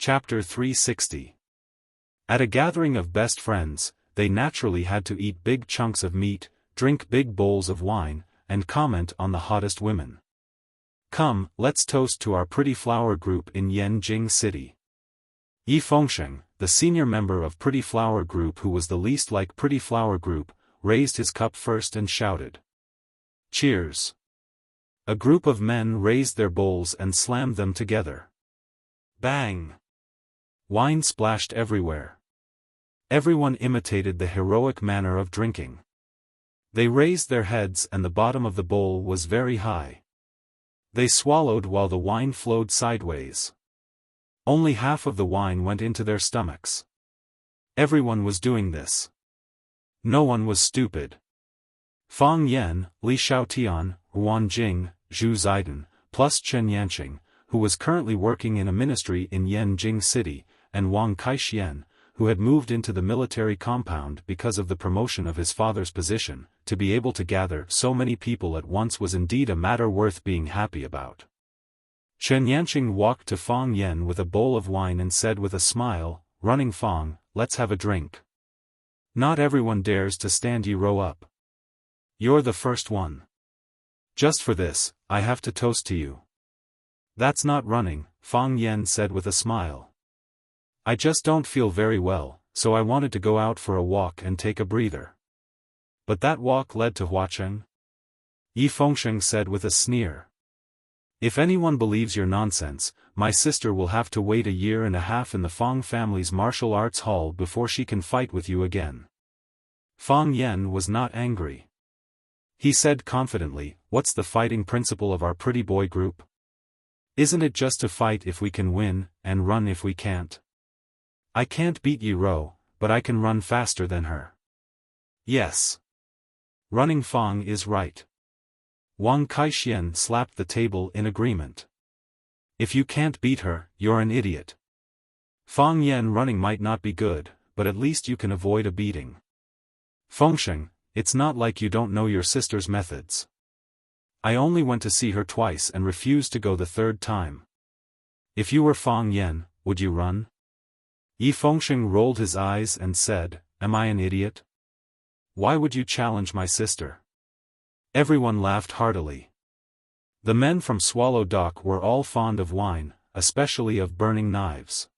Chapter 360. At a gathering of best friends, they naturally had to eat big chunks of meat, drink big bowls of wine, and comment on the hottest women. Come, let's toast to our Pretty Flower Group in Yanjing City. Yi Fengsheng, the senior member of Pretty Flower Group who was the least like Pretty Flower Group, raised his cup first and shouted, "Cheers!" A group of men raised their bowls and slammed them together. Bang! Wine splashed everywhere. Everyone imitated the heroic manner of drinking. They raised their heads and the bottom of the bowl was very high. They swallowed while the wine flowed sideways. Only half of the wine went into their stomachs. Everyone was doing this. No one was stupid. Fang Yan, Li Xiaotian, Huan Jing, Zhu Ziden, plus Chen Yanqing, who was currently working in a ministry in Yanjing City, and Wang Kaixian, who had moved into the military compound because of the promotion of his father's position. To be able to gather so many people at once was indeed a matter worth being happy about. Chen Yanqing walked to Fang Yan with a bowl of wine and said with a smile, "Running Fang, let's have a drink. Not everyone dares to stand, you row up. You're the first one. Just for this, I have to toast to you." "That's not running," Fang Yan said with a smile. "I just don't feel very well, so I wanted to go out for a walk and take a breather." "But that walk led to Huacheng?" Yi Fengsheng said with a sneer. "If anyone believes your nonsense, my sister will have to wait 1.5 years in the Fang family's martial arts hall before she can fight with you again." Fang Yan was not angry. He said confidently, "What's the fighting principle of our pretty boy group? Isn't it just to fight if we can win, and run if we can't? I can't beat Yi Ro, but I can run faster than her." "Yes. Running Fang is right." Wang Kaixian slapped the table in agreement. "If you can't beat her, you're an idiot. Fang Yan running might not be good, but at least you can avoid a beating. Fengsheng, it's not like you don't know your sister's methods. I only went to see her twice and refused to go the third time. If you were Fang Yan, would you run?" Yi Fengsheng rolled his eyes and said, "Am I an idiot? Why would you challenge my sister?" Everyone laughed heartily. The men from Swallow Dock were all fond of wine, especially of burning knives.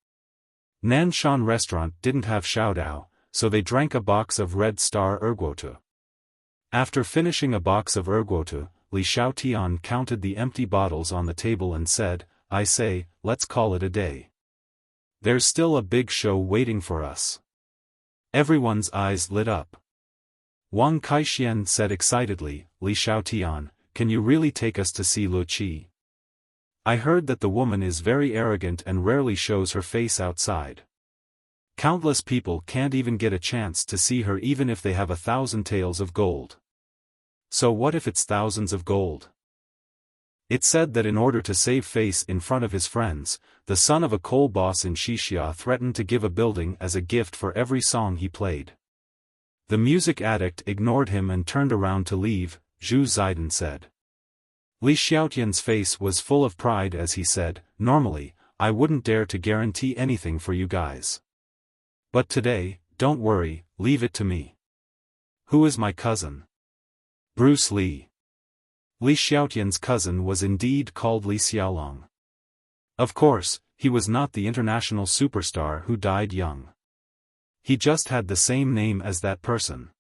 Nanshan restaurant didn't have Xiaodao, so they drank a box of Red Star Erguotu. After finishing a box of Erguotu, Li Xiaotian counted the empty bottles on the table and said, "I say, let's call it a day. There's still a big show waiting for us." Everyone's eyes lit up. Wang Kaixian said excitedly, "Li Xiaotian, can you really take us to see Luqi? I heard that the woman is very arrogant and rarely shows her face outside. Countless people can't even get a chance to see her even if they have 1,000 taels of gold. So what if it's thousands of gold?" It said that in order to save face in front of his friends, the son of a coal boss in Xixia threatened to give a building as a gift for every song he played. The music addict ignored him and turned around to leave, Zhu Ziden said. Li Xiaotian's face was full of pride as he said, "Normally, I wouldn't dare to guarantee anything for you guys. But today, don't worry, leave it to me." "Who is my cousin?" "Bruce Lee." Li Xiaotian's cousin was indeed called Li Xiaolong. Of course, he was not the international superstar who died young. He just had the same name as that person.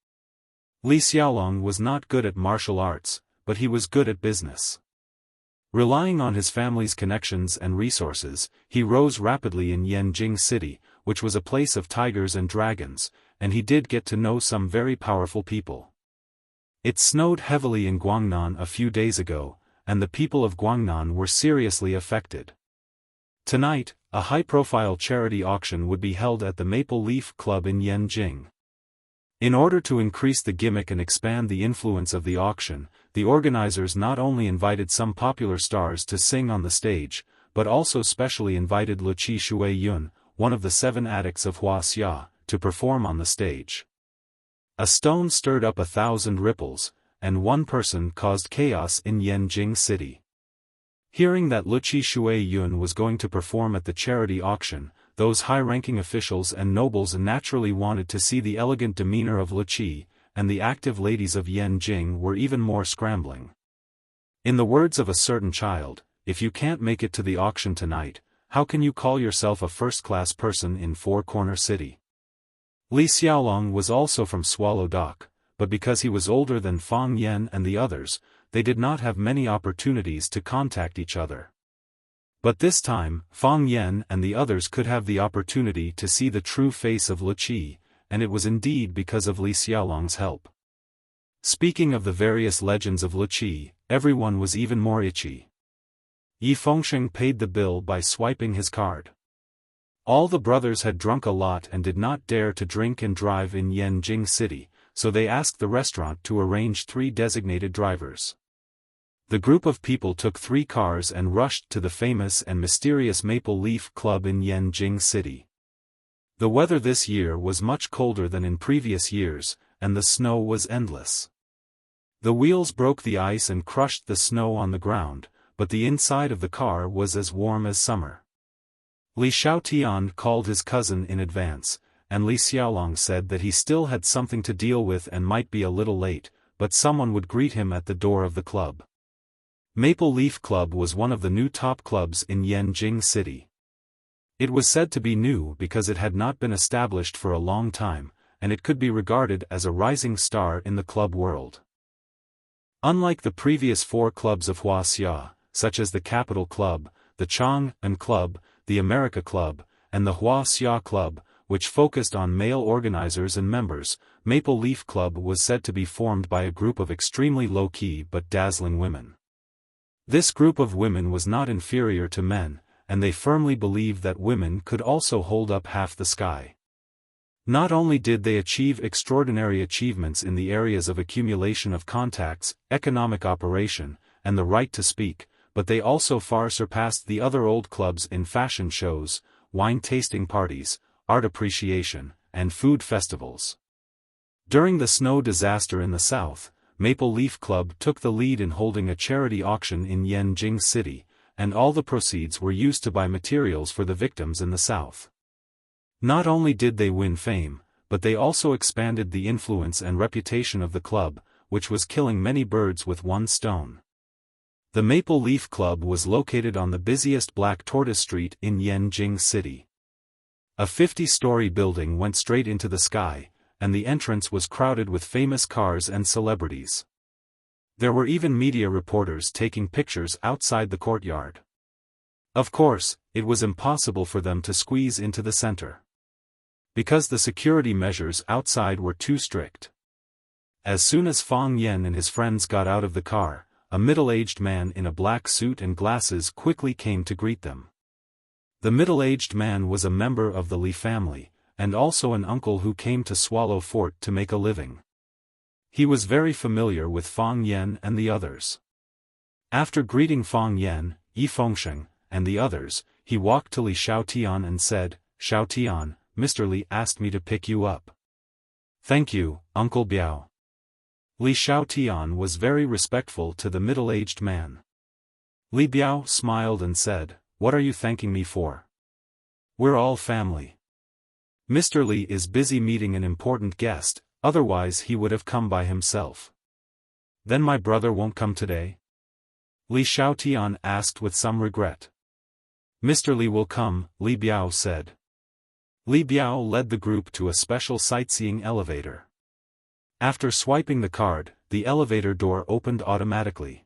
Li Xiaolong was not good at martial arts, but he was good at business. Relying on his family's connections and resources, he rose rapidly in Yanjing City, which was a place of tigers and dragons, and he did get to know some very powerful people. It snowed heavily in Guangnan a few days ago, and the people of Guangnan were seriously affected. Tonight, a high-profile charity auction would be held at the Maple Leaf Club in Yanjing. In order to increase the gimmick and expand the influence of the auction, the organizers not only invited some popular stars to sing on the stage, but also specially invited Luqi Shuiyun, one of the 7 addicts of Wuxia, to perform on the stage. A stone stirred up 1,000 ripples, and one person caused chaos in Yanjing City. Hearing that Luqi Shuiyun was going to perform at the charity auction, those high-ranking officials and nobles naturally wanted to see the elegant demeanor of Wuxia, and the active ladies of Yanjing were even more scrambling. In the words of a certain child, if you can't make it to the auction tonight, how can you call yourself a first-class person in Four Corner City? Li Xiaolong was also from Swallow Dock, but because he was older than Fang Yan and the others, they did not have many opportunities to contact each other. But this time, Fang Yan and the others could have the opportunity to see the true face of Wuxia, and it was indeed because of Li Xiaolong's help. Speaking of the various legends of Wuxia, everyone was even more itchy. Yi Fengsheng paid the bill by swiping his card. All the brothers had drunk a lot and did not dare to drink and drive in Yanjing City, so they asked the restaurant to arrange 3 designated drivers. The group of people took 3 cars and rushed to the famous and mysterious Maple Leaf Club in Yanjing City. The weather this year was much colder than in previous years, and the snow was endless. The wheels broke the ice and crushed the snow on the ground, but the inside of the car was as warm as summer. Li Xiaotian called his cousin in advance, and Li Xiaolong said that he still had something to deal with and might be a little late, but someone would greet him at the door of the club. Maple Leaf Club was one of the new top clubs in Yanjing City. It was said to be new because it had not been established for a long time, and it could be regarded as a rising star in the club world. Unlike the previous 4 clubs of Wuxia, such as the Capital Club, the Chang'an Club, the America Club, and the Wuxia Club, which focused on male organizers and members, Maple Leaf Club was said to be formed by a group of extremely low-key but dazzling women. This group of women was not inferior to men, and they firmly believed that women could also hold up half the sky. Not only did they achieve extraordinary achievements in the areas of accumulation of contacts, economic operation, and the right to speak, but they also far surpassed the other old clubs in fashion shows, wine tasting parties, art appreciation, and food festivals. During the snow disaster in the south, Maple Leaf Club took the lead in holding a charity auction in Yanjing City, and all the proceeds were used to buy materials for the victims in the south. Not only did they win fame, but they also expanded the influence and reputation of the club, which was killing many birds with one stone. The Maple Leaf Club was located on the busiest Black Tortoise Street in Yanjing City. A 50-story building went straight into the sky, and the entrance was crowded with famous cars and celebrities. There were even media reporters taking pictures outside the courtyard. Of course, it was impossible for them to squeeze into the center, because the security measures outside were too strict. As soon as Fang Yan and his friends got out of the car, a middle-aged man in a black suit and glasses quickly came to greet them. The middle-aged man was a member of the Li family, and also an uncle who came to Swallow Fort to make a living. He was very familiar with Fang Yan and the others. After greeting Fang Yan, Yi Fengsheng, and the others, he walked to Li Xiaotian and said, "Xiaotian, Mr. Li asked me to pick you up." "Thank you, Uncle Biao." Li Xiaotian was very respectful to the middle-aged man. Li Biao smiled and said, "What are you thanking me for? We're all family. Mr. Li is busy meeting an important guest, otherwise he would have come by himself." "Then my brother won't come today?" Li Xiaotian asked with some regret. "Mr. Li will come," Li Biao said. Li Biao led the group to a special sightseeing elevator. After swiping the card, the elevator door opened automatically.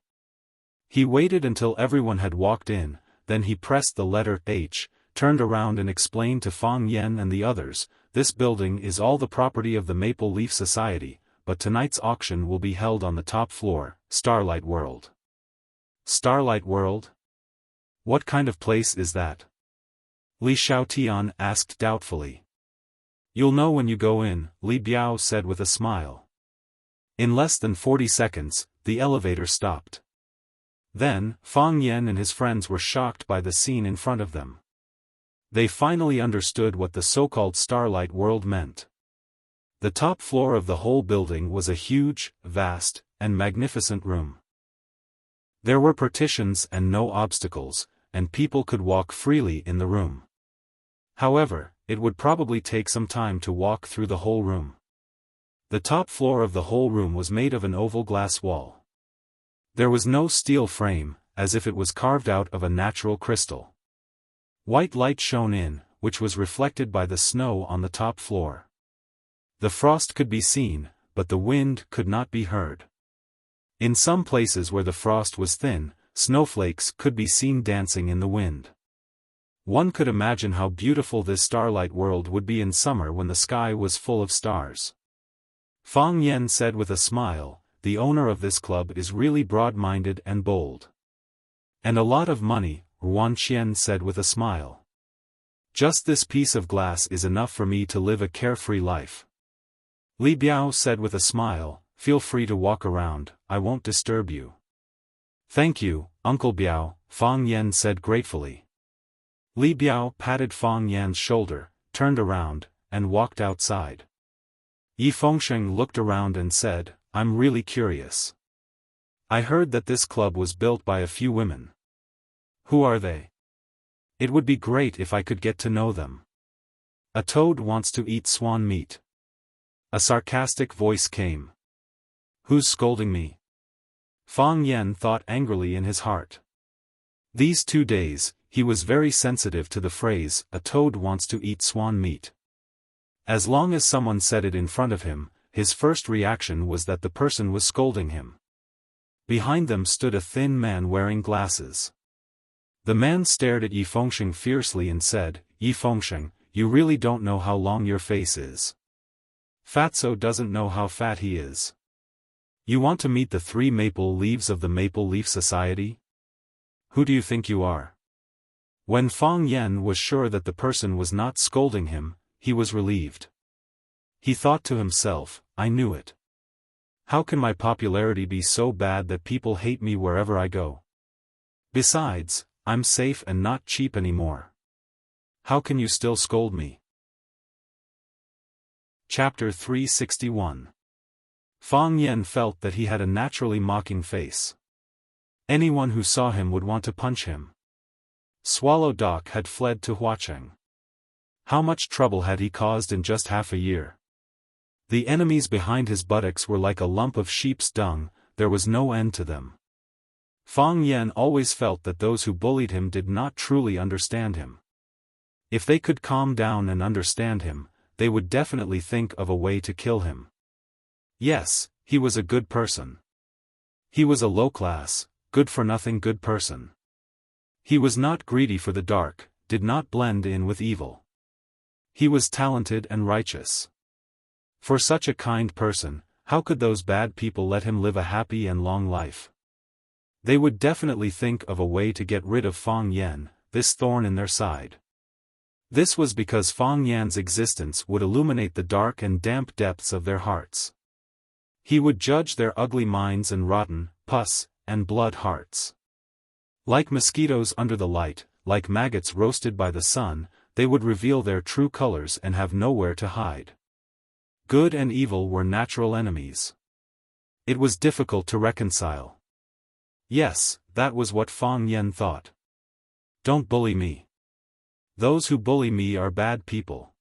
He waited until everyone had walked in, then he pressed the letter H, turned around and explained to Fang Yan and the others, "This building is all the property of the Maple Leaf Society, but tonight's auction will be held on the top floor, Starlight World." "Starlight World? What kind of place is that?" Li Xiaotian asked doubtfully. "You'll know when you go in," Li Biao said with a smile. In less than 40 seconds, the elevator stopped. Then, Fang Yan and his friends were shocked by the scene in front of them. They finally understood what the so-called Starlight World meant. The top floor of the whole building was a huge, vast, and magnificent room. There were partitions and no obstacles, and people could walk freely in the room. However, it would probably take some time to walk through the whole room. The top floor of the whole room was made of an oval glass wall. There was no steel frame, as if it was carved out of a natural crystal. White light shone in, which was reflected by the snow on the top floor. The frost could be seen, but the wind could not be heard. In some places where the frost was thin, snowflakes could be seen dancing in the wind. One could imagine how beautiful this starlight world would be in summer when the sky was full of stars. Fang Yan said with a smile, "The owner of this club is really broad-minded and bold." "And a lot of money," Yuan Qian said with a smile. "Just this piece of glass is enough for me to live a carefree life." Li Biao said with a smile, "Feel free to walk around, I won't disturb you." "Thank you, Uncle Biao," Fang Yan said gratefully. Li Biao patted Fang Yan's shoulder, turned around, and walked outside. Yi Fengsheng looked around and said, "I'm really curious. I heard that this club was built by a few women. Who are they? It would be great if I could get to know them." "A toad wants to eat swan meat." A sarcastic voice came. "Who's scolding me?" Fang Yan thought angrily in his heart. These 2 days, he was very sensitive to the phrase, "a toad wants to eat swan meat." As long as someone said it in front of him, his first reaction was that the person was scolding him. Behind them stood a thin man wearing glasses. The man stared at Yi Fengsheng fiercely and said, "Yi Fengsheng, you really don't know how long your face is. Fatso doesn't know how fat he is. You want to meet the 3 maple leaves of the Maple Leaf Society? Who do you think you are?" When Fang Yan was sure that the person was not scolding him, he was relieved. He thought to himself, "I knew it. How can my popularity be so bad that people hate me wherever I go? Besides, I'm safe and not cheap anymore. How can you still scold me?" Chapter 361. Fang Yan felt that he had a naturally mocking face. Anyone who saw him would want to punch him. Swallow Dock had fled to Huacheng. How much trouble had he caused in just half a year? The enemies behind his buttocks were like a lump of sheep's dung, there was no end to them. Fang Yan always felt that those who bullied him did not truly understand him. If they could calm down and understand him, they would definitely think of a way to kill him. Yes, he was a good person. He was a low-class, good-for-nothing good person. He was not greedy for the dark, did not blend in with evil. He was talented and righteous. For such a kind person, how could those bad people let him live a happy and long life? They would definitely think of a way to get rid of Fang Yan, this thorn in their side. This was because Fang Yan's existence would illuminate the dark and damp depths of their hearts. He would judge their ugly minds and rotten, pus, and blood hearts. Like mosquitoes under the light, like maggots roasted by the sun, they would reveal their true colors and have nowhere to hide. Good and evil were natural enemies. It was difficult to reconcile. Yes, that was what Fang Yan thought. Don't bully me. Those who bully me are bad people.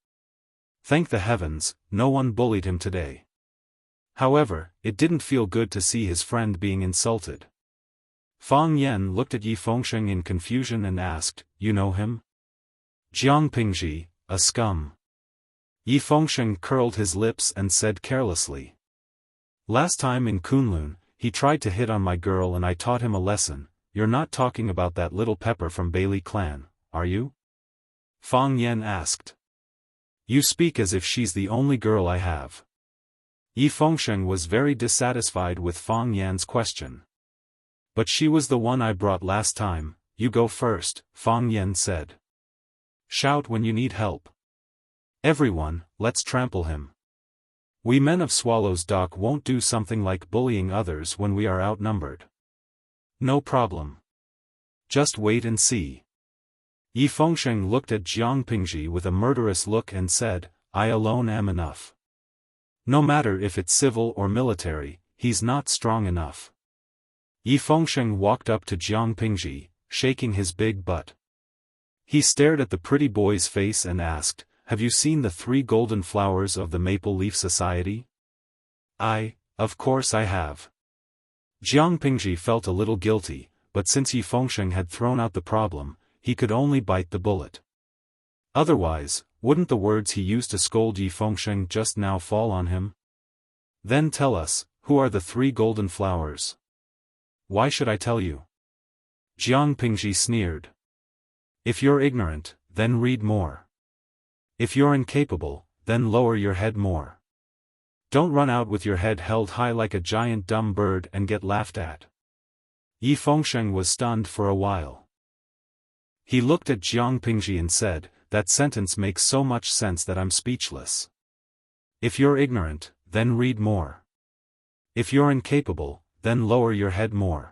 Thank the heavens, no one bullied him today. However, it didn't feel good to see his friend being insulted. Fang Yan looked at Yi Fengsheng in confusion and asked, "You know him?" "Jiang Pingji, a scum." Yi Fengsheng curled his lips and said carelessly. "Last time in Kunlun, he tried to hit on my girl and I taught him a lesson. You're not talking about that little pepper from Bailey clan, are you?" Fang Yan asked. "You speak as if she's the only girl I have." Yi Fengsheng was very dissatisfied with Fang Yan's question. "But she was the one I brought last time, you go first," Fang Yan said. "Shout when you need help. Everyone, let's trample him. We men of Swallow's Dock won't do something like bullying others when we are outnumbered." "No problem. Just wait and see." Yi Fengsheng looked at Jiang Pingji with a murderous look and said, "I alone am enough. No matter if it's civil or military, he's not strong enough." Yi Fengsheng walked up to Jiang Pingji, shaking his big butt. He stared at the pretty boy's face and asked, "Have you seen the 3 golden flowers of the Maple Leaf Society?" Of course I have." Jiang Pingji felt a little guilty, but since Yi Fengsheng had thrown out the problem, he could only bite the bullet. Otherwise, wouldn't the words he used to scold Yi Fengsheng just now fall on him? "Then tell us, who are the 3 golden flowers?" "Why should I tell you?" Jiang Pingji sneered. "If you're ignorant, then read more. If you're incapable, then lower your head more. Don't run out with your head held high like a giant dumb bird and get laughed at." Yi Fengsheng was stunned for a while. He looked at Jiang Pingji and said, "That sentence makes so much sense that I'm speechless. If you're ignorant, then read more. If you're incapable, then lower your head more."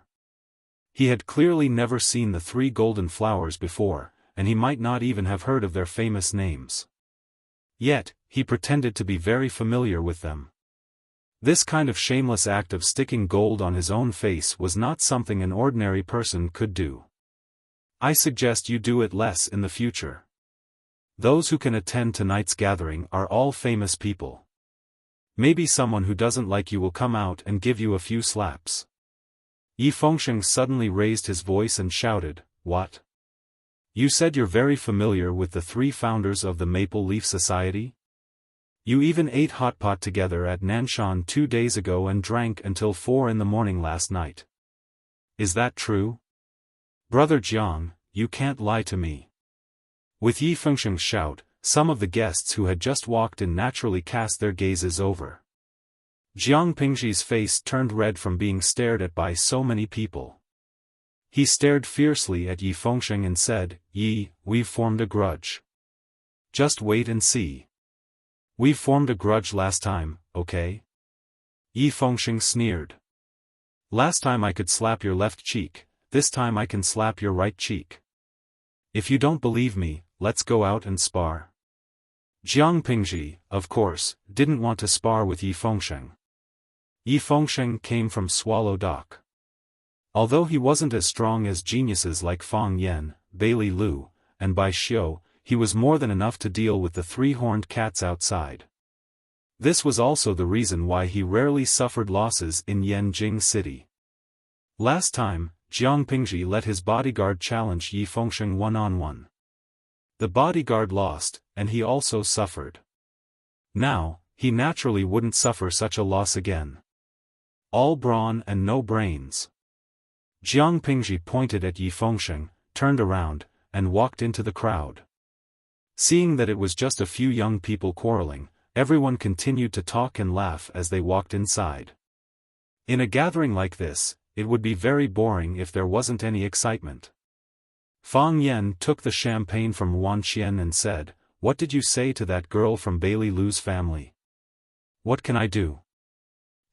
He had clearly never seen the 3 golden flowers before, and he might not even have heard of their famous names. Yet, he pretended to be very familiar with them. This kind of shameless act of sticking gold on his own face was not something an ordinary person could do. I suggest you do it less in the future. Those who can attend tonight's gathering are all famous people. Maybe someone who doesn't like you will come out and give you a few slaps. Yi Fengsheng suddenly raised his voice and shouted, "What? You said you're very familiar with the 3 founders of the Maple Leaf Society? You even ate hot pot together at Nanshan 2 days ago and drank until 4 in the morning last night. Is that true? Brother Jiang, you can't lie to me." With Yi Fengsheng's shout, some of the guests who had just walked in naturally cast their gazes over. Jiang Pingji's face turned red from being stared at by so many people. He stared fiercely at Yi Fengsheng and said, "Yi, we've formed a grudge. Just wait and see. We've formed a grudge last time, okay?" Yi Fengsheng sneered. "Last time I could slap your left cheek, this time I can slap your right cheek. If you don't believe me, let's go out and spar." Jiang Pingji, of course, didn't want to spar with Yi Fengsheng. Yi Fengsheng came from Swallow Dock. Although he wasn't as strong as geniuses like Fang Yan, Bailey Lu, and Bai Xiu, he was more than enough to deal with the 3-horned cats outside. This was also the reason why he rarely suffered losses in Yanjing City. Last time, Jiang Pingji let his bodyguard challenge Yi Fengsheng one-on-one. The bodyguard lost, and he also suffered. Now, he naturally wouldn't suffer such a loss again. All brawn and no brains. Jiang Pingji pointed at Yi Fengsheng, turned around, and walked into the crowd. Seeing that it was just a few young people quarreling, everyone continued to talk and laugh as they walked inside. In a gathering like this, it would be very boring if there wasn't any excitement. Fang Yan took the champagne from Wan Qian and said, "What did you say to that girl from Bailey Lu's family?" "What can I do?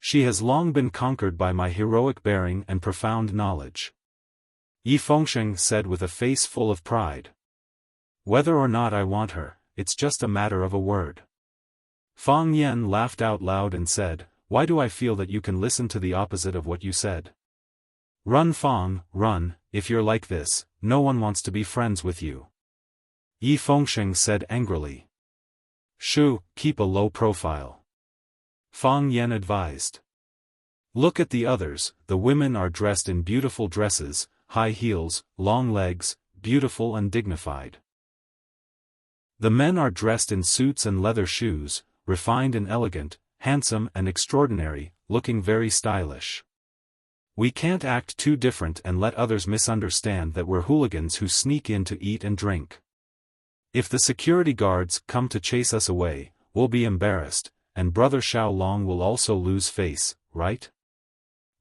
She has long been conquered by my heroic bearing and profound knowledge," Yi Fengsheng said with a face full of pride. "Whether or not I want her, it's just a matter of a word." Fang Yan laughed out loud and said, "Why do I feel that you can listen to the opposite of what you said? Run Fang, run, if you're like this, no one wants to be friends with you," Yi Fengsheng said angrily. "Shu, keep a low profile," Fang Yan advised. "Look at the others, the women are dressed in beautiful dresses, high heels, long legs, beautiful and dignified. The men are dressed in suits and leather shoes, refined and elegant, handsome and extraordinary, looking very stylish. We can't act too different and let others misunderstand that we're hooligans who sneak in to eat and drink. If the security guards come to chase us away, we'll be embarrassed, and Brother Xiaolong will also lose face, right?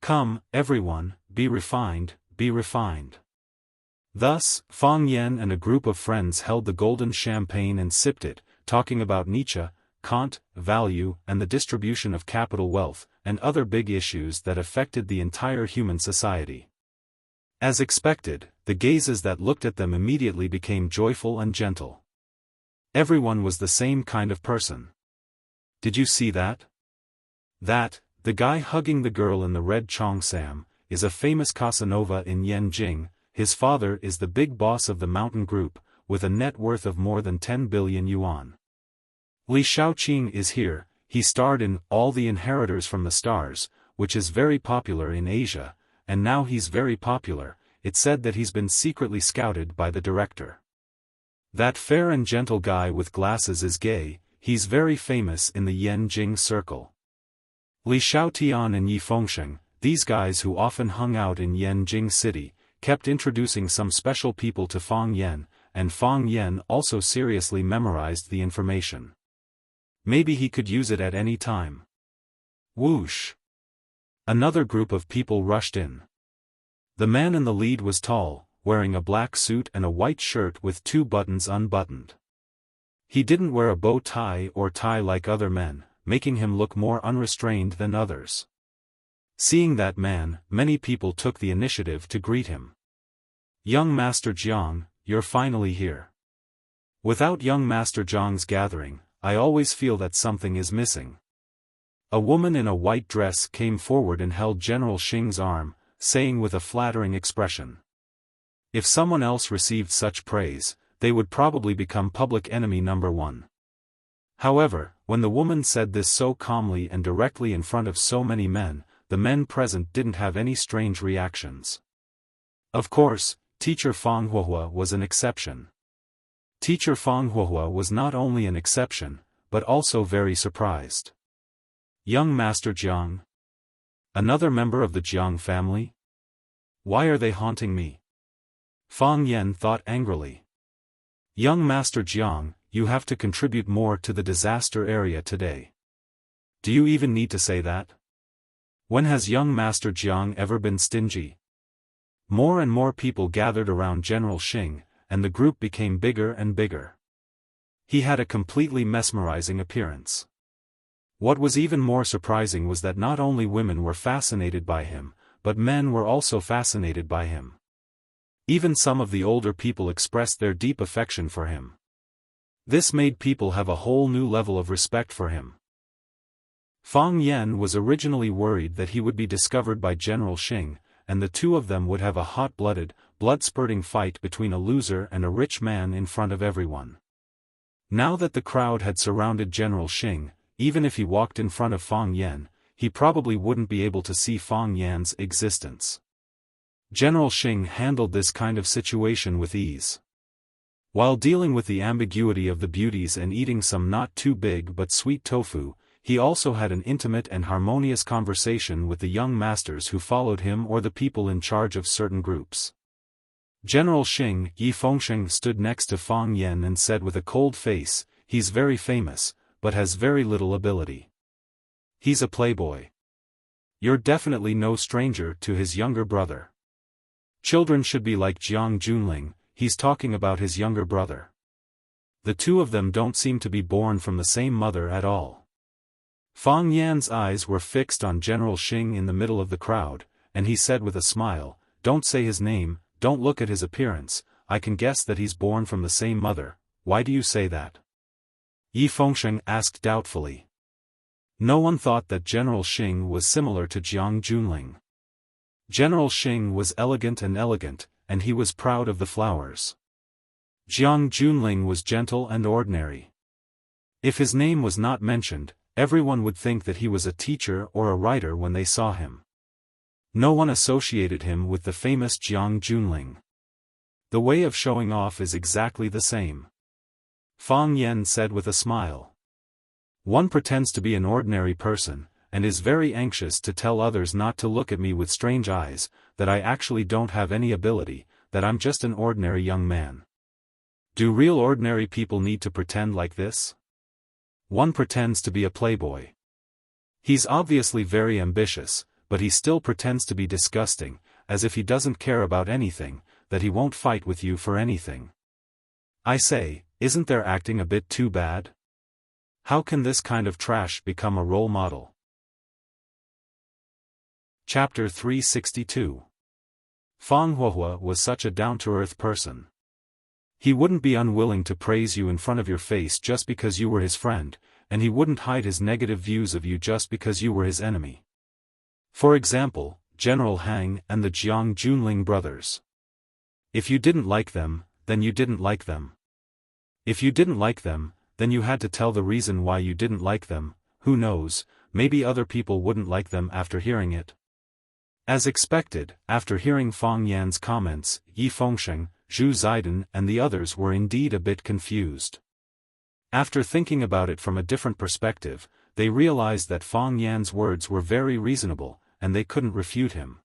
Come, everyone, be refined, be refined." Thus, Fang Yan and a group of friends held the golden champagne and sipped it, talking about Nietzsche, Kant, value and the distribution of capital wealth, and other big issues that affected the entire human society. As expected, the gazes that looked at them immediately became joyful and gentle. Everyone was the same kind of person. Did you see that? That, the guy hugging the girl in the red cheongsam, is a famous Casanova in Yanjing. His father is the big boss of the mountain group, with a net worth of more than 10 billion yuan. Li Shaoqing is here. He starred in All the Inheritors from the Stars, which is very popular in Asia, and now he's very popular. It's said that he's been secretly scouted by the director. That fair and gentle guy with glasses is gay. He's very famous in the Yanjing circle. Li Xiaotian and Yi Fengsheng, these guys who often hung out in Yanjing city, kept introducing some special people to Fang Yan, and Fang Yan also seriously memorized the information. Maybe he could use it at any time. Whoosh! Another group of people rushed in. The man in the lead was tall, wearing a black suit and a white shirt with 2 buttons unbuttoned. He didn't wear a bow tie or tie like other men, making him look more unrestrained than others. Seeing that man, many people took the initiative to greet him. Young Master Jiang, you're finally here. Without young Master Jiang's gathering, I always feel that something is missing. A woman in a white dress came forward and held General Xing's arm, saying with a flattering expression. If someone else received such praise, they would probably become public enemy number 1. However, when the woman said this so calmly and directly in front of so many men, the men present didn't have any strange reactions. Of course, Teacher Fang Huohua was an exception. Teacher Fang Huohua was not only an exception, but also very surprised. Young Master Jiang? Another member of the Jiang family? Why are they haunting me? Fang Yan thought angrily. Young Master Jiang, you have to contribute more to the disaster area today. Do you even need to say that? When has young Master Jiang ever been stingy? More and more people gathered around General Xing, and the group became bigger and bigger. He had a completely mesmerizing appearance. What was even more surprising was that not only women were fascinated by him, but men were also fascinated by him. Even some of the older people expressed their deep affection for him. This made people have a whole new level of respect for him. Fang Yan was originally worried that he would be discovered by General Xing, and the two of them would have a hot-blooded, blood-spurting fight between a loser and a rich man in front of everyone. Now that the crowd had surrounded General Xing, even if he walked in front of Fang Yan, he probably wouldn't be able to see Fang Yan's existence. General Xing handled this kind of situation with ease. While dealing with the ambiguity of the beauties and eating some not too big but sweet tofu, he also had an intimate and harmonious conversation with the young masters who followed him or the people in charge of certain groups. General Xing, Yi Fengsheng, stood next to Fang Yan and said with a cold face, "He's very famous, but has very little ability. He's a playboy. You're definitely no stranger to his younger brother. Children should be like Jiang Junling." He's talking about his younger brother. The two of them don't seem to be born from the same mother at all. Fang Yan's eyes were fixed on General Xing in the middle of the crowd, and he said with a smile, "Don't say his name, don't look at his appearance, I can guess that he's born from the same mother. Why do you say that?" Yi Fengsheng asked doubtfully. No one thought that General Xing was similar to Jiang Junling. General Xing was elegant, and he was proud of the flowers. Jiang Junling was gentle and ordinary. If his name was not mentioned, everyone would think that he was a teacher or a writer when they saw him. No one associated him with the famous Jiang Junling. The way of showing off is exactly the same. Fang Yan said with a smile. One pretends to be an ordinary person, and is very anxious to tell others not to look at me with strange eyes, that I actually don't have any ability, that I'm just an ordinary young man. Do real ordinary people need to pretend like this? One pretends to be a playboy. He's obviously very ambitious, but he still pretends to be disgusting, as if he doesn't care about anything, that he won't fight with you for anything. I say, isn't their acting a bit too bad? How can this kind of trash become a role model? Chapter 362. Fang Huohua was such a down-to-earth person. He wouldn't be unwilling to praise you in front of your face just because you were his friend, and he wouldn't hide his negative views of you just because you were his enemy. For example, General Hang and the Jiang Junling brothers. If you didn't like them, then you didn't like them. If you didn't like them, then you had to tell the reason why you didn't like them. Who knows, maybe other people wouldn't like them after hearing it. As expected, after hearing Fang Yan's comments, Yi Fengsheng, Zhu Zaidan and the others were indeed a bit confused. After thinking about it from a different perspective, they realized that Fang Yan's words were very reasonable, and they couldn't refute him.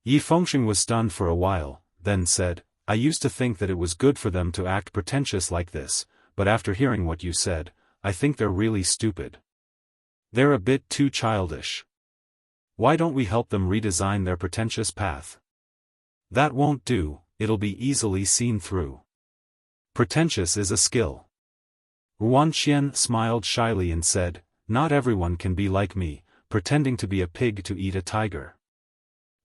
Yi Fengsheng was stunned for a while, then said, I used to think that it was good for them to act pretentious like this, but after hearing what you said, I think they're really stupid. They're a bit too childish. Why don't we help them redesign their pretentious path? That won't do, it'll be easily seen through. Pretentious is a skill. Ruan Xian smiled shyly and said, not everyone can be like me, pretending to be a pig to eat a tiger.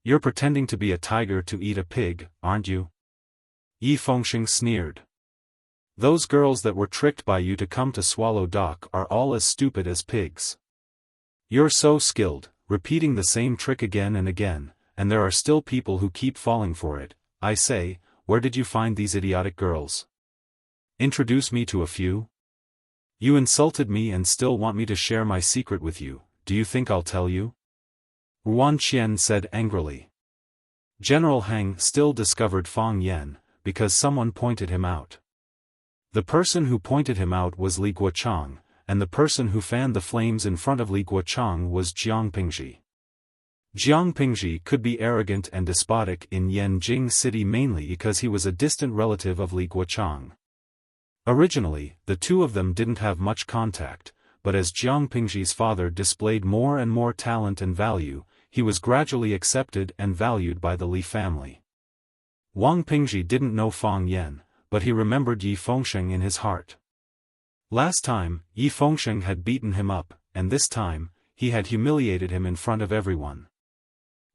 You're pretending to be a tiger to eat a pig, aren't you? Yi Fengsheng sneered. Those girls that were tricked by you to come to Swallow Dock are all as stupid as pigs. You're so skilled, repeating the same trick again and again, and there are still people who keep falling for it. I say, where did you find these idiotic girls? Introduce me to a few. You insulted me and still want me to share my secret with you, do you think I'll tell you? Ruan Qian said angrily. General Heng still discovered Fang Yan, because someone pointed him out. The person who pointed him out was Li Guochang, and the person who fanned the flames in front of Li Guochang was Jiang Pingzhi. Jiang Pingzhi could be arrogant and despotic in Yanjing City mainly because he was a distant relative of Li Guochang. Originally, the two of them didn't have much contact, but as Jiang Pingzhi's father displayed more and more talent and value, he was gradually accepted and valued by the Li family. Wang Pingzhi didn't know Fang Yan, but he remembered Yi Fengsheng in his heart. Last time, Yi Fengsheng had beaten him up, and this time, he had humiliated him in front of everyone.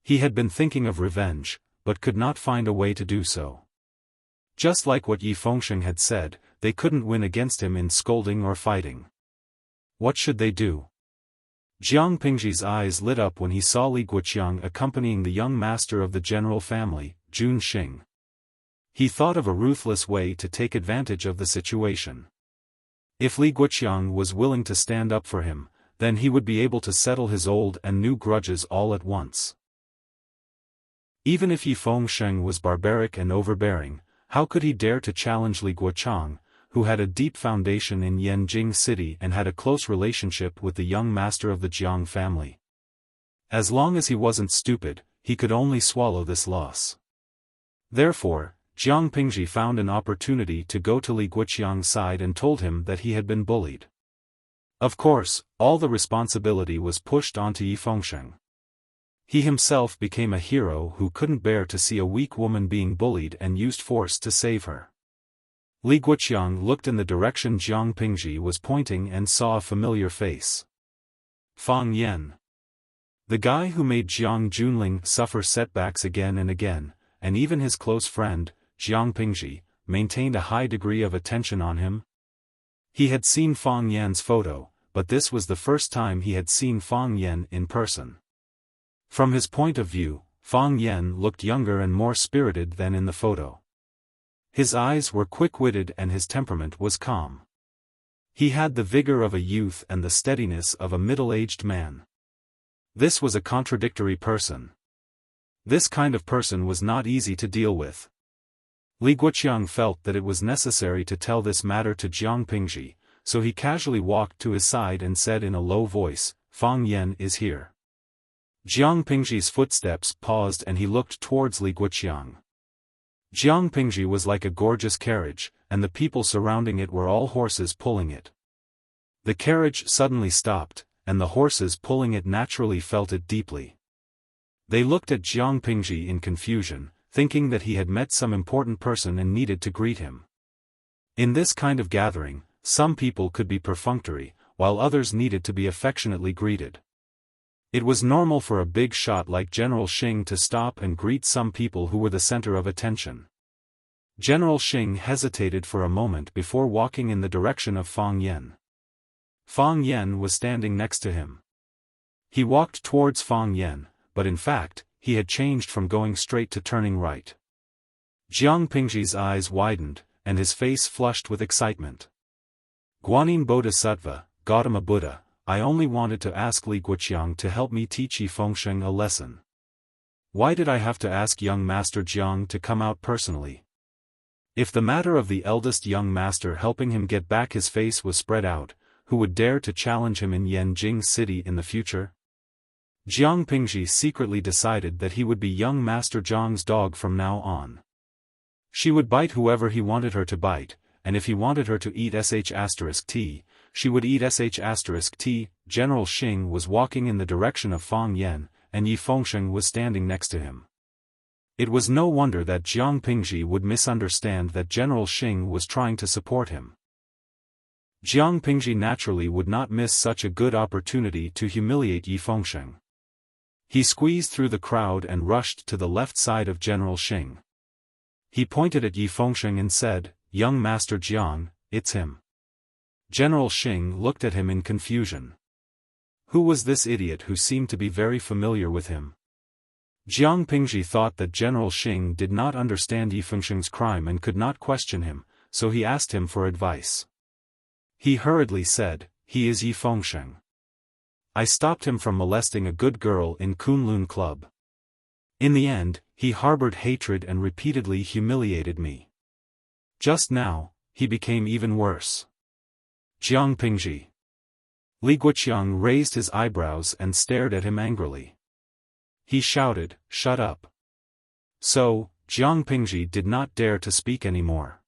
He had been thinking of revenge, but could not find a way to do so. Just like what Yi Fengsheng had said, they couldn't win against him in scolding or fighting. What should they do? Jiang Pingzhi's eyes lit up when he saw Li Guoqiang accompanying the young master of the general family, Jun Xing. He thought of a ruthless way to take advantage of the situation. If Li Guoqiang was willing to stand up for him, then he would be able to settle his old and new grudges all at once. Even if Yi Fengsheng was barbaric and overbearing, how could he dare to challenge Li Guoqiang, who had a deep foundation in Yanjing City and had a close relationship with the young master of the Jiang family? As long as he wasn't stupid, he could only swallow this loss. Therefore, Jiang Pingzhi found an opportunity to go to Li Guoqiang's side and told him that he had been bullied. Of course, all the responsibility was pushed onto Yi Fengsheng. He himself became a hero who couldn't bear to see a weak woman being bullied and used force to save her. Li Guoqiang looked in the direction Jiang Pingzhi was pointing and saw a familiar face. Fang Yan. The guy who made Jiang Junling suffer setbacks again and again, and even his close friend, Jiang Pingzhi, maintained a high degree of attention on him. He had seen Fang Yan's photo, but this was the first time he had seen Fang Yan in person. From his point of view, Fang Yan looked younger and more spirited than in the photo. His eyes were quick-witted and his temperament was calm. He had the vigor of a youth and the steadiness of a middle-aged man. This was a contradictory person. This kind of person was not easy to deal with. Li Guoqiang felt that it was necessary to tell this matter to Jiang Pingzhi, so he casually walked to his side and said in a low voice, Fang Yan is here. Jiang Pingzhi's footsteps paused and he looked towards Li Guoqiang. Jiang Pingzhi was like a gorgeous carriage, and the people surrounding it were all horses pulling it. The carriage suddenly stopped, and the horses pulling it naturally felt it deeply. They looked at Jiang Pingzhi in confusion, thinking that he had met some important person and needed to greet him. In this kind of gathering, some people could be perfunctory, while others needed to be affectionately greeted. It was normal for a big shot like General Xing to stop and greet some people who were the center of attention. General Xing hesitated for a moment before walking in the direction of Fang Yan. Fang Yan was standing next to him. He walked towards Fang Yan, but in fact, he had changed from going straight to turning right. Jiang Pingzhi's eyes widened, and his face flushed with excitement. Guanyin Bodhisattva, Gautama Buddha, I only wanted to ask Li Guoqiang to help me teach Yifengsheng a lesson. Why did I have to ask young Master Jiang to come out personally? If the matter of the eldest young master helping him get back his face was spread out, who would dare to challenge him in Yanjing City in the future? Jiang Pingji secretly decided that he would be young Master Jiang's dog from now on. She would bite whoever he wanted her to bite, and if he wanted her to eat sh*t, she would eat sh*t. General Xing was walking in the direction of Fang Yan, and Yifengsheng was standing next to him. It was no wonder that Jiang Pingji would misunderstand that General Xing was trying to support him. Jiang Pingji naturally would not miss such a good opportunity to humiliate Yifengsheng. He squeezed through the crowd and rushed to the left side of General Xing. He pointed at Yifengsheng and said, "Young Master Jiang, it's him." General Xing looked at him in confusion. Who was this idiot who seemed to be very familiar with him? Jiang Pingji thought that General Xing did not understand Yifengsheng's crime and could not question him, so he asked him for advice. He hurriedly said, "He is Yifengsheng. I stopped him from molesting a good girl in Kunlun Club. In the end, he harbored hatred and repeatedly humiliated me. Just now, he became even worse." Jiang Pingji. Li Guoqiang raised his eyebrows and stared at him angrily. He shouted, "Shut up." So, Jiang Pingji did not dare to speak anymore.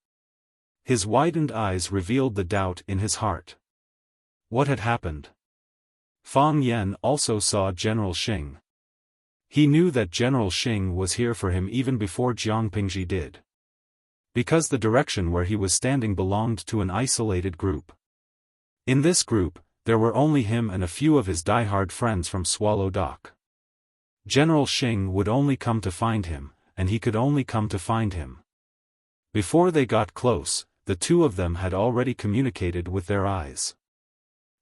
His widened eyes revealed the doubt in his heart. What had happened? Fang Yan also saw General Xing. He knew that General Xing was here for him even before Jiang Pingji did. Because the direction where he was standing belonged to an isolated group. In this group, there were only him and a few of his die-hard friends from Swallow Dock. General Xing would only come to find him, and he could only come to find him. Before they got close, the two of them had already communicated with their eyes.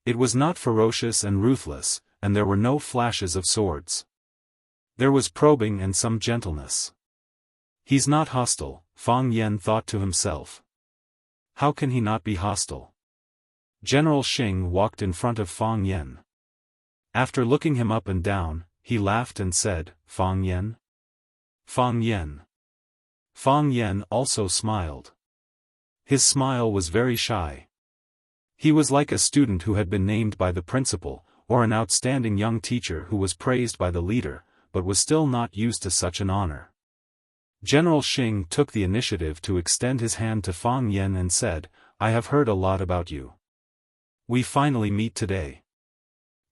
It was not ferocious and ruthless, and there were no flashes of swords. There was probing and some gentleness. He's not hostile, Fang Yan thought to himself. How can he not be hostile? General Xing walked in front of Fang Yan. After looking him up and down, he laughed and said, "Fang Yan?" "Fang Yan." Fang Yan also smiled. His smile was very shy. He was like a student who had been named by the principal, or an outstanding young teacher who was praised by the leader, but was still not used to such an honor. General Xing took the initiative to extend his hand to Fang Yan and said, "I have heard a lot about you. We finally meet today.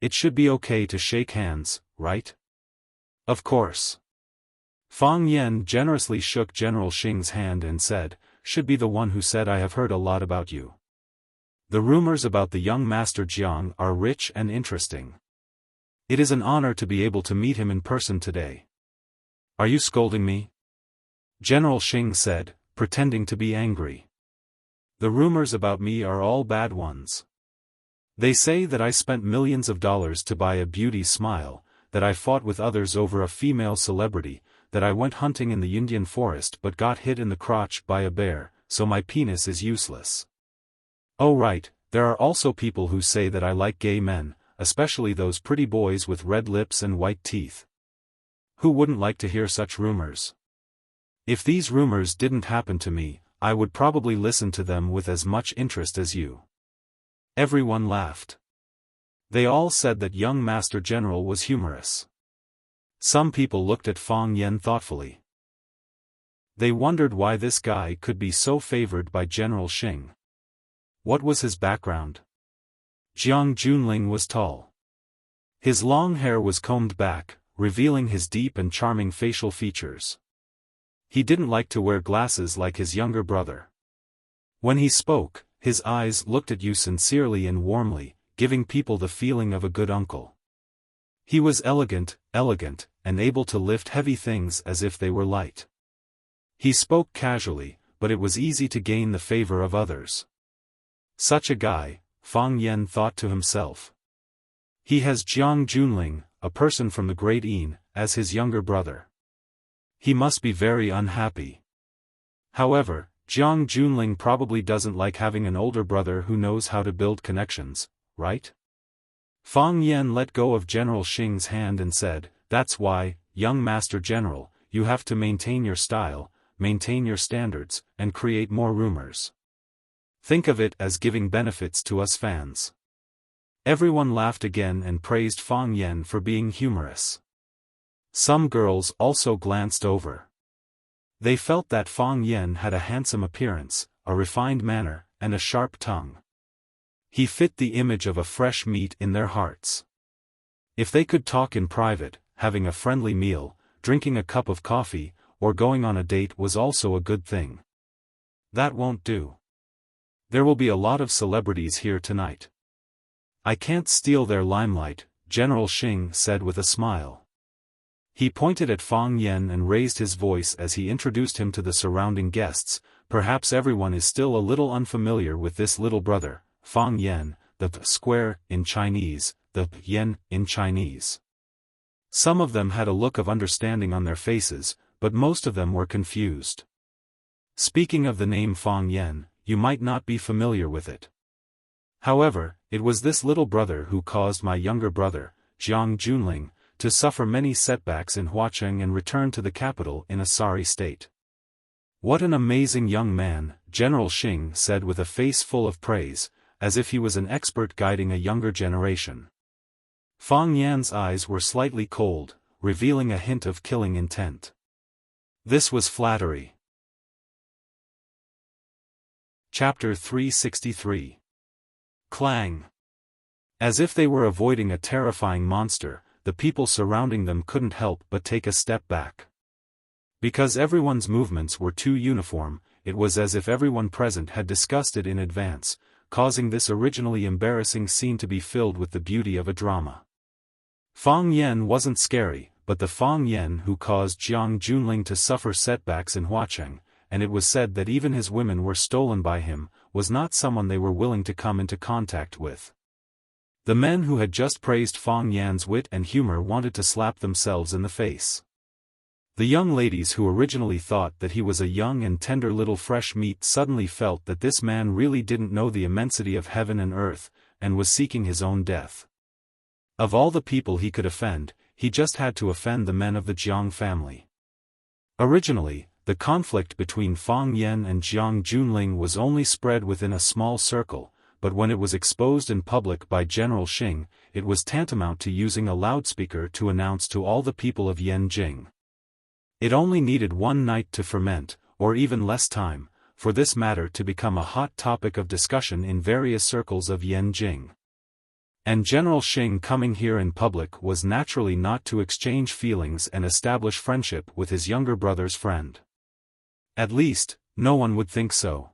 It should be okay to shake hands, right?" "Of course." Fang Yan generously shook General Xing's hand and said, "Should be the one who said I have heard a lot about you. The rumors about the young Master Jiang are rich and interesting. It is an honor to be able to meet him in person today." "Are you scolding me?" General Xing said, pretending to be angry. "The rumors about me are all bad ones. They say that I spent millions of dollars to buy a beauty smile, that I fought with others over a female celebrity, that I went hunting in the Indian forest but got hit in the crotch by a bear, so my penis is useless. Oh right, there are also people who say that I like gay men, especially those pretty boys with red lips and white teeth. Who wouldn't like to hear such rumors? If these rumors didn't happen to me, I would probably listen to them with as much interest as you." Everyone laughed. They all said that young Master General was humorous. Some people looked at Fang Yan thoughtfully. They wondered why this guy could be so favored by General Xing. What was his background? Jiang Junling was tall. His long hair was combed back, revealing his deep and charming facial features. He didn't like to wear glasses like his younger brother. When he spoke, his eyes looked at you sincerely and warmly, giving people the feeling of a good uncle. He was elegant, and able to lift heavy things as if they were light. He spoke casually, but it was easy to gain the favor of others. Such a guy, Fang Yan thought to himself. He has Jiang Junling, a person from the Great Yin, as his younger brother. He must be very unhappy. However, Jiang Junling probably doesn't like having an older brother who knows how to build connections, right? Fang Yan let go of General Xing's hand and said, "That's why, young Master General, you have to maintain your style, maintain your standards, and create more rumors. Think of it as giving benefits to us fans." Everyone laughed again and praised Fang Yan for being humorous. Some girls also glanced over. They felt that Fang Yan had a handsome appearance, a refined manner, and a sharp tongue. He fit the image of a fresh meat in their hearts. If they could talk in private, having a friendly meal, drinking a cup of coffee, or going on a date was also a good thing. That won't do. There will be a lot of celebrities here tonight. I can't steal their limelight, General Xing said with a smile. He pointed at Fang Yan and raised his voice as he introduced him to the surrounding guests. Perhaps everyone is still a little unfamiliar with this little brother, Fang Yan, the square in Chinese, the yen in Chinese. Some of them had a look of understanding on their faces, but most of them were confused. Speaking of the name Fang Yan, you might not be familiar with it. However, it was this little brother who caused my younger brother, Jiang Junling, to suffer many setbacks in Huacheng and return to the capital in a sorry state. What an amazing young man, General Xing said with a face full of praise, as if he was an expert guiding a younger generation. Fang Yan's eyes were slightly cold, revealing a hint of killing intent. This was flattery. Chapter 363. Clang. As if they were avoiding a terrifying monster, the people surrounding them couldn't help but take a step back. Because everyone's movements were too uniform, it was as if everyone present had discussed it in advance, causing this originally embarrassing scene to be filled with the beauty of a drama. Fang Yan wasn't scary, but the Fang Yan who caused Jiang Junling to suffer setbacks in Huacheng, and it was said that even his women were stolen by him, was not someone they were willing to come into contact with. The men who had just praised Fang Yan's wit and humor wanted to slap themselves in the face. The young ladies who originally thought that he was a young and tender little fresh meat suddenly felt that this man really didn't know the immensity of heaven and earth, and was seeking his own death. Of all the people he could offend, he just had to offend the men of the Jiang family. Originally, the conflict between Fang Yan and Jiang Junling was only spread within a small circle, but when it was exposed in public by General Xing, it was tantamount to using a loudspeaker to announce to all the people of Yanjing. It only needed one night to ferment, or even less time, for this matter to become a hot topic of discussion in various circles of Yanjing. And General Xing coming here in public was naturally not to exchange feelings and establish friendship with his younger brother's friend. At least, no one would think so.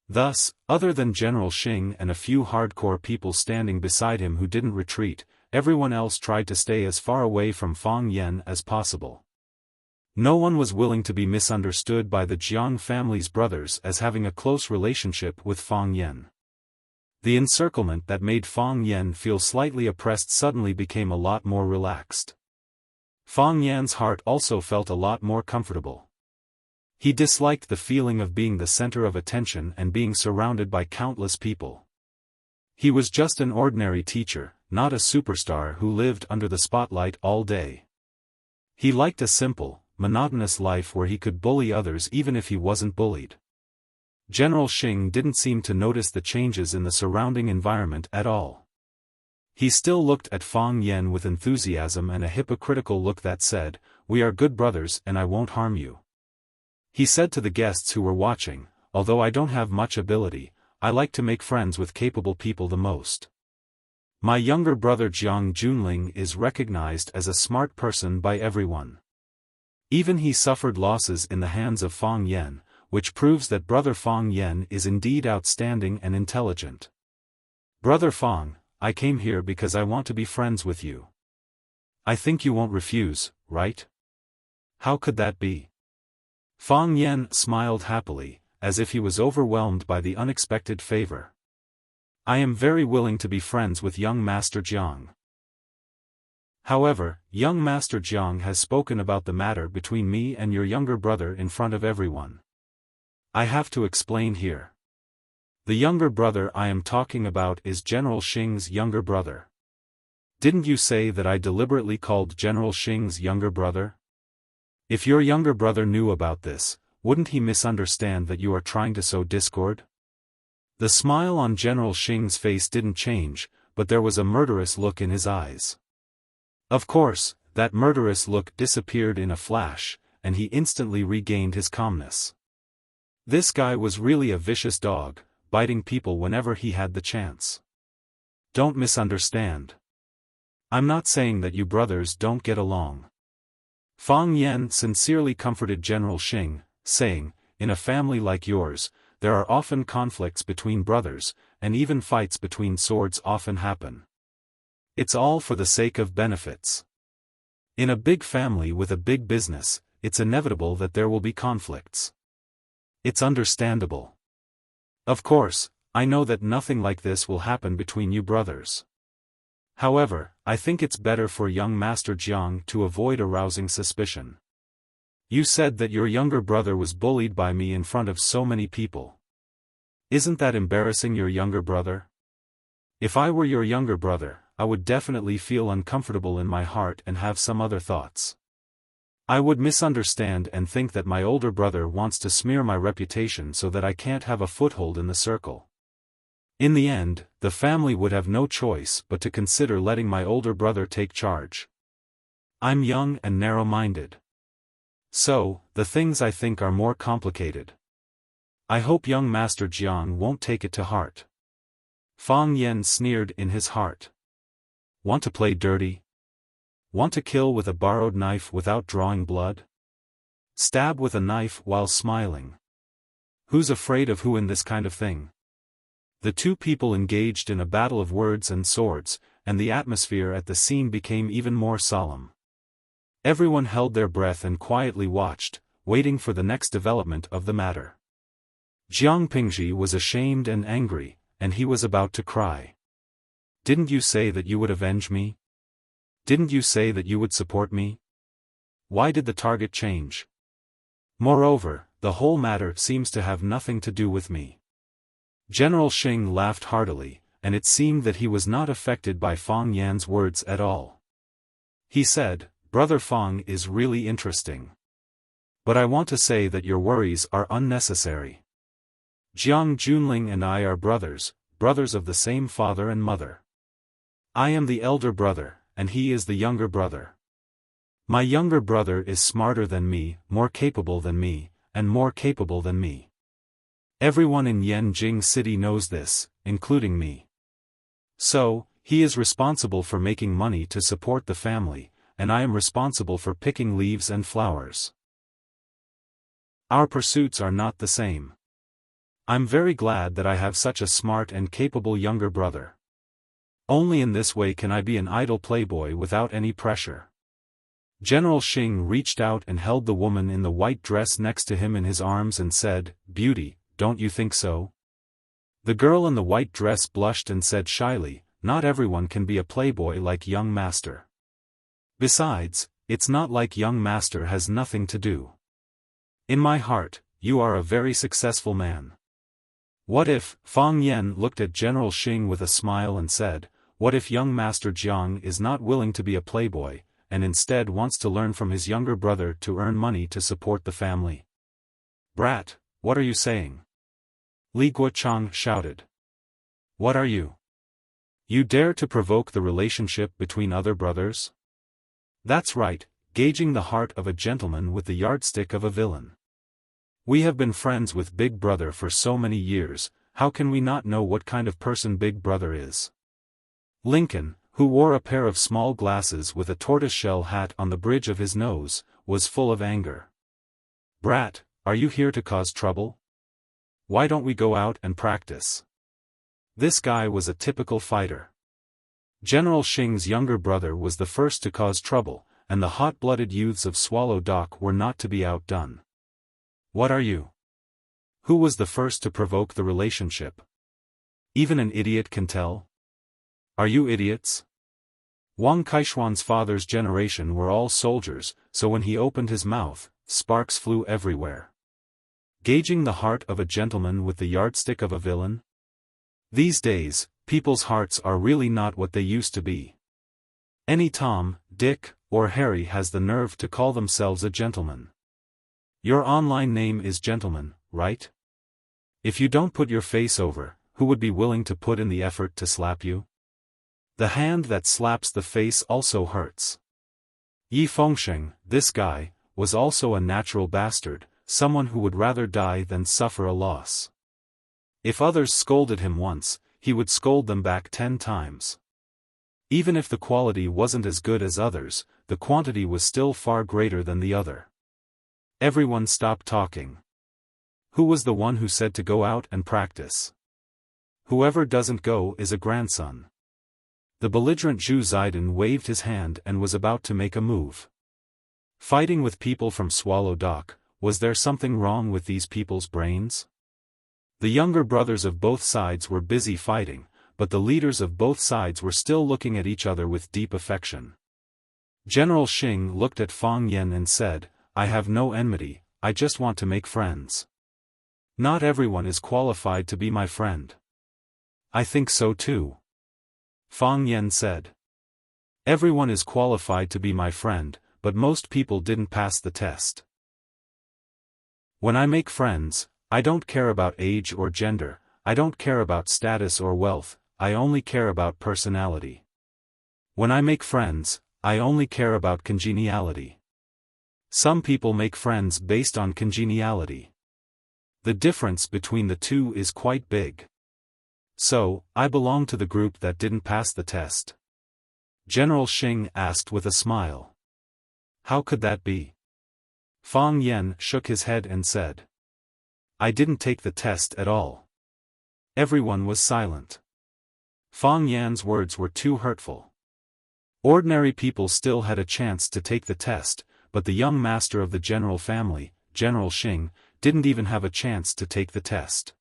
Thus, other than General Xing and a few hardcore people standing beside him who didn't retreat, everyone else tried to stay as far away from Fang Yan as possible. No one was willing to be misunderstood by the Jiang family's brothers as having a close relationship with Fang Yan. The encirclement that made Fang Yan feel slightly oppressed suddenly became a lot more relaxed. Fang Yan's heart also felt a lot more comfortable. He disliked the feeling of being the center of attention and being surrounded by countless people. He was just an ordinary teacher, not a superstar who lived under the spotlight all day. He liked a simple, monotonous life where he could bully others even if he wasn't bullied. General Xing didn't seem to notice the changes in the surrounding environment at all. He still looked at Fang Yan with enthusiasm and a hypocritical look that said, "We are good brothers and I won't harm you." He said to the guests who were watching, "Although I don't have much ability, I like to make friends with capable people the most. My younger brother Jiang Junling is recognized as a smart person by everyone. Even he suffered losses in the hands of Fang Yan, which proves that brother Fang Yan is indeed outstanding and intelligent. Brother Fang, I came here because I want to be friends with you. I think you won't refuse, right? How could that be?" Fang Yan smiled happily, as if he was overwhelmed by the unexpected favor. "I am very willing to be friends with young Master Jiang. However, young Master Jiang has spoken about the matter between me and your younger brother in front of everyone. I have to explain here. The younger brother I am talking about is General Xing's younger brother. Didn't you say that I deliberately called General Xing's younger brother? If your younger brother knew about this, wouldn't he misunderstand that you are trying to sow discord? The smile on General Xing's face didn't change, but there was a murderous look in his eyes. Of course, that murderous look disappeared in a flash, and he instantly regained his calmness. This guy was really a vicious dog, biting people whenever he had the chance. Don't misunderstand. I'm not saying that you brothers don't get along. Fang Yan sincerely comforted General Xing, saying, in a family like yours, there are often conflicts between brothers, and even fights between swords often happen. It's all for the sake of benefits. In a big family with a big business, it's inevitable that there will be conflicts. It's understandable. Of course, I know that nothing like this will happen between you brothers. However, I think it's better for young Master Jiang to avoid arousing suspicion. You said that your younger brother was bullied by me in front of so many people. Isn't that embarrassing your younger brother? If I were your younger brother, I would definitely feel uncomfortable in my heart and have some other thoughts. I would misunderstand and think that my older brother wants to smear my reputation so that I can't have a foothold in the circle. In the end, the family would have no choice but to consider letting my older brother take charge. I'm young and narrow-minded. So, the things I think are more complicated. I hope young Master Jiang won't take it to heart. Fang Yan sneered in his heart. Want to play dirty? Want to kill with a borrowed knife without drawing blood? Stab with a knife while smiling. Who's afraid of who in this kind of thing? The two people engaged in a battle of words and swords, and the atmosphere at the scene became even more solemn. Everyone held their breath and quietly watched, waiting for the next development of the matter. Jiang Pingji was ashamed and angry, and he was about to cry. Didn't you say that you would avenge me? Didn't you say that you would support me? Why did the target change? Moreover, the whole matter seems to have nothing to do with me. General Xing laughed heartily, and it seemed that he was not affected by Fang Yan's words at all. He said, Brother Fang is really interesting. But I want to say that your worries are unnecessary. Jiang Junling and I are brothers of the same father and mother. I am the elder brother, and he is the younger brother. My younger brother is smarter than me, more capable than me, and more capable than me. Everyone in Yanjing City knows this, including me. So, he is responsible for making money to support the family, and I am responsible for picking leaves and flowers. Our pursuits are not the same. I'm very glad that I have such a smart and capable younger brother. Only in this way can I be an idle playboy without any pressure. General Xing reached out and held the woman in the white dress next to him in his arms and said, Beauty, don't you think so? The girl in the white dress blushed and said shyly, Not everyone can be a playboy like young master. Besides, it's not like young master has nothing to do. In my heart, you are a very successful man. What if, Fang Yan looked at General Xing with a smile and said, what if young Master Jiang is not willing to be a playboy, and instead wants to learn from his younger brother to earn money to support the family? Brat, what are you saying? Li Guochang shouted. What are you? You dare to provoke the relationship between other brothers? That's right, gauging the heart of a gentleman with the yardstick of a villain. We have been friends with Big Brother for so many years, how can we not know what kind of person Big Brother is? Lincoln, who wore a pair of small glasses with a tortoiseshell hat on the bridge of his nose, was full of anger. Brat, are you here to cause trouble? Why don't we go out and practice? This guy was a typical fighter. General Xing's younger brother was the first to cause trouble, and the hot-blooded youths of Swallow Dock were not to be outdone. What are you? Who was the first to provoke the relationship? Even an idiot can tell? Are you idiots? Wang Kaishuan's father's generation were all soldiers, so when he opened his mouth, sparks flew everywhere. gauging the heart of a gentleman with the yardstick of a villain? These days, people's hearts are really not what they used to be. Any Tom, Dick, or Harry has the nerve to call themselves a gentleman. Your online name is Gentleman, right? If you don't put your face over, who would be willing to put in the effort to slap you? The hand that slaps the face also hurts. Yi Fengsheng, this guy, was also a natural bastard, someone who would rather die than suffer a loss. If others scolded him once, he would scold them back 10 times. Even if the quality wasn't as good as others, the quantity was still far greater than the other. Everyone stopped talking. Who was the one who said to go out and practice? Whoever doesn't go is a grandson. The belligerent Zhu Zidon waved his hand and was about to make a move. Fighting with people from Swallow Dock, was there something wrong with these people's brains? The younger brothers of both sides were busy fighting, but the leaders of both sides were still looking at each other with deep affection. General Xing looked at Fang Yan and said, "I have no enmity, I just want to make friends. Not everyone is qualified to be my friend." "I think so too," Fang Yan said. "Everyone is qualified to be my friend, but most people didn't pass the test. When I make friends, I don't care about age or gender, I don't care about status or wealth, I only care about personality. When I make friends, I only care about congeniality. Some people make friends based on congeniality. The difference between the two is quite big. So, I belong to the group that didn't pass the test." General Xing asked with a smile. "How could that be?" Fang Yan shook his head and said, "I didn't take the test at all." Everyone was silent. Fang Yan's words were too hurtful. Ordinary people still had a chance to take the test, but the young master of the general family, General Xing, didn't even have a chance to take the test.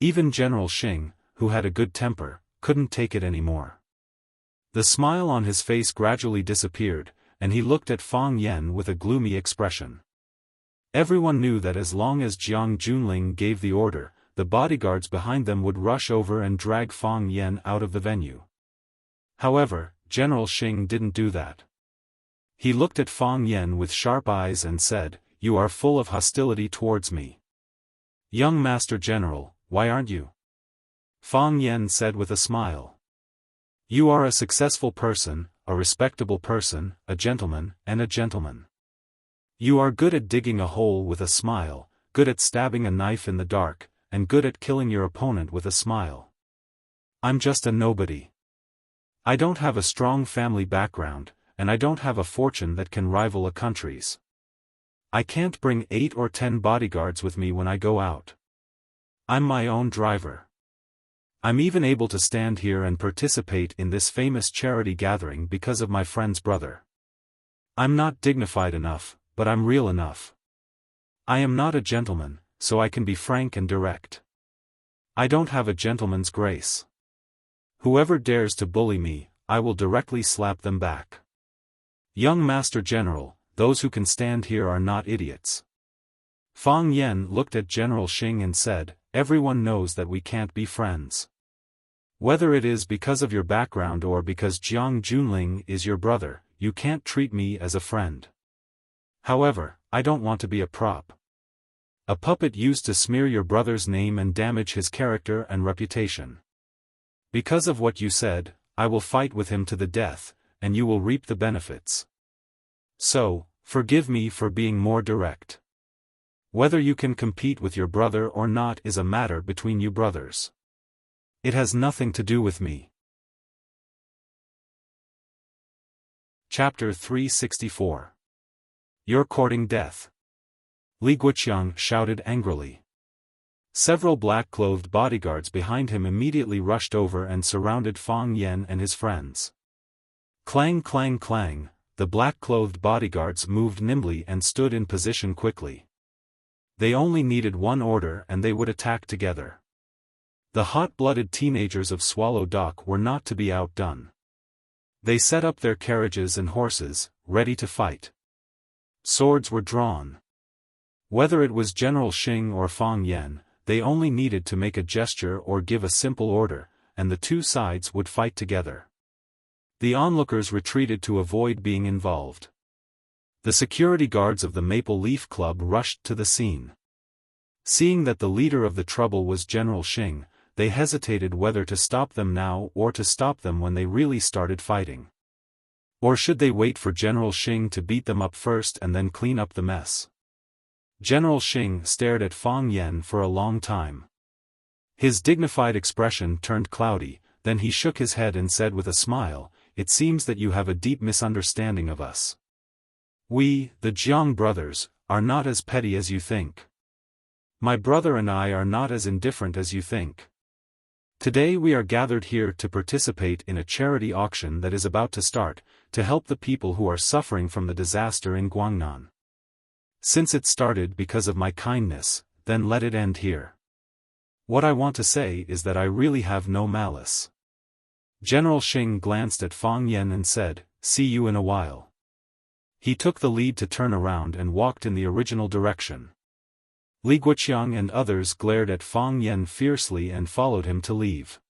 Even General Xing, who had a good temper, couldn't take it anymore. The smile on his face gradually disappeared, and he looked at Fang Yan with a gloomy expression. Everyone knew that as long as Jiang Junling gave the order, the bodyguards behind them would rush over and drag Fang Yan out of the venue. However, General Xing didn't do that. He looked at Fang Yan with sharp eyes and said, "You are full of hostility towards me. Young Master General, why aren't you?" Fang Yan said with a smile. "You are a successful person, a respectable person, a gentleman, and a gentleman. You are good at digging a hole with a smile, good at stabbing a knife in the dark, and good at killing your opponent with a smile. I'm just a nobody. I don't have a strong family background, and I don't have a fortune that can rival a country's. I can't bring 8 or 10 bodyguards with me when I go out. I'm my own driver. I'm even able to stand here and participate in this famous charity gathering because of my friend's brother. I'm not dignified enough, but I'm real enough. I am not a gentleman, so I can be frank and direct. I don't have a gentleman's grace. Whoever dares to bully me, I will directly slap them back. Young Master General, those who can stand here are not idiots." Fang Yan looked at General Xing and said, "Everyone knows that we can't be friends. Whether it is because of your background or because Jiang Junling is your brother, you can't treat me as a friend. However, I don't want to be a prop. A puppet used to smear your brother's name and damage his character and reputation. Because of what you said, I will fight with him to the death, and you will reap the benefits. So, forgive me for being more direct. Whether you can compete with your brother or not is a matter between you brothers. It has nothing to do with me." Chapter 364. You're courting death. Li Guoqiang shouted angrily. Several black-clothed bodyguards behind him immediately rushed over and surrounded Fang Yan and his friends. Clang clang clang, the black-clothed bodyguards moved nimbly and stood in position quickly. They only needed one order and they would attack together. The hot-blooded teenagers of Swallow Dock were not to be outdone. They set up their carriages and horses, ready to fight. Swords were drawn. Whether it was General Xing or Fang Yan, they only needed to make a gesture or give a simple order, and the two sides would fight together. The onlookers retreated to avoid being involved. The security guards of the Maple Leaf Club rushed to the scene. Seeing that the leader of the trouble was General Xing, they hesitated whether to stop them now or to stop them when they really started fighting. Or should they wait for General Xing to beat them up first and then clean up the mess? General Xing stared at Fang Yan for a long time. His dignified expression turned cloudy, then he shook his head and said with a smile, "It seems that you have a deep misunderstanding of us. We, the Jiang brothers, are not as petty as you think. My brother and I are not as indifferent as you think. Today we are gathered here to participate in a charity auction that is about to start, to help the people who are suffering from the disaster in Guangnan. Since it started because of my kindness, then let it end here. What I want to say is that I really have no malice." General Xing glanced at Fang Yan and said, "See you in a while." He took the lead to turn around and walked in the original direction. Li Guoqiang and others glared at Fang Yan fiercely and followed him to leave.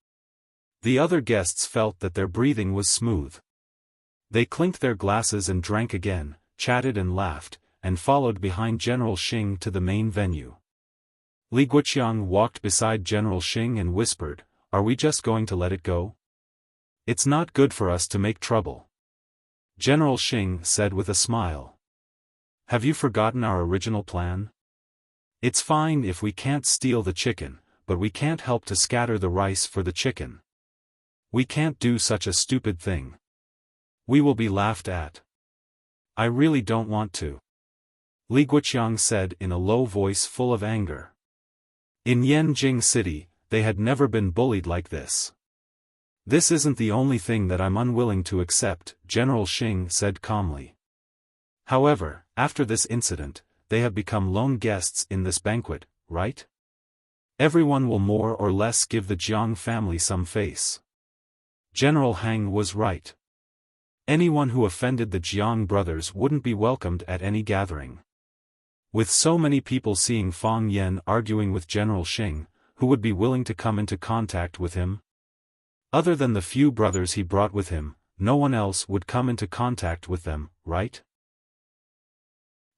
The other guests felt that their breathing was smooth. They clinked their glasses and drank again, chatted and laughed, and followed behind General Xing to the main venue. Li Guoqiang walked beside General Xing and whispered, "Are we just going to let it go? It's not good for us to make trouble." General Xing said with a smile, "Have you forgotten our original plan? It's fine if we can't steal the chicken, but we can't help to scatter the rice for the chicken. We can't do such a stupid thing. We will be laughed at. I really don't want to." Li Guoqiang said in a low voice full of anger. In Yanjing City, they had never been bullied like this. "This isn't the only thing that I'm unwilling to accept," General Xing said calmly. "However, after this incident, they have become lone guests in this banquet, right? Everyone will more or less give the Jiang family some face." General Hang was right. Anyone who offended the Jiang brothers wouldn't be welcomed at any gathering. With so many people seeing Fang Yan arguing with General Xing, who would be willing to come into contact with him? Other than the few brothers he brought with him, no one else would come into contact with them, right?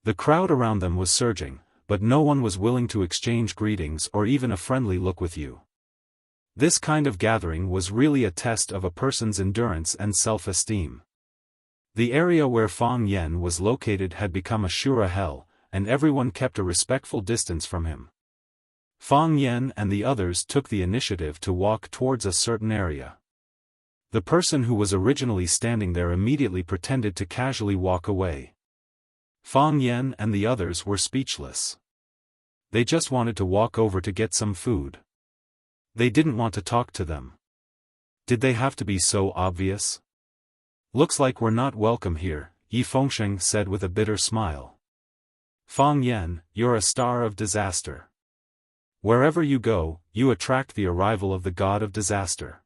The crowd around them was surging, but no one was willing to exchange greetings or even a friendly look with you. This kind of gathering was really a test of a person's endurance and self-esteem. The area where Fang Yan was located had become a sure hell, and everyone kept a respectful distance from him. Fang Yan and the others took the initiative to walk towards a certain area. The person who was originally standing there immediately pretended to casually walk away. Fang Yan and the others were speechless. They just wanted to walk over to get some food. They didn't want to talk to them. Did they have to be so obvious? "Looks like we're not welcome here," Yi Fengsheng said with a bitter smile. "Fang Yan, you're a star of disaster. Wherever you go, you attract the arrival of the god of disaster.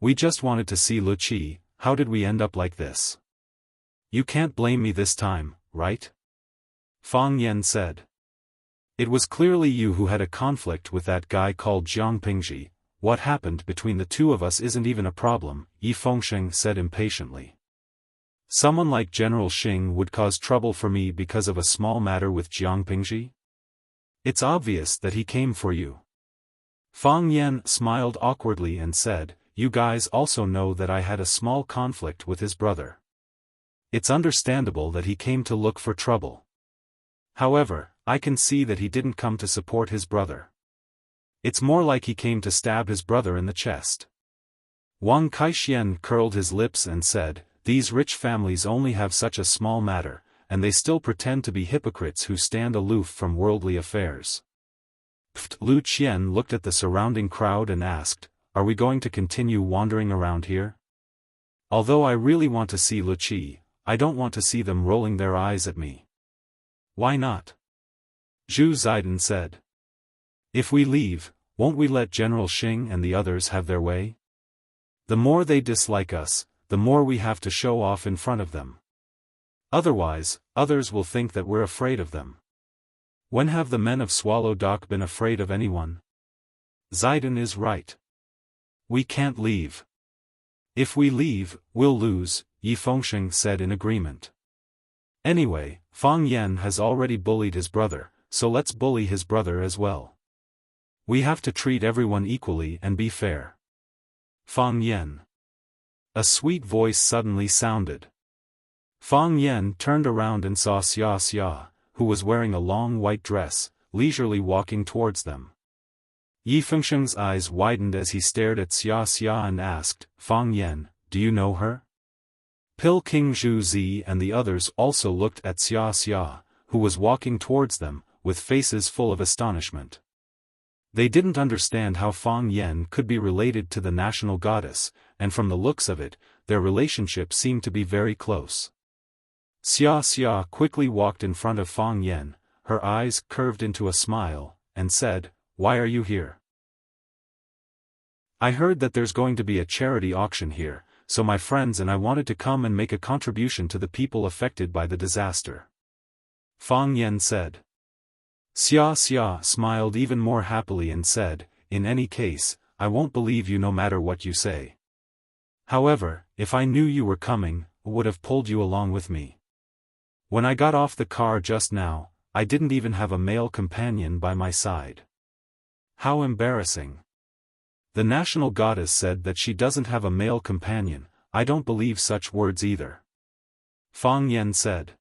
We just wanted to see Luqi, how did we end up like this? You can't blame me this time, right?" Fang Yan said. "It was clearly you who had a conflict with that guy called Jiang Pingji. What happened between the two of us isn't even a problem," Yi Fengsheng said impatiently. "Someone like General Xing would cause trouble for me because of a small matter with Jiang Pingji? It's obvious that he came for you." Fang Yan smiled awkwardly and said, "You guys also know that I had a small conflict with his brother. It's understandable that he came to look for trouble. However, I can see that he didn't come to support his brother. It's more like he came to stab his brother in the chest." Wang Kaixian curled his lips and said, "These rich families only have such a small matter, and they still pretend to be hypocrites who stand aloof from worldly affairs." Lu Qian looked at the surrounding crowd and asked, "Are we going to continue wandering around here? Although I really want to see Luqi, I don't want to see them rolling their eyes at me." "Why not?" Zhu Zaidan said. "If we leave, won't we let General Xing and the others have their way? The more they dislike us, the more we have to show off in front of them. Otherwise, others will think that we're afraid of them." When have the men of Swallow Dock been afraid of anyone? Zidane is right. We can't leave. If we leave, we'll lose, Yi Fengsheng said in agreement. Anyway, Fang Yan has already bullied his brother, so let's bully his brother as well. We have to treat everyone equally and be fair. Fang Yan. A sweet voice suddenly sounded. Fang Yan turned around and saw Xia, who was wearing a long white dress, leisurely walking towards them. Yi Fengsheng's eyes widened as he stared at Xia and asked, Fang Yan, do you know her? Pil King Zhu Zi and the others also looked at Xia, who was walking towards them, with faces full of astonishment. They didn't understand how Fang Yan could be related to the national goddess, and from the looks of it, their relationship seemed to be very close. Xia quickly walked in front of Fang Yan, her eyes curved into a smile, and said, Why are you here? I heard that there's going to be a charity auction here, so my friends and I wanted to come and make a contribution to the people affected by the disaster. Fang Yan said. Xia smiled even more happily and said, In any case, I won't believe you no matter what you say. However, if I knew you were coming, I would have pulled you along with me. When I got off the car just now, I didn't even have a male companion by my side. How embarrassing. The national goddess said that she doesn't have a male companion. I don't believe such words either. Fang Yan said.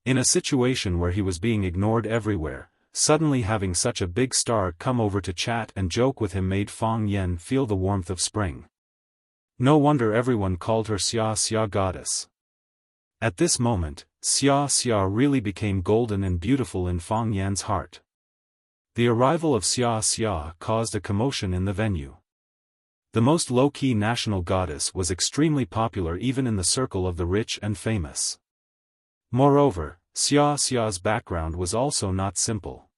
In a situation where he was being ignored everywhere, suddenly having such a big star come over to chat and joke with him made Fang Yan feel the warmth of spring. No wonder everyone called her Xia goddess. At this moment, Xia really became golden and beautiful in Fang Yan's heart. The arrival of Xia caused a commotion in the venue. The most low-key national goddess was extremely popular even in the circle of the rich and famous. Moreover, Xia's background was also not simple.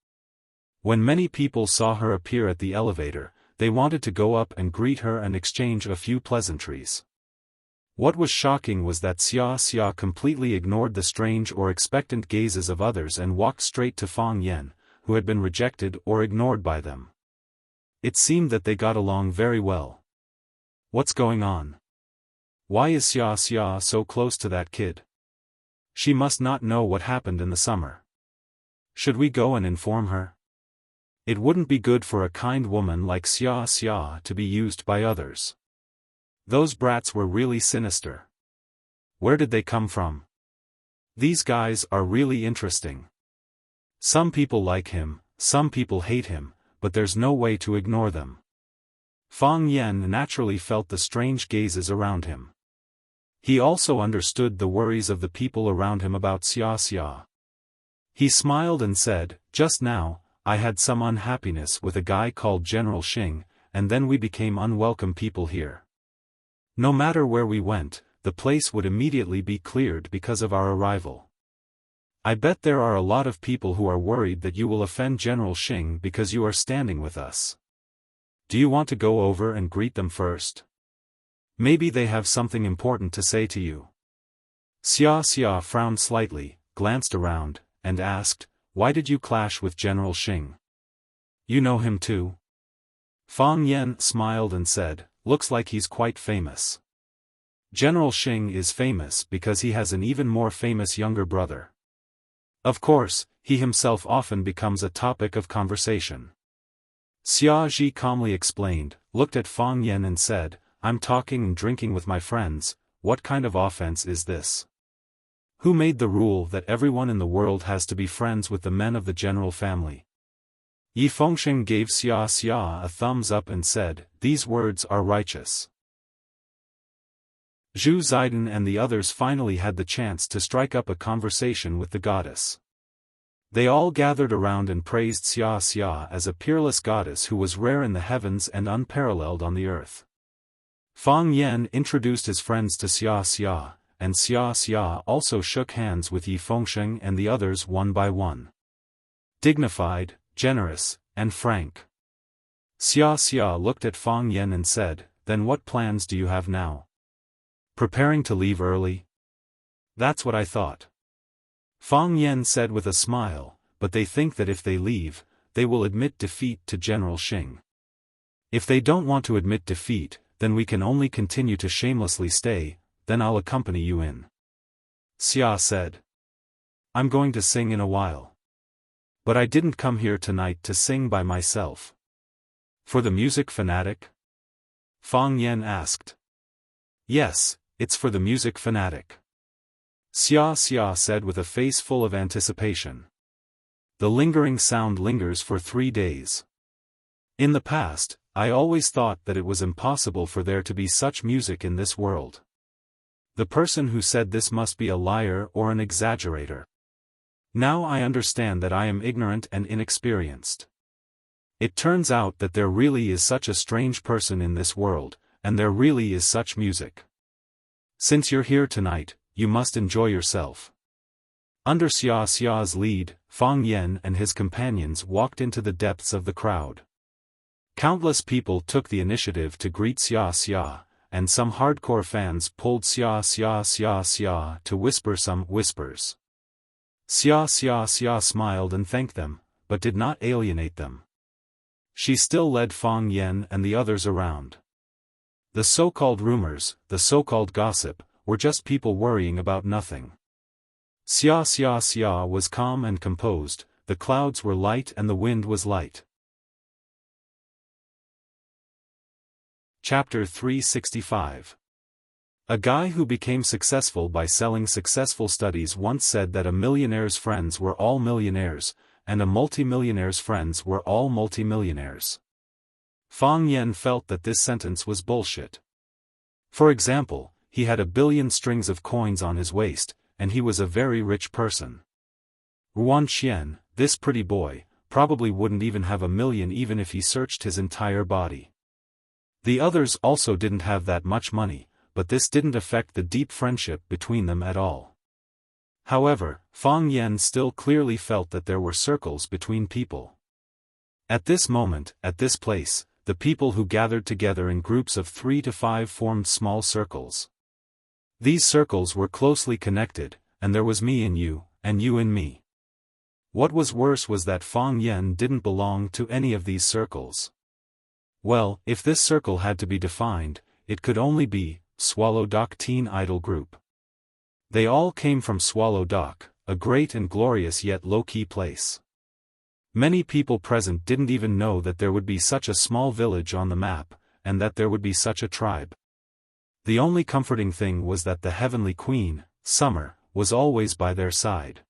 When many people saw her appear at the elevator, they wanted to go up and greet her and exchange a few pleasantries. What was shocking was that Xia completely ignored the strange or expectant gazes of others and walked straight to Fang Yan, who had been rejected or ignored by them. It seemed that they got along very well. What's going on? Why is Xia so close to that kid? She must not know what happened in the summer. Should we go and inform her? It wouldn't be good for a kind woman like Xia to be used by others. Those brats were really sinister. Where did they come from? These guys are really interesting. Some people like him, some people hate him, but there's no way to ignore them. Fang Yan naturally felt the strange gazes around him. He also understood the worries of the people around him about Xia. He smiled and said, Just now, I had some unhappiness with a guy called General Xing, and then we became unwelcome people here. No matter where we went, the place would immediately be cleared because of our arrival. I bet there are a lot of people who are worried that you will offend General Xing because you are standing with us. Do you want to go over and greet them first? Maybe they have something important to say to you. Xia frowned slightly, glanced around, and asked, Why did you clash with General Xing? You know him too? Fang Yan smiled and said, Looks like he's quite famous. General Xing is famous because he has an even more famous younger brother. Of course, he himself often becomes a topic of conversation. Xia calmly explained, looked at Fang Yan and said, I'm talking and drinking with my friends. What kind of offense is this? Who made the rule that everyone in the world has to be friends with the men of the general family? Yi Fengsheng gave Xia a thumbs up and said, These words are righteous. Zhu Zidane and the others finally had the chance to strike up a conversation with the goddess. They all gathered around and praised Xia as a peerless goddess who was rare in the heavens and unparalleled on the earth. Fang Yan introduced his friends to Xia, and Xia also shook hands with Yi Fengsheng and the others one by one. Dignified, generous, and frank. Xia looked at Fang Yan and said, Then what plans do you have now? Preparing to leave early? That's what I thought. Fang Yan said with a smile, but they think that if they leave, they will admit defeat to General Xing. If they don't want to admit defeat, then we can only continue to shamelessly stay, then I'll accompany you in. Xia said. I'm going to sing in a while. But I didn't come here tonight to sing by myself. For the music fanatic? Fang Yan asked. Yes, it's for the music fanatic. Xia said with a face full of anticipation. The lingering sound lingers for 3 days. In the past, I always thought that it was impossible for there to be such music in this world. The person who said this must be a liar or an exaggerator. Now I understand that I am ignorant and inexperienced. It turns out that there really is such a strange person in this world, and there really is such music. Since you're here tonight, you must enjoy yourself. Under Xia's lead, Fang Yan and his companions walked into the depths of the crowd. Countless people took the initiative to greet Xia, and some hardcore fans pulled Xia to whisper some whispers. Xia smiled and thanked them, but did not alienate them. She still led Fang Yan and the others around. The so-called rumors, the so-called gossip, were just people worrying about nothing. Xia was calm and composed, the clouds were light and the wind was light. Chapter 365. A guy who became successful by selling successful studies once said that a millionaire's friends were all millionaires, and a multimillionaire's friends were all multimillionaires. Fang Yan felt that this sentence was bullshit. For example, he had 1 billion strings of coins on his waist, and he was a very rich person. Ruan Xian, this pretty boy, probably wouldn't even have 1 million even if he searched his entire body. The others also didn't have that much money, but this didn't affect the deep friendship between them at all. However, Fang Yan still clearly felt that there were circles between people. At this moment, at this place, the people who gathered together in groups of 3 to 5 formed small circles. These circles were closely connected, and there was me and you and me. What was worse was that Fang Yan didn't belong to any of these circles. Well, if this circle had to be defined, it could only be Swallow Dock Teen Idol Group. They all came from Swallow Dock, a great and glorious yet low-key place. Many people present didn't even know that there would be such a small village on the map, and that there would be such a tribe. The only comforting thing was that the Heavenly Queen, Summer, was always by their side.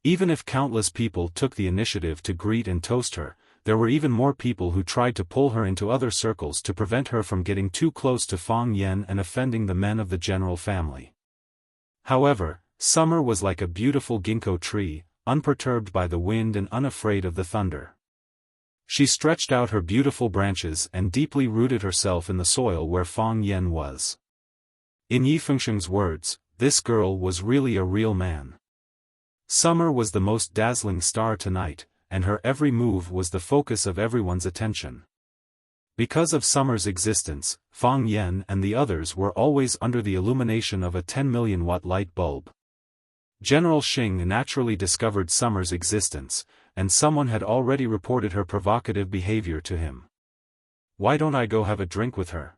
Even if countless people took the initiative to greet and toast her, there were even more people who tried to pull her into other circles to prevent her from getting too close to Fang Yan and offending the men of the general family. However, Summer was like a beautiful ginkgo tree, unperturbed by the wind and unafraid of the thunder. She stretched out her beautiful branches and deeply rooted herself in the soil where Fang Yan was. In Yi Fengsheng's words, this girl was really a real man. Summer was the most dazzling star tonight, and her every move was the focus of everyone's attention. Because of Summer's existence, Fang Yan and the others were always under the illumination of a 10 million watt light bulb. General Xing naturally discovered Summer's existence, and someone had already reported her provocative behavior to him. Why don't I go have a drink with her?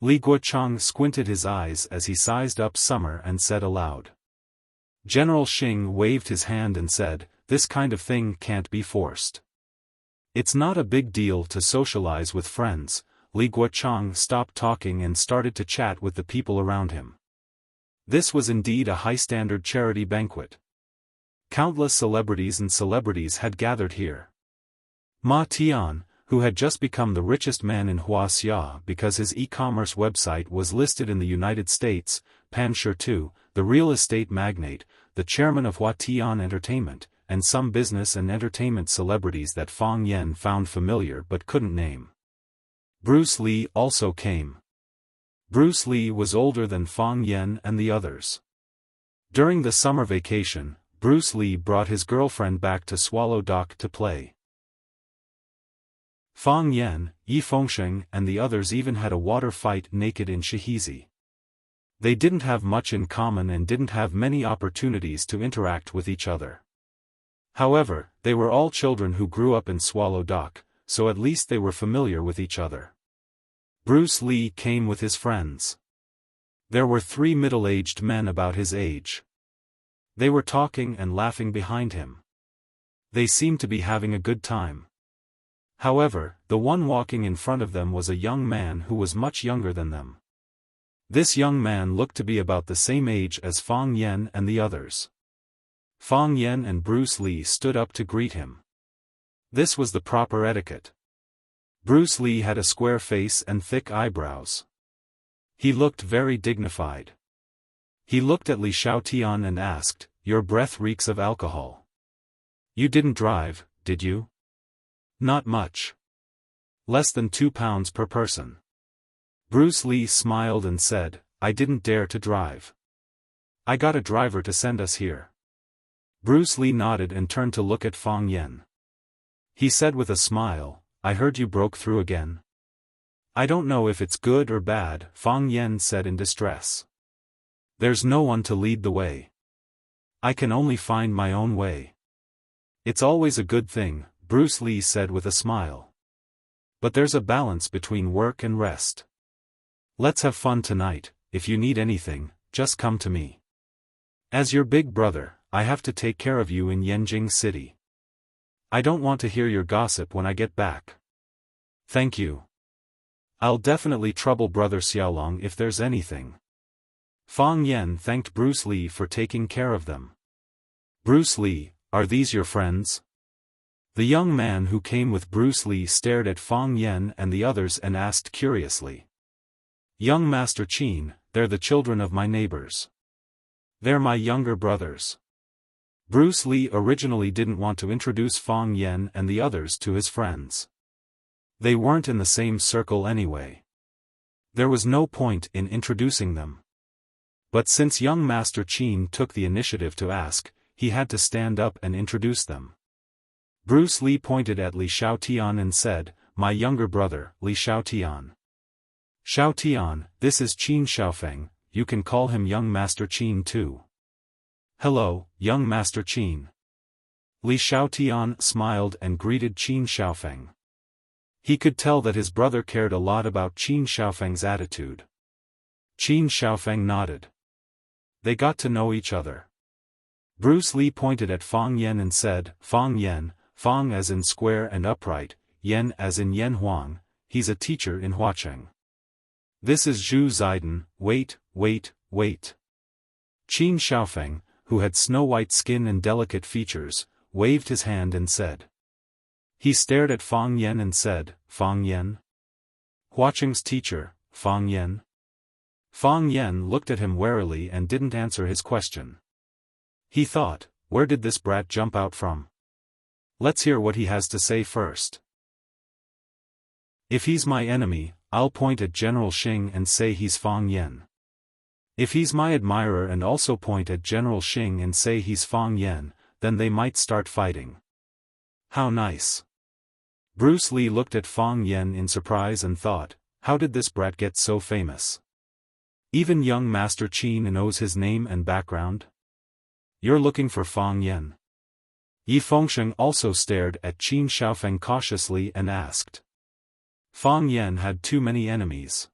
Li Guochang squinted his eyes as he sized up Summer and said aloud. General Xing waved his hand and said, this kind of thing can't be forced. It's not a big deal to socialize with friends. Li Guochang stopped talking and started to chat with the people around him. This was indeed a high-standard charity banquet. Countless celebrities had gathered here. Ma Tian, who had just become the richest man in Wuxia because his e-commerce website was listed in the United States, Pan Shi too, the real estate magnate, the chairman of Hua Tian Entertainment, and some business and entertainment celebrities that Fang Yan found familiar but couldn't name. Bruce Lee also came. Bruce Lee was older than Fang Yan and the others. During the summer vacation, Bruce Lee brought his girlfriend back to Swallow Dock to play. Fang Yan, Yi Fengsheng and the others even had a water fight naked in Shihizi. They didn't have much in common and didn't have many opportunities to interact with each other. However, they were all children who grew up in Swallow Dock, so at least they were familiar with each other. Bruce Lee came with his friends. There were 3 middle-aged men about his age. They were talking and laughing behind him. They seemed to be having a good time. However, the one walking in front of them was a young man who was much younger than them. This young man looked to be about the same age as Fang Yen and the others. Fang Yen and Bruce Lee stood up to greet him. This was the proper etiquette. Bruce Lee had a square face and thick eyebrows. He looked very dignified. He looked at Li Xiaotian and asked, "Your breath reeks of alcohol. You didn't drive, did you?" "Not much. Less than 2 pounds per person." Bruce Lee smiled and said, "I didn't dare to drive. I got a driver to send us here." Bruce Lee nodded and turned to look at Fang Yen. He said with a smile, "I heard you broke through again." "I don't know if it's good or bad," Fang Yen said in distress. "There's no one to lead the way. I can only find my own way." "It's always a good thing," Bruce Lee said with a smile. "But there's a balance between work and rest. Let's have fun tonight. If you need anything, just come to me. As your big brother, I have to take care of you in Yanjing City. I don't want to hear your gossip when I get back." "Thank you. I'll definitely trouble Brother Xiaolong if there's anything." Fang Yen thanked Bruce Lee for taking care of them. "Bruce Lee, are these your friends?" The young man who came with Bruce Lee stared at Fang Yen and the others and asked curiously. "Young Master Qin, they're the children of my neighbors. They're my younger brothers." Bruce Lee originally didn't want to introduce Fang Yen and the others to his friends. They weren't in the same circle anyway. There was no point in introducing them. But since young Master Qin took the initiative to ask, he had to stand up and introduce them. Bruce Lee pointed at Li Xiaotian and said, "My younger brother, Li Xiaotian." "Xiaotian, this is Qin Xiaofan, you can call him young Master Qin too." "Hello, young Master Qin." Li Xiaotian smiled and greeted Qin Xiaofan. He could tell that his brother cared a lot about Qin Xiaofang's attitude. Qin Xiaofang nodded. They got to know each other. Bruce Lee pointed at Fang Yen and said, "Fang Yen, Fang as in square and upright, Yen as in Yen Huang, he's a teacher in Huacheng. This is Zhu Ziden, wait. Qin Xiaofang, who had snow-white skin and delicate features, waved his hand and said. He stared at Fang Yen and said, "Fang Yen? Huacheng's teacher, Fang Yen?" Fang Yen looked at him warily and didn't answer his question. He thought, where did this brat jump out from? Let's hear what he has to say first. If he's my enemy, I'll point at General Xing and say he's Fang Yen. If he's my admirer and also point at General Xing and say he's Fang Yen, then they might start fighting. How nice. Bruce Lee looked at Fang Yen in surprise and thought, how did this brat get so famous? Even young Master Qin knows his name and background? You're looking for Fang Yen. Yi Fengsheng also stared at Qin Xiaofan cautiously and asked. Fang Yen had too many enemies.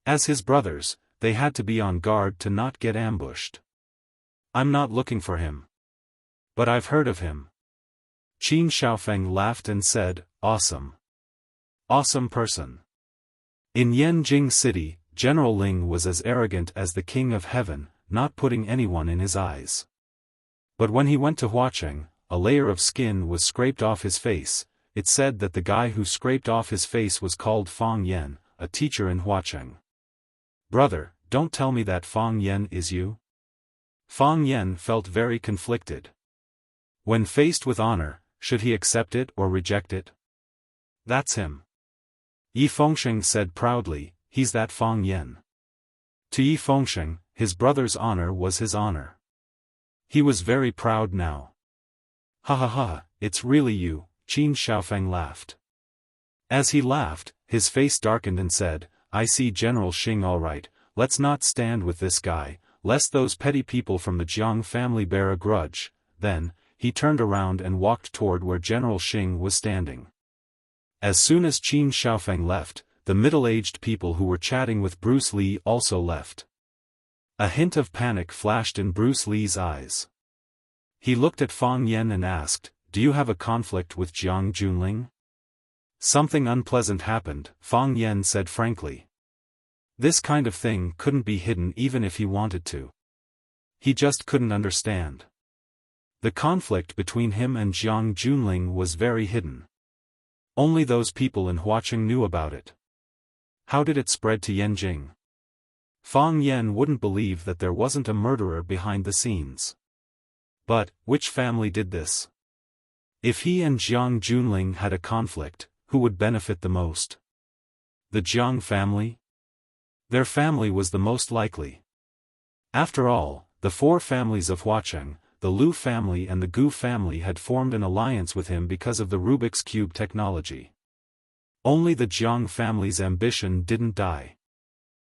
As his brothers, they had to be on guard to not get ambushed. I'm not looking for him. But I've heard of him. Qin Xiaofang laughed and said, awesome. Awesome person. In Yanjing City, General Ling was as arrogant as the King of Heaven, not putting anyone in his eyes. But when he went to Huacheng, a layer of skin was scraped off his face. It said that the guy who scraped off his face was called Fang Yen, a teacher in Huacheng. Brother, don't tell me that Fang Yen is you? Fang Yen felt very conflicted. When faced with honor, should he accept it or reject it? That's him. Yi Fengsheng said proudly, he's that Fang Yen. To Yi Fengsheng, his brother's honor was his honor. He was very proud now. Ha ha ha, it's really you, Qin Xiaofang laughed. As he laughed, his face darkened and said, I see General Xing all right, let's not stand with this guy, lest those petty people from the Jiang family bear a grudge. Then, he turned around and walked toward where General Xing was standing. As soon as Qin Xiaofan left, the middle-aged people who were chatting with Bruce Lee also left. A hint of panic flashed in Bruce Lee's eyes. He looked at Fang Yan and asked, "Do you have a conflict with Jiang Junling?" "Something unpleasant happened," Fang Yan said frankly. This kind of thing couldn't be hidden even if he wanted to. He just couldn't understand. The conflict between him and Jiang Junling was very hidden. Only those people in Huaqing knew about it. How did it spread to Yanjing? Fang Yan wouldn't believe that there wasn't a murderer behind the scenes. But, which family did this? If he and Jiang Junling had a conflict, who would benefit the most? The Jiang family? Their family was the most likely. After all, the four families of Huaqing, the Lu family and the Gu family had formed an alliance with him because of the Rubik's Cube technology. Only the Jiang family's ambition didn't die.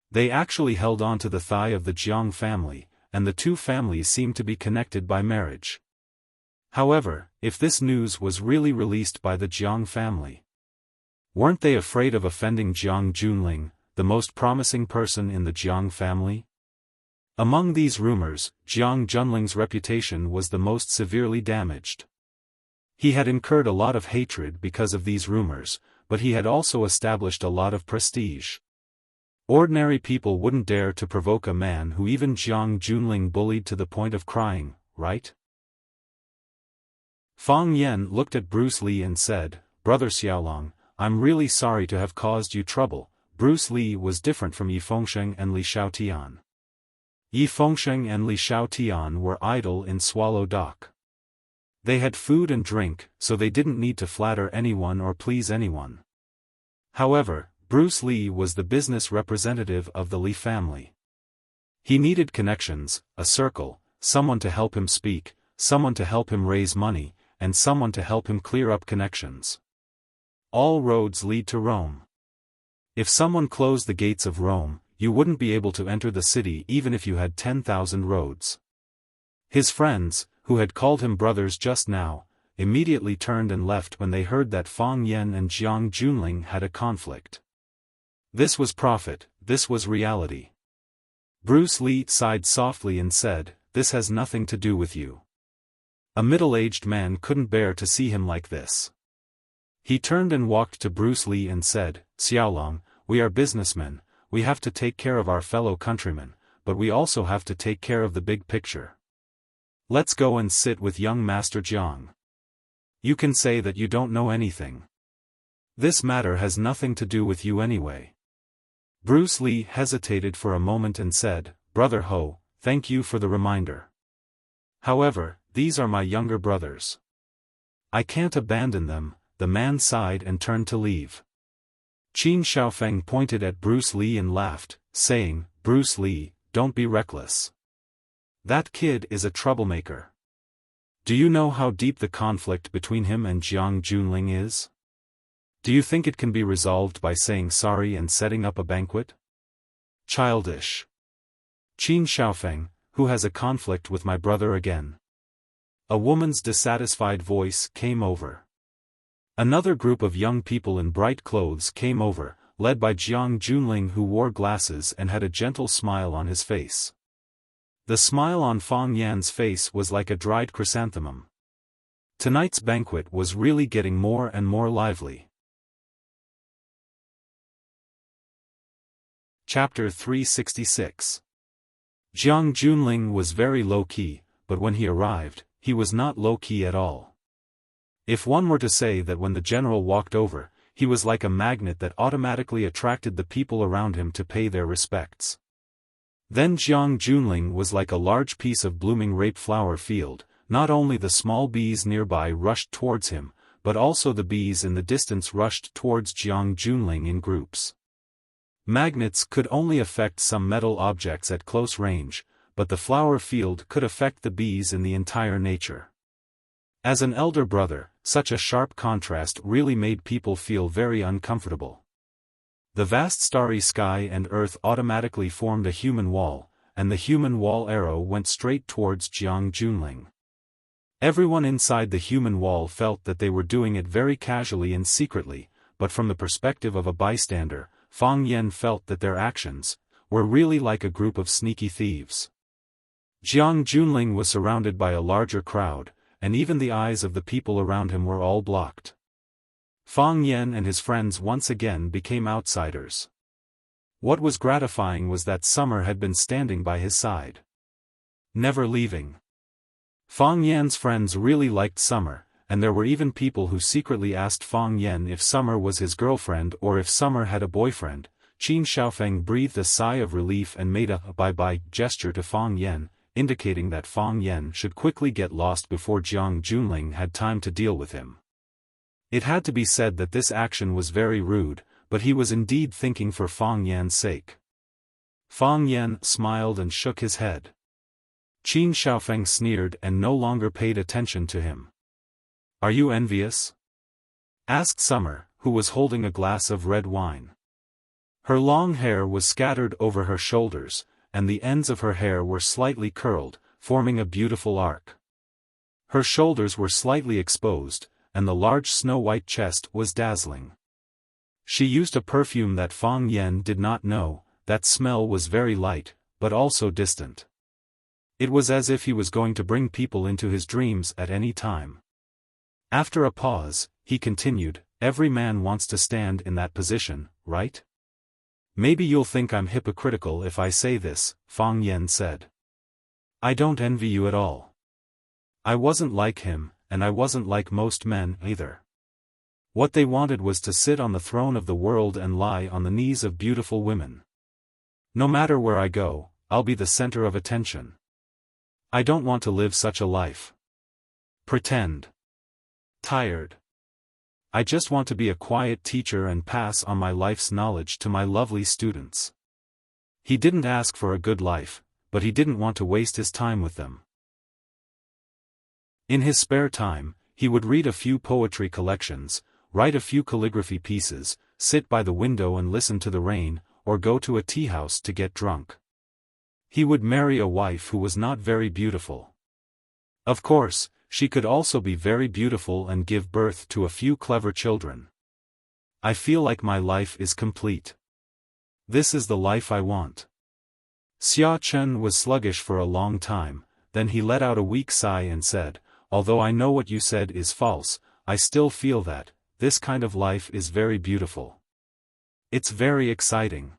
They actually held on to the thigh of the Jiang family, and the two families seemed to be connected by marriage. However, if this news was really released by the Jiang family, weren't they afraid of offending Jiang Junling, the most promising person in the Jiang family? Among these rumors, Jiang Junling's reputation was the most severely damaged. He had incurred a lot of hatred because of these rumors, but he had also established a lot of prestige. Ordinary people wouldn't dare to provoke a man who even Jiang Junling bullied to the point of crying, right? Fang Yan looked at Bruce Lee and said, "Brother Xiaolong, I'm really sorry to have caused you trouble." Bruce Lee was different from Yi Fengsheng and Li Xiaotian. Yi Fengsheng and Li Xiaotian were idle in Swallow Dock. They had food and drink, so they didn't need to flatter anyone or please anyone. However, Bruce Lee was the business representative of the Li family. He needed connections, a circle, someone to help him speak, someone to help him raise money, and someone to help him clear up connections. All roads lead to Rome. If someone closed the gates of Rome, you wouldn't be able to enter the city even if you had 10,000 roads. His friends, who had called him brothers just now, immediately turned and left when they heard that Fang Yan and Jiang Junling had a conflict. This was profit, this was reality. Bruce Lee sighed softly and said, "This has nothing to do with you." A middle-aged man couldn't bear to see him like this. He turned and walked to Bruce Lee and said, "Xiaolong, we are businessmen, we have to take care of our fellow countrymen, but we also have to take care of the big picture. Let's go and sit with young Master Jiang. You can say that you don't know anything. This matter has nothing to do with you anyway." Bruce Lee hesitated for a moment and said, "Brother Ho, thank you for the reminder. However, these are my younger brothers. I can't abandon them." The man sighed and turned to leave. Qin Xiaofan pointed at Bruce Lee and laughed, saying, "Bruce Lee, don't be reckless. That kid is a troublemaker. Do you know how deep the conflict between him and Jiang Junling is? Do you think it can be resolved by saying sorry and setting up a banquet? Childish. Qin Xiaofan, who has a conflict with my brother again?" A woman's dissatisfied voice came over. Another group of young people in bright clothes came over, led by Jiang Junling, who wore glasses and had a gentle smile on his face. The smile on Fang Yan's face was like a dried chrysanthemum. Tonight's banquet was really getting more and more lively. Chapter 366. Jiang Junling was very low-key, but when he arrived, he was not low-key at all. If one were to say that when the general walked over, he was like a magnet that automatically attracted the people around him to pay their respects. Then Jiang Junling was like a large piece of blooming rape flower field. Not only the small bees nearby rushed towards him, but also the bees in the distance rushed towards Jiang Junling in groups. Magnets could only affect some metal objects at close range, but the flower field could affect the bees in the entire nature. As an elder brother, such a sharp contrast really made people feel very uncomfortable. The vast starry sky and earth automatically formed a human wall, and the human wall arrow went straight towards Jiang Junling. Everyone inside the human wall felt that they were doing it very casually and secretly, but from the perspective of a bystander, Fang Yan felt that their actions were really like a group of sneaky thieves. Jiang Junling was surrounded by a larger crowd, and even the eyes of the people around him were all blocked. Fang Yan and his friends once again became outsiders. What was gratifying was that Summer had been standing by his side, never leaving. Fang Yan's friends really liked Summer, and there were even people who secretly asked Fang Yan if Summer was his girlfriend or if Summer had a boyfriend. Qin Xiaofan breathed a sigh of relief and made a bye-bye gesture to Fang Yan, indicating that Fang Yan should quickly get lost before Jiang Junling had time to deal with him. It had to be said that this action was very rude, but he was indeed thinking for Fang Yan's sake. Fang Yan smiled and shook his head. Qin Xiaofan sneered and no longer paid attention to him. "Are you envious?" asked Summer, who was holding a glass of red wine. Her long hair was scattered over her shoulders, and the ends of her hair were slightly curled, forming a beautiful arc. Her shoulders were slightly exposed, and the large snow-white chest was dazzling. She used a perfume that Fang Yan did not know. That smell was very light, but also distant. It was as if he was going to bring people into his dreams at any time. After a pause, he continued, "Every man wants to stand in that position, right? Maybe you'll think I'm hypocritical if I say this," Fang Yan said. "I don't envy you at all. I wasn't like him, and I wasn't like most men either. What they wanted was to sit on the throne of the world and lie on the knees of beautiful women. No matter where I go, I'll be the center of attention. I don't want to live such a life. Pretend. Tired. I just want to be a quiet teacher and pass on my life's knowledge to my lovely students." He didn't ask for a good life, but he didn't want to waste his time with them. In his spare time, he would read a few poetry collections, write a few calligraphy pieces, sit by the window and listen to the rain, or go to a tea house to get drunk. He would marry a wife who was not very beautiful. Of course, she could also be very beautiful and give birth to a few clever children. "I feel like my life is complete. This is the life I want." Xia Chen was sluggish for a long time, then he let out a weak sigh and said, "Although I know what you said is false, I still feel that this kind of life is very beautiful. It's very exciting."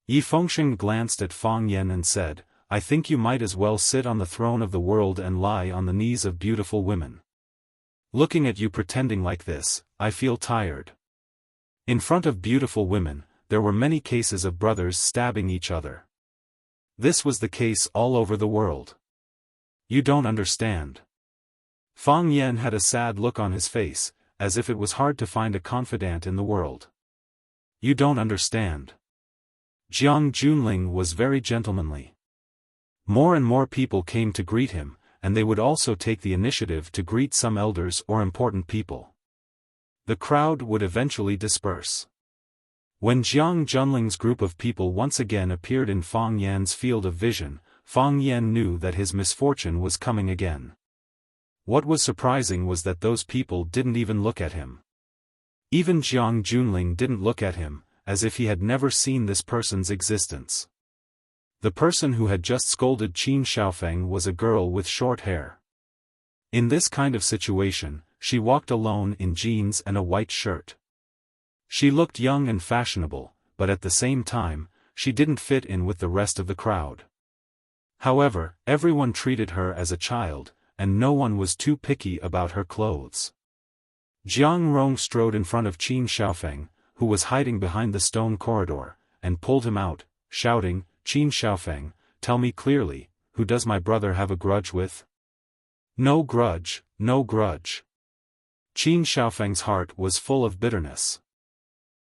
Yi Fengsheng glanced at Fang Yan and said, "I think you might as well sit on the throne of the world and lie on the knees of beautiful women. Looking at you pretending like this, I feel tired." In front of beautiful women, there were many cases of brothers stabbing each other. This was the case all over the world. "You don't understand." Fang Yan had a sad look on his face, as if it was hard to find a confidant in the world. "You don't understand." Jiang Junling was very gentlemanly. More and more people came to greet him, and they would also take the initiative to greet some elders or important people. The crowd would eventually disperse. When Jiang Junling's group of people once again appeared in Fang Yan's field of vision, Fang Yan knew that his misfortune was coming again. What was surprising was that those people didn't even look at him. Even Jiang Junling didn't look at him, as if he had never seen this person's existence. The person who had just scolded Qin Xiaofan was a girl with short hair. In this kind of situation, she walked alone in jeans and a white shirt. She looked young and fashionable, but at the same time, she didn't fit in with the rest of the crowd. However, everyone treated her as a child, and no one was too picky about her clothes. Jiang Rong strode in front of Qin Xiaofan, who was hiding behind the stone corridor, and pulled him out, shouting, "Qin Xiaofan, tell me clearly, who does my brother have a grudge with?" "No grudge, no grudge." Qin Xiaofang's heart was full of bitterness.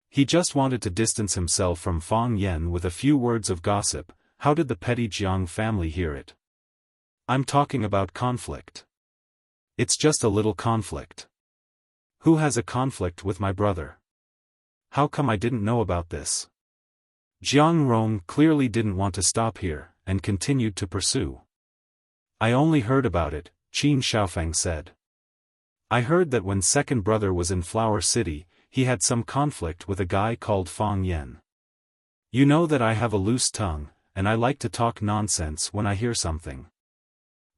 He just wanted to distance himself from Fang Yan with a few words of gossip. How did the petty Jiang family hear it? "I'm talking about conflict. It's just a little conflict. Who has a conflict with my brother? How come I didn't know about this?" Jiang Rong clearly didn't want to stop here, and continued to pursue. "I only heard about it," Qin Xiaofan said. I heard that when second brother was in Flower City, he had some conflict with a guy called Fang Yan. You know that I have a loose tongue, and I like to talk nonsense when I hear something.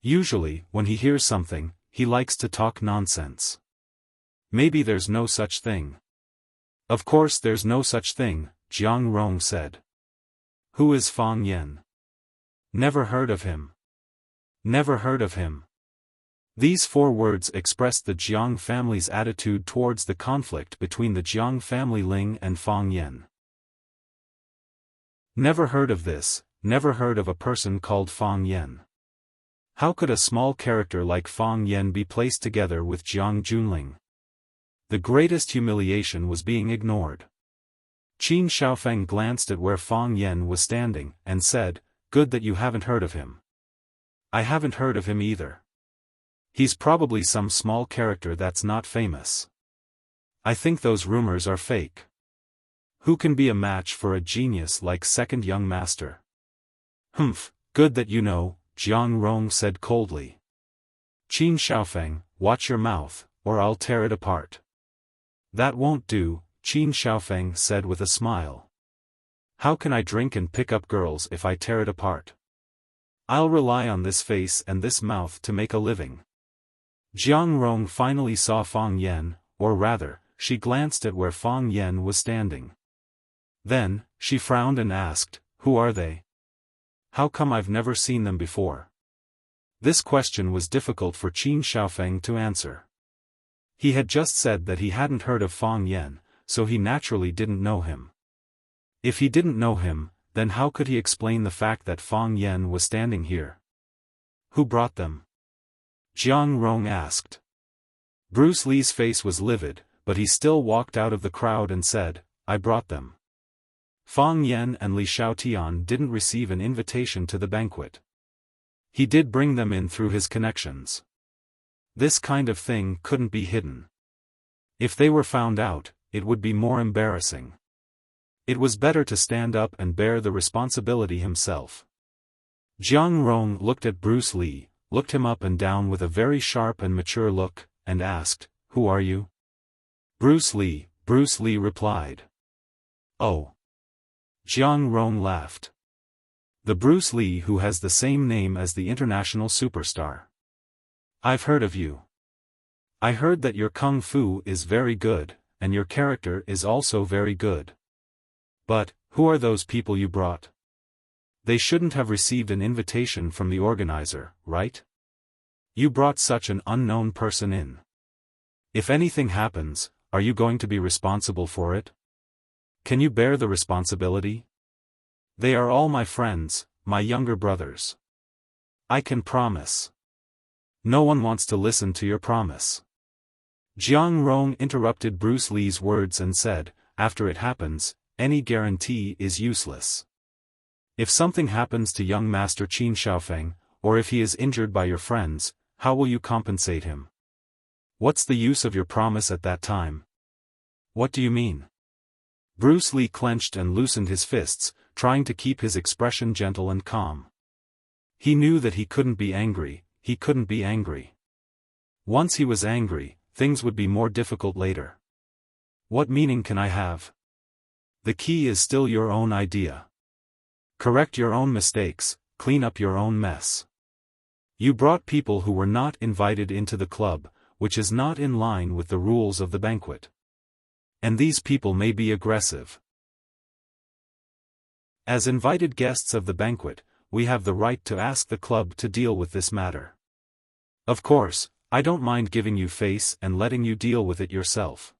Usually, when he hears something, he likes to talk nonsense. Maybe there's no such thing. Of course there's no such thing, Jiang Rong said. Who is Fang Yan? Never heard of him. Never heard of him. These 4 words expressed the Jiang family's attitude towards the conflict between the Jiang family Ling and Fang Yan. Never heard of this, never heard of a person called Fang Yan. How could a small character like Fang Yan be placed together with Jiang Junling? The greatest humiliation was being ignored. Qin Xiaofan glanced at where Fang Yan was standing, and said, "Good that you haven't heard of him." I haven't heard of him either. He's probably some small character that's not famous. I think those rumors are fake. Who can be a match for a genius like second young master? Humph, good that you know, Jiang Rong said coldly. Qin Xiaofan, watch your mouth, or I'll tear it apart. That won't do, Qin Xiaofan said with a smile. How can I drink and pick up girls if I tear it apart? I'll rely on this face and this mouth to make a living. Jiang Rong finally saw Fang Yan, or rather, she glanced at where Fang Yan was standing. Then, she frowned and asked, "Who are they? How come I've never seen them before?" This question was difficult for Qin Xiaofan to answer. He had just said that he hadn't heard of Fang Yan, so he naturally didn't know him. If he didn't know him, then how could he explain the fact that Fang Yan was standing here? Who brought them? Jiang Rong asked. Bruce Lee's face was livid, but he still walked out of the crowd and said, "I brought them." Fang Yan and Li Xiaotian didn't receive an invitation to the banquet. He did bring them in through his connections. This kind of thing couldn't be hidden. If they were found out, it would be more embarrassing. It was better to stand up and bear the responsibility himself. Jiang Rong looked at Bruce Lee, looked him up and down with a very sharp and mature look, and asked, "Who are you?" Bruce Lee replied. "Oh." Jiang Rong laughed. "The Bruce Lee who has the same name as the international superstar. I've heard of you. I heard that your kung fu is very good, and your character is also very good. But, who are those people you brought? They shouldn't have received an invitation from the organizer, right? You brought such an unknown person in. If anything happens, are you going to be responsible for it? Can you bear the responsibility? They are all my friends, my younger brothers. I can promise." "No one wants to listen to your promise." Jiang Rong interrupted Bruce Lee's words and said, "After it happens, any guarantee is useless. If something happens to young Master Qin Xiaofan, or if he is injured by your friends, how will you compensate him? What's the use of your promise at that time?" "What do you mean?" Bruce Lee clenched and loosened his fists, trying to keep his expression gentle and calm. He knew that he couldn't be angry. Once he was angry, things would be more difficult later. "What meaning can I have?" "The key is still your own idea. Correct your own mistakes, clean up your own mess. You brought people who were not invited into the club, which is not in line with the rules of the banquet. And these people may be aggressive. As invited guests of the banquet, we have the right to ask the club to deal with this matter. Of course, I don't mind giving you face and letting you deal with it yourself.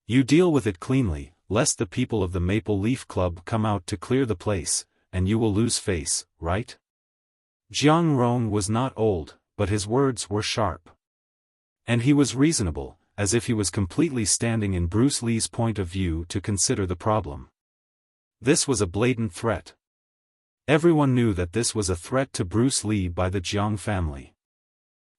You deal with it cleanly, lest the people of the Maple Leaf Club come out to clear the place, and you will lose face, right?" Jiang Rong was not old, but his words were sharp. And he was reasonable, as if he was completely standing in Bruce Lee's point of view to consider the problem. This was a blatant threat. Everyone knew that this was a threat to Bruce Lee by the Jiang family.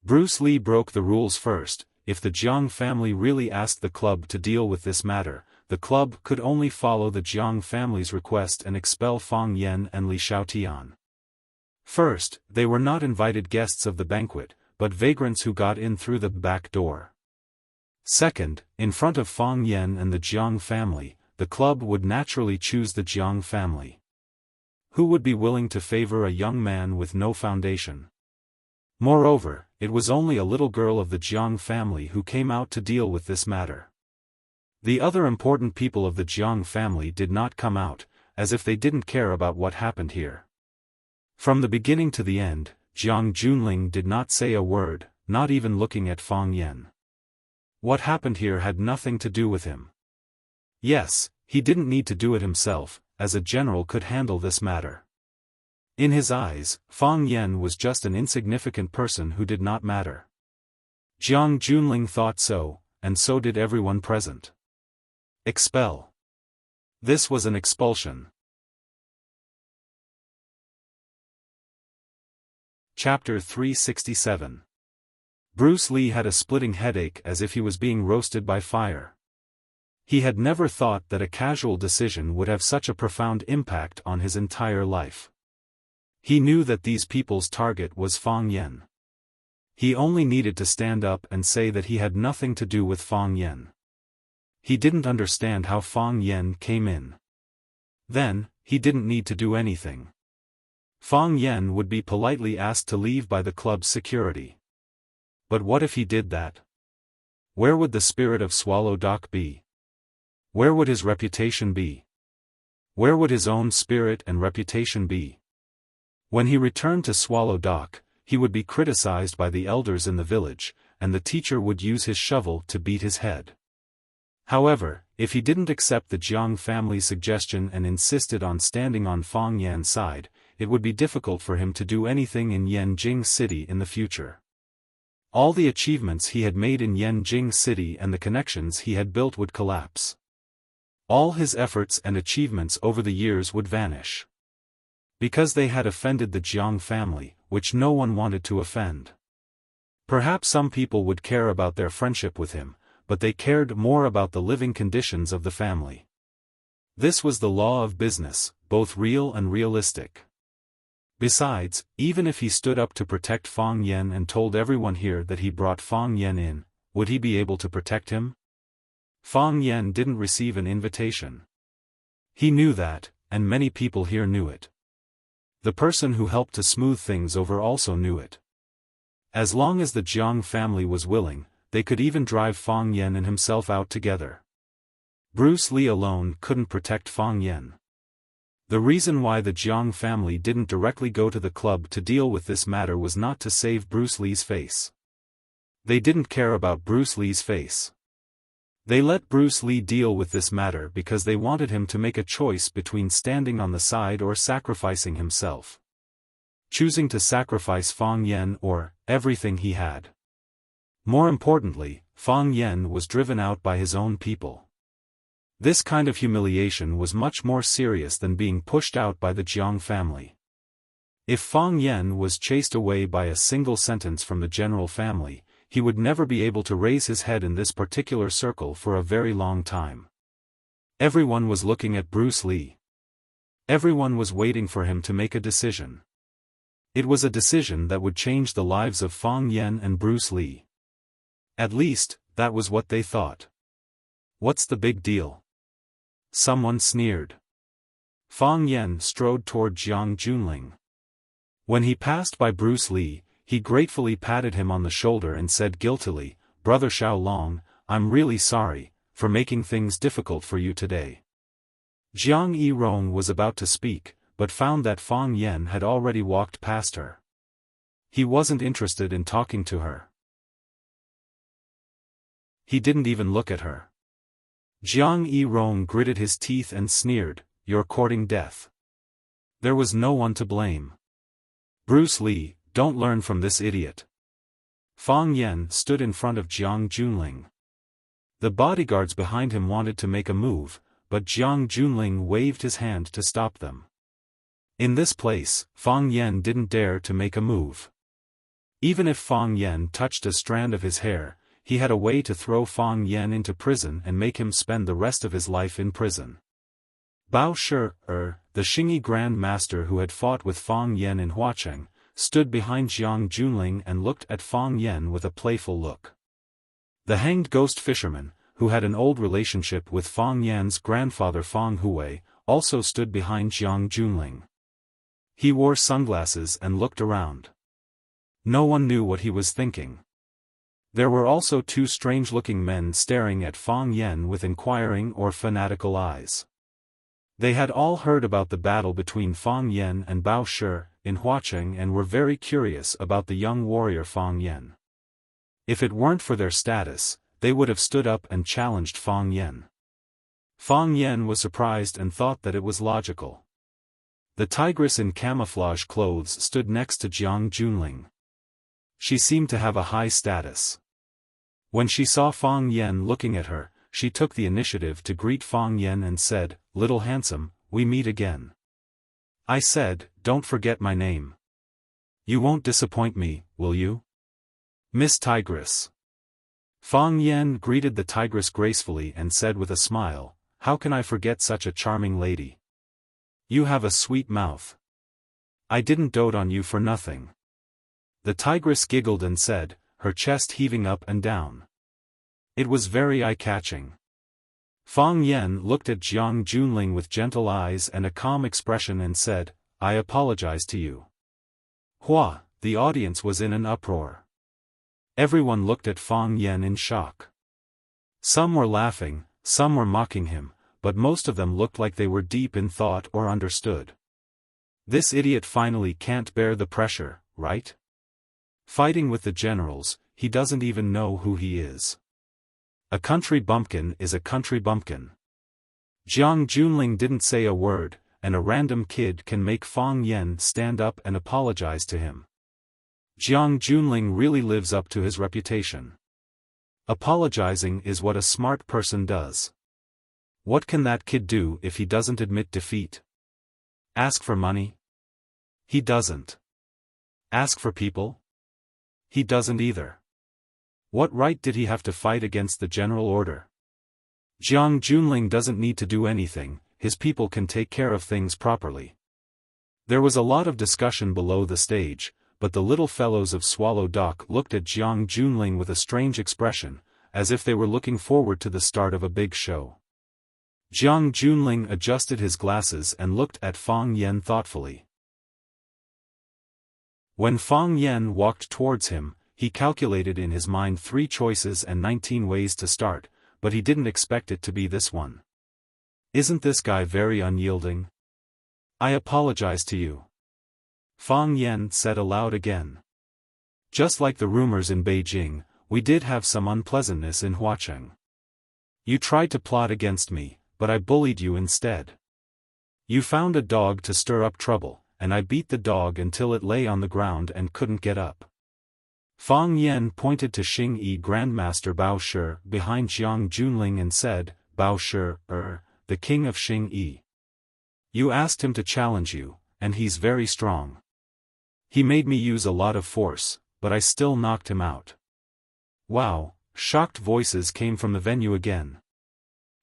Bruce Lee broke the rules first. If the Jiang family really asked the club to deal with this matter, the club could only follow the Jiang family's request and expel Fang Yan and Li Xiaotian. First, they were not invited guests of the banquet, but vagrants who got in through the back door. Second, in front of Fang Yan and the Jiang family, the club would naturally choose the Jiang family. Who would be willing to favor a young man with no foundation? Moreover, it was only a little girl of the Jiang family who came out to deal with this matter. The other important people of the Jiang family did not come out, as if they didn't care about what happened here. From the beginning to the end, Jiang Junling did not say a word, not even looking at Fang Yan. What happened here had nothing to do with him. Yes, he didn't need to do it himself, as a general could handle this matter. In his eyes, Fang Yan was just an insignificant person who did not matter. Jiang Junling thought so, and so did everyone present. Expel. This was an expulsion. Chapter 367. Bruce Lee had a splitting headache as if he was being roasted by fire. He had never thought that a casual decision would have such a profound impact on his entire life. He knew that these people's target was Fang Yan. He only needed to stand up and say that he had nothing to do with Fang Yan. He didn't understand how Fang Yan came in. Then, he didn't need to do anything. Fang Yan would be politely asked to leave by the club's security. But what if he did that? Where would the spirit of Swallow Dock be? Where would his reputation be? Where would his own spirit and reputation be? When he returned to Swallow Dock, he would be criticized by the elders in the village, and the teacher would use his shovel to beat his head. However, if he didn't accept the Jiang family's suggestion and insisted on standing on Fang Yan's side, it would be difficult for him to do anything in Yanjing City in the future. All the achievements he had made in Yanjing City and the connections he had built would collapse. All his efforts and achievements over the years would vanish. Because they had offended the Jiang family, which no one wanted to offend. Perhaps some people would care about their friendship with him, but they cared more about the living conditions of the family. This was the law of business, both real and realistic. Besides, even if he stood up to protect Fang Yan and told everyone here that he brought Fang Yan in, would he be able to protect him? Fang Yan didn't receive an invitation. He knew that, and many people here knew it. The person who helped to smooth things over also knew it. As long as the Jiang family was willing, they could even drive Fang Yan and himself out together. Bruce Lee alone couldn't protect Fang Yan. The reason why the Jiang family didn't directly go to the club to deal with this matter was not to save Bruce Lee's face. They didn't care about Bruce Lee's face. They let Bruce Lee deal with this matter because they wanted him to make a choice between standing on the side or sacrificing himself. Choosing to sacrifice Fang Yan or everything he had. More importantly, Fang Yan was driven out by his own people. This kind of humiliation was much more serious than being pushed out by the Jiang family. If Fang Yan was chased away by a single sentence from the general family, he would never be able to raise his head in this particular circle for a very long time. Everyone was looking at Bruce Lee. Everyone was waiting for him to make a decision. It was a decision that would change the lives of Fang Yan and Bruce Lee. At least, that was what they thought. What's the big deal? Someone sneered. Fang Yan strode toward Jiang Junling. When he passed by Bruce Lee, he gratefully patted him on the shoulder and said guiltily, "Brother Xiaolong, I'm really sorry, for making things difficult for you today." Jiang Yirong was about to speak, but found that Fang Yan had already walked past her. He wasn't interested in talking to her. He didn't even look at her. Jiang Yirong gritted his teeth and sneered, "You're courting death." There was no one to blame. Bruce Lee, don't learn from this idiot. Fang Yan stood in front of Jiang Junling. The bodyguards behind him wanted to make a move, but Jiang Junling waved his hand to stop them. In this place, Fang Yan didn't dare to make a move. Even if Fang Yan touched a strand of his hair, he had a way to throw Fang Yan into prison and make him spend the rest of his life in prison. Bao Shi, the Xingyi Grand Master who had fought with Fang Yan in Huacheng, stood behind Jiang Junling and looked at Fang Yen with a playful look. The hanged ghost fisherman, who had an old relationship with Fang Yan's grandfather Fang Hui, also stood behind Jiang Junling. He wore sunglasses and looked around. No one knew what he was thinking. There were also two strange-looking men staring at Fang Yen with inquiring or fanatical eyes. They had all heard about the battle between Fang Yen and Bao Shi in Huacheng and were very curious about the young warrior Fang Yen. If it weren't for their status, they would have stood up and challenged Fang Yen. Fang Yen was surprised and thought that it was logical. The tigress in camouflage clothes stood next to Jiang Junling. She seemed to have a high status. When she saw Fang Yen looking at her, she took the initiative to greet Fang Yen and said, "Little handsome, we meet again. I said, don't forget my name. You won't disappoint me, will you? Miss Tigress." Fang Yen greeted the tigress gracefully and said with a smile, "How can I forget such a charming lady? You have a sweet mouth. I didn't dote on you for nothing." The tigress giggled and said, her chest heaving up and down. It was very eye-catching. Fang Yen looked at Jiang Junling with gentle eyes and a calm expression and said, "I apologize to you." Hua, the audience was in an uproar. Everyone looked at Fang Yen in shock. Some were laughing, some were mocking him, but most of them looked like they were deep in thought or understood. This idiot finally can't bear the pressure, right? Fighting with the generals, he doesn't even know who he is. A country bumpkin is a country bumpkin. Jiang Junling didn't say a word, and a random kid can make Fang Yen stand up and apologize to him. Jiang Junling really lives up to his reputation. Apologizing is what a smart person does. What can that kid do if he doesn't admit defeat? Ask for money? He doesn't. Ask for people? He doesn't either. What right did he have to fight against the general order? Jiang Junling doesn't need to do anything, his people can take care of things properly. There was a lot of discussion below the stage, but the little fellows of Swallow Dock looked at Jiang Junling with a strange expression, as if they were looking forward to the start of a big show. Jiang Junling adjusted his glasses and looked at Fang Yen thoughtfully. When Fang Yen walked towards him, he calculated in his mind 3 choices and 19 ways to start, but he didn't expect it to be this one. Isn't this guy very unyielding? I apologize to you. Fang Yen said aloud again. Just like the rumors in Beijing, we did have some unpleasantness in Huacheng. You tried to plot against me, but I bullied you instead. You found a dog to stir up trouble, and I beat the dog until it lay on the ground and couldn't get up. Fang Yen pointed to Xing Yi Grandmaster Bao Shi behind Jiang Junling and said, Bao Shi, the king of Xing Yi. You asked him to challenge you, and he's very strong. He made me use a lot of force, but I still knocked him out. Wow, shocked voices came from the venue again.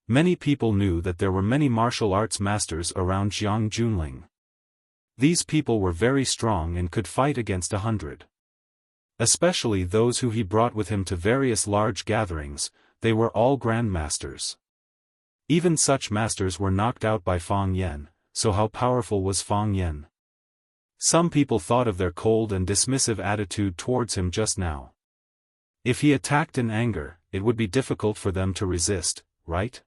Many people knew that there were many martial arts masters around Jiang Junling. These people were very strong and could fight against 100. Especially those who he brought with him to various large gatherings, they were all grandmasters. Even such masters were knocked out by Fang Yen, so how powerful was Fang Yen? Some people thought of their cold and dismissive attitude towards him just now. If he attacked in anger, it would be difficult for them to resist, right?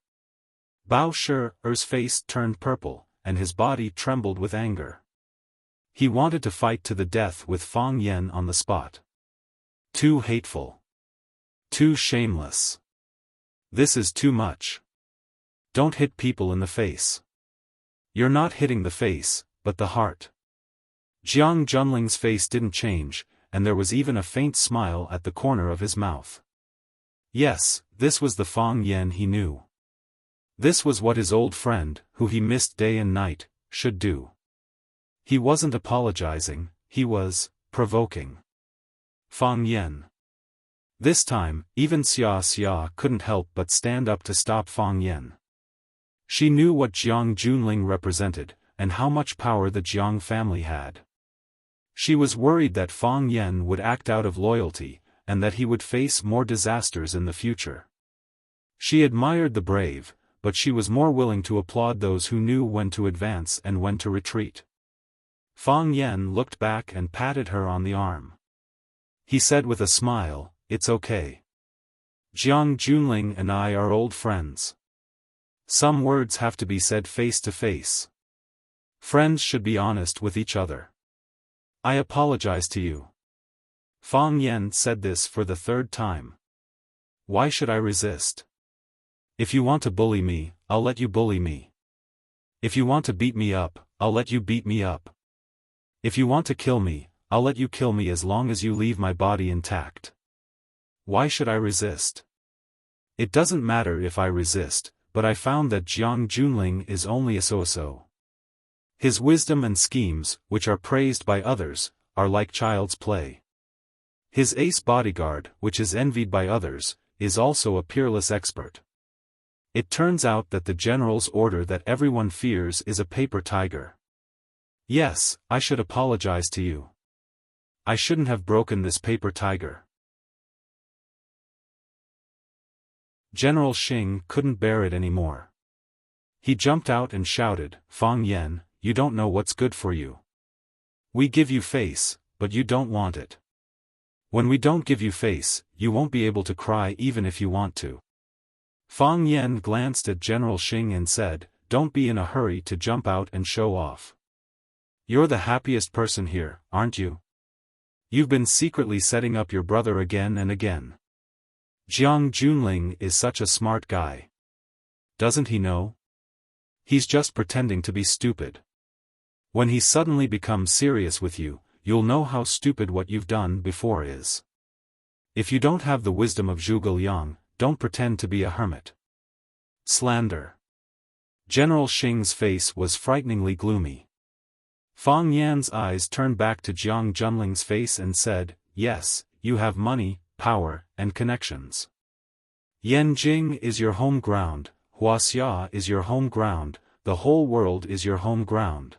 Bao Shi's face turned purple, and his body trembled with anger. He wanted to fight to the death with Fang Yen on the spot. Too hateful. Too shameless. This is too much. Don't hit people in the face. You're not hitting the face, but the heart. Jiang Junling's face didn't change, and there was even a faint smile at the corner of his mouth. Yes, this was the Fang Yen he knew. This was what his old friend, who he missed day and night, should do. He wasn't apologizing, he was provoking Fang Yen. This time, even Xia couldn't help but stand up to stop Fang Yen. She knew what Jiang Junling represented, and how much power the Jiang family had. She was worried that Fang Yen would act out of loyalty, and that he would face more disasters in the future. She admired the brave, but she was more willing to applaud those who knew when to advance and when to retreat. Fang Yen looked back and patted her on the arm. He said with a smile, "It's okay. Jiang Junling and I are old friends. Some words have to be said face to face. Friends should be honest with each other. I apologize to you." Fang Yen said this for the third time. "Why should I resist? If you want to bully me, I'll let you bully me. If you want to beat me up, I'll let you beat me up. If you want to kill me, I'll let you kill me as long as you leave my body intact. Why should I resist? It doesn't matter if I resist, but I found that Jiang Junling is only a so-so. His wisdom and schemes, which are praised by others, are like child's play. His ace bodyguard, which is envied by others, is also a peerless expert. It turns out that the general's order that everyone fears is a paper tiger. Yes, I should apologize to you. I shouldn't have broken this paper tiger." General Xing couldn't bear it anymore. He jumped out and shouted, "Fang Yen, you don't know what's good for you. We give you face, but you don't want it. When we don't give you face, you won't be able to cry even if you want to." Fang Yen glanced at General Xing and said, "Don't be in a hurry to jump out and show off. You're the happiest person here, aren't you? You've been secretly setting up your brother again and again. Jiang Junling is such a smart guy. Doesn't he know? He's just pretending to be stupid. When he suddenly becomes serious with you, you'll know how stupid what you've done before is. If you don't have the wisdom of Zhuge Liang, don't pretend to be a hermit." Slander. General Xing's face was frighteningly gloomy. Fang Yan's eyes turned back to Jiang Junling's face and said, "Yes, you have money, power, and connections. Yanjing is your home ground, Wuxia is your home ground, the whole world is your home ground.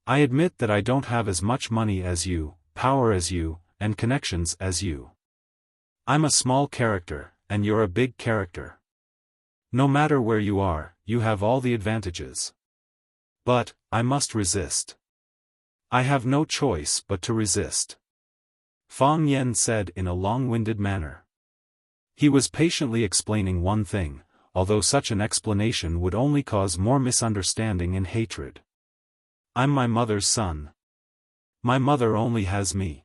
I admit that I don't have as much money as you, power as you, and connections as you. I'm a small character, and you're a big character. No matter where you are, you have all the advantages. But, I must resist. I have no choice but to resist." Fang Yen said in a long-winded manner. He was patiently explaining one thing, although such an explanation would only cause more misunderstanding and hatred. "I'm my mother's son. My mother only has me.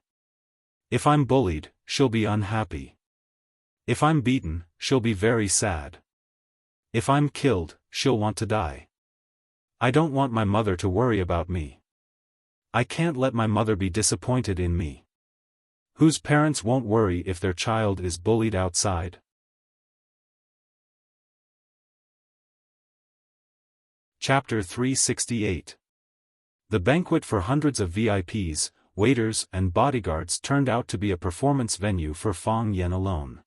If I'm bullied, she'll be unhappy. If I'm beaten, she'll be very sad. If I'm killed, she'll want to die. I don't want my mother to worry about me. I can't let my mother be disappointed in me. Whose parents won't worry if their child is bullied outside?" Chapter 368. The banquet for hundreds of VIPs, waiters and bodyguards turned out to be a performance venue for Fang Yen alone.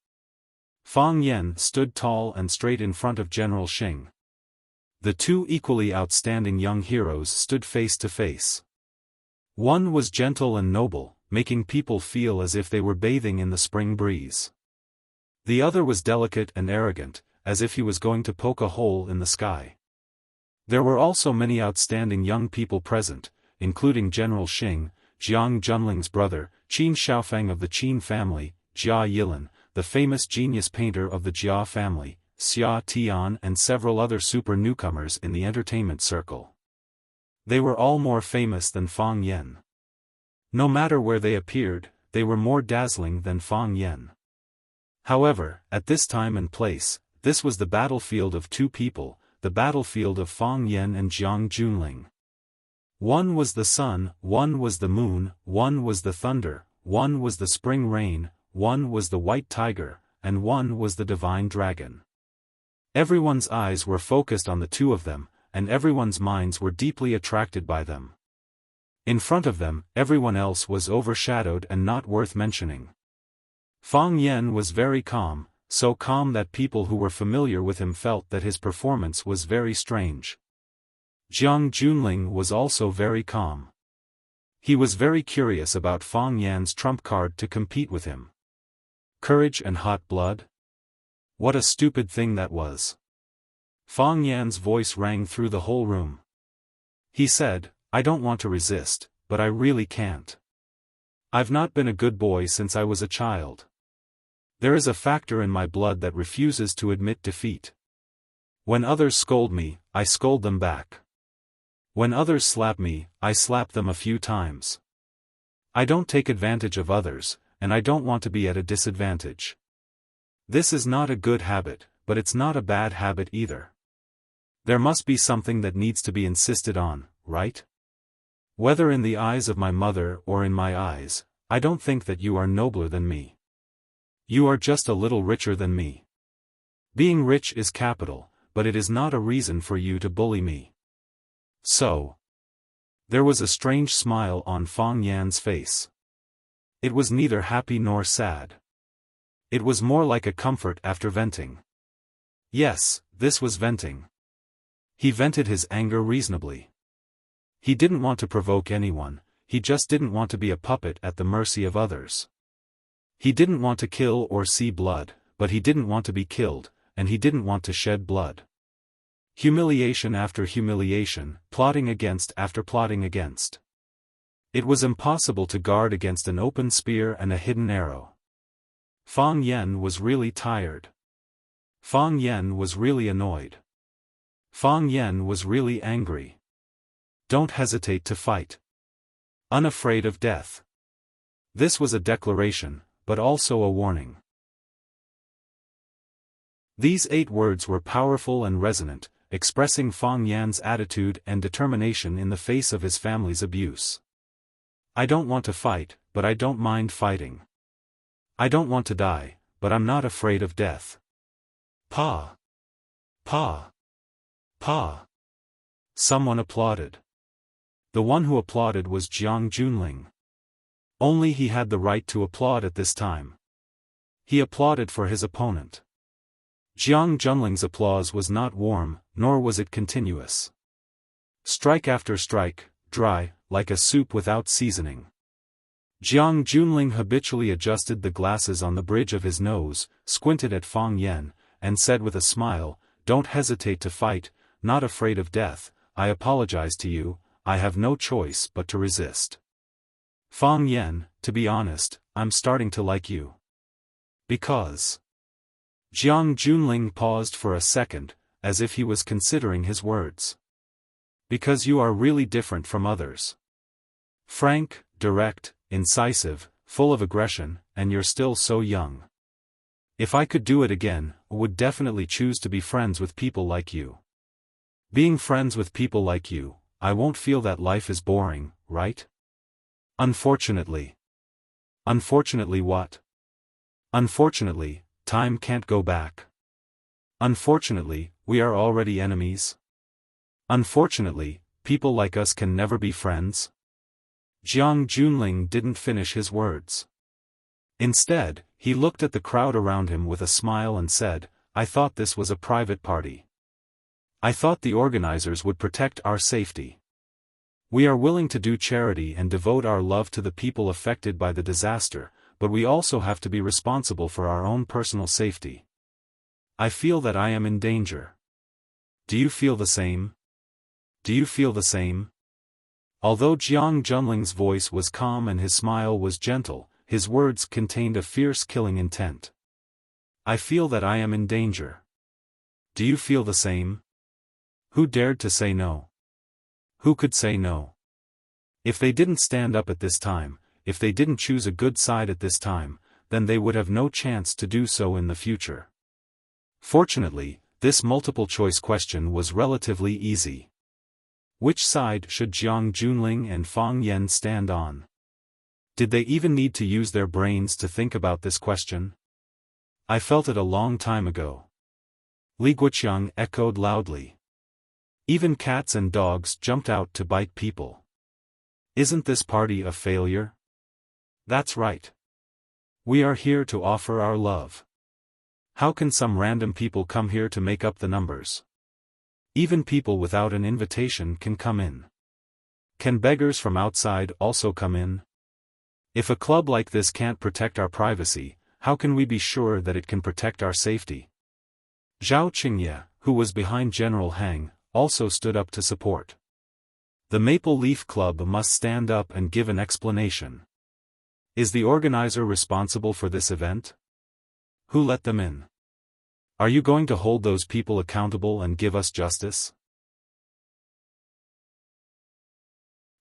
Fang Yen stood tall and straight in front of General Xing. The two equally outstanding young heroes stood face to face. One was gentle and noble, making people feel as if they were bathing in the spring breeze. The other was delicate and arrogant, as if he was going to poke a hole in the sky. There were also many outstanding young people present, including General Xing, Jiang Junling's brother, Qin Xiaofan of the Qin family, Jia Yilin, the famous genius painter of the Jia family, Xia Tian, and several other super newcomers in the entertainment circle. They were all more famous than Fang Yen. No matter where they appeared, they were more dazzling than Fang Yen. However, at this time and place, this was the battlefield of two people, the battlefield of Fang Yen and Jiang Junling. One was the sun, one was the moon, one was the thunder, one was the spring rain, one was the white tiger, and one was the divine dragon. Everyone's eyes were focused on the two of them, and everyone's minds were deeply attracted by them. In front of them, everyone else was overshadowed and not worth mentioning. Fang Yen was very calm, so calm that people who were familiar with him felt that his performance was very strange. Jiang Junling was also very calm. He was very curious about Fang Yan's trump card to compete with him. Courage and hot blood? What a stupid thing that was. Fang Yan's voice rang through the whole room. He said, I don't want to resist, but I really can't. I've not been a good boy since I was a child. There is a factor in my blood that refuses to admit defeat. When others scold me, I scold them back. When others slap me, I slap them a few times. I don't take advantage of others, and I don't want to be at a disadvantage. This is not a good habit, but it's not a bad habit either. There must be something that needs to be insisted on, right? Whether in the eyes of my mother or in my eyes, I don't think that you are nobler than me. You are just a little richer than me. Being rich is capital, but it is not a reason for you to bully me. So. There was a strange smile on Fang Yan's face. It was neither happy nor sad. It was more like a comfort after venting. Yes, this was venting. He vented his anger reasonably. He didn't want to provoke anyone, he just didn't want to be a puppet at the mercy of others. He didn't want to kill or see blood, but he didn't want to be killed, and he didn't want to shed blood. Humiliation after humiliation, plotting against after plotting against. It was impossible to guard against an open spear and a hidden arrow. Fang Yan was really tired. Fang Yan was really annoyed. Fang Yan was really angry. Don't hesitate to fight. Unafraid of death. This was a declaration, but also a warning. These 8 words were powerful and resonant, expressing Fang Yan's attitude and determination in the face of his family's abuse. I don't want to fight, but I don't mind fighting. I don't want to die, but I'm not afraid of death. Pa! Pa! Pa! Someone applauded. The one who applauded was Jiang Junling. Only he had the right to applaud at this time. He applauded for his opponent. Jiang Junling's applause was not warm, nor was it continuous. Strike after strike, dry, like a soup without seasoning. Jiang Junling habitually adjusted the glasses on the bridge of his nose, squinted at Fang Yan, and said with a smile, Don't hesitate to fight, not afraid of death, I apologize to you, I have no choice but to resist. Fang Yan, to be honest, I'm starting to like you. Because. Jiang Junling paused for a second, as if he was considering his words. Because you are really different from others. Frank, direct, incisive, full of aggression, and you're still so young. If I could do it again, I would definitely choose to be friends with people like you. Being friends with people like you, I won't feel that life is boring, right? Unfortunately. Unfortunately what? Unfortunately, time can't go back. Unfortunately, we are already enemies. Unfortunately, people like us can never be friends. Jiang Junling didn't finish his words. Instead, he looked at the crowd around him with a smile and said, I thought this was a private party. I thought the organizers would protect our safety. We are willing to do charity and devote our love to the people affected by the disaster, but we also have to be responsible for our own personal safety. I feel that I am in danger. Do you feel the same? Do you feel the same? Although Jiang Junling's voice was calm and his smile was gentle, his words contained a fierce killing intent. I feel that I am in danger. Do you feel the same? Who dared to say no? Who could say no? If they didn't stand up at this time, if they didn't choose a good side at this time, then they would have no chance to do so in the future. Fortunately, this multiple-choice question was relatively easy. Which side should Jiang Junling and Fang Yan stand on? Did they even need to use their brains to think about this question? I felt it a long time ago. Li Guoqiang echoed loudly. Even cats and dogs jumped out to bite people. Isn't this party a failure? That's right. We are here to offer our love. How can some random people come here to make up the numbers? Even people without an invitation can come in. Can beggars from outside also come in? If a club like this can't protect our privacy, how can we be sure that it can protect our safety? Zhao Qingye, who was behind General Hang, also stood up to support. The Maple Leaf Club must stand up and give an explanation. Is the organizer responsible for this event? Who let them in? Are you going to hold those people accountable and give us justice?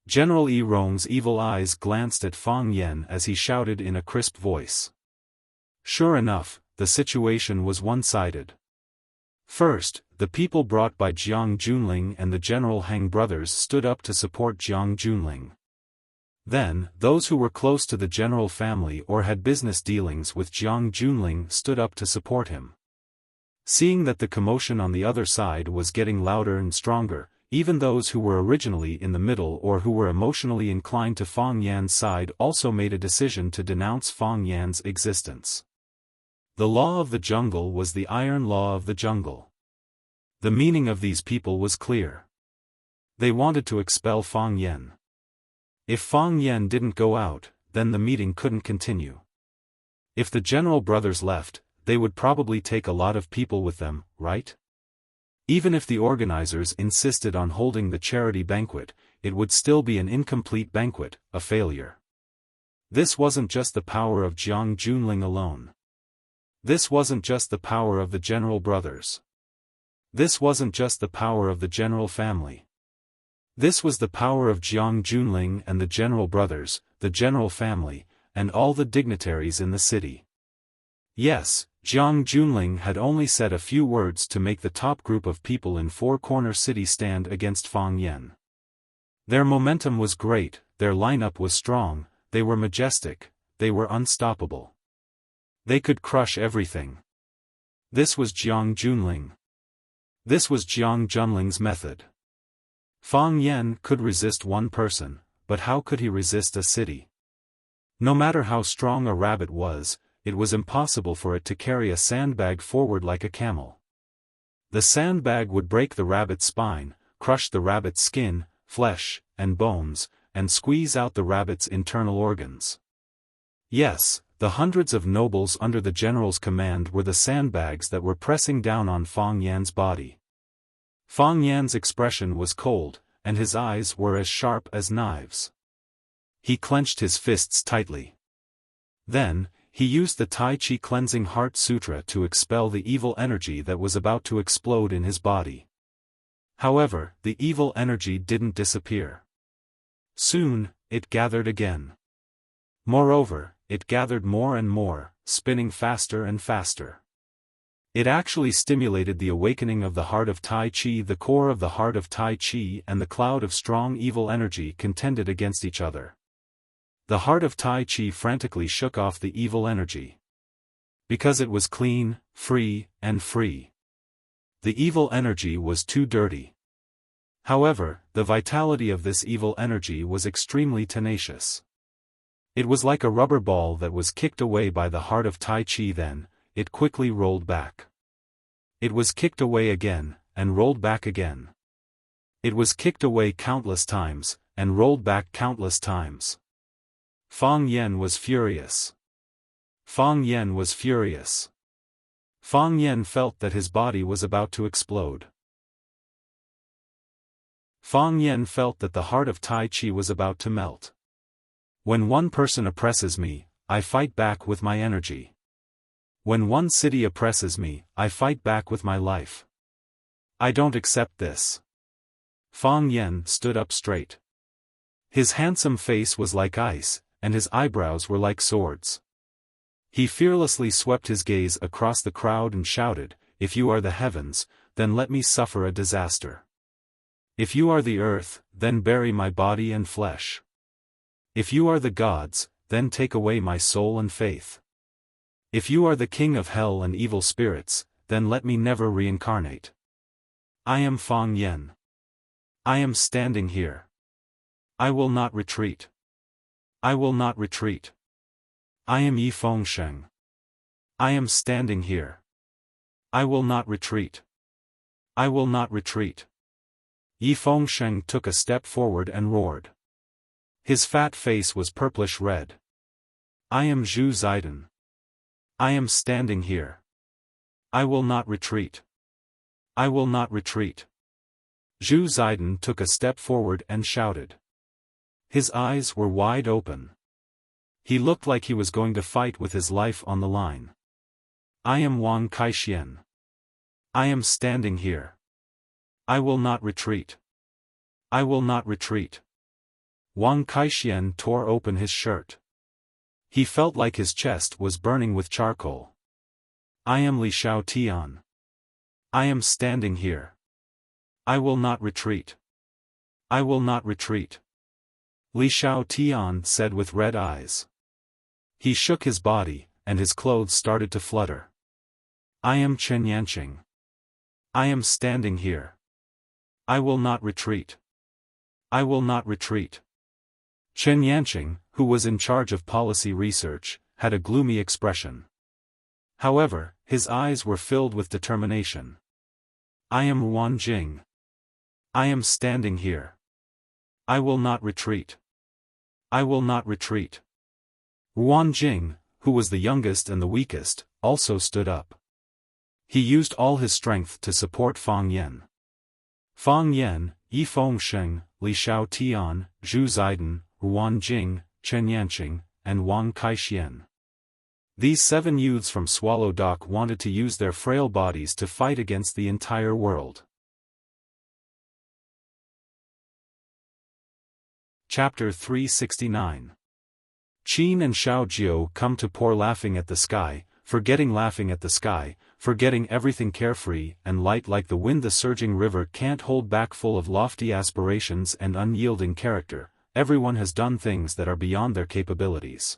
General Yi Rong's evil eyes glanced at Fang Yan as he shouted in a crisp voice. Sure enough, the situation was one-sided. First, the people brought by Jiang Junling and the General Hang brothers stood up to support Jiang Junling. Then, those who were close to the general family or had business dealings with Jiang Junling stood up to support him. Seeing that the commotion on the other side was getting louder and stronger, even those who were originally in the middle or who were emotionally inclined to Fang Yan's side also made a decision to denounce Fang Yan's existence. The law of the jungle was the iron law of the jungle. The meaning of these people was clear. They wanted to expel Fang Yan. If Fang Yan didn't go out, then the meeting couldn't continue. If the general brothers left, they would probably take a lot of people with them, right? Even if the organizers insisted on holding the charity banquet, it would still be an incomplete banquet, a failure. This wasn't just the power of Jiang Junling alone. This wasn't just the power of the general brothers. This wasn't just the power of the general family. This was the power of Jiang Junling and the general brothers, the general family, and all the dignitaries in the city. Yes, Jiang Junling had only said a few words to make the top group of people in Four Corner City stand against Fang Yan. Their momentum was great, their lineup was strong, they were majestic, they were unstoppable. They could crush everything. This was Jiang Junling. This was Jiang Junling's method. Fang Yan could resist one person, but how could he resist a city? No matter how strong a rabbit was, it was impossible for it to carry a sandbag forward like a camel. The sandbag would break the rabbit's spine, crush the rabbit's skin, flesh, and bones, and squeeze out the rabbit's internal organs. Yes, the hundreds of nobles under the general's command were the sandbags that were pressing down on Fang Yan's body. Fang Yan's expression was cold, and his eyes were as sharp as knives. He clenched his fists tightly. Then, he used the Tai Chi Cleansing Heart Sutra to expel the evil energy that was about to explode in his body. However, the evil energy didn't disappear. Soon, it gathered again. Moreover, it gathered more and more, spinning faster and faster. It actually stimulated the awakening of the heart of Tai Chi. The core of the heart of Tai Chi and the cloud of strong evil energy contended against each other. The heart of Tai Chi frantically shook off the evil energy. Because it was clean, free, and free. The evil energy was too dirty. However, the vitality of this evil energy was extremely tenacious. It was like a rubber ball that was kicked away by the heart of Tai Chi. Then, it quickly rolled back. It was kicked away again, and rolled back again. It was kicked away countless times, and rolled back countless times. Fang Yan was furious. Fang Yan was furious. Fang Yan felt that his body was about to explode. Fang Yan felt that the heart of Tai Chi was about to melt. When one person oppresses me, I fight back with my energy. When one city oppresses me, I fight back with my life. I don't accept this. Fang Yan stood up straight. His handsome face was like ice, and his eyebrows were like swords. He fearlessly swept his gaze across the crowd and shouted, "If you are the heavens, then let me suffer a disaster. If you are the earth, then bury my body and flesh. If you are the gods, then take away my soul and faith. If you are the king of hell and evil spirits, then let me never reincarnate. I am Fang Yan. I am standing here. I will not retreat. I will not retreat. I am Yi Fengsheng. I am standing here. I will not retreat. I will not retreat. Yi Fengsheng took a step forward and roared. His fat face was purplish red. I am Zhu Ziden. I am standing here. I will not retreat. I will not retreat. Zhu Ziden took a step forward and shouted. His eyes were wide open. He looked like he was going to fight with his life on the line. I am Wang Kaixian. I am standing here. I will not retreat. I will not retreat. Wang Kaixian tore open his shirt. He felt like his chest was burning with charcoal. I am Li Xiaotian. I am standing here. I will not retreat. I will not retreat. Li Xiaotian said with red eyes. He shook his body, and his clothes started to flutter. I am Chen Yanqing. I am standing here. I will not retreat. I will not retreat. Chen Yanqing, who was in charge of policy research, had a gloomy expression. However, his eyes were filled with determination. I am Wan Jing. I am standing here. I will not retreat. I will not retreat. Wan Jing, who was the youngest and the weakest, also stood up. He used all his strength to support Fang Yan. Fang Yan, Yi Fengsheng, Li Xiaotian, Zhu Ziden, Wan Jing, Chen Yanqing, and Wang Kaixian. These 7 youths from Swallow Dock wanted to use their frail bodies to fight against the entire world. Chapter 369. Qin and Xiaojiu come to pour laughing at the sky, forgetting laughing at the sky, forgetting everything carefree and light like the wind the surging river can't hold back, full of lofty aspirations and unyielding character. Everyone has done things that are beyond their capabilities.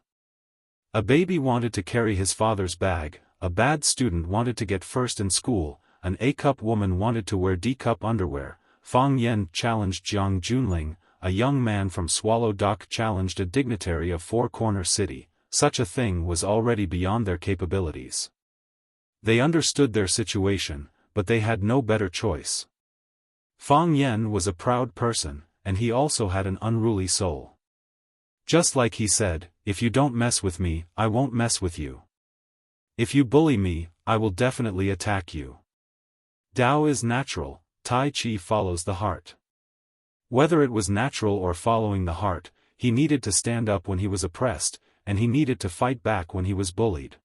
A baby wanted to carry his father's bag, a bad student wanted to get first in school, an A-cup woman wanted to wear D-cup underwear. Fang Yan challenged Jiang Junling, a young man from Swallow Dock challenged a dignitary of Four Corner City. Such a thing was already beyond their capabilities. They understood their situation, but they had no better choice. Fang Yan was a proud person, and he also had an unruly soul. Just like he said, if you don't mess with me, I won't mess with you. If you bully me, I will definitely attack you. Tao is natural, Tai Chi follows the heart. Whether it was natural or following the heart, he needed to stand up when he was oppressed, and he needed to fight back when he was bullied.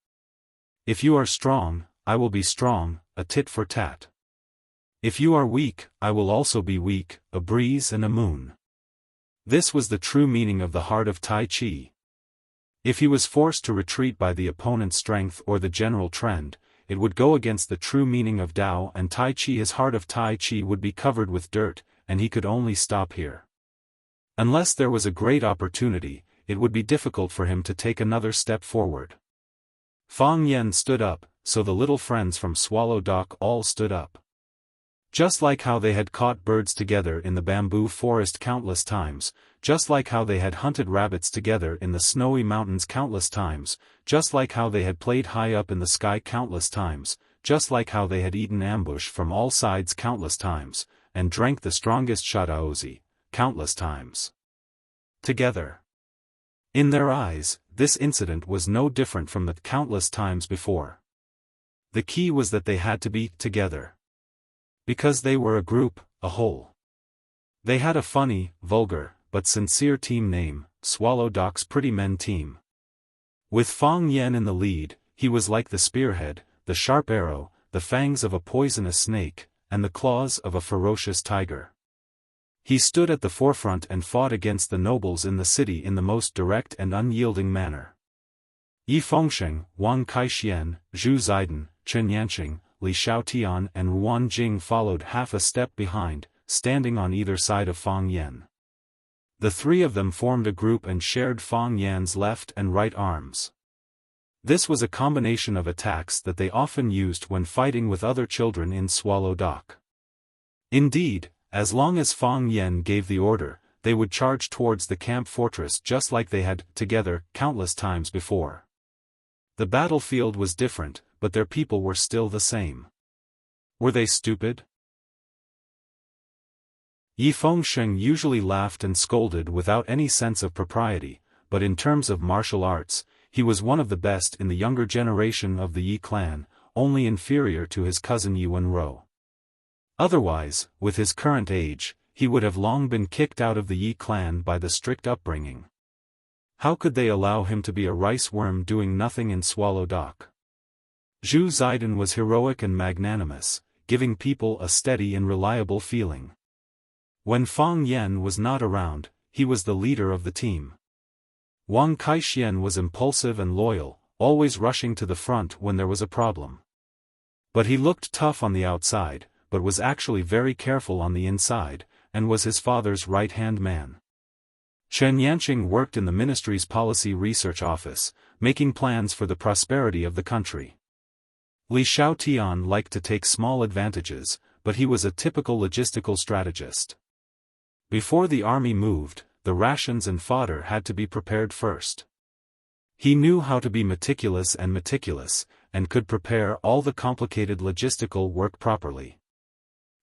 If you are strong, I will be strong, a tit for tat. If you are weak, I will also be weak, a breeze and a moon. This was the true meaning of the heart of Tai Chi. If he was forced to retreat by the opponent's strength or the general trend, it would go against the true meaning of Tao and Tai Chi. His heart of Tai Chi would be covered with dirt, and he could only stop here. Unless there was a great opportunity, it would be difficult for him to take another step forward. Fang Yan stood up, so the little friends from Swallow Dock all stood up. Just like how they had caught birds together in the bamboo forest countless times, just like how they had hunted rabbits together in the snowy mountains countless times, just like how they had played high up in the sky countless times, just like how they had eaten ambush from all sides countless times, and drank the strongest shadaozi, countless times. Together. In their eyes, this incident was no different from the countless times before. The key was that they had to be together. Because they were a group, a whole. They had a funny, vulgar, but sincere team name, Swallow Dock's Pretty Men Team. With Fang Yan in the lead, he was like the spearhead, the sharp arrow, the fangs of a poisonous snake, and the claws of a ferocious tiger. He stood at the forefront and fought against the nobles in the city in the most direct and unyielding manner. Yi Fengsheng, Wang Kaixian, Zhu Ziden, Chen Yanqing, Li Xiaotian and Wan Jing followed half a step behind, standing on either side of Fang Yan. The 3 of them formed a group and shared Fang Yan's left and right arms. This was a combination of attacks that they often used when fighting with other children in Swallow Dock. Indeed, as long as Fang Yan gave the order, they would charge towards the camp fortress just like they had, together, countless times before. The battlefield was different, but their people were still the same. Were they stupid? Yi Fengsheng usually laughed and scolded without any sense of propriety, but in terms of martial arts, he was one of the best in the younger generation of the Yi clan, only inferior to his cousin Yi Wenro. Otherwise, with his current age, he would have long been kicked out of the Yi clan by the strict upbringing. How could they allow him to be a rice worm doing nothing in Swallow Dock? Zhu Zaidan was heroic and magnanimous, giving people a steady and reliable feeling. When Fang Yan was not around, he was the leader of the team. Wang Kaixian was impulsive and loyal, always rushing to the front when there was a problem. But he looked tough on the outside, but was actually very careful on the inside, and was his father's right-hand man. Chen Yanqing worked in the ministry's policy research office, making plans for the prosperity of the country. Li Xiaotian liked to take small advantages, but he was a typical logistical strategist. Before the army moved, the rations and fodder had to be prepared first. He knew how to be meticulous, and could prepare all the complicated logistical work properly.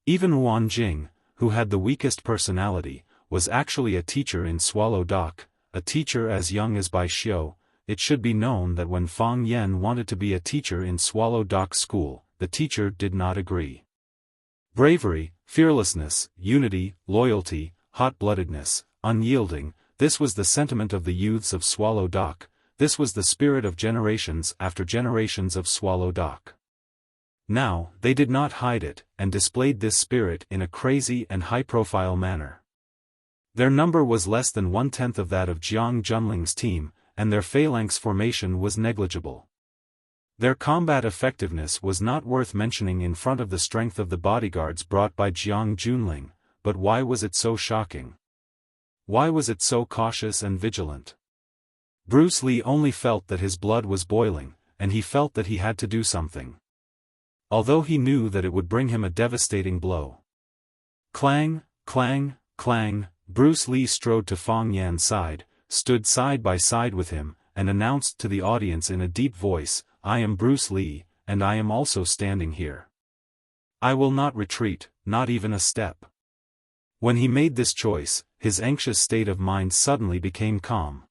Even Wan Jing, who had the weakest personality, was actually a teacher in Swallow Dock, a teacher as young as Bai Xiu. It should be known that when Fang Yan wanted to be a teacher in Swallow Dock School, the teacher did not agree. Bravery, fearlessness, unity, loyalty, hot-bloodedness, unyielding, this was the sentiment of the youths of Swallow Dock, this was the spirit of generations after generations of Swallow Dock. Now, they did not hide it, and displayed this spirit in a crazy and high-profile manner. Their number was less than one-tenth of that of Jiang Junling's team, and their phalanx formation was negligible. Their combat effectiveness was not worth mentioning in front of the strength of the bodyguards brought by Jiang Junling, but why was it so shocking? Why was it so cautious and vigilant? Bruce Lee only felt that his blood was boiling, and he felt that he had to do something. Although he knew that it would bring him a devastating blow. Clang, clang, clang, Bruce Lee strode to Fang Yan's side, stood side by side with him, and announced to the audience in a deep voice, "I am Bruce Lee, and I am also standing here. I will not retreat, not even a step." When he made this choice, his anxious state of mind suddenly became calm.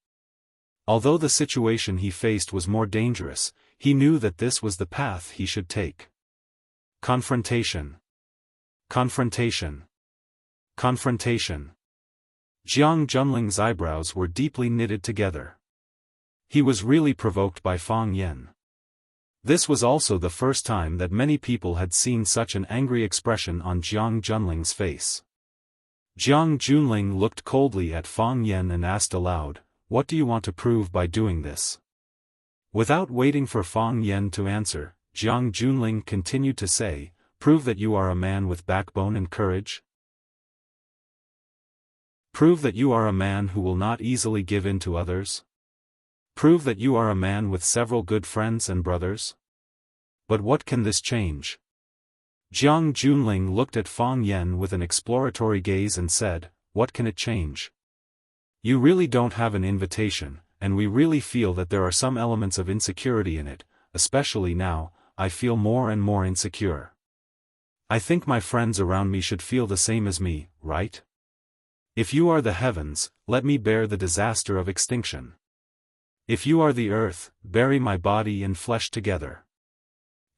Although the situation he faced was more dangerous, he knew that this was the path he should take. Confrontation. Confrontation. Confrontation. Jiang Junling's eyebrows were deeply knitted together. He was really provoked by Fang Yan. This was also the first time that many people had seen such an angry expression on Jiang Junling's face. Jiang Junling looked coldly at Fang Yan and asked aloud, "What do you want to prove by doing this?" Without waiting for Fang Yan to answer, Jiang Junling continued to say, "Prove that you are a man with backbone and courage. Prove that you are a man who will not easily give in to others. Prove that you are a man with several good friends and brothers. But what can this change?" Jiang Junling looked at Fang Yan with an exploratory gaze and said, "What can it change? You really don't have an invitation, and we really feel that there are some elements of insecurity in it, especially now, I feel more and more insecure. I think my friends around me should feel the same as me, right? If you are the heavens, let me bear the disaster of extinction. If you are the earth, bury my body and flesh together.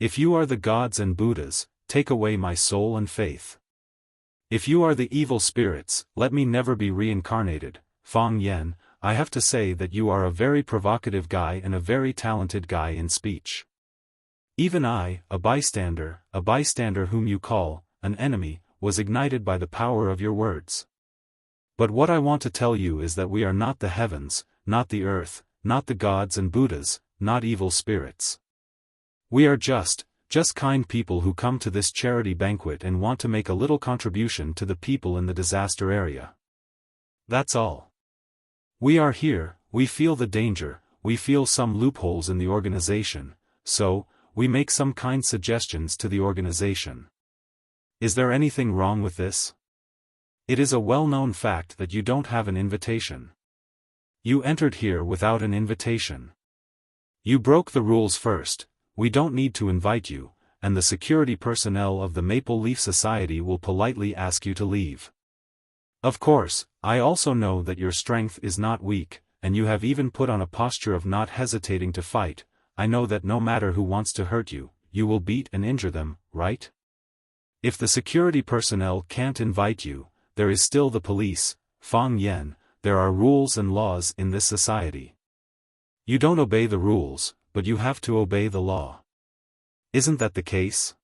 If you are the gods and Buddhas, take away my soul and faith. If you are the evil spirits, let me never be reincarnated." Fang Yan, I have to say that you are a very provocative guy and a very talented guy in speech. Even I, a bystander whom you call an enemy, was ignited by the power of your words. But what I want to tell you is that we are not the heavens, not the earth, not the gods and Buddhas, not evil spirits. We are just kind people who come to this charity banquet and want to make a little contribution to the people in the disaster area. That's all. We are here, we feel the danger, we feel some loopholes in the organization, so, we make some kind suggestions to the organization. Is there anything wrong with this? It is a well-known fact that you don't have an invitation. You entered here without an invitation. You broke the rules first, we don't need to invite you, and the security personnel of the Maple Leaf Society will politely ask you to leave. Of course, I also know that your strength is not weak, and you have even put on a posture of not hesitating to fight. I know that no matter who wants to hurt you, you will beat and injure them, right? If the security personnel can't invite you, there is still the police, Fang Yan. There are rules and laws in this society. You don't obey the rules, but you have to obey the law. Isn't that the case?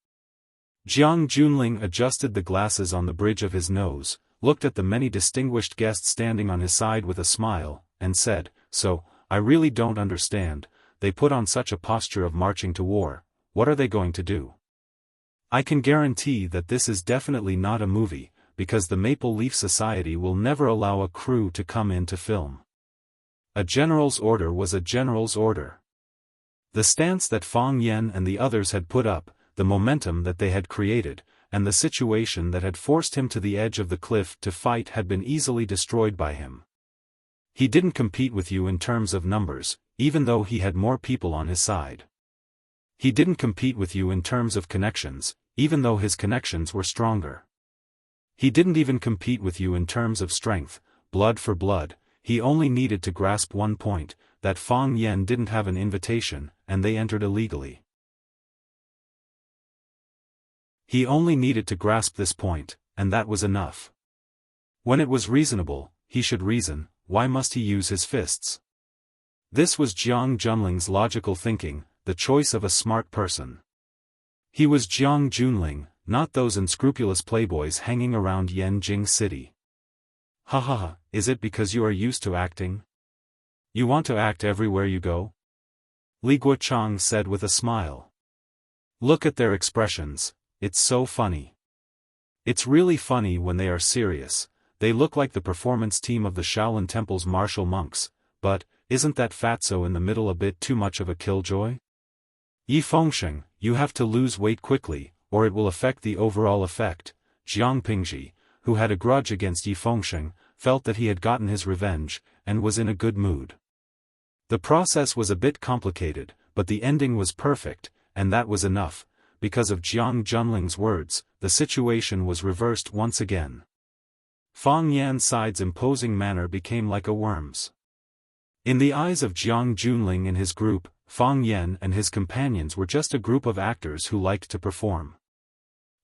Jiang Junling adjusted the glasses on the bridge of his nose, looked at the many distinguished guests standing on his side with a smile, and said, "So, I really don't understand, they put on such a posture of marching to war, what are they going to do? I can guarantee that this is definitely not a movie, because the Maple Leaf Society will never allow a crew to come in to film." A general's order was a general's order. The stance that Fang Yan and the others had put up, the momentum that they had created, and the situation that had forced him to the edge of the cliff to fight had been easily destroyed by him. He didn't compete with you in terms of numbers, even though he had more people on his side. He didn't compete with you in terms of connections, even though his connections were stronger. He didn't even compete with you in terms of strength, blood for blood. He only needed to grasp one point, that Fang Yan didn't have an invitation, and they entered illegally. He only needed to grasp this point, and that was enough. When it was reasonable, he should reason, why must he use his fists? This was Jiang Junling's logical thinking, the choice of a smart person. He was Jiang Junling, not those unscrupulous playboys hanging around Yanjing City. Ha ha ha, is it because you are used to acting? You want to act everywhere you go? Li Guochang said with a smile. Look at their expressions, it's so funny. It's really funny when they are serious. They look like the performance team of the Shaolin Temple's martial monks, but, isn't that fatso in the middle a bit too much of a killjoy? Yi Fengsheng, you have to lose weight quickly, or it will affect the overall effect. Jiang Pingji, who had a grudge against Yi Fengsheng, felt that he had gotten his revenge, and was in a good mood. The process was a bit complicated, but the ending was perfect, and that was enough. Because of Jiang Junling's words, the situation was reversed once again. Fang Yan's side's imposing manner became like a worm's. In the eyes of Jiang Junling and his group, Fang Yan and his companions were just a group of actors who liked to perform.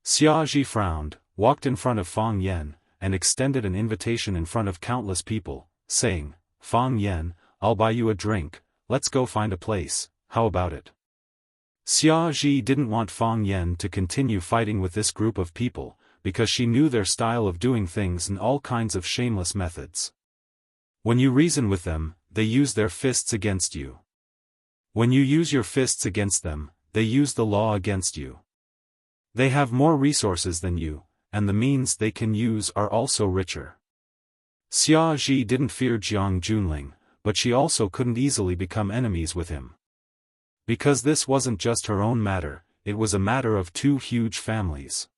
Xia Ji frowned, walked in front of Fang Yan, and extended an invitation in front of countless people, saying, "Fang Yan, I'll buy you a drink, let's go find a place, how about it?" Xia Ji didn't want Fang Yan to continue fighting with this group of people, because she knew their style of doing things and all kinds of shameless methods. When you reason with them, they use their fists against you. When you use your fists against them, they use the law against you. They have more resources than you, and the means they can use are also richer. Xia Ji didn't fear Jiang Junling, but she also couldn't easily become enemies with him. Because this wasn't just her own matter, it was a matter of two huge families.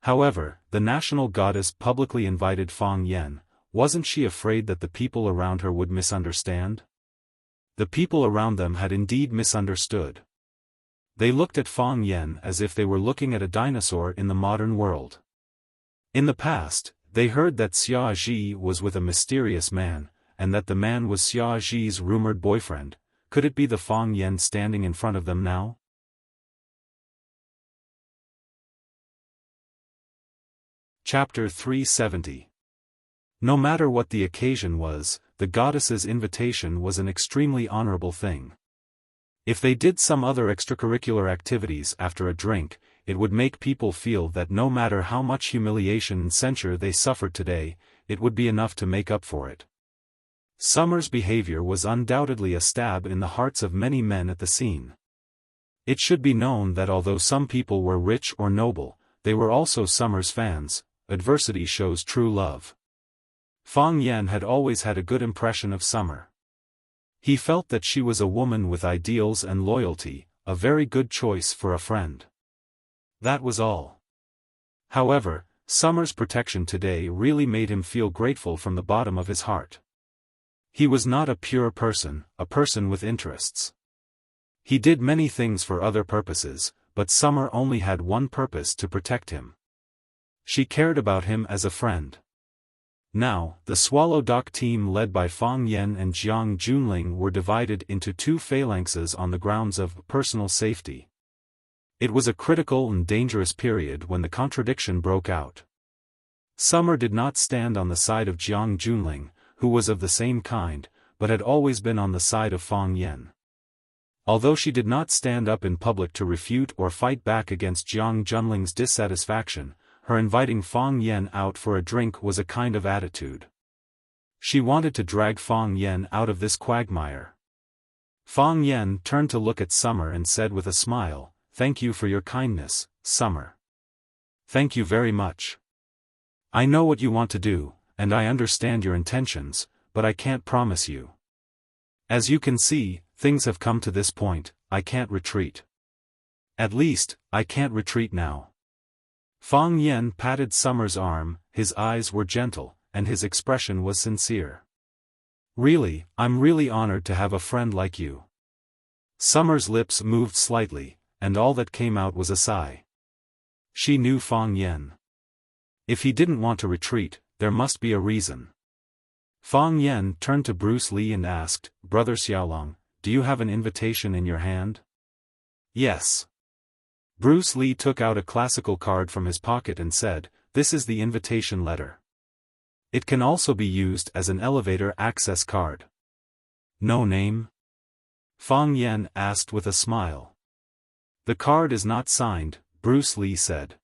However, the national goddess publicly invited Fang Yan. Wasn't she afraid that the people around her would misunderstand? The people around them had indeed misunderstood. They looked at Fang Yan as if they were looking at a dinosaur in the modern world. In the past, they heard that Xia Ji was with a mysterious man, and that the man was Xia Ji's rumored boyfriend. Could it be the Fang Yan standing in front of them now? Chapter 370. No matter what the occasion was, the goddess's invitation was an extremely honorable thing. If they did some other extracurricular activities after a drink, it would make people feel that no matter how much humiliation and censure they suffered today, it would be enough to make up for it. Summer's behavior was undoubtedly a stab in the hearts of many men at the scene. It should be known that although some people were rich or noble, they were also Summer's fans. Adversity shows true love. Fang Yan had always had a good impression of Summer. He felt that she was a woman with ideals and loyalty, a very good choice for a friend. That was all. However, Summer's protection today really made him feel grateful from the bottom of his heart. He was not a pure person, a person with interests. He did many things for other purposes, but Summer only had one purpose: to protect him. She cared about him as a friend. Now, the Swallow Dock team led by Fang Yen and Jiang Junling were divided into two phalanxes on the grounds of personal safety. It was a critical and dangerous period when the contradiction broke out. Summer did not stand on the side of Jiang Junling, who was of the same kind, but had always been on the side of Fang Yen. Although she did not stand up in public to refute or fight back against Jiang Junling's dissatisfaction, her inviting Fang Yen out for a drink was a kind of attitude. She wanted to drag Fang Yen out of this quagmire. Fang Yen turned to look at Summer and said with a smile, "Thank you for your kindness, Summer. Thank you very much. I know what you want to do, and I understand your intentions, but I can't promise you. As you can see, things have come to this point, I can't retreat. At least, I can't retreat now." Fang Yen patted Summer's arm, his eyes were gentle, and his expression was sincere. "Really, I'm really honored to have a friend like you." Summer's lips moved slightly, and all that came out was a sigh. She knew Fang Yen. If he didn't want to retreat, there must be a reason. Fang Yen turned to Bruce Lee and asked, "Brother Xiaolong, do you have an invitation in your hand?" "Yes." Bruce Lee took out a classical card from his pocket and said, "This is the invitation letter. It can also be used as an elevator access card." "No name?" Fang Yen asked with a smile. "The card is not signed," Bruce Lee said.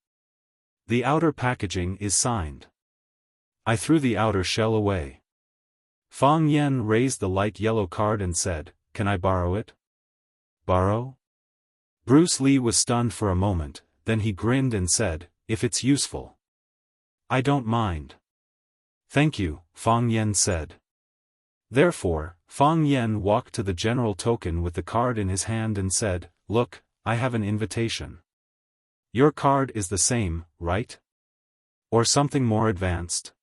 "The outer packaging is signed." I threw the outer shell away. Fang Yen raised the light yellow card and said, "Can I borrow it?" "Borrow?" Bruce Lee was stunned for a moment, then he grinned and said, "If it's useful. I don't mind." "Thank you," Fang Yen said. Therefore, Fang Yen walked to the general token with the card in his hand and said, "Look, I have an invitation. Your card is the same, right? Or something more advanced?"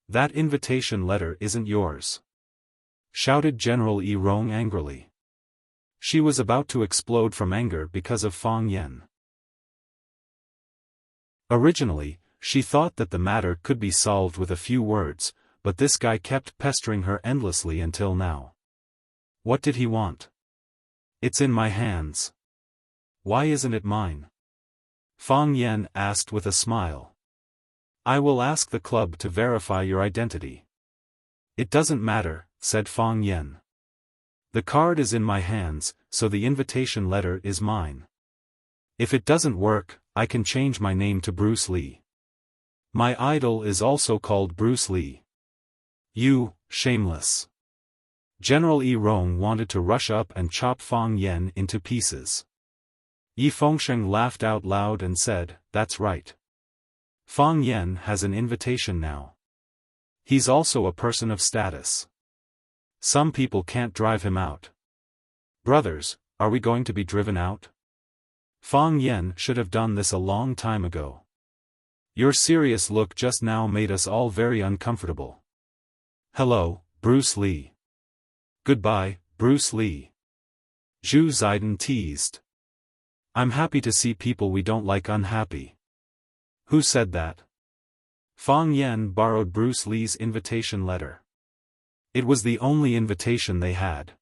"That invitation letter isn't yours," shouted General Yi Rong angrily. She was about to explode from anger because of Fang Yen. Originally, she thought that the matter could be solved with a few words, but this guy kept pestering her endlessly until now. What did he want? "It's in my hands." "Why isn't it mine?" Fang Yen asked with a smile. "I will ask the club to verify your identity." "It doesn't matter," said Fang Yen. "The card is in my hands, so the invitation letter is mine. If it doesn't work, I can change my name to Bruce Lee. My idol is also called Bruce Lee." "You, shameless." General Yi Rong wanted to rush up and chop Fang Yen into pieces. Yi Fengsheng laughed out loud and said, "That's right. Fang Yen has an invitation now. He's also a person of status. Some people can't drive him out." "Brothers, are we going to be driven out?" Fang Yen should have done this a long time ago. "Your serious look just now made us all very uncomfortable." "Hello, Bruce Lee." "Goodbye, Bruce Lee." Zhu Ziden teased. "I'm happy to see people we don't like unhappy." "Who said that?" Fang Yen borrowed Bruce Lee's invitation letter. It was the only invitation they had.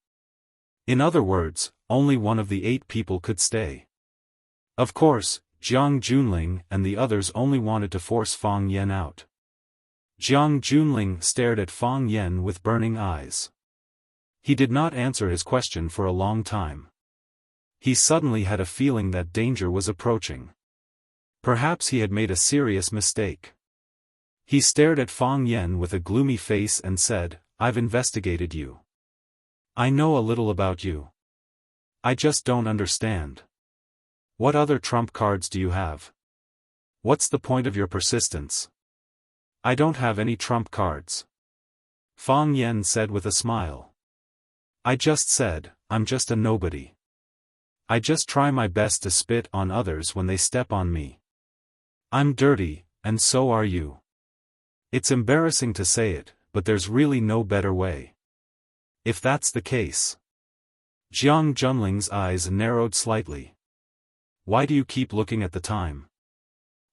In other words, only one of the 8 people could stay. Of course, Jiang Junling and the others only wanted to force Fang Yen out. Jiang Junling stared at Fang Yen with burning eyes. He did not answer his question for a long time. He suddenly had a feeling that danger was approaching. Perhaps he had made a serious mistake. He stared at Fang Yen with a gloomy face and said, "I've investigated you. I know a little about you. I just don't understand. What other trump cards do you have? What's the point of your persistence?" "I don't have any trump cards," Fang Yen said with a smile. "I just said, I'm just a nobody. I just try my best to spit on others when they step on me. I'm dirty, and so are you. It's embarrassing to say it, but there's really no better way." "If that's the case." Jiang Junling's eyes narrowed slightly. "Why do you keep looking at the time?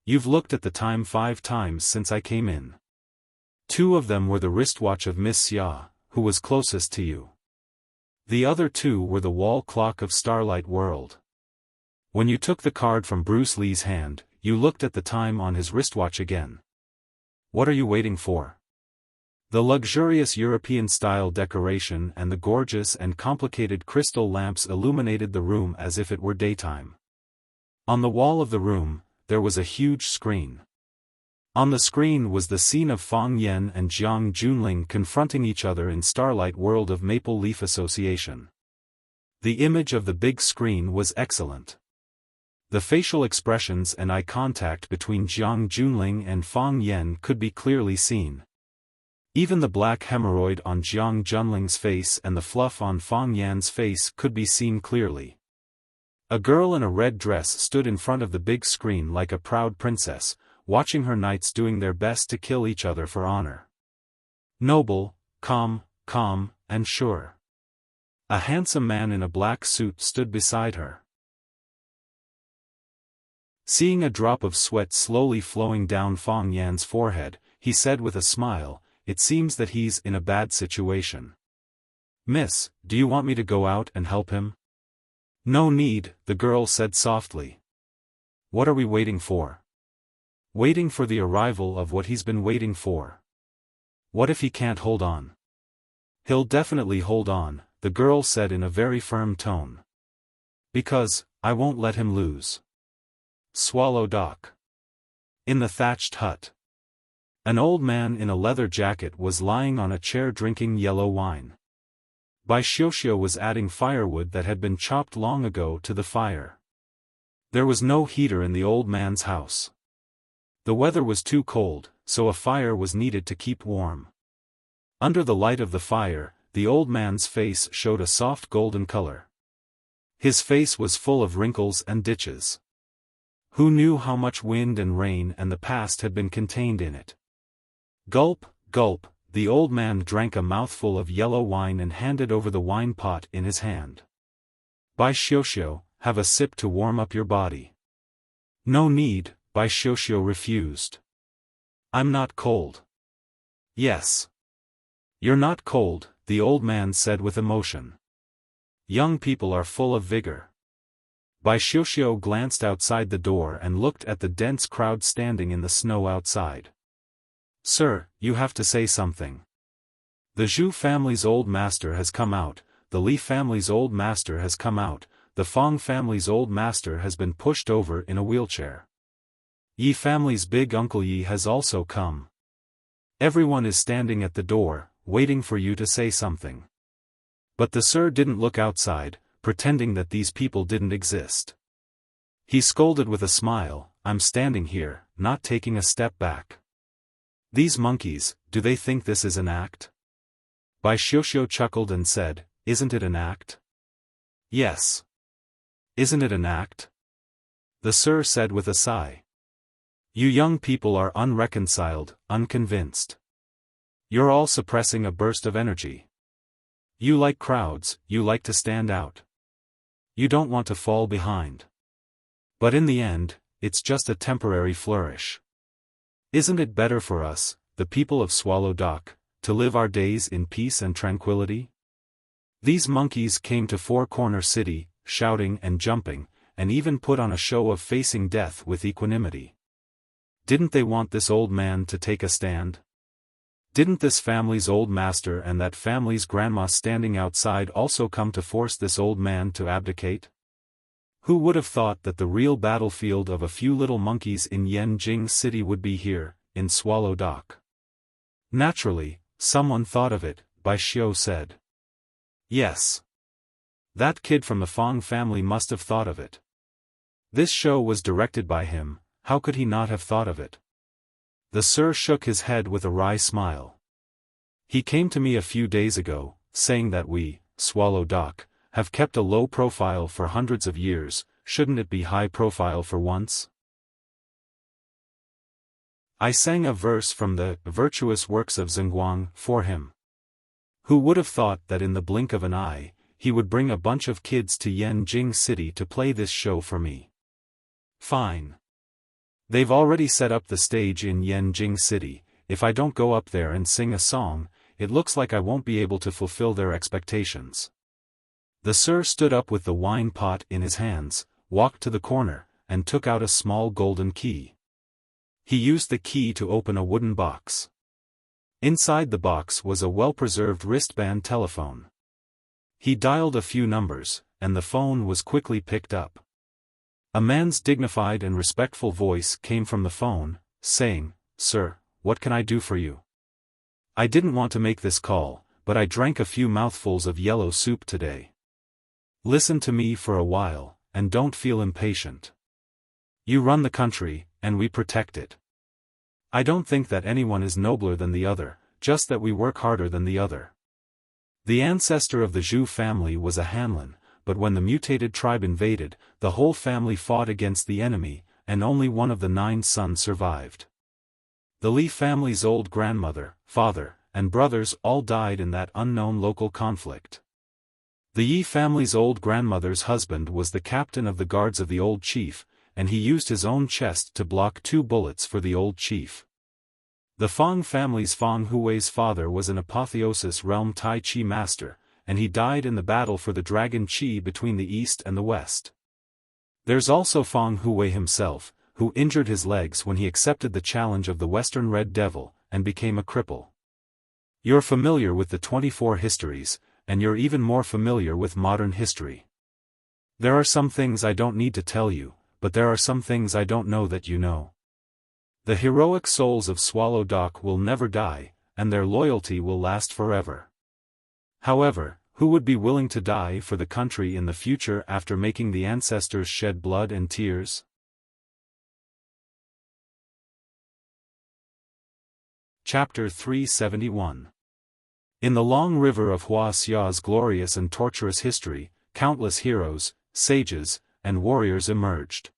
You've looked at the time 5 times since I came in." 2 of them were the wristwatch of Miss Xia, who was closest to you. The other 2 were the wall clock of Starlight World. When you took the card from Bruce Lee's hand, you looked at the time on his wristwatch again. What are you waiting for? The luxurious European-style decoration and the gorgeous and complicated crystal lamps illuminated the room as if it were daytime. On the wall of the room, there was a huge screen. On the screen was the scene of Fang Yan and Jiang Junling confronting each other in Starlight World of Maple Leaf Association. The image of the big screen was excellent. The facial expressions and eye contact between Jiang Junling and Fang Yan could be clearly seen. Even the black hemorrhoid on Jiang Junling's face and the fluff on Fang Yan's face could be seen clearly. A girl in a red dress stood in front of the big screen like a proud princess, watching her knights doing their best to kill each other for honor. Noble, calm, and sure. A handsome man in a black suit stood beside her. Seeing a drop of sweat slowly flowing down Fang Yan's forehead, he said with a smile, "It seems that he's in a bad situation. Miss, do you want me to go out and help him?" "No need," the girl said softly. "What are we waiting for?" "Waiting for the arrival of what he's been waiting for." "What if he can't hold on?" "He'll definitely hold on," the girl said in a very firm tone. "Because, I won't let him lose." Swallow Dock. In the thatched hut. An old man in a leather jacket was lying on a chair drinking yellow wine. Bai Xiuxiu was adding firewood that had been chopped long ago to the fire. There was no heater in the old man's house. The weather was too cold, so a fire was needed to keep warm. Under the light of the fire, the old man's face showed a soft golden color. His face was full of wrinkles and ditches. Who knew how much wind and rain and the past had been contained in it? Gulp, gulp, the old man drank a mouthful of yellow wine and handed over the wine pot in his hand. Bai Xiuxiu, have a sip to warm up your body. No need, Bai Xiuxiu refused. I'm not cold. Yes. You're not cold, the old man said with emotion. Young people are full of vigor. Bai Xiuxiu glanced outside the door and looked at the dense crowd standing in the snow outside. Sir, you have to say something. The Zhu family's old master has come out, the Li family's old master has come out, the Fang family's old master has been pushed over in a wheelchair. Yi family's big uncle Yi has also come. Everyone is standing at the door, waiting for you to say something. But the sir didn't look outside, pretending that these people didn't exist. He scolded with a smile, I'm standing here, not taking a step back. These monkeys, do they think this is an act? Bai Xiuxiu chuckled and said, Isn't it an act? Yes. Isn't it an act? The sir said with a sigh. You young people are unreconciled, unconvinced. You're all suppressing a burst of energy. You like crowds, you like to stand out. You don't want to fall behind. But in the end, it's just a temporary flourish. Isn't it better for us, the people of Swallow Dock, to live our days in peace and tranquility? These monkeys came to Four Corner City, shouting and jumping, and even put on a show of facing death with equanimity. Didn't they want this old man to take a stand? Didn't this family's old master and that family's grandma standing outside also come to force this old man to abdicate? Who would have thought that the real battlefield of a few little monkeys in Yanjing City would be here, in Swallow Dock? Naturally, someone thought of it, Bai Xiu said. Yes. That kid from the Fang family must have thought of it. This show was directed by him, how could he not have thought of it? The sir shook his head with a wry smile. He came to me a few days ago, saying that we, Swallow Dock, have kept a low profile for hundreds of years, shouldn't it be high profile for once? I sang a verse from the virtuous works of Zhenguang for him. Who would have thought that in the blink of an eye, he would bring a bunch of kids to Yanjing City to play this show for me? Fine. They've already set up the stage in Yanjing City, if I don't go up there and sing a song, it looks like I won't be able to fulfill their expectations. The Sir stood up with the wine pot in his hands, walked to the corner, and took out a small golden key. He used the key to open a wooden box. Inside the box was a well-preserved wristband telephone. He dialed a few numbers, and the phone was quickly picked up. A man's dignified and respectful voice came from the phone, saying, "Sir, what can I do for you? I didn't want to make this call, but I drank a few mouthfuls of yellow soup today. Listen to me for a while, and don't feel impatient. You run the country, and we protect it. I don't think that anyone is nobler than the other, just that we work harder than the other." The ancestor of the Zhu family was a Hanlin, but when the mutated tribe invaded, the whole family fought against the enemy, and only one of the 9 sons survived. The Li family's old grandmother, father, and brothers all died in that unknown local conflict. The Yi family's old grandmother's husband was the captain of the guards of the old chief, and he used his own chest to block 2 bullets for the old chief. The Fang family's Fang Hui's father was an apotheosis realm Tai Chi master, and he died in the battle for the dragon Qi between the east and the west. There's also Fang Hui himself, who injured his legs when he accepted the challenge of the Western Red Devil, and became a cripple. You're familiar with the 24 histories, and you're even more familiar with modern history. There are some things I don't need to tell you, but there are some things I don't know that you know. The heroic souls of Swallow Dock will never die, and their loyalty will last forever. However, who would be willing to die for the country in the future after making the ancestors shed blood and tears? Chapter 371. In the long river of Wuxia's glorious and torturous history, countless heroes, sages, and warriors emerged.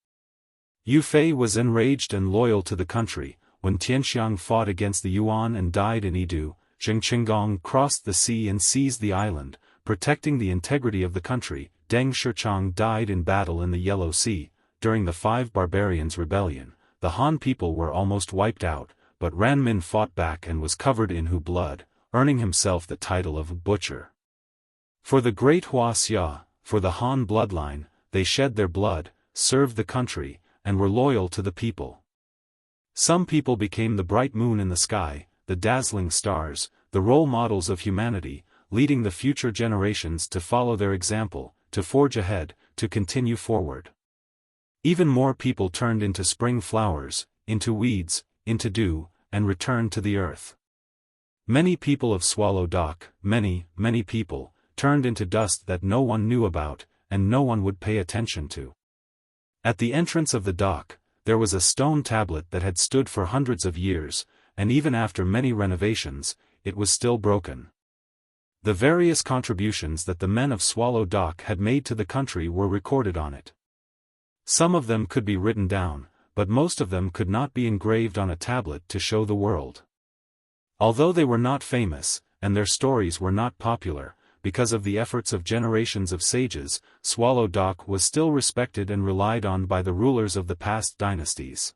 Yu Fei was enraged and loyal to the country. When Tianxiang fought against the Yuan and died in Yidu, Zheng Qinggong crossed the sea and seized the island, protecting the integrity of the country. Deng Shichang died in battle in the Yellow Sea. During the 5 Barbarians' rebellion, the Han people were almost wiped out, but Ranmin fought back and was covered in Hu blood, earning himself the title of Butcher. For the great Wuxia, for the Han bloodline, they shed their blood, served the country, and were loyal to the people. Some people became the bright moon in the sky, the dazzling stars, the role models of humanity, leading the future generations to follow their example, to forge ahead, to continue forward. Even more people turned into spring flowers, into weeds, into dew, and returned to the earth. Many people of Swallow Dock, many people, turned into dust that no one knew about, and no one would pay attention to. At the entrance of the dock, there was a stone tablet that had stood for hundreds of years, and even after many renovations, it was still broken. The various contributions that the men of Swallow Dock had made to the country were recorded on it. Some of them could be written down, but most of them could not be engraved on a tablet to show the world. Although they were not famous, and their stories were not popular, because of the efforts of generations of sages, Swallow Dock was still respected and relied on by the rulers of the past dynasties.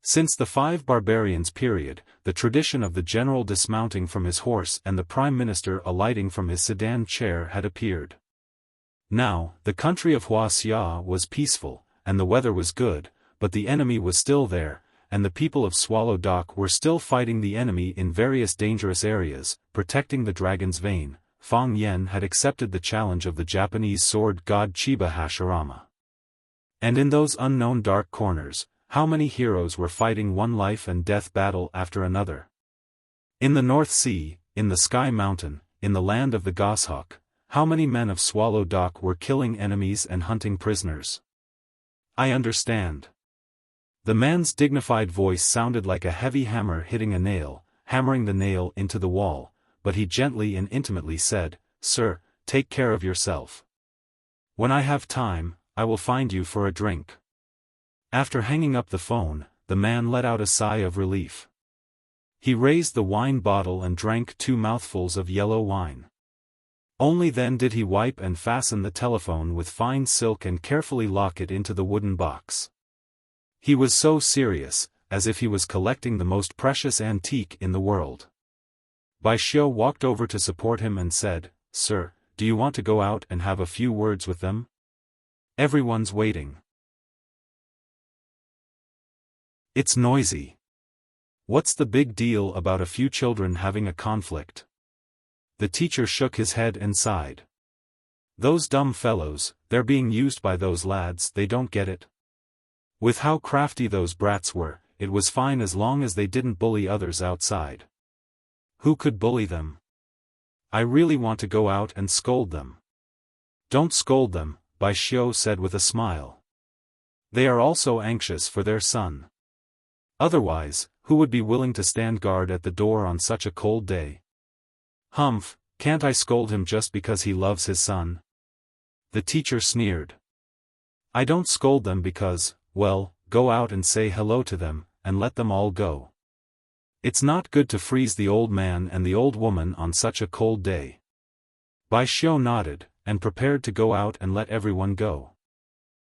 Since the 5 Barbarians period, the tradition of the general dismounting from his horse and the prime minister alighting from his sedan chair had appeared. Now, the country of Wuxia was peaceful, and the weather was good, but the enemy was still there, and the people of Swallow Dock were still fighting the enemy in various dangerous areas, protecting the dragon's vein. Fang Yen had accepted the challenge of the Japanese sword god Chiba Hashirama. And in those unknown dark corners, how many heroes were fighting one life and death battle after another? In the North Sea, in the Sky Mountain, in the land of the Goshawk, how many men of Swallow Dock were killing enemies and hunting prisoners? I understand. The man's dignified voice sounded like a heavy hammer hitting a nail, hammering the nail into the wall. But he gently and intimately said, "Sir, take care of yourself. When I have time, I will find you for a drink." After hanging up the phone, the man let out a sigh of relief. He raised the wine bottle and drank 2 mouthfuls of yellow wine. Only then did he wipe and fasten the telephone with fine silk and carefully lock it into the wooden box. He was so serious, as if he was collecting the most precious antique in the world. Bai Xiu walked over to support him and said, "Sir, do you want to go out and have a few words with them? Everyone's waiting. It's noisy. What's the big deal about a few children having a conflict?" The teacher shook his head and sighed. "Those dumb fellows, they're being used by those lads, they don't get it. With how crafty those brats were, it was fine as long as they didn't bully others outside. Who could bully them? I really want to go out and scold them." "Don't scold them," Bai Xiu said with a smile. "They are also anxious for their son. Otherwise, who would be willing to stand guard at the door on such a cold day?" "Humph, can't I scold him just because he loves his son?" The teacher sneered. "I don't scold them because, well, go out and say hello to them, and let them all go. It's not good to freeze the old man and the old woman on such a cold day." Bai Xiu nodded, and prepared to go out and let everyone go.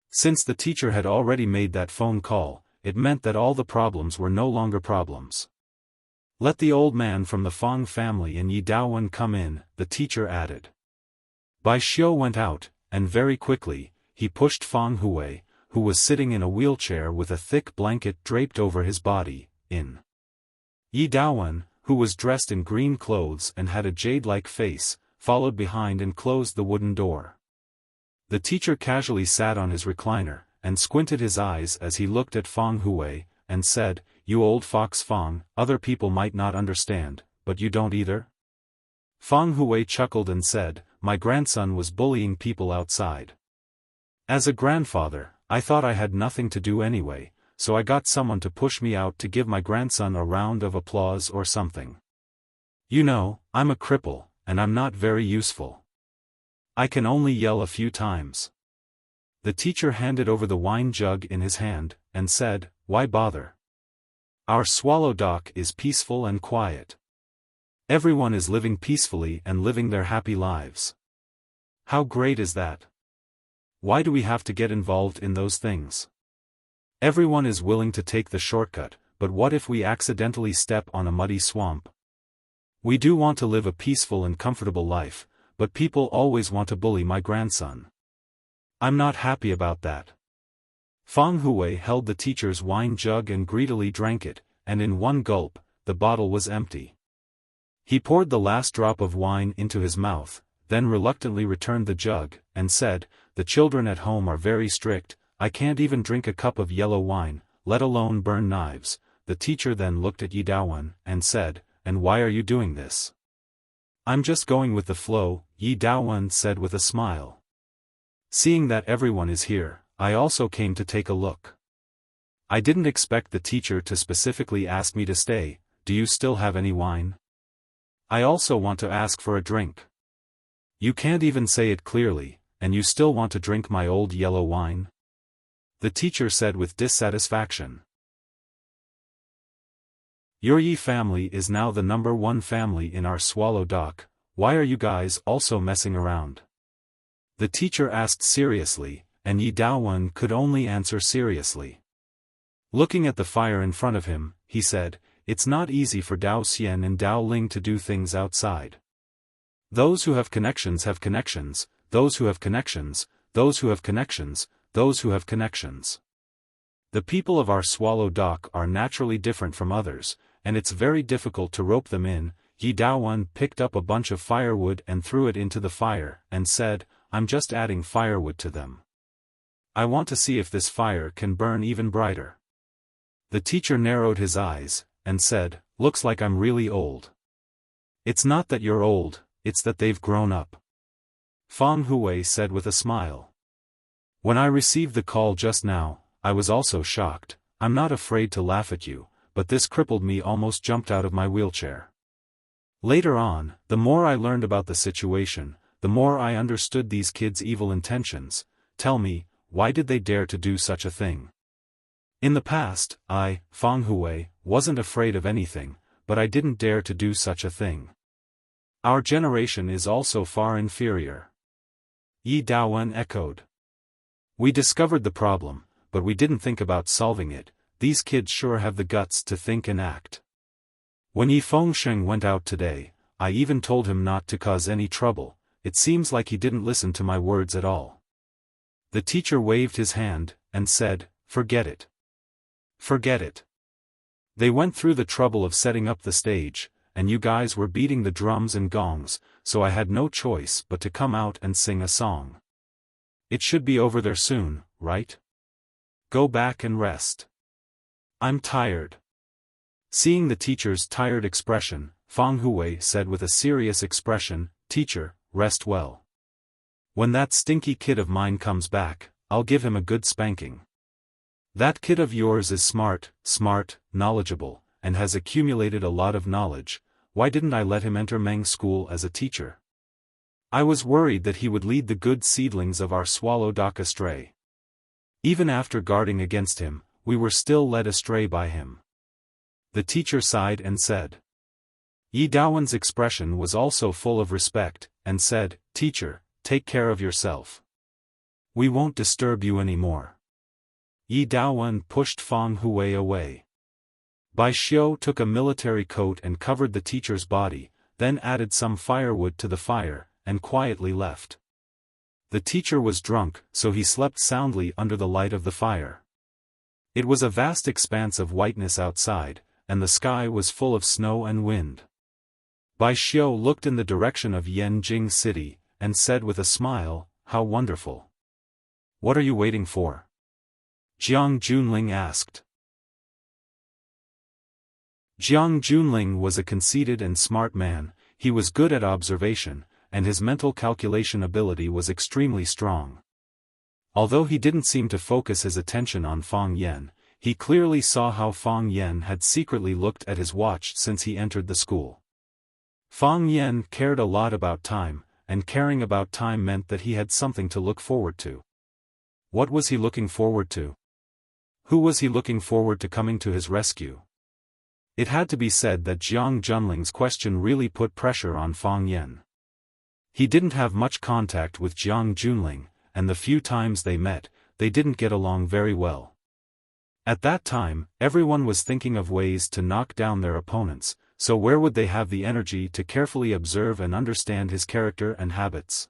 Since the teacher had already made that phone call, it meant that all the problems were no longer problems. "Let the old man from the Fang family and Yi Daowen come in," the teacher added. Bai Xiu went out, and very quickly, he pushed Fang Hui, who was sitting in a wheelchair with a thick blanket draped over his body, in. Yi Daowen, who was dressed in green clothes and had a jade-like face, followed behind and closed the wooden door. The teacher casually sat on his recliner, and squinted his eyes as he looked at Fang Hui, and said, "You old fox Fang, other people might not understand, but you don't either?" Fang Hui chuckled and said, "My grandson was bullying people outside. As a grandfather, I thought I had nothing to do anyway, so I got someone to push me out to give my grandson a round of applause or something. You know, I'm a cripple, and I'm not very useful. I can only yell a few times." The teacher handed over the wine jug in his hand, and said, "Why bother? Our swallow dock is peaceful and quiet. Everyone is living peacefully and living their happy lives. How great is that? Why do we have to get involved in those things? Everyone is willing to take the shortcut, but what if we accidentally step on a muddy swamp? We do want to live a peaceful and comfortable life, but people always want to bully my grandson. I'm not happy about that." Fang Hui held the teacher's wine jug and greedily drank it, and in one gulp, the bottle was empty. He poured the last drop of wine into his mouth, then reluctantly returned the jug, and said, "The children at home are very strict, I can't even drink a cup of yellow wine, let alone burn knives." The teacher then looked at Yi Daowen, and said, "And why are you doing this?" "I'm just going with the flow," Yi Daowen said with a smile. "Seeing that everyone is here, I also came to take a look. I didn't expect the teacher to specifically ask me to stay. Do you still have any wine? I also want to ask for a drink." "You can't even say it clearly, and you still want to drink my old yellow wine?" the teacher said with dissatisfaction. "Your Yi family is now the #1 family in our swallow dock. Why are you guys also messing around?" the teacher asked seriously, and Yi Daowen could only answer seriously. Looking at the fire in front of him, he said, "It's not easy for Dao Xian and Dao Ling to do things outside. Those who have connections have connections, those who have connections, those who have connections, those who have connections. The people of our swallow dock are naturally different from others, and it's very difficult to rope them in." Yi Daowen picked up a bunch of firewood and threw it into the fire, and said, "I'm just adding firewood to them. I want to see if this fire can burn even brighter." The teacher narrowed his eyes, and said, "Looks like I'm really old." "It's not that you're old, it's that they've grown up," Fang Hui said with a smile. "When I received the call just now, I was also shocked. I'm not afraid to laugh at you, but this crippled me almost jumped out of my wheelchair. Later on, the more I learned about the situation, the more I understood these kids' evil intentions. Tell me, why did they dare to do such a thing? In the past, I, Fang Hui, wasn't afraid of anything, but I didn't dare to do such a thing. Our generation is also far inferior." Yi Daowen echoed. "We discovered the problem, but we didn't think about solving it. these kids sure have the guts to think and act. When Yi Fengsheng went out today, I even told him not to cause any trouble. It seems like he didn't listen to my words at all." The teacher waved his hand, and said, "Forget it. Forget it. They went through the trouble of setting up the stage, and you guys were beating the drums and gongs, so I had no choice but to come out and sing a song. It should be over there soon, right? Go back and rest. I'm tired." Seeing the teacher's tired expression, Fang Hui said with a serious expression, "Teacher, rest well. When that stinky kid of mine comes back, I'll give him a good spanking. That kid of yours is smart, knowledgeable, and has accumulated a lot of knowledge. Why didn't I let him enter Meng school as a teacher? I was worried that he would lead the good seedlings of our swallow dock astray. Even after guarding against him, we were still led astray by him." The teacher sighed and said. Yi Daowen's expression was also full of respect, and said, "Teacher, take care of yourself. We won't disturb you anymore." Yi Daowen pushed Fang Hui away. Bai Xiu took a military coat and covered the teacher's body, then added some firewood to the fire, and quietly left. The teacher was drunk, so he slept soundly under the light of the fire. It was a vast expanse of whiteness outside, and the sky was full of snow and wind. Bai Xiu looked in the direction of Yanjing City, and said with a smile, "How wonderful. What are you waiting for?" Jiang Junling asked. Jiang Junling was a conceited and smart man. He was good at observation, and his mental calculation ability was extremely strong. Although he didn't seem to focus his attention on Fang Yan, he clearly saw how Fang Yan had secretly looked at his watch since he entered the school. Fang Yan cared a lot about time, and caring about time meant that he had something to look forward to. What was he looking forward to? Who was he looking forward to coming to his rescue? It had to be said that Jiang Junling's question really put pressure on Fang Yan. He didn't have much contact with Jiang Junling, and the few times they met, they didn't get along very well. At that time, everyone was thinking of ways to knock down their opponents, so where would they have the energy to carefully observe and understand his character and habits?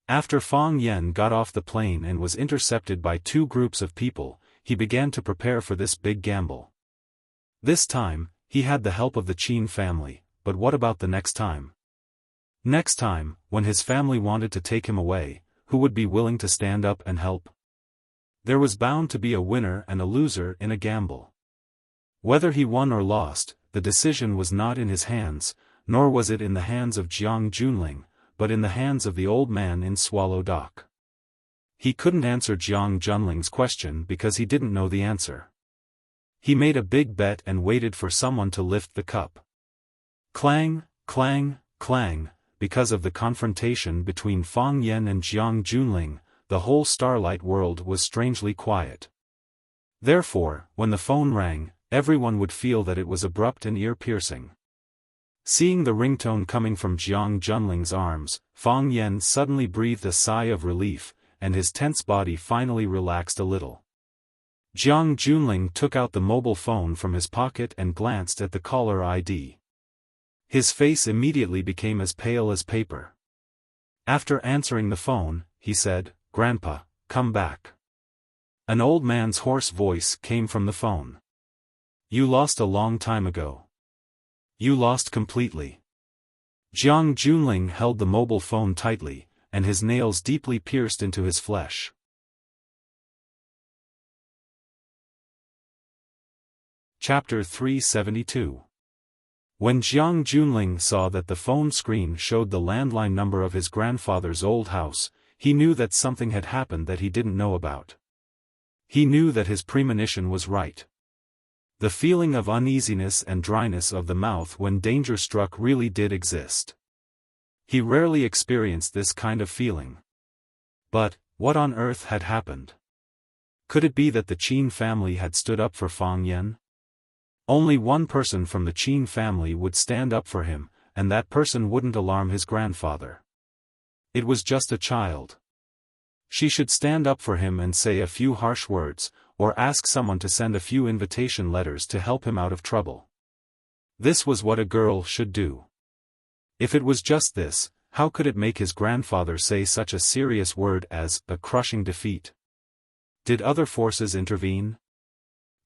After Fang Yan got off the plane and was intercepted by two groups of people, he began to prepare for this big gamble. This time, he had the help of the Qin family, but what about the next time? Next time, when his family wanted to take him away, who would be willing to stand up and help? There was bound to be a winner and a loser in a gamble. Whether he won or lost, the decision was not in his hands, nor was it in the hands of Jiang Junling, but in the hands of the old man in Swallow Dock. He couldn't answer Jiang Junling's question because he didn't know the answer. He made a big bet and waited for someone to lift the cup. Clang, clang, clang, because of the confrontation between Fang Yan and Jiang Junling, the whole starlight world was strangely quiet. Therefore, when the phone rang, everyone would feel that it was abrupt and ear-piercing. Seeing the ringtone coming from Jiang Junling's arms, Fang Yan suddenly breathed a sigh of relief, and his tense body finally relaxed a little. Jiang Junling took out the mobile phone from his pocket and glanced at the caller ID. His face immediately became as pale as paper. After answering the phone, he said, "Grandpa, come back." An old man's hoarse voice came from the phone. "You lost a long time ago. You lost completely." Jiang Junling held the mobile phone tightly, and his nails deeply pierced into his flesh. Chapter 372. When Jiang Junling saw that the phone screen showed the landline number of his grandfather's old house, he knew that something had happened that he didn't know about. He knew that his premonition was right. The feeling of uneasiness and dryness of the mouth when danger struck really did exist. He rarely experienced this kind of feeling. But, what on earth had happened? Could it be that the Qin family had stood up for Fang Yan? Only one person from the Qin family would stand up for him, and that person wouldn't alarm his grandfather. It was just a child. She should stand up for him and say a few harsh words, or ask someone to send a few invitation letters to help him out of trouble. This was what a girl should do. If it was just this, how could it make his grandfather say such a serious word as a crushing defeat? Did other forces intervene?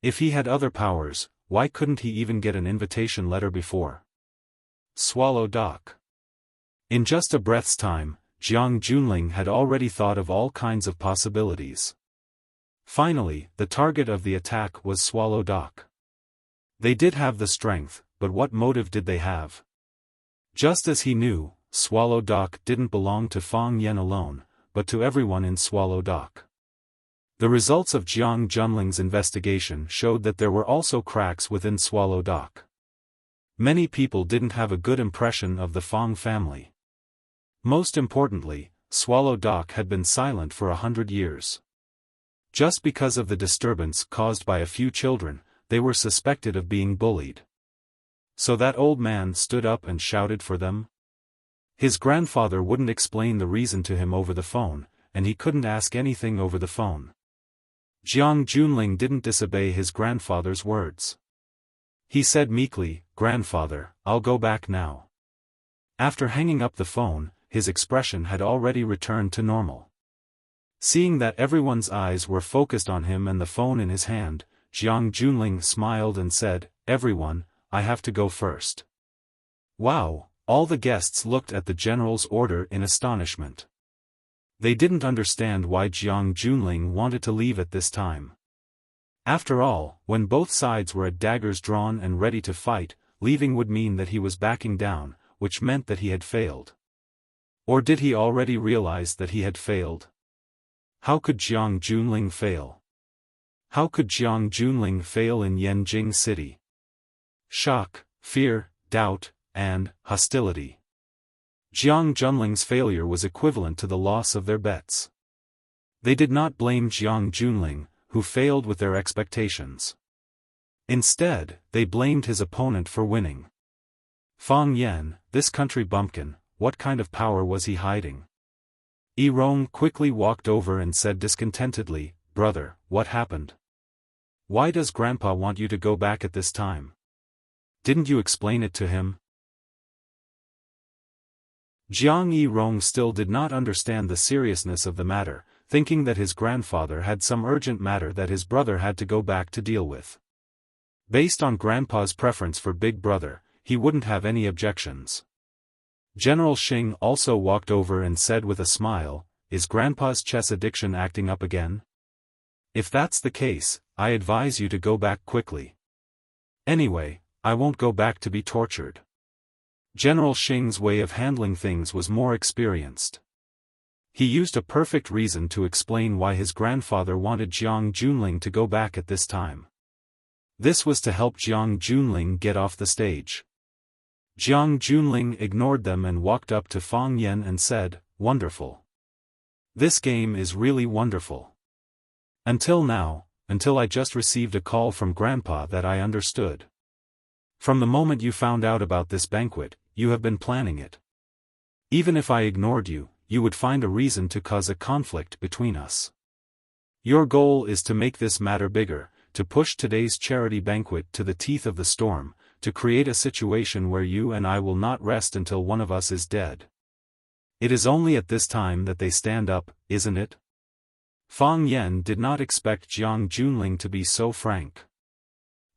If he had other powers, why couldn't he even get an invitation letter before? Swallow Dock. In just a breath's time, Jiang Junling had already thought of all kinds of possibilities. Finally, the target of the attack was Swallow Dock. They did have the strength, but what motive did they have? Just as he knew, Swallow Dock didn't belong to Fang Yan alone, but to everyone in Swallow Dock. The results of Jiang Junling's investigation showed that there were also cracks within Swallow Dock. Many people didn't have a good impression of the Fang family. Most importantly, Swallow Dock had been silent for 100 years. Just because of the disturbance caused by a few children, they were suspected of being bullied. So that old man stood up and shouted for them? His grandfather wouldn't explain the reason to him over the phone, and he couldn't ask anything over the phone. Jiang Junling didn't disobey his grandfather's words. He said meekly, "Grandfather, I'll go back now." After hanging up the phone, his expression had already returned to normal. Seeing that everyone's eyes were focused on him and the phone in his hand, Jiang Junling smiled and said, "Everyone, I have to go first." Wow, all the guests looked at the general's order in astonishment. They didn't understand why Jiang Junling wanted to leave at this time. After all, when both sides were at daggers drawn and ready to fight, leaving would mean that he was backing down, which meant that he had failed. Or did he already realize that he had failed? How could Jiang Junling fail? How could Jiang Junling fail in Yanjing City? Shock, fear, doubt, and hostility. Jiang Junling's failure was equivalent to the loss of their bets. They did not blame Jiang Junling, who failed with their expectations. Instead, they blamed his opponent for winning. Fang Yan, this country bumpkin, what kind of power was he hiding? Yi Rong quickly walked over and said discontentedly, "Brother, what happened? Why does Grandpa want you to go back at this time? Didn't you explain it to him?" Jiang Yi Rong still did not understand the seriousness of the matter, thinking that his grandfather had some urgent matter that his brother had to go back to deal with. Based on Grandpa's preference for Big Brother, he wouldn't have any objections. General Xing also walked over and said with a smile, "Is Grandpa's chess addiction acting up again? If that's the case, I advise you to go back quickly. Anyway, I won't go back to be tortured." General Xing's way of handling things was more experienced. He used a perfect reason to explain why his grandfather wanted Jiang Junling to go back at this time. This was to help Jiang Junling get off the stage. Jiang Junling ignored them and walked up to Fang Yan and said, "Wonderful. This game is really wonderful. Until now, until I just received a call from Grandpa that I understood. From the moment you found out about this banquet, you have been planning it. Even if I ignored you, you would find a reason to cause a conflict between us. Your goal is to make this matter bigger, to push today's charity banquet to the teeth of the storm, to create a situation where you and I will not rest until one of us is dead. It is only at this time that they stand up, isn't it?" Fang Yan did not expect Jiang Junling to be so frank.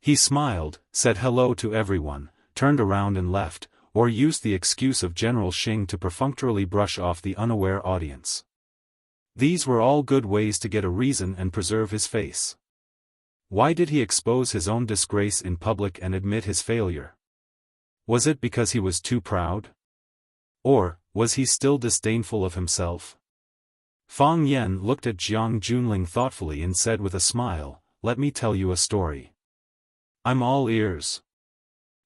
He smiled, said hello to everyone, turned around and left, or used the excuse of General Xing to perfunctorily brush off the unaware audience. These were all good ways to get a reason and preserve his face. Why did he expose his own disgrace in public and admit his failure? Was it because he was too proud? Or, was he still disdainful of himself? Fang Yan looked at Jiang Junling thoughtfully and said with a smile, "Let me tell you a story. I'm all ears.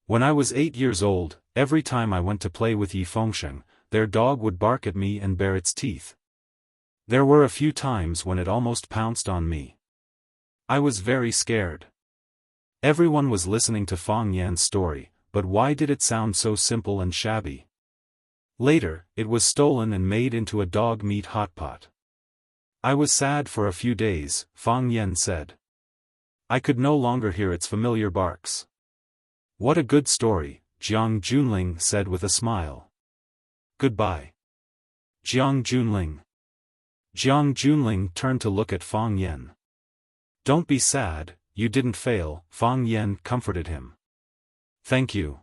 When I was 8 years old, every time I went to play with Yi Fengsheng, their dog would bark at me and bare its teeth. There were a few times when it almost pounced on me. I was very scared." Everyone was listening to Fang Yan's story, but why did it sound so simple and shabby? Later, it was stolen and made into a dog meat hot pot. "I was sad for a few days," Fang Yan said. I could no longer hear its familiar barks. What a good story, Jiang Junling said with a smile. Goodbye. Jiang Junling. Jiang Junling turned to look at Fang Yan. Don't be sad, you didn't fail, Fang Yan comforted him. Thank you.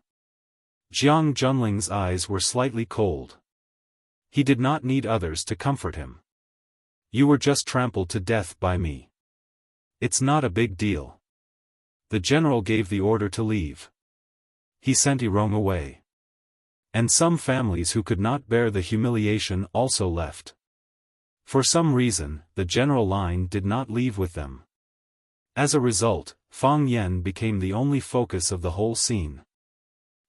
Jiang Junling's eyes were slightly cold. He did not need others to comfort him. You were just trampled to death by me. It's not a big deal. The general gave the order to leave. He sent Irong away. And some families who could not bear the humiliation also left. For some reason, the general line did not leave with them. As a result, Fang Yan became the only focus of the whole scene.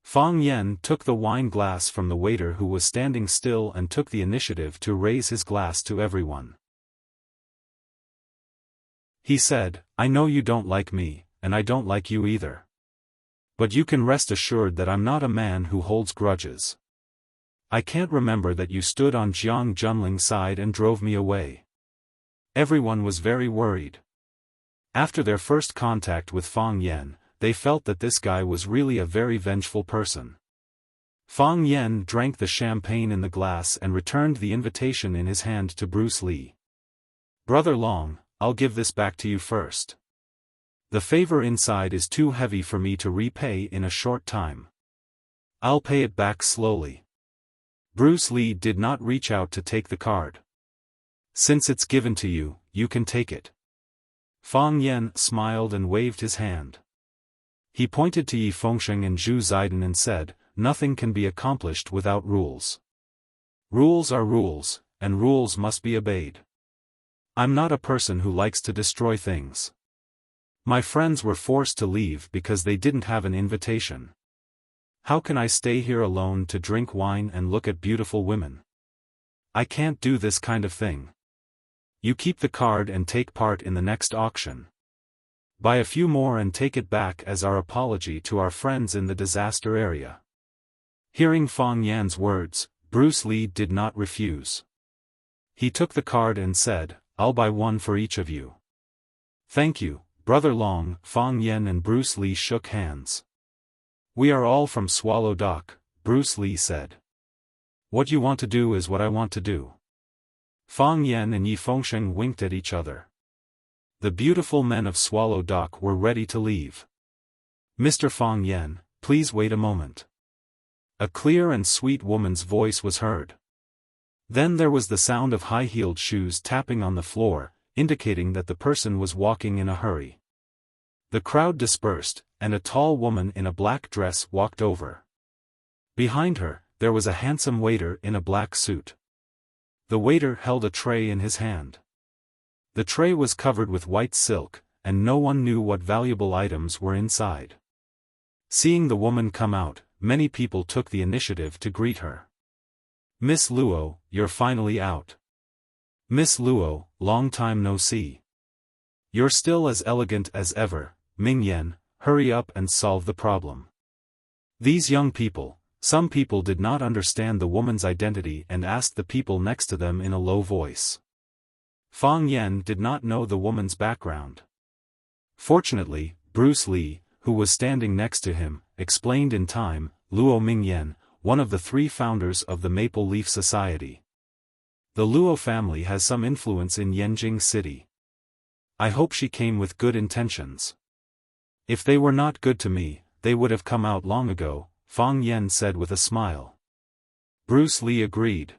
Fang Yan took the wine glass from the waiter who was standing still and took the initiative to raise his glass to everyone. He said, I know you don't like me, and I don't like you either. But you can rest assured that I'm not a man who holds grudges. I can't remember that you stood on Jiang Junling's side and drove me away. Everyone was very worried. After their first contact with Fang Yan, they felt that this guy was really a very vengeful person. Fang Yan drank the champagne in the glass and returned the invitation in his hand to Bruce Lee. Brother Long, I'll give this back to you first. The favor inside is too heavy for me to repay in a short time. I'll pay it back slowly. Bruce Lee did not reach out to take the card. Since it's given to you, you can take it. Fang Yan smiled and waved his hand. He pointed to Yi Fengsheng and Zhu Ziden and said, nothing can be accomplished without rules. Rules are rules, and rules must be obeyed. I'm not a person who likes to destroy things. My friends were forced to leave because they didn't have an invitation. How can I stay here alone to drink wine and look at beautiful women? I can't do this kind of thing. You keep the card and take part in the next auction. Buy a few more and take it back as our apology to our friends in the disaster area. Hearing Fang Yan's words, Bruce Lee did not refuse. He took the card and said, I'll buy one for each of you. Thank you, Brother Long. Fang Yan and Bruce Lee shook hands. We are all from Swallow Dock, Bruce Lee said. What you want to do is what I want to do. Fang Yan and Yi Fengsheng winked at each other. The beautiful men of Swallow Dock were ready to leave. Mr. Fang Yan, please wait a moment. A clear and sweet woman's voice was heard. Then there was the sound of high-heeled shoes tapping on the floor, indicating that the person was walking in a hurry. The crowd dispersed, and a tall woman in a black dress walked over. Behind her, there was a handsome waiter in a black suit. The waiter held a tray in his hand. The tray was covered with white silk, and no one knew what valuable items were inside. Seeing the woman come out, many people took the initiative to greet her. Miss Luo, you're finally out. Miss Luo, long time no see. You're still as elegant as ever, Ming Yan, hurry up and solve the problem. These young people, some people did not understand the woman's identity and asked the people next to them in a low voice. Fang Yan did not know the woman's background. Fortunately, Bruce Lee, who was standing next to him, explained in time, Luo Mingyan, one of the 3 founders of the Maple Leaf Society. The Luo family has some influence in Yanjing City. I hope she came with good intentions. If they were not good to me, they would have come out long ago, Fang Yan said with a smile. Bruce Lee agreed.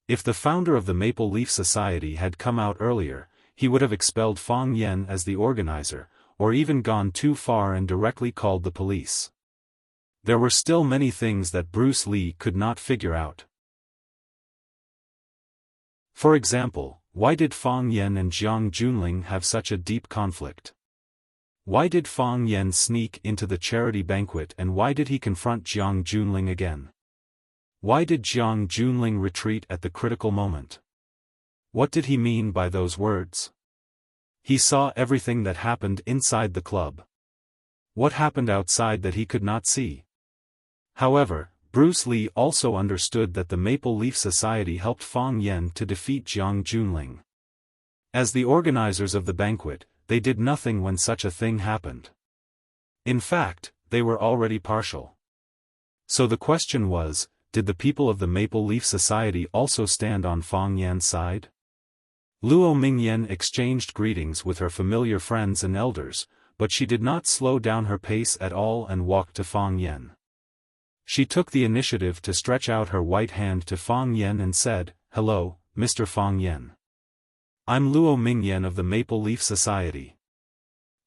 If the founder of the Maple Leaf Society had come out earlier, he would have expelled Fang Yan as the organizer, or even gone too far and directly called the police. There were still many things that Bruce Lee could not figure out. For example, why did Fang Yan and Jiang Junling have such a deep conflict? Why did Fang Yan sneak into the charity banquet and why did he confront Jiang Junling again? Why did Jiang Junling retreat at the critical moment? What did he mean by those words? He saw everything that happened inside the club. What happened outside that he could not see? However, Bruce Lee also understood that the Maple Leaf Society helped Fang Yan to defeat Jiang Junling. As the organizers of the banquet, they did nothing when such a thing happened. In fact, they were already partial. So the question was, did the people of the Maple Leaf Society also stand on Fang Yan's side? Luo Mingyan exchanged greetings with her familiar friends and elders, but she did not slow down her pace at all and walked to Fang Yan. She took the initiative to stretch out her white hand to Fang Yan and said, "Hello, Mr. Fang Yan. I'm Luo Mingyan of the Maple Leaf Society.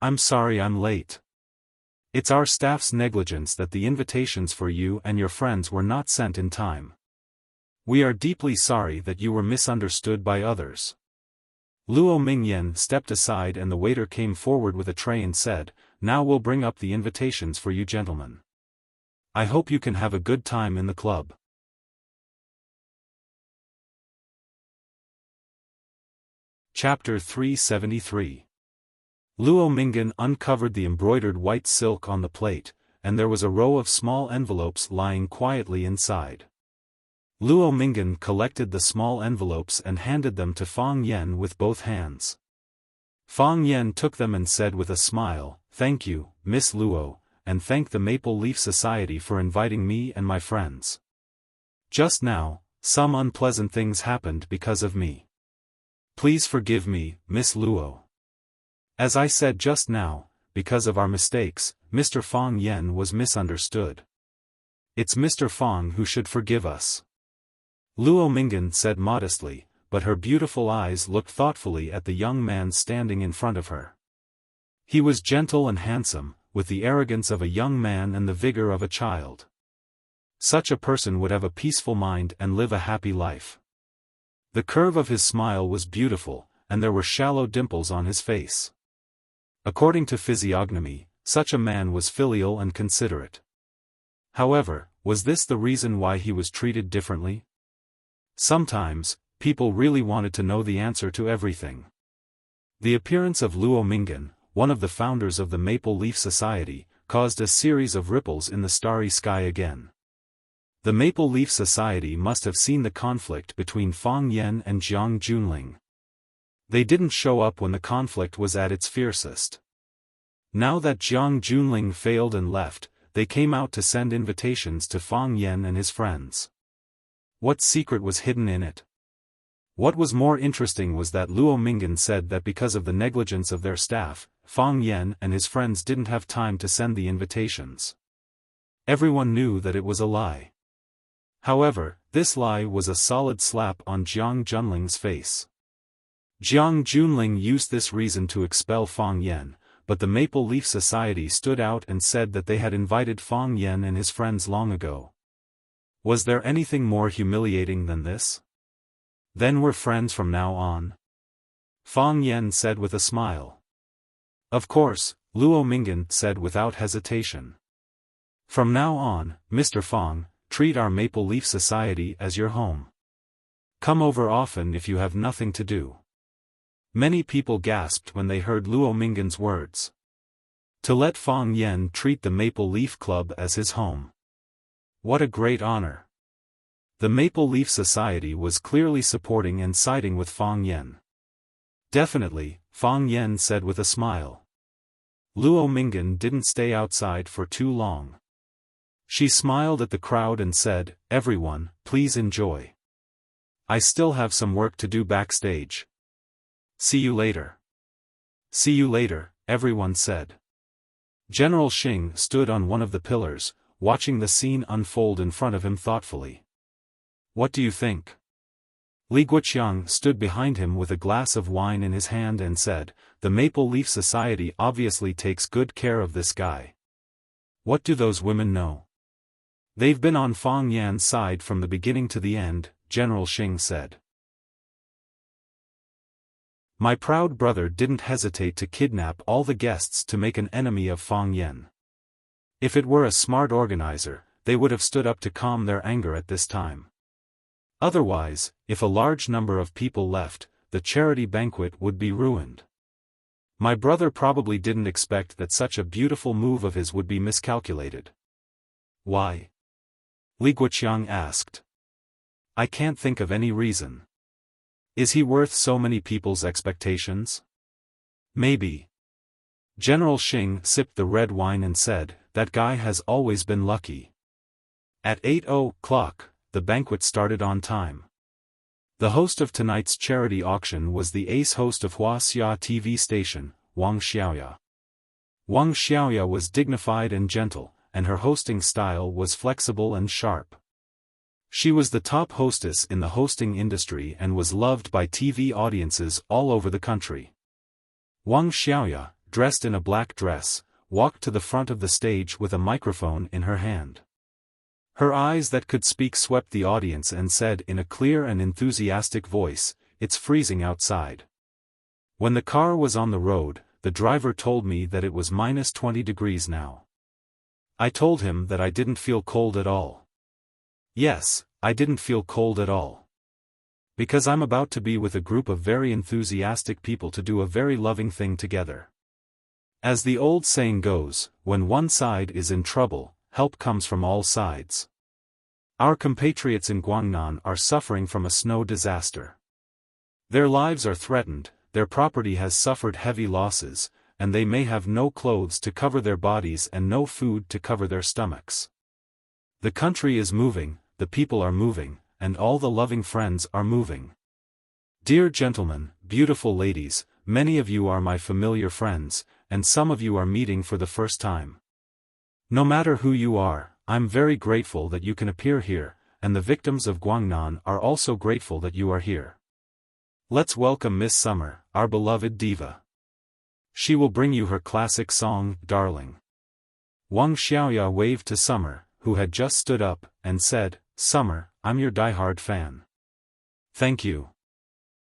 I'm sorry I'm late. It's our staff's negligence that the invitations for you and your friends were not sent in time. We are deeply sorry that you were misunderstood by others." Luo Mingyan stepped aside and the waiter came forward with a tray and said, "Now we'll bring up the invitations for you gentlemen. I hope you can have a good time in the club." Chapter 373. Luo Mingyan uncovered the embroidered white silk on the plate, and there was a row of small envelopes lying quietly inside. Luo Mingyan collected the small envelopes and handed them to Fang Yan with both hands. Fang Yan took them and said with a smile, "Thank you, Miss Luo, and thank the Maple Leaf Society for inviting me and my friends. Just now, some unpleasant things happened because of me. Please forgive me, Miss Luo. As I said just now, because of our mistakes, Mr. Fang Yan was misunderstood. It's Mr. Fang who should forgive us." Luo Mingyan said modestly, but her beautiful eyes looked thoughtfully at the young man standing in front of her. He was gentle and handsome, with the arrogance of a young man and the vigor of a child. Such a person would have a peaceful mind and live a happy life. The curve of his smile was beautiful, and there were shallow dimples on his face. According to physiognomy, such a man was filial and considerate. However, was this the reason why he was treated differently? Sometimes, people really wanted to know the answer to everything. The appearance of Luo Mingyan, one of the founders of the Maple Leaf Society, caused a series of ripples in the starry sky again. The Maple Leaf Society must have seen the conflict between Fang Yan and Jiang Junling. They didn't show up when the conflict was at its fiercest. Now that Jiang Junling failed and left, they came out to send invitations to Fang Yan and his friends. What secret was hidden in it? What was more interesting was that Luo Mingyan said that because of the negligence of their staff, Fang Yan and his friends didn't have time to send the invitations. Everyone knew that it was a lie. However, this lie was a solid slap on Jiang Junling's face. Jiang Junling used this reason to expel Fang Yan, but the Maple Leaf Society stood out and said that they had invited Fang Yan and his friends long ago. Was there anything more humiliating than this? Then we're friends from now on? Fang Yan said with a smile. Of course, Luo Mingyan said without hesitation. From now on, Mr. Fang, treat our Maple Leaf Society as your home. Come over often if you have nothing to do. Many people gasped when they heard Luo Mingyan's words. To let Fang Yan treat the Maple Leaf Club as his home. What a great honor. The Maple Leaf Society was clearly supporting and siding with Fang Yan. Definitely, Fang Yan said with a smile. Luo Mingyan didn't stay outside for too long. She smiled at the crowd and said, "Everyone, please enjoy. I still have some work to do backstage. See you later." "See you later," everyone said. General Xing stood on one of the pillars, watching the scene unfold in front of him thoughtfully. "What do you think?" Li Guoqiang stood behind him with a glass of wine in his hand and said, "The Maple Leaf Society obviously takes good care of this guy. What do those women know?" "They've been on Fang Yan's side from the beginning to the end," General Xing said. "My proud brother didn't hesitate to kidnap all the guests to make an enemy of Fang Yan. If it were a smart organizer, they would have stood up to calm their anger at this time. Otherwise, if a large number of people left, the charity banquet would be ruined. My brother probably didn't expect that such a beautiful move of his would be miscalculated." "Why?" Li Guoqiang asked. "I can't think of any reason. Is he worth so many people's expectations? Maybe. General Xing sipped the red wine and said, "That guy has always been lucky." At 8:00, the banquet started on time. The host of tonight's charity auction was the ace host of Wuxia TV station, Wang Xiaoya. Wang Xiaoya was dignified and gentle, and her hosting style was flexible and sharp. She was the top hostess in the hosting industry and was loved by TV audiences all over the country. Wang Xiaoya, dressed in a black dress, walked to the front of the stage with a microphone in her hand. Her eyes that could speak swept the audience and said in a clear and enthusiastic voice, "It's freezing outside." When the car was on the road, the driver told me that it was -20 degrees now. I told him that I didn't feel cold at all. Yes, I didn't feel cold at all. Because I'm about to be with a group of very enthusiastic people to do a very loving thing together. As the old saying goes, when one side is in trouble, help comes from all sides. Our compatriots in Guangnan are suffering from a snow disaster. Their lives are threatened, their property has suffered heavy losses, and they may have no clothes to cover their bodies and no food to cover their stomachs. The country is moving, the people are moving, and all the loving friends are moving. Dear gentlemen, beautiful ladies, many of you are my familiar friends, and some of you are meeting for the first time. No matter who you are, I'm very grateful that you can appear here, and the victims of Guangnan are also grateful that you are here. Let's welcome Miss Summer, our beloved diva. She will bring you her classic song, Darling. Wang Xiaoya waved to Summer, who had just stood up, and said, "Summer, I'm your diehard fan." "Thank you."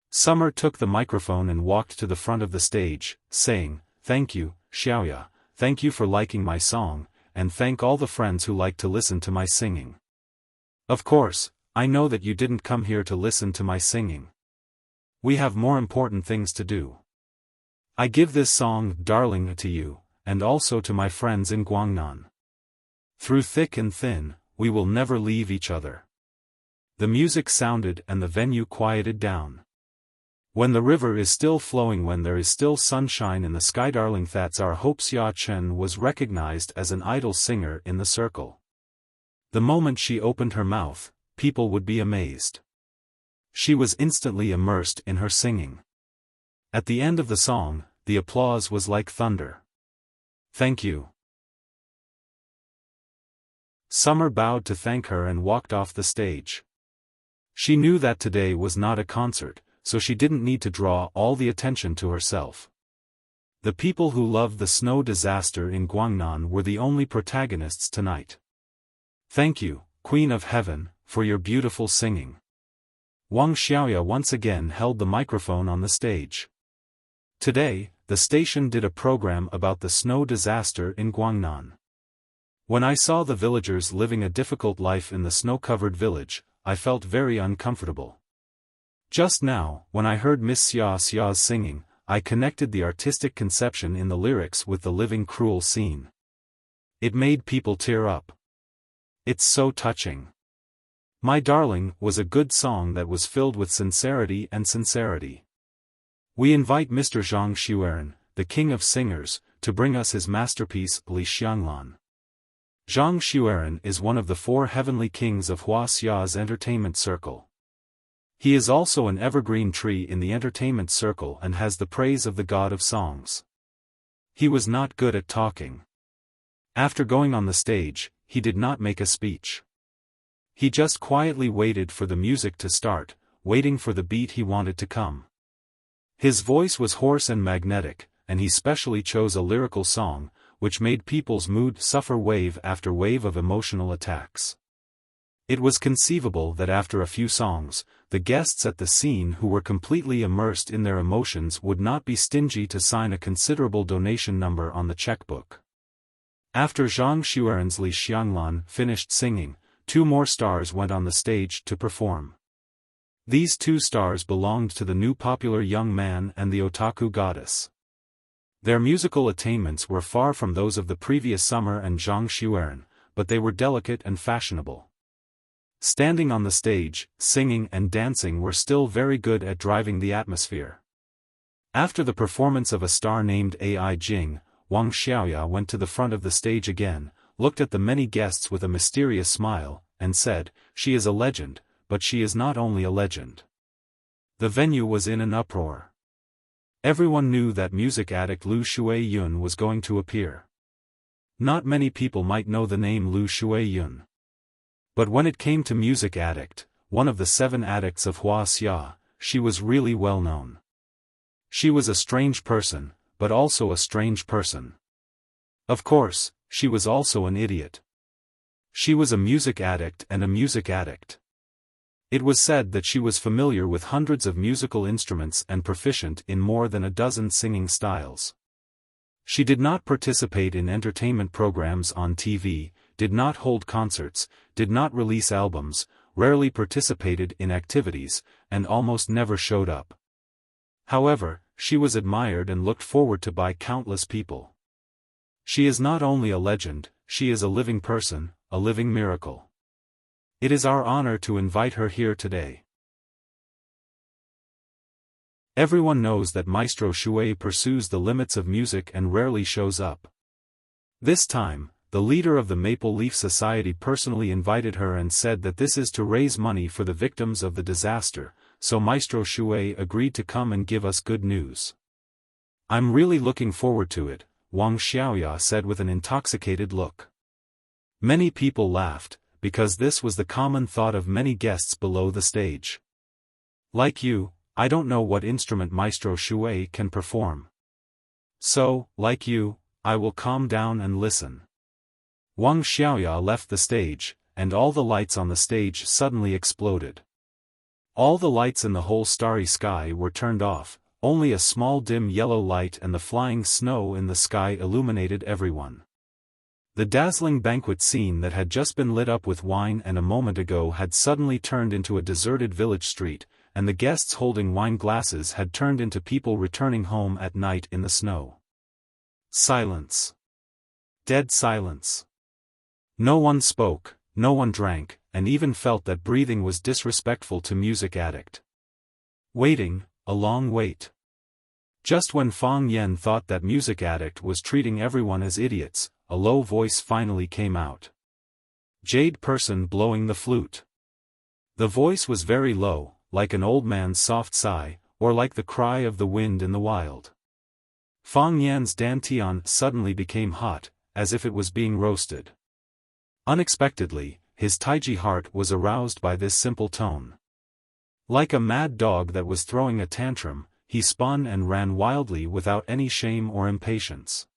Summer took the microphone and walked to the front of the stage, saying, "Thank you, Xiaoya, thank you for liking my song, and thank all the friends who like to listen to my singing. Of course, I know that you didn't come here to listen to my singing. We have more important things to do. I give this song, Darling, to you, and also to my friends in Guangnan. Through thick and thin, we will never leave each other." The music sounded and the venue quieted down. When the river is still flowing, when there is still sunshine in the sky, darling, that's our hope. Xia Chen was recognized as an idol singer in the circle. The moment she opened her mouth, people would be amazed. She was instantly immersed in her singing. At the end of the song, the applause was like thunder. "Thank you." Summer bowed to thank her and walked off the stage. She knew that today was not a concert, so she didn't need to draw all the attention to herself. The people who loved the snow disaster in Guangnan were the only protagonists tonight. "Thank you, Queen of Heaven, for your beautiful singing." Wang Xiaoya once again held the microphone on the stage. Today, the station did a program about the snow disaster in Guangnan. When I saw the villagers living a difficult life in the snow-covered village, I felt very uncomfortable. Just now, when I heard Miss Xia's singing, I connected the artistic conception in the lyrics with the living cruel scene. It made people tear up. It's so touching. My Darling was a good song that was filled with sincerity and sincerity. We invite Mr. Zhang Xueren, the king of singers, to bring us his masterpiece, Li Xianglan. Zhang Xueren is one of the 4 heavenly kings of Huaxia's entertainment circle. He is also an evergreen tree in the entertainment circle and has the praise of the god of songs. He was not good at talking. After going on the stage, he did not make a speech. He just quietly waited for the music to start, waiting for the beat he wanted to come. His voice was hoarse and magnetic, and he specially chose a lyrical song, which made people's mood suffer wave after wave of emotional attacks. It was conceivable that after a few songs, the guests at the scene who were completely immersed in their emotions would not be stingy to sign a considerable donation number on the checkbook. After Zhang Xueren's Li Xianglan finished singing, 2 more stars went on the stage to perform. These 2 stars belonged to the new popular young man and the otaku goddess. Their musical attainments were far from those of the previous Summer and Zhang Xueren, but they were delicate and fashionable. Standing on the stage, singing and dancing were still very good at driving the atmosphere. After the performance of a star named Ai Jing, Wang Xiaoya went to the front of the stage again, looked at the many guests with a mysterious smile, and said, "She is a legend, but she is not only a legend." The venue was in an uproar. Everyone knew that music addict Lu Shuai-yun was going to appear. Not many people might know the name Lu Shuai-yun. But when it came to music addict, one of the 7 addicts of Wuxia, she was really well known. She was a strange person, but also a strange person. Of course, she was also an idiot. She was a music addict and a music addict. It was said that she was familiar with hundreds of musical instruments and proficient in more than a dozen singing styles. She did not participate in entertainment programs on TV, did not hold concerts, did not release albums, rarely participated in activities, and almost never showed up. However, she was admired and looked forward to by countless people. She is not only a legend, she is a living person, a living miracle. It is our honor to invite her here today. Everyone knows that Maestro Shuai pursues the limits of music and rarely shows up. This time, the leader of the Maple Leaf Society personally invited her and said that this is to raise money for the victims of the disaster, so Maestro Shuai agreed to come and give us good news. "I'm really looking forward to it," Wang Xiaoya said with an intoxicated look. Many people laughed, because this was the common thought of many guests below the stage. "Like you, I don't know what instrument Maestro Shuai can perform. So, like you, I will calm down and listen." Wang Xiaoya left the stage, and all the lights on the stage suddenly exploded. All the lights in the whole starry sky were turned off, only a small dim yellow light and the flying snow in the sky illuminated everyone. The dazzling banquet scene that had just been lit up with wine and a moment ago had suddenly turned into a deserted village street, and the guests holding wine glasses had turned into people returning home at night in the snow. Silence. Dead silence. No one spoke, no one drank, and even felt that breathing was disrespectful to music addict. Waiting, a long wait. Just when Fang Yan thought that music addict was treating everyone as idiots, a low voice finally came out. "Jade person blowing the flute." The voice was very low, like an old man's soft sigh, or like the cry of the wind in the wild. Fang Yan's dantian suddenly became hot, as if it was being roasted. Unexpectedly, his Taiji heart was aroused by this simple tone. Like a mad dog that was throwing a tantrum, he spun and ran wildly without any shame or impatience.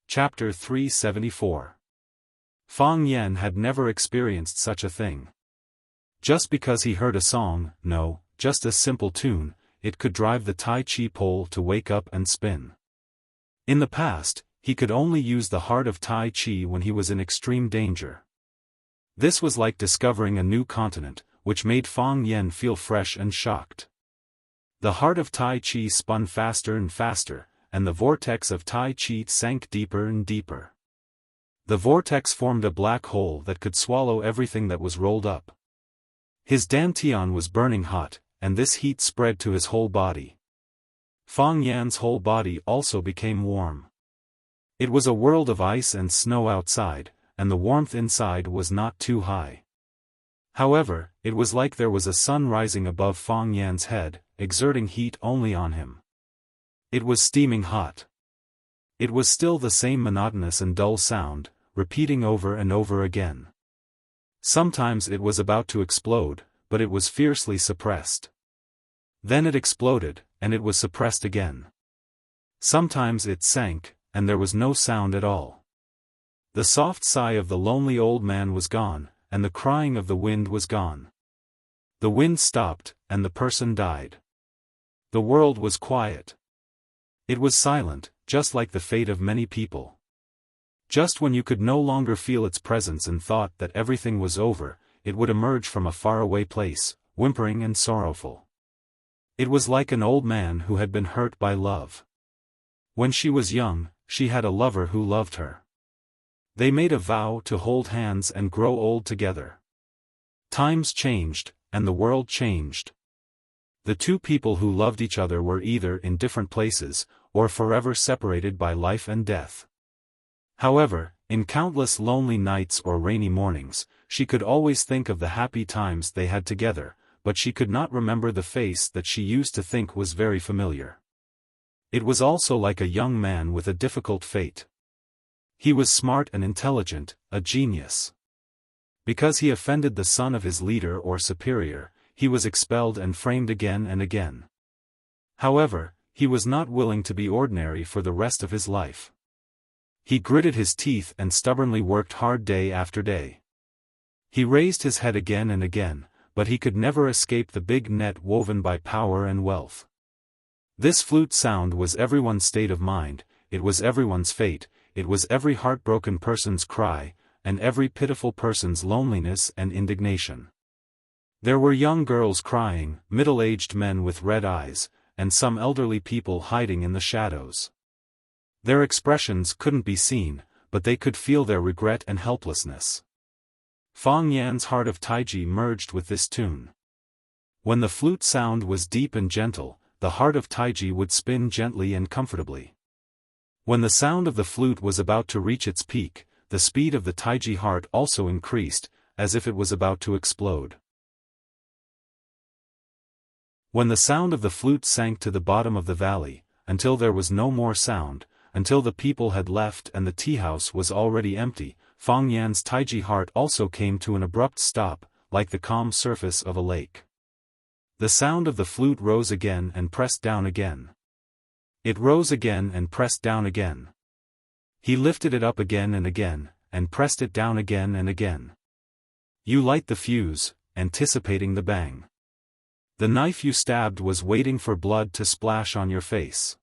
Chapter 374. Fang Yan had never experienced such a thing. Just because he heard a song, no, just a simple tune, it could drive the Tai Chi pole to wake up and spin. In the past, he could only use the heart of Tai Chi when he was in extreme danger. This was like discovering a new continent, which made Fang Yan feel fresh and shocked. The heart of Tai Chi spun faster and faster, and the vortex of Tai Chi sank deeper and deeper. The vortex formed a black hole that could swallow everything that was rolled up. His dantian was burning hot, and this heat spread to his whole body. Fang Yan's whole body also became warm. It was a world of ice and snow outside, and the warmth inside was not too high. However, it was like there was a sun rising above Fang Yan's head, exerting heat only on him. It was steaming hot. It was still the same monotonous and dull sound, repeating over and over again. Sometimes it was about to explode, but it was fiercely suppressed. Then it exploded, and it was suppressed again. Sometimes it sank, and there was no sound at all. The soft sigh of the lonely old man was gone, and the crying of the wind was gone. The wind stopped, and the person died. The world was quiet. It was silent, just like the fate of many people. Just when you could no longer feel its presence and thought that everything was over, it would emerge from a faraway place, whimpering and sorrowful. It was like an old man who had been hurt by love. When she was young, she had a lover who loved her. They made a vow to hold hands and grow old together. Times changed, and the world changed. The two people who loved each other were either in different places, or forever separated by life and death. However, in countless lonely nights or rainy mornings, she could always think of the happy times they had together, but she could not remember the face that she used to think was very familiar. It was also like a young man with a difficult fate. He was smart and intelligent, a genius. Because he offended the son of his leader or superior, he was expelled and framed again and again. However, he was not willing to be ordinary for the rest of his life. He gritted his teeth and stubbornly worked hard day after day. He raised his head again and again, but he could never escape the big net woven by power and wealth. This flute sound was everyone's state of mind, it was everyone's fate, it was every heartbroken person's cry, and every pitiful person's loneliness and indignation. There were young girls crying, middle-aged men with red eyes, and some elderly people hiding in the shadows. Their expressions couldn't be seen, but they could feel their regret and helplessness. Fang Yan's heart of Taiji merged with this tune. When the flute sound was deep and gentle, the heart of Taiji would spin gently and comfortably. When the sound of the flute was about to reach its peak, the speed of the Taiji heart also increased, as if it was about to explode. When the sound of the flute sank to the bottom of the valley, until there was no more sound, until the people had left and the tea house was already empty, Fang Yan's Taiji heart also came to an abrupt stop, like the calm surface of a lake. The sound of the flute rose again and pressed down again. It rose again and pressed down again. He lifted it up again and again, and pressed it down again and again. You light the fuse, anticipating the bang. The knife you stabbed was waiting for blood to splash on your face.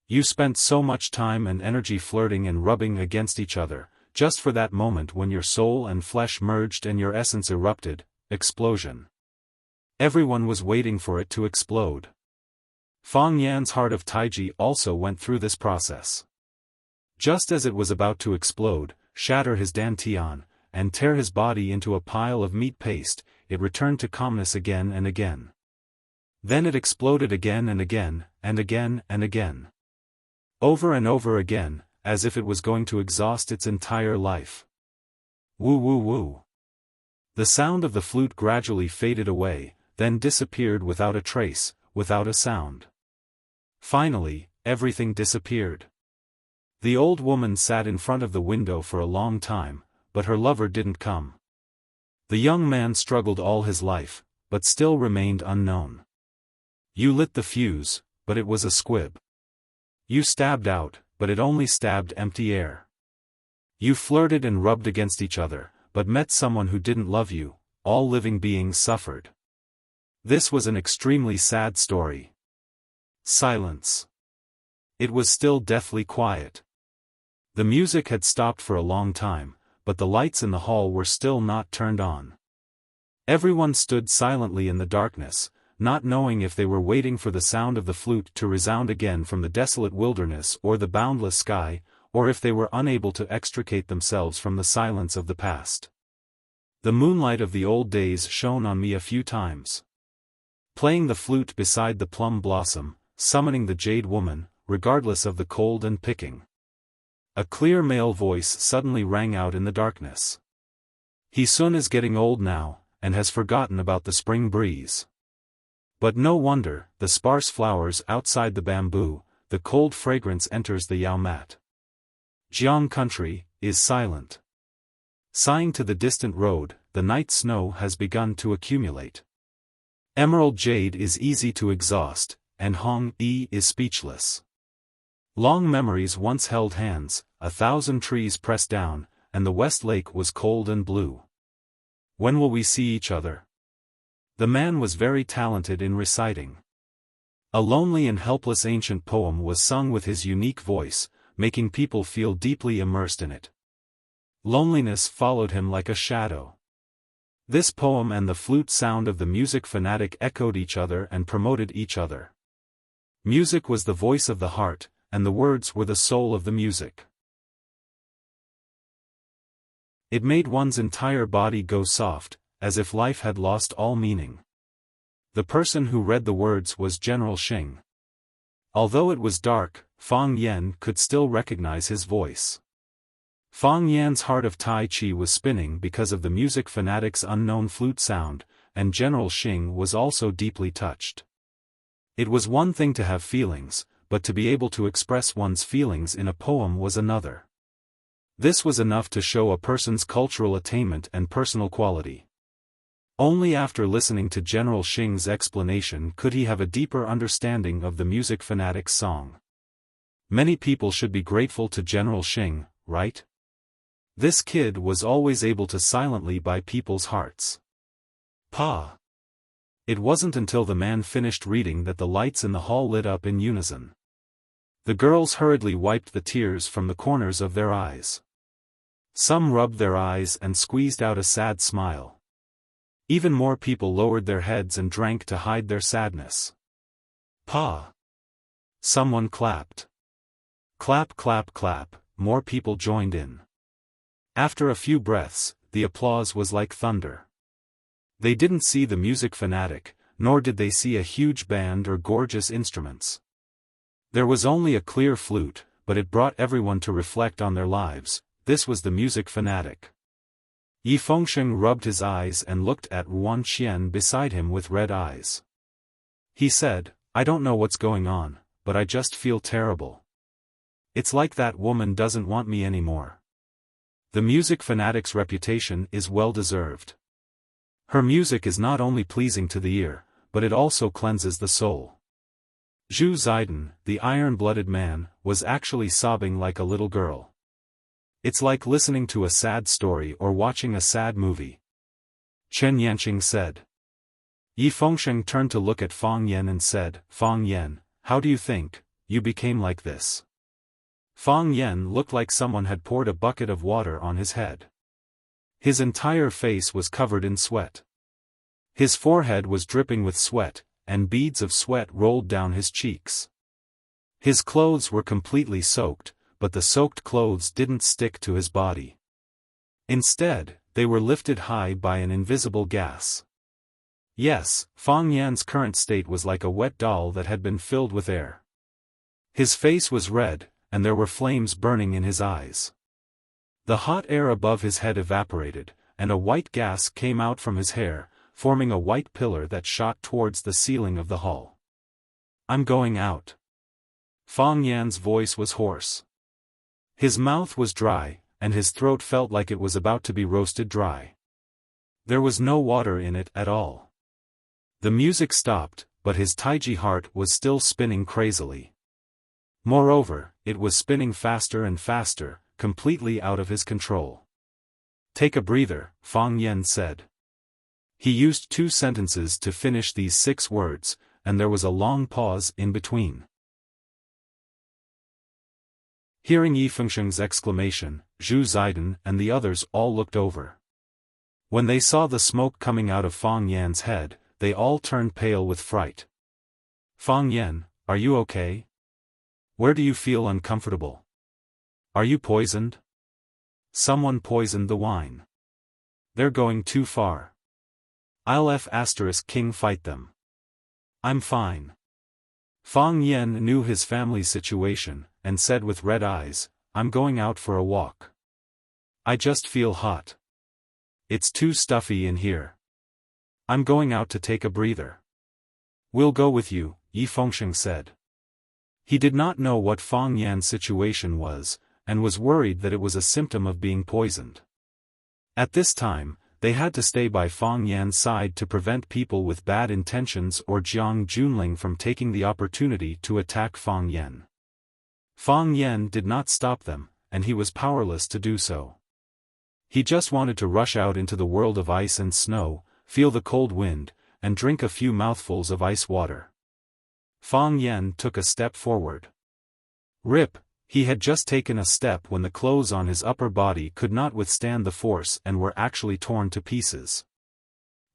You spent so much time and energy flirting and rubbing against each other, just for that moment when your soul and flesh merged and your essence erupted, explosion. Everyone was waiting for it to explode. Fang Yan's heart of Taiji also went through this process. Just as it was about to explode, shatter his dantian, and tear his body into a pile of meat paste, it returned to calmness again and again. Then it exploded again and again, and again and again. Over and over again, as if it was going to exhaust its entire life. Woo woo woo. The sound of the flute gradually faded away, then disappeared without a trace, without a sound. Finally, everything disappeared. The old woman sat in front of the window for a long time, but her lover didn't come. The young man struggled all his life, but still remained unknown. You lit the fuse, but it was a squib. You stabbed out, but it only stabbed empty air. You flirted and rubbed against each other, but met someone who didn't love you. All living beings suffered. This was an extremely sad story. Silence. It was still deathly quiet. The music had stopped for a long time, but the lights in the hall were still not turned on. Everyone stood silently in the darkness, not knowing if they were waiting for the sound of the flute to resound again from the desolate wilderness or the boundless sky, or if they were unable to extricate themselves from the silence of the past. The moonlight of the old days shone on me a few times. Playing the flute beside the plum blossom, summoning the jade woman, regardless of the cold and picking. A clear male voice suddenly rang out in the darkness. He soon is getting old now, and has forgotten about the spring breeze. But no wonder, the sparse flowers outside the bamboo, the cold fragrance enters the Yao mat. Jiang country is silent. Sighing to the distant road, the night snow has begun to accumulate. Emerald jade is easy to exhaust, and Hong Yi is speechless. Long memories once held hands, 1,000 trees pressed down, and the west lake was cold and blue. When will we see each other? The man was very talented in reciting. A lonely and helpless ancient poem was sung with his unique voice, making people feel deeply immersed in it. Loneliness followed him like a shadow. This poem and the flute sound of the music fanatic echoed each other and promoted each other. Music was the voice of the heart, and the words were the soul of the music. It made one's entire body go soft, as if life had lost all meaning. The person who read the words was General Xing. Although it was dark, Fang Yan could still recognize his voice. Fang Yan's heart of Tai Chi was spinning because of the music fanatic's unknown flute sound, and General Xing was also deeply touched. It was one thing to have feelings, but to be able to express one's feelings in a poem was another. This was enough to show a person's cultural attainment and personal quality. Only after listening to General Xing's explanation could he have a deeper understanding of the music fanatic's song. Many people should be grateful to General Xing, right? This kid was always able to silently buy people's hearts. Pa! It wasn't until the man finished reading that the lights in the hall lit up in unison. The girls hurriedly wiped the tears from the corners of their eyes. Some rubbed their eyes and squeezed out a sad smile. Even more people lowered their heads and drank to hide their sadness. Pa! Someone clapped. Clap, clap, clap, more people joined in. After a few breaths, the applause was like thunder. They didn't see the music fanatic, nor did they see a huge band or gorgeous instruments. There was only a clear flute, but it brought everyone to reflect on their lives. This was the music fanatic. Yi Fengsheng rubbed his eyes and looked at Ruan Qian beside him with red eyes. He said, "I don't know what's going on, but I just feel terrible. It's like that woman doesn't want me anymore." The music fanatic's reputation is well deserved. Her music is not only pleasing to the ear, but it also cleanses the soul. Zhu Ziden, the iron-blooded man, was actually sobbing like a little girl. It's like listening to a sad story or watching a sad movie. Chen Yanqing said. Yi Fengsheng turned to look at Fang Yan and said, "Fang Yan, how do you think you became like this?" Fang Yan looked like someone had poured a bucket of water on his head. His entire face was covered in sweat. His forehead was dripping with sweat, and beads of sweat rolled down his cheeks. His clothes were completely soaked, but the soaked clothes didn't stick to his body. Instead, they were lifted high by an invisible gas. Yes, Fang Yan's current state was like a wet doll that had been filled with air. His face was red, and there were flames burning in his eyes. The hot air above his head evaporated, and a white gas came out from his hair, forming a white pillar that shot towards the ceiling of the hall. "I'm going out." Fang Yan's voice was hoarse. His mouth was dry, and his throat felt like it was about to be roasted dry. There was no water in it at all. The music stopped, but his Taiji heart was still spinning crazily. Moreover, it was spinning faster and faster, completely out of his control. "Take a breather," Fang Yan said. He used 2 sentences to finish these 6 words, and there was a long pause in between. Hearing Yi Fengsheng's exclamation, Zhu Ziden and the others all looked over. When they saw the smoke coming out of Fang Yan's head, they all turned pale with fright. "Fang Yan, are you okay? Where do you feel uncomfortable? Are you poisoned? Someone poisoned the wine. They're going too far. I'll King fight them. I'm fine." Fang Yan knew his family's situation, and said with red eyes, "I'm going out for a walk. I just feel hot. It's too stuffy in here. I'm going out to take a breather." "We'll go with you," Yi Fengsheng said. He did not know what Fang Yan's situation was, and was worried that it was a symptom of being poisoned. At this time, they had to stay by Fang Yan's side to prevent people with bad intentions or Jiang Junling from taking the opportunity to attack Fang Yan. Fang Yan did not stop them, and he was powerless to do so. He just wanted to rush out into the world of ice and snow, feel the cold wind, and drink a few mouthfuls of ice water. Fang Yan took a step forward. Rip, he had just taken a step when the clothes on his upper body could not withstand the force and were actually torn to pieces.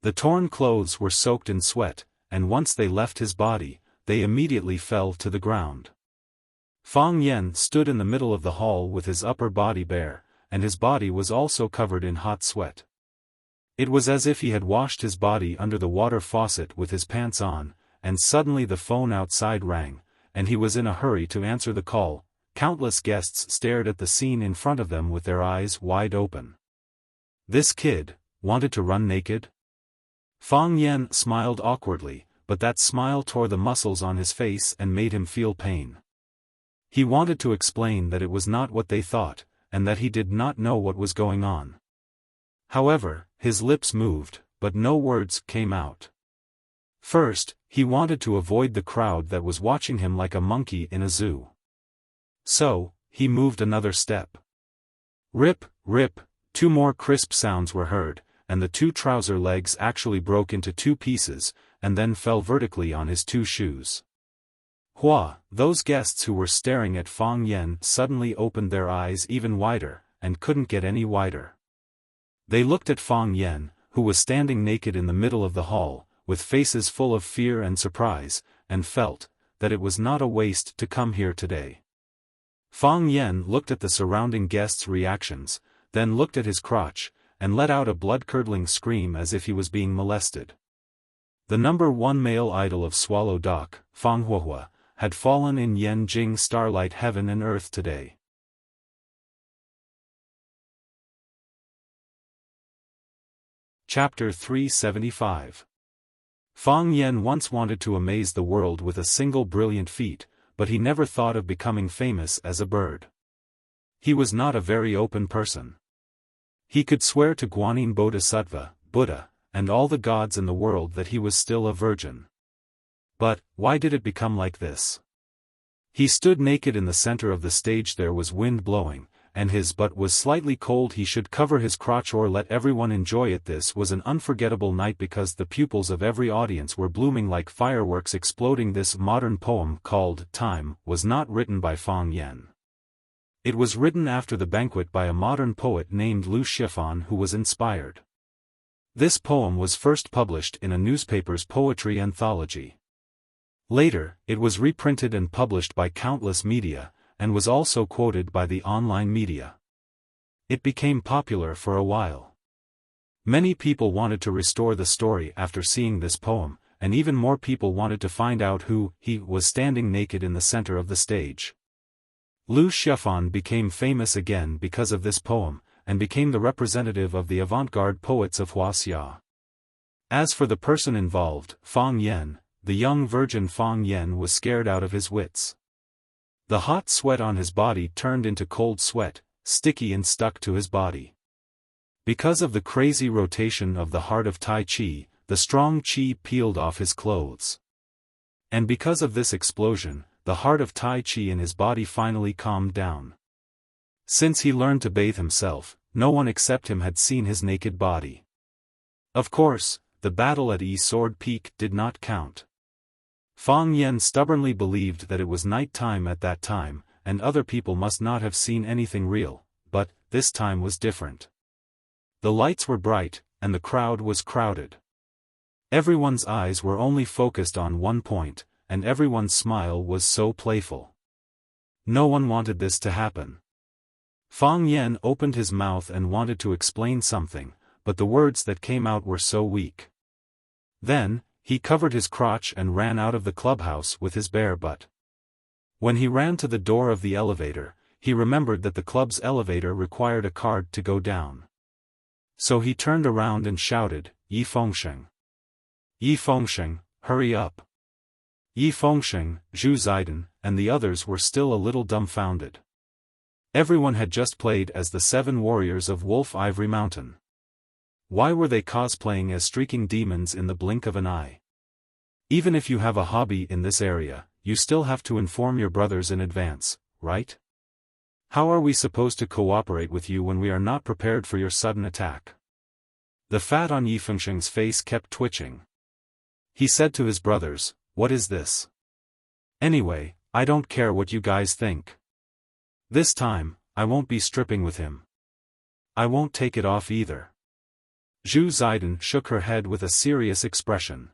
The torn clothes were soaked in sweat, and once they left his body, they immediately fell to the ground. Fang Yan stood in the middle of the hall with his upper body bare, and his body was also covered in hot sweat. It was as if he had washed his body under the water faucet with his pants on, and suddenly the phone outside rang, and he was in a hurry to answer the call. Countless guests stared at the scene in front of them with their eyes wide open. This kid wanted to run naked? Fang Yan smiled awkwardly, but that smile tore the muscles on his face and made him feel pain. He wanted to explain that it was not what they thought, and that he did not know what was going on. However, his lips moved, but no words came out. First, he wanted to avoid the crowd that was watching him like a monkey in a zoo. So, he moved another step. Rip, rip, two more crisp sounds were heard, and the two trouser legs actually broke into two pieces, and then fell vertically on his two shoes. Hua, those guests who were staring at Fang Yan suddenly opened their eyes even wider, and couldn't get any wider. They looked at Fang Yan, who was standing naked in the middle of the hall, with faces full of fear and surprise, and felt that it was not a waste to come here today. Fang Yan looked at the surrounding guests' reactions, then looked at his crotch, and let out a blood-curdling scream as if he was being molested. The number one male idol of Swallow Dock, Fang Huahua, had fallen in Yanjing starlight heaven and earth today. Chapter 375. Fang Yan once wanted to amaze the world with a single brilliant feat, but he never thought of becoming famous as a bird. He was not a very open person. He could swear to Guanyin Bodhisattva, Buddha, and all the gods in the world that he was still a virgin. But, why did it become like this? He stood naked in the center of the stage. There was wind blowing, and his butt was slightly cold. He should cover his crotch or let everyone enjoy it. This was an unforgettable night because the pupils of every audience were blooming like fireworks exploding. This modern poem, called Time, was not written by Fang Yan. It was written after the banquet by a modern poet named Xiaofan, who was inspired. This poem was first published in a newspaper's poetry anthology. Later, it was reprinted and published by countless media, and was also quoted by the online media. It became popular for a while. Many people wanted to restore the story after seeing this poem, and even more people wanted to find out who he was standing naked in the center of the stage. Xiaofan became famous again because of this poem, and became the representative of the avant-garde poets of Wuxia. As for the person involved, Fang Yan, the young virgin Fang Yan was scared out of his wits. The hot sweat on his body turned into cold sweat, sticky and stuck to his body. Because of the crazy rotation of the heart of Tai Chi, the strong Chi peeled off his clothes. And because of this explosion, the heart of Tai Chi in his body finally calmed down. Since he learned to bathe himself, no one except him had seen his naked body. Of course, the battle at Sword Peak did not count. Fang Yan stubbornly believed that it was night time at that time, and other people must not have seen anything real, but this time was different. The lights were bright, and the crowd was crowded. Everyone's eyes were only focused on one point, and everyone's smile was so playful. No one wanted this to happen. Fang Yan opened his mouth and wanted to explain something, but the words that came out were so weak. Then, he covered his crotch and ran out of the clubhouse with his bare butt. When he ran to the door of the elevator, he remembered that the club's elevator required a card to go down. So he turned around and shouted, "Yi Fengsheng! Yi Fengsheng, hurry up!" Yi Fengsheng, Zhu Ziden, and the others were still a little dumbfounded. Everyone had just played as the 7 warriors of Wolf Ivory Mountain. Why were they cosplaying as streaking demons in the blink of an eye? Even if you have a hobby in this area, you still have to inform your brothers in advance, right? How are we supposed to cooperate with you when we are not prepared for your sudden attack? The fat on Yi Fengsheng's face kept twitching. He said to his brothers, "What is this? Anyway, I don't care what you guys think. This time, I won't be stripping with him. I won't take it off either." Zhu Ziden shook her head with a serious expression.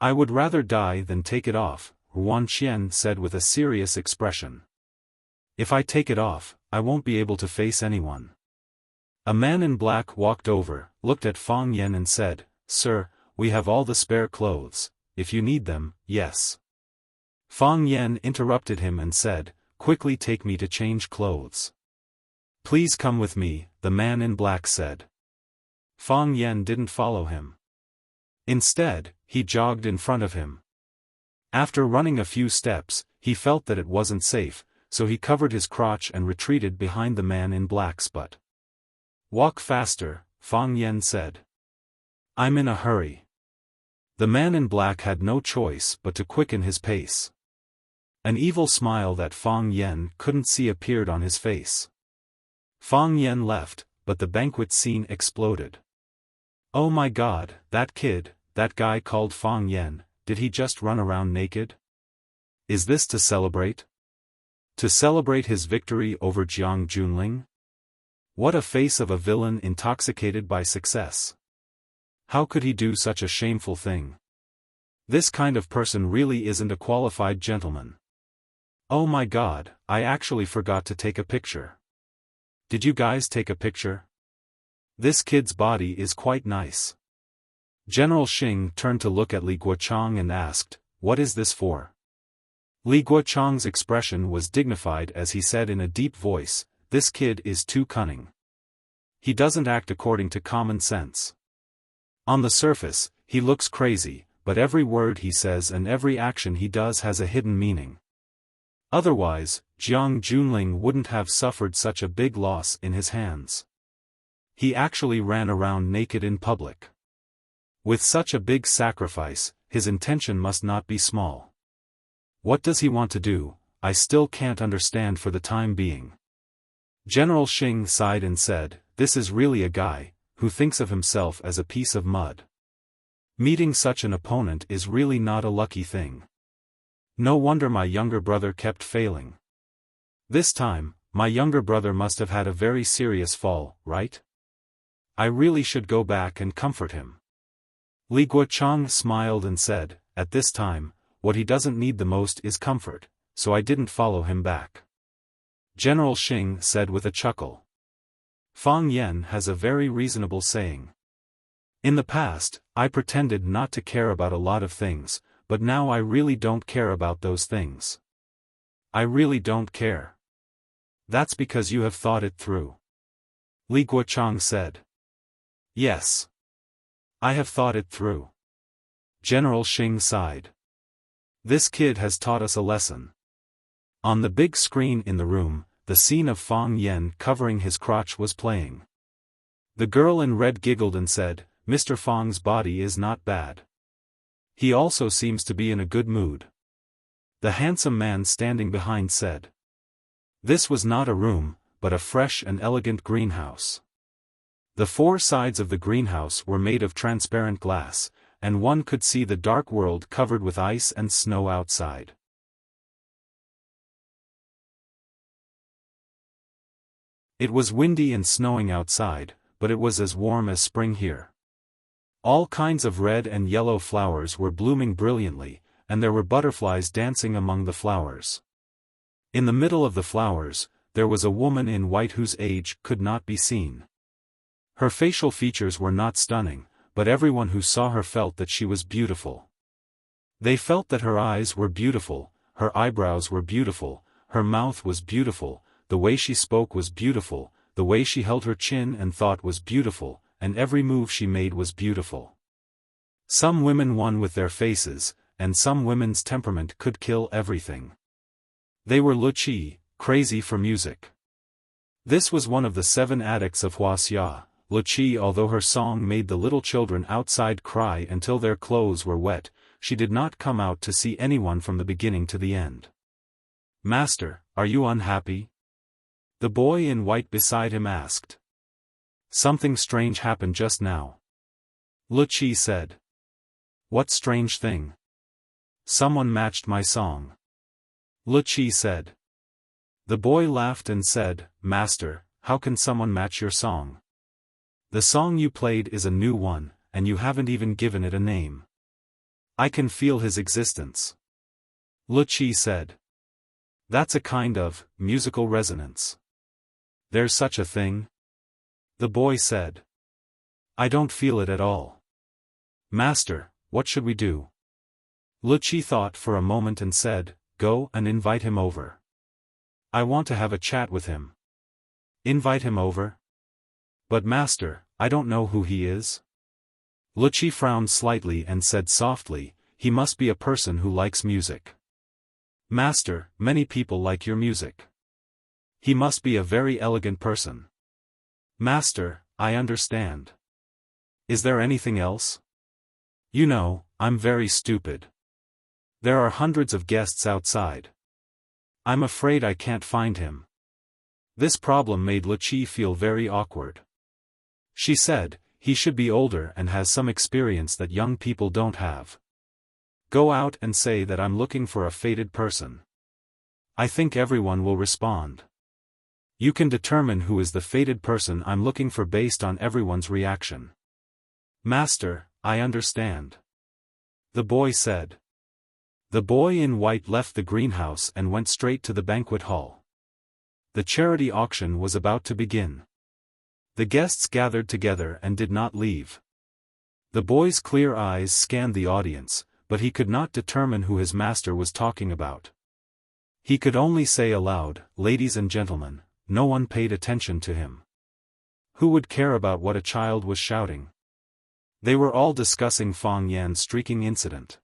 "I would rather die than take it off," Huan Qian said with a serious expression. "If I take it off, I won't be able to face anyone. A man in black walked over, looked at Fang Yen and said, "Sir, we have all the spare clothes, if you need them, yes." Fang Yen interrupted him and said, "Quickly take me to change clothes." "Please come with me," the man in black said. Fang Yen didn't follow him. Instead, he jogged in front of him. After running a few steps, he felt that it wasn't safe, so he covered his crotch and retreated behind the man in black's butt. "Walk faster," Fang Yen said. "I'm in a hurry." The man in black had no choice but to quicken his pace. An evil smile that Fang Yen couldn't see appeared on his face. Fang Yen left, but the banquet scene exploded. "Oh my God, that kid, that guy called Fang Yen, did he just run around naked? Is this to celebrate? To celebrate his victory over Jiang Junling? What a face of a villain intoxicated by success. How could he do such a shameful thing? This kind of person really isn't a qualified gentleman. Oh my God, I actually forgot to take a picture. Did you guys take a picture? This kid's body is quite nice." General Xing turned to look at Li Guochang and asked, "What is this for?" Li Guochang's expression was dignified as he said in a deep voice, "This kid is too cunning. He doesn't act according to common sense. On the surface, he looks crazy, but every word he says and every action he does has a hidden meaning. Otherwise, Jiang Junling wouldn't have suffered such a big loss in his hands. He actually ran around naked in public. With such a big sacrifice, his intention must not be small. What does he want to do? I still can't understand for the time being." General Xing sighed and said, "This is really a guy who thinks of himself as a piece of mud. Meeting such an opponent is really not a lucky thing. No wonder my younger brother kept failing. This time, my younger brother must have had a very serious fall, right? I really should go back and comfort him." Li Guochang smiled and said, "At this time, what he doesn't need the most is comfort, so I didn't follow him back." General Xing said with a chuckle. Fang Yen has a very reasonable saying. "In the past, I pretended not to care about a lot of things, but now I really don't care about those things. I really don't care." "That's because you have thought it through," Li Guochang said. "Yes. I have thought it through." General Xing sighed. "This kid has taught us a lesson." On the big screen in the room, the scene of Fang Yen covering his crotch was playing. The girl in red giggled and said, "Mr. Fang's body is not bad. He also seems to be in a good mood." The handsome man standing behind said. This was not a room, but a fresh and elegant greenhouse. The four sides of the greenhouse were made of transparent glass, and one could see the dark world covered with ice and snow outside. It was windy and snowing outside, but it was as warm as spring here. All kinds of red and yellow flowers were blooming brilliantly, and there were butterflies dancing among the flowers. In the middle of the flowers, there was a woman in white whose age could not be seen. Her facial features were not stunning, but everyone who saw her felt that she was beautiful. They felt that her eyes were beautiful, her eyebrows were beautiful, her mouth was beautiful, the way she spoke was beautiful, the way she held her chin and thought was beautiful, and every move she made was beautiful. Some women won with their faces, and some women's temperament could kill everything. They were Wuxia, crazy for music. This was one of the 7 addicts of Wuxia. Wuxia, although her song made the little children outside cry until their clothes were wet, she did not come out to see anyone from the beginning to the end. "Master, are you unhappy?" The boy in white beside him asked. "Something strange happened just now," Wuxia said. "What strange thing?" "Someone matched my song," Wuxia said. The boy laughed and said, "Master, how can someone match your song? The song you played is a new one, and you haven't even given it a name. I can feel his existence," Wuxia said. "That's a kind of musical resonance." "There's such a thing?" The boy said. I don't feel it at all. Master, what should we do? Wuxia thought for a moment and said, go and invite him over. I want to have a chat with him. Invite him over? But master, I don't know who he is. Wuxia frowned slightly and said softly, he must be a person who likes music. Master, many people like your music. He must be a very elegant person. Master, I understand. Is there anything else? You know, I'm very stupid. There are hundreds of guests outside. I'm afraid I can't find him. This problem made Wuxia feel very awkward. She said, he should be older and has some experience that young people don't have. Go out and say that I'm looking for a fated person. I think everyone will respond. You can determine who is the fated person I'm looking for based on everyone's reaction. Master, I understand. The boy said. The boy in white left the greenhouse and went straight to the banquet hall. The charity auction was about to begin. The guests gathered together and did not leave. The boy's clear eyes scanned the audience, but he could not determine who his master was talking about. He could only say aloud, ladies and gentlemen. No one paid attention to him. Who would care about what a child was shouting? They were all discussing Fang Yan's streaking incident.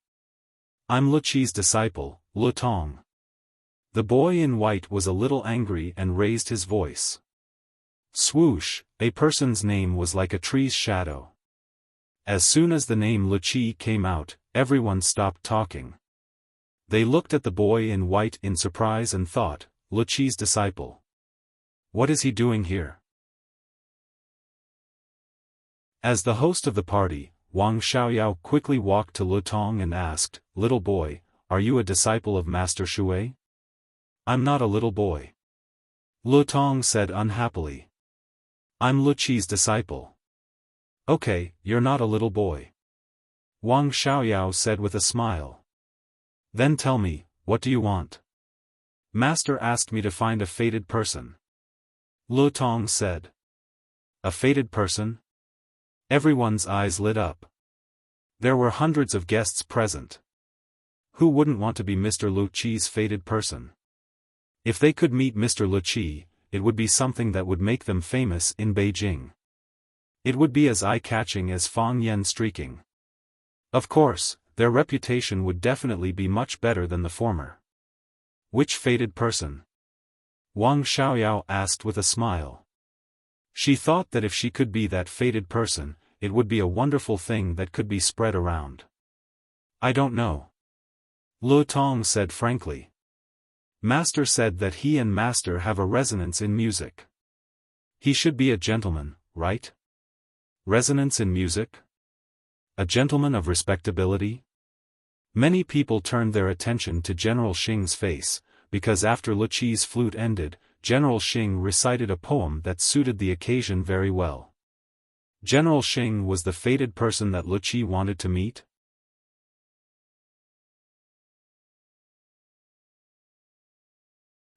I'm Wuxia's disciple, Lu Tong. The boy in white was a little angry and raised his voice. Swoosh, a person's name was like a tree's shadow. As soon as the name Wuxia came out, everyone stopped talking. They looked at the boy in white in surprise and thought, Wuxia's disciple. What is he doing here? As the host of the party, Wang Xiaoyao quickly walked to Lu Tong and asked, little boy, are you a disciple of Master Shui? I'm not a little boy. Lu Tong said unhappily. I'm Wuxia's disciple. Okay, you're not a little boy. Wang Xiaoyao said with a smile. Then tell me, what do you want? Master asked me to find a fated person. Lu Tong said. A fated person? Everyone's eyes lit up. There were hundreds of guests present. Who wouldn't want to be Mr. Wuxia's fated person? If they could meet Mr. Wuxia, it would be something that would make them famous in Beijing. It would be as eye-catching as Fang Yan streaking. Of course, their reputation would definitely be much better than the former. Which fated person? Wang Xiaoyao asked with a smile. She thought that if she could be that fated person, it would be a wonderful thing that could be spread around. I don't know. Lu Tong said frankly. Master said that he and Master have a resonance in music. He should be a gentleman, right? Resonance in music? A gentleman of respectability? Many people turned their attention to General Xing's face, because after Wuxia's flute ended, General Xing recited a poem that suited the occasion very well. General Xing was the fated person that Wuxia wanted to meet?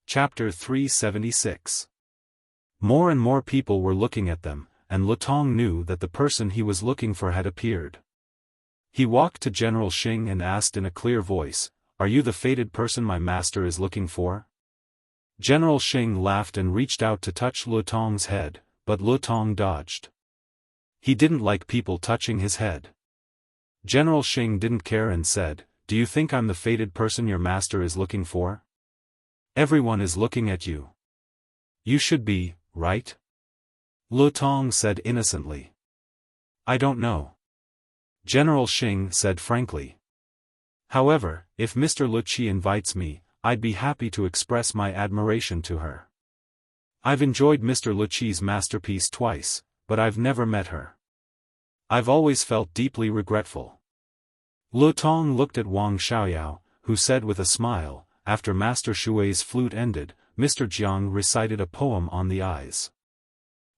Chapter 376. More and more people were looking at them, and Lu Tong knew that the person he was looking for had appeared. He walked to General Xing and asked in a clear voice, are you the fated person my master is looking for? General Xing laughed and reached out to touch Lu Tong's head, but Lu Tong dodged. He didn't like people touching his head. General Xing didn't care and said, do you think I'm the fated person your master is looking for? Everyone is looking at you. You should be, right? Lu Tong said innocently. I don't know. General Xing said frankly. However, if Mr. Wuxia invites me, I'd be happy to express my admiration to her. I've enjoyed Mr. Wuxia's masterpiece twice, but I've never met her. I've always felt deeply regretful. Lu Tong looked at Wang Xiaoyao, who said with a smile, after Master Shui's flute ended, Mr. Jiang recited a poem on the eyes.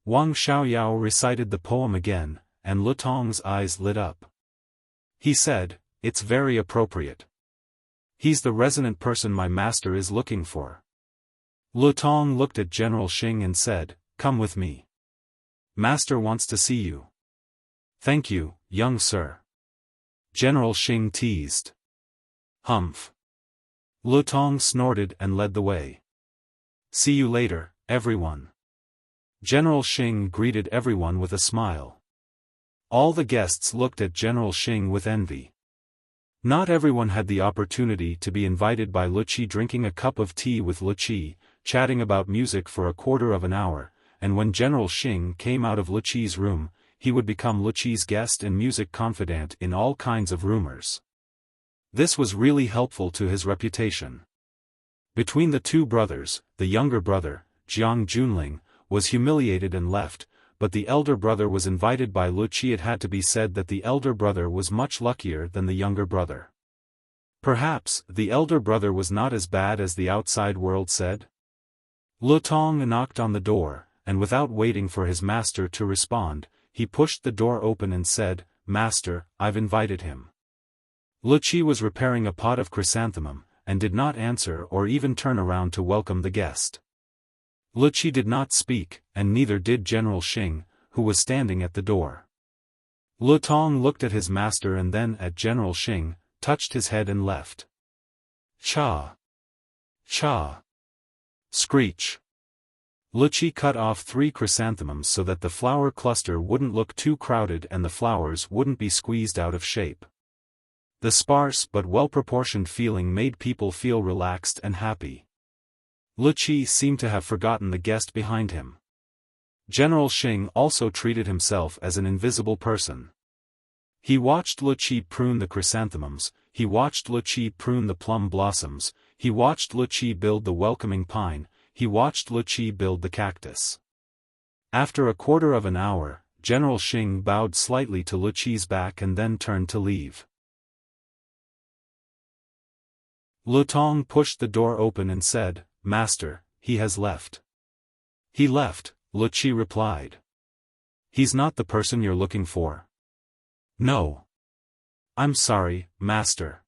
Wang Xiaoyao recited the poem again, and Lu Tong's eyes lit up. He said, it's very appropriate. He's the resonant person my master is looking for. Lu Tong looked at General Xing and said, come with me. Master wants to see you. Thank you, young sir. General Xing teased. Humph. Lutong snorted and led the way. See you later, everyone. General Xing greeted everyone with a smile. All the guests looked at General Xing with envy. Not everyone had the opportunity to be invited by Luqi drinking a cup of tea with Luqi, chatting about music for a quarter of an hour, and when General Xing came out of Luqi's room, he would become Luqi's guest and music confidant in all kinds of rumors. This was really helpful to his reputation. Between the two brothers, the younger brother, Jiang Junling, was humiliated and left, but the elder brother was invited by Luqi. It had to be said that the elder brother was much luckier than the younger brother. Perhaps, the elder brother was not as bad as the outside world said? Lutong knocked on the door, and without waiting for his master to respond, he pushed the door open and said, "Master, I've invited him." Luqi was repairing a pot of chrysanthemum, and did not answer or even turn around to welcome the guest. Luqi did not speak, and neither did General Xing, who was standing at the door. Lutong looked at his master and then at General Xing, touched his head and left. Cha! Cha! Screech! Luqi cut off 3 chrysanthemums so that the flower cluster wouldn't look too crowded and the flowers wouldn't be squeezed out of shape. The sparse but well-proportioned feeling made people feel relaxed and happy. Luqi seemed to have forgotten the guest behind him. General Xing also treated himself as an invisible person. He watched Luqi prune the chrysanthemums, he watched Luqi prune the plum blossoms, he watched Luqi build the welcoming pine, he watched Luqi build the cactus. After a quarter of an hour, General Xing bowed slightly to Luqi's back and then turned to leave. Lutong pushed the door open and said, "Master, he has left." "He left," Luqi replied. "He's not the person you're looking for." "No. I'm sorry, Master."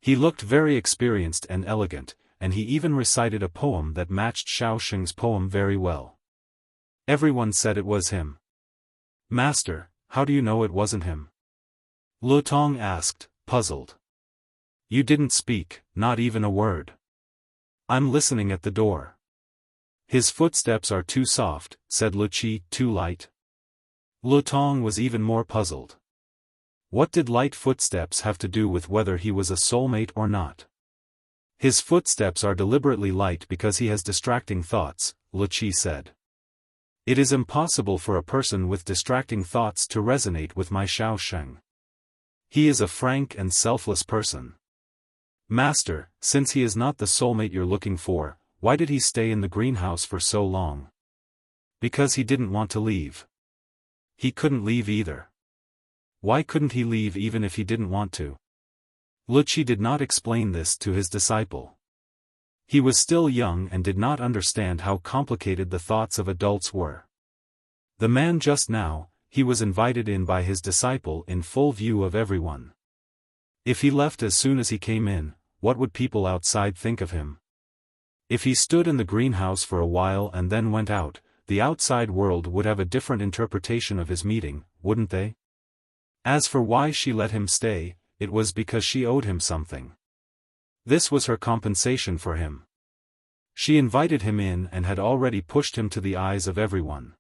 He looked very experienced and elegant, and he even recited a poem that matched Xiaofan's poem very well. Everyone said it was him. "Master, how do you know it wasn't him?" Lutong asked, puzzled. "You didn't speak, not even a word." "I'm listening at the door." "His footsteps are too soft," said Luqi, "too light." Lutong was even more puzzled. What did light footsteps have to do with whether he was a soulmate or not? "His footsteps are deliberately light because he has distracting thoughts," Luqi said. "It is impossible for a person with distracting thoughts to resonate with my Xiaofan. He is a frank and selfless person." "Master, since he is not the soulmate you're looking for, why did he stay in the greenhouse for so long?" "Because he didn't want to leave." "He couldn't leave either." "Why couldn't he leave even if he didn't want to?" Luqi did not explain this to his disciple. He was still young and did not understand how complicated the thoughts of adults were. The man just now, he was invited in by his disciple in full view of everyone. If he left as soon as he came in, what would people outside think of him? If he stood in the greenhouse for a while and then went out, the outside world would have a different interpretation of his meeting, wouldn't they? As for why she let him stay, it was because she owed him something. This was her compensation for him. She invited him in and had already pushed him to the eyes of everyone.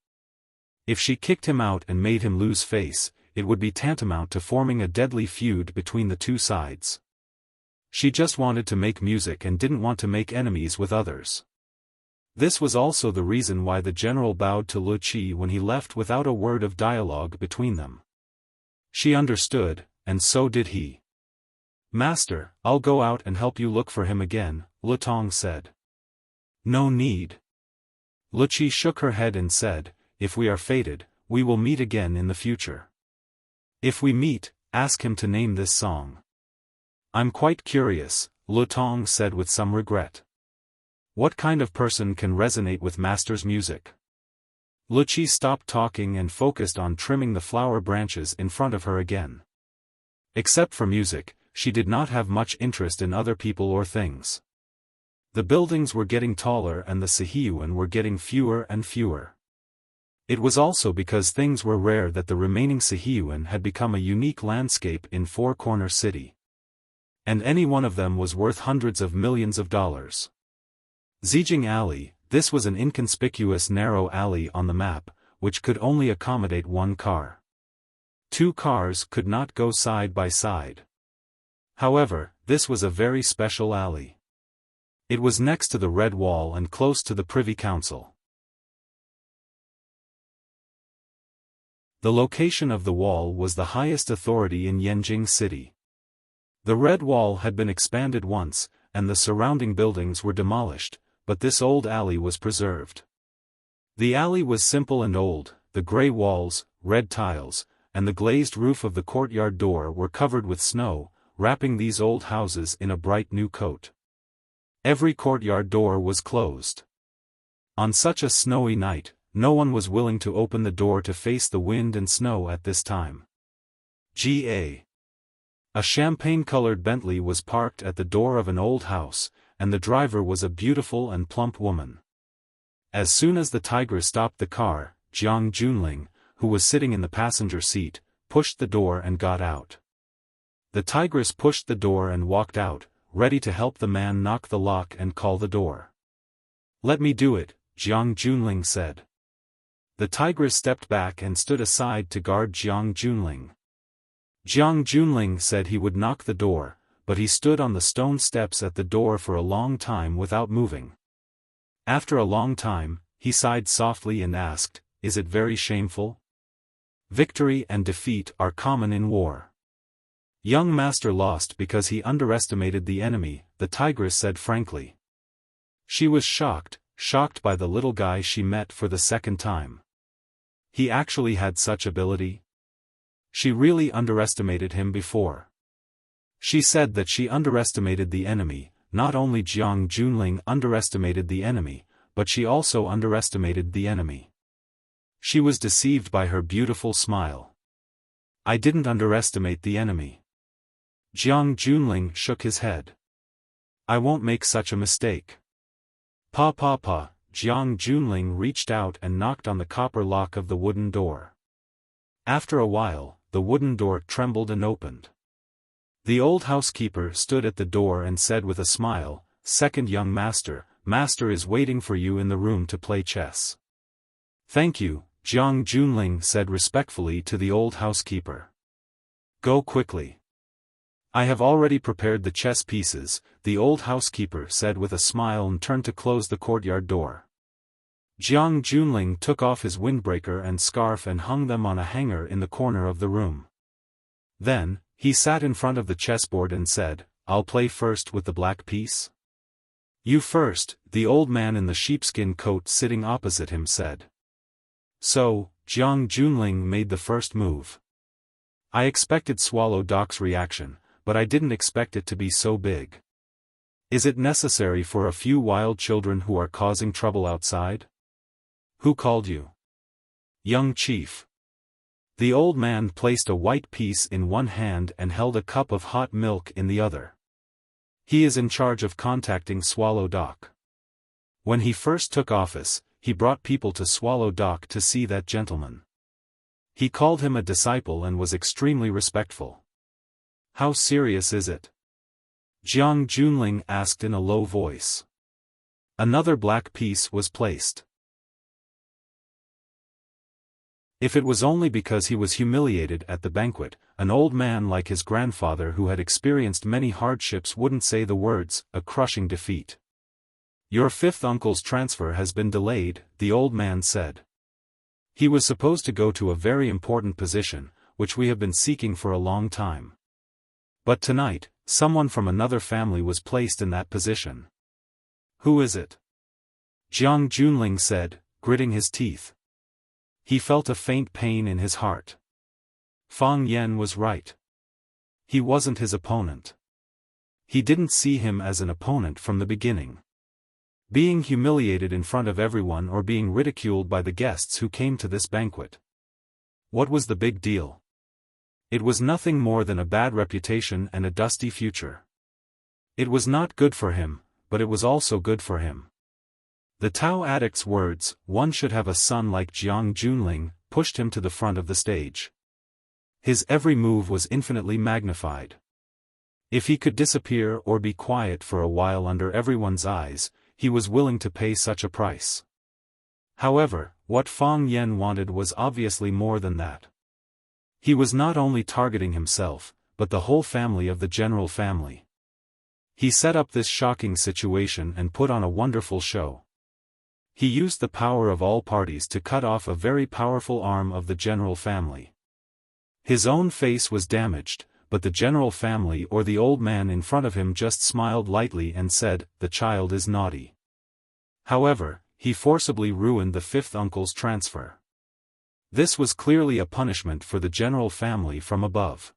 If she kicked him out and made him lose face, it would be tantamount to forming a deadly feud between the two sides. She just wanted to make music and didn't want to make enemies with others. This was also the reason why the general bowed to Luqi when he left without a word of dialogue between them. She understood, and so did he. "Master, I'll go out and help you look for him again," Lutong said. "No need." Luqi shook her head and said, "If we are fated, we will meet again in the future. If we meet, ask him to name this song." "I'm quite curious," Lutong said with some regret. "What kind of person can resonate with Master's music?" Luqi stopped talking and focused on trimming the flower branches in front of her again. Except for music, she did not have much interest in other people or things. The buildings were getting taller and the Sihiyuan were getting fewer and fewer. It was also because things were rare that the remaining Xiaofan had become a unique landscape in Four Corner City. And any one of them was worth hundreds of millions of dollars. Zijing Alley, this was an inconspicuous narrow alley on the map, which could only accommodate one car. Two cars could not go side by side. However, this was a very special alley. It was next to the Red Wall and close to the Privy Council. The location of the wall was the highest authority in Yanjing City. The Red Wall had been expanded once, and the surrounding buildings were demolished, but this old alley was preserved. The alley was simple and old, the gray walls, red tiles, and the glazed roof of the courtyard door were covered with snow, wrapping these old houses in a bright new coat. Every courtyard door was closed. On such a snowy night, no one was willing to open the door to face the wind and snow at this time. A champagne-colored Bentley was parked at the door of an old house, and the driver was a beautiful and plump woman. As soon as the tiger stopped the car, Jiang Junling, who was sitting in the passenger seat, pushed the door and got out. The tigress pushed the door and walked out, ready to help the man knock the lock and call the door. "Let me do it," Jiang Junling said. The tigress stepped back and stood aside to guard Jiang Junling. Jiang Junling said he would knock the door, but he stood on the stone steps at the door for a long time without moving. After a long time, he sighed softly and asked, "Is it very shameful?" Victory and defeat are common in war. Young master lost because he underestimated the enemy, the tigress said frankly. She was shocked by the little guy she met for the second time. He actually had such ability? She really underestimated him before. She said that she underestimated the enemy. Not only Jiang Junling underestimated the enemy, but she also underestimated the enemy. She was deceived by her beautiful smile. "I didn't underestimate the enemy." Jiang Junling shook his head. "I won't make such a mistake." Pa. Jiang Junling reached out and knocked on the copper lock of the wooden door. After a while, the wooden door trembled and opened. The old housekeeper stood at the door and said with a smile, "Second young master, master is waiting for you in the room to play chess." "Thank you," Jiang Junling said respectfully to the old housekeeper. "Go quickly." "I have already prepared the chess pieces," the old housekeeper said with a smile and turned to close the courtyard door. Jiang Junling took off his windbreaker and scarf and hung them on a hanger in the corner of the room. Then, he sat in front of the chessboard and said, "I'll play first with the black piece." "You first," the old man in the sheepskin coat sitting opposite him said. So, Jiang Junling made the first move. I expected Swallow Doc's reaction, but I didn't expect it to be so big. Is it necessary for a few wild children who are causing trouble outside? Who called you? Young chief. The old man placed a white piece in one hand and held a cup of hot milk in the other. He is in charge of contacting Swallow Doc. When he first took office, he brought people to Swallow Doc to see that gentleman. He called him a disciple and was extremely respectful. How serious is it? Jiang Junling asked in a low voice. Another black piece was placed. If it was only because he was humiliated at the banquet, an old man like his grandfather who had experienced many hardships wouldn't say the words, "a crushing defeat." "Your fifth uncle's transfer has been delayed," the old man said. "He was supposed to go to a very important position, which we have been seeking for a long time. But tonight, someone from another family was placed in that position." "Who is it?" Jiang Junling said, gritting his teeth. He felt a faint pain in his heart. Fang Yan was right. He wasn't his opponent. He didn't see him as an opponent from the beginning. Being humiliated in front of everyone or being ridiculed by the guests who came to this banquet. What was the big deal? It was nothing more than a bad reputation and a dusty future. It was not good for him, but it was also good for him. The Tao addict's words, "one should have a son like Jiang Junling," pushed him to the front of the stage. His every move was infinitely magnified. If he could disappear or be quiet for a while under everyone's eyes, he was willing to pay such a price. However, what Fang Yen wanted was obviously more than that. He was not only targeting himself, but the whole family of the general family. He set up this shocking situation and put on a wonderful show. He used the power of all parties to cut off a very powerful arm of the general family. His own face was damaged, but the general family or the old man in front of him just smiled lightly and said, "The child is naughty." However, he forcibly ruined the fifth uncle's transfer. This was clearly a punishment for the general family from above.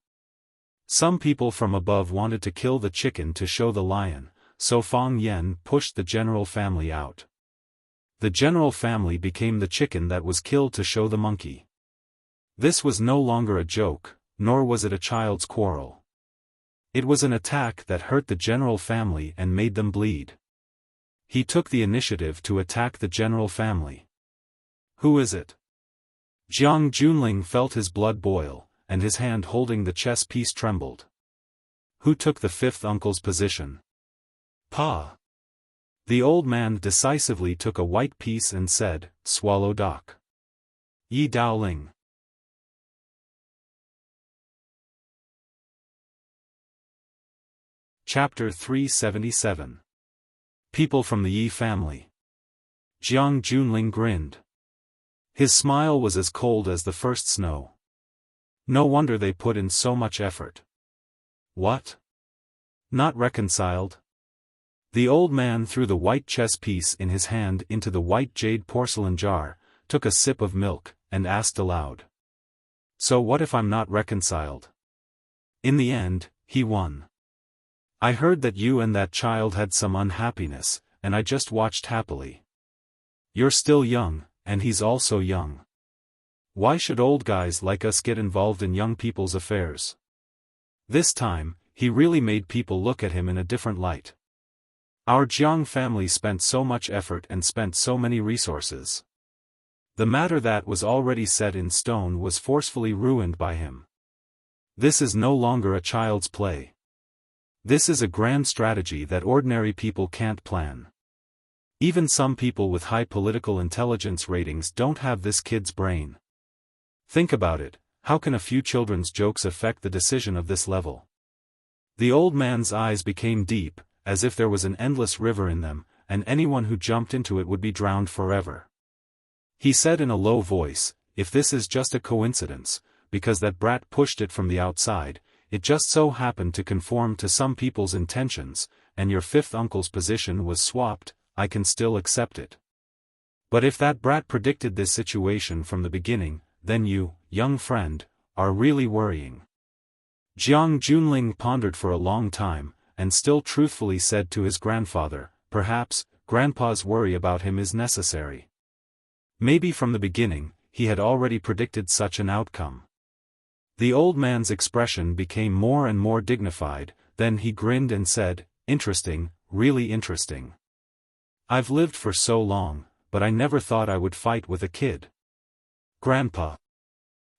Some people from above wanted to kill the chicken to show the lion, so Fang Yen pushed the general family out. The general family became the chicken that was killed to show the monkey. This was no longer a joke, nor was it a child's quarrel. It was an attack that hurt the general family and made them bleed. He took the initiative to attack the general family. "Who is it?" Jiang Junling felt his blood boil, and his hand holding the chess piece trembled. "Who took the fifth uncle's position?" "Pa." The old man decisively took a white piece and said, "Swallow dock." Yi Daoling. Chapter 377. People from the Yi family. Jiang Junling grinned. His smile was as cold as the first snow. No wonder they put in so much effort. What? Not reconciled? The old man threw the white chess piece in his hand into the white jade porcelain jar, took a sip of milk, and asked aloud. "So what if I'm not reconciled?" In the end, he won. "I heard that you and that child had some unhappiness, and I just watched happily. You're still young, and he's also young. Why should old guys like us get involved in young people's affairs?" This time, he really made people look at him in a different light. Our Jiang family spent so much effort and spent so many resources. The matter that was already set in stone was forcefully ruined by him. This is no longer a child's play. This is a grand strategy that ordinary people can't plan. Even some people with high political intelligence ratings don't have this kid's brain. Think about it, how can a few children's jokes affect the decision of this level? The old man's eyes became deep, as if there was an endless river in them, and anyone who jumped into it would be drowned forever. He said in a low voice, "If this is just a coincidence, because that brat pushed it from the outside, it just so happened to conform to some people's intentions, and your fifth uncle's position was swapped, I can still accept it. But if that brat predicted this situation from the beginning, then you, young friend, are really worrying." Jiang Junling pondered for a long time, and still truthfully said to his grandfather, "Perhaps, Grandpa's worry about him is necessary." Maybe from the beginning, he had already predicted such an outcome. The old man's expression became more and more dignified, then he grinned and said, "Interesting, really interesting. I've lived for so long, but I never thought I would fight with a kid." "Grandpa."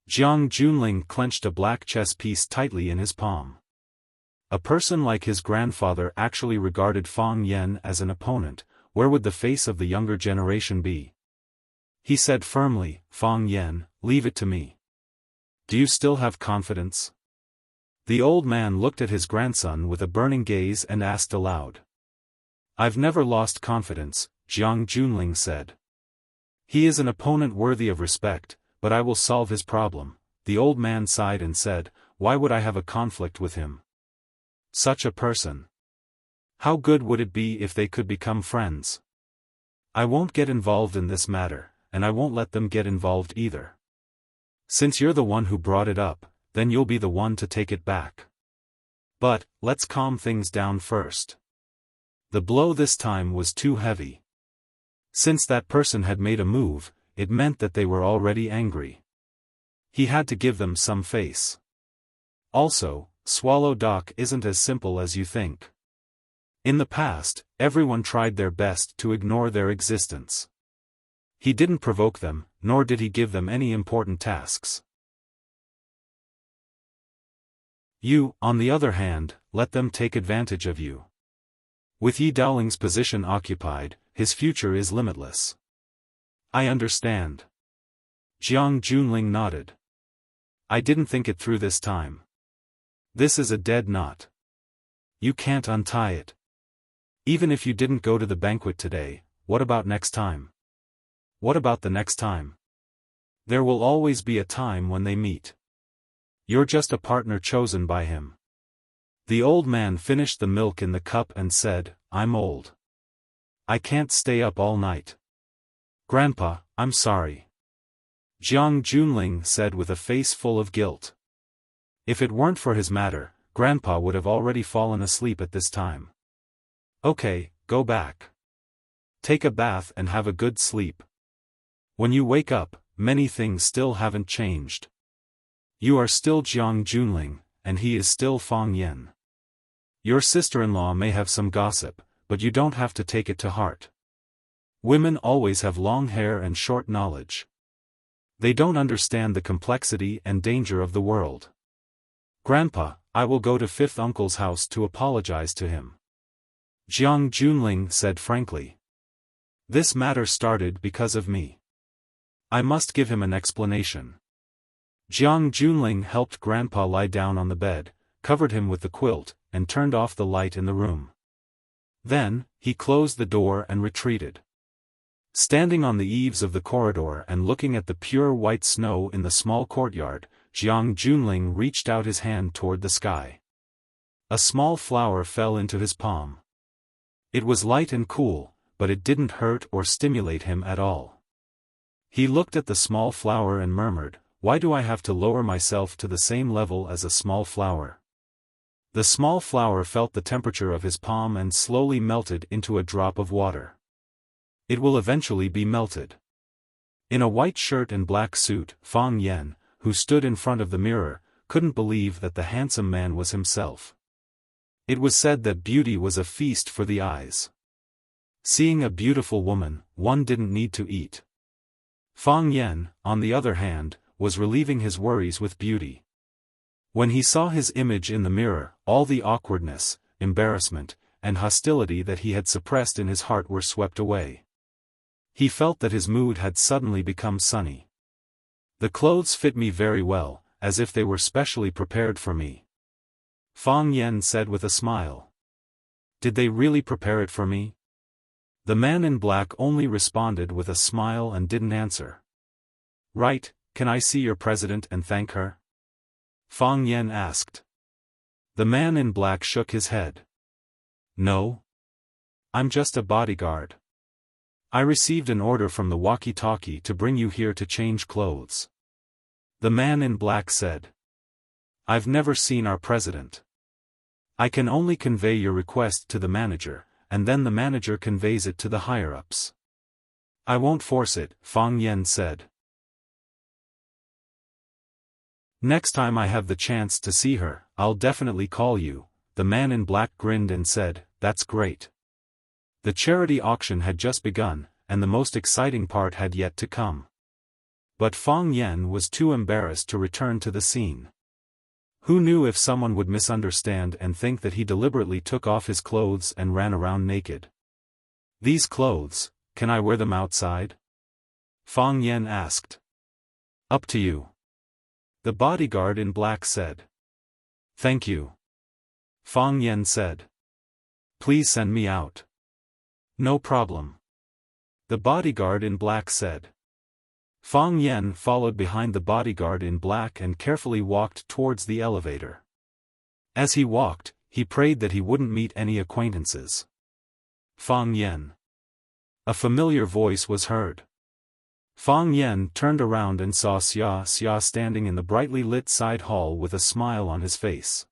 Jiang Junling clenched a black chess piece tightly in his palm. A person like his grandfather actually regarded Fang Yen as an opponent, where would the face of the younger generation be? He said firmly, "Fang Yen, leave it to me. Do you still have confidence?" The old man looked at his grandson with a burning gaze and asked aloud. "I've never lost confidence," Jiang Junling said. "He is an opponent worthy of respect, but I will solve his problem." The old man sighed and said, "Why would I have a conflict with him? Such a person. How good would it be if they could become friends? I won't get involved in this matter, and I won't let them get involved either. Since you're the one who brought it up, then you'll be the one to take it back. But, let's calm things down first." The blow this time was too heavy. Since that person had made a move, it meant that they were already angry. He had to give them some face. Also, swallow dock isn't as simple as you think. In the past, everyone tried their best to ignore their existence. He didn't provoke them, nor did he give them any important tasks. You, on the other hand, let them take advantage of you. With Yi Daoling's position occupied, his future is limitless. I understand. Jiang Junling nodded. I didn't think it through this time. This is a dead knot. You can't untie it. Even if you didn't go to the banquet today, what about next time? What about the next time? There will always be a time when they meet. You're just a partner chosen by him. The old man finished the milk in the cup and said, I'm old. I can't stay up all night. Grandpa, I'm sorry. Jiang Junling said with a face full of guilt. If it weren't for his matter, Grandpa would have already fallen asleep at this time. Okay, go back. Take a bath and have a good sleep. When you wake up, many things still haven't changed. You are still Jiang Junling, and he is still Fang Yan. Your sister-in-law may have some gossip, but you don't have to take it to heart. Women always have long hair and short knowledge. They don't understand the complexity and danger of the world. Grandpa, I will go to fifth uncle's house to apologize to him. Jiang Junling said frankly. This matter started because of me. I must give him an explanation. Jiang Junling helped Grandpa lie down on the bed, covered him with the quilt, and turned off the light in the room. Then, he closed the door and retreated. Standing on the eaves of the corridor and looking at the pure white snow in the small courtyard, Jiang Junling reached out his hand toward the sky. A small flower fell into his palm. It was light and cool, but it didn't hurt or stimulate him at all. He looked at the small flower and murmured, why do I have to lower myself to the same level as a small flower? The small flower felt the temperature of his palm and slowly melted into a drop of water. It will eventually be melted. In a white shirt and black suit, Fang Yan, who stood in front of the mirror, couldn't believe that the handsome man was himself. It was said that beauty was a feast for the eyes. Seeing a beautiful woman, one didn't need to eat. Fang Yan, on the other hand, was relieving his worries with beauty. When he saw his image in the mirror, all the awkwardness, embarrassment, and hostility that he had suppressed in his heart were swept away. He felt that his mood had suddenly become sunny. The clothes fit me very well, as if they were specially prepared for me. Fang Yan said with a smile. Did they really prepare it for me? The man in black only responded with a smile and didn't answer. Right, can I see your president and thank her? Fang Yan asked. The man in black shook his head. No. I'm just a bodyguard. I received an order from the walkie-talkie to bring you here to change clothes. The man in black said. I've never seen our president. I can only convey your request to the manager, and then the manager conveys it to the higher-ups. I won't force it, Fang Yan said. Next time I have the chance to see her, I'll definitely call you. The man in black grinned and said, that's great. The charity auction had just begun, and the most exciting part had yet to come. But Fang Yan was too embarrassed to return to the scene. Who knew if someone would misunderstand and think that he deliberately took off his clothes and ran around naked? These clothes, can I wear them outside? Fang Yan asked. Up to you. The bodyguard in black said. Thank you. Fang Yan said. Please send me out. No problem. The bodyguard in black said. Fang Yan followed behind the bodyguard in black and carefully walked towards the elevator. As he walked, he prayed that he wouldn't meet any acquaintances. Fang Yan. A familiar voice was heard. Fang Yan turned around and saw Xia standing in the brightly lit side hall with a smile on his face.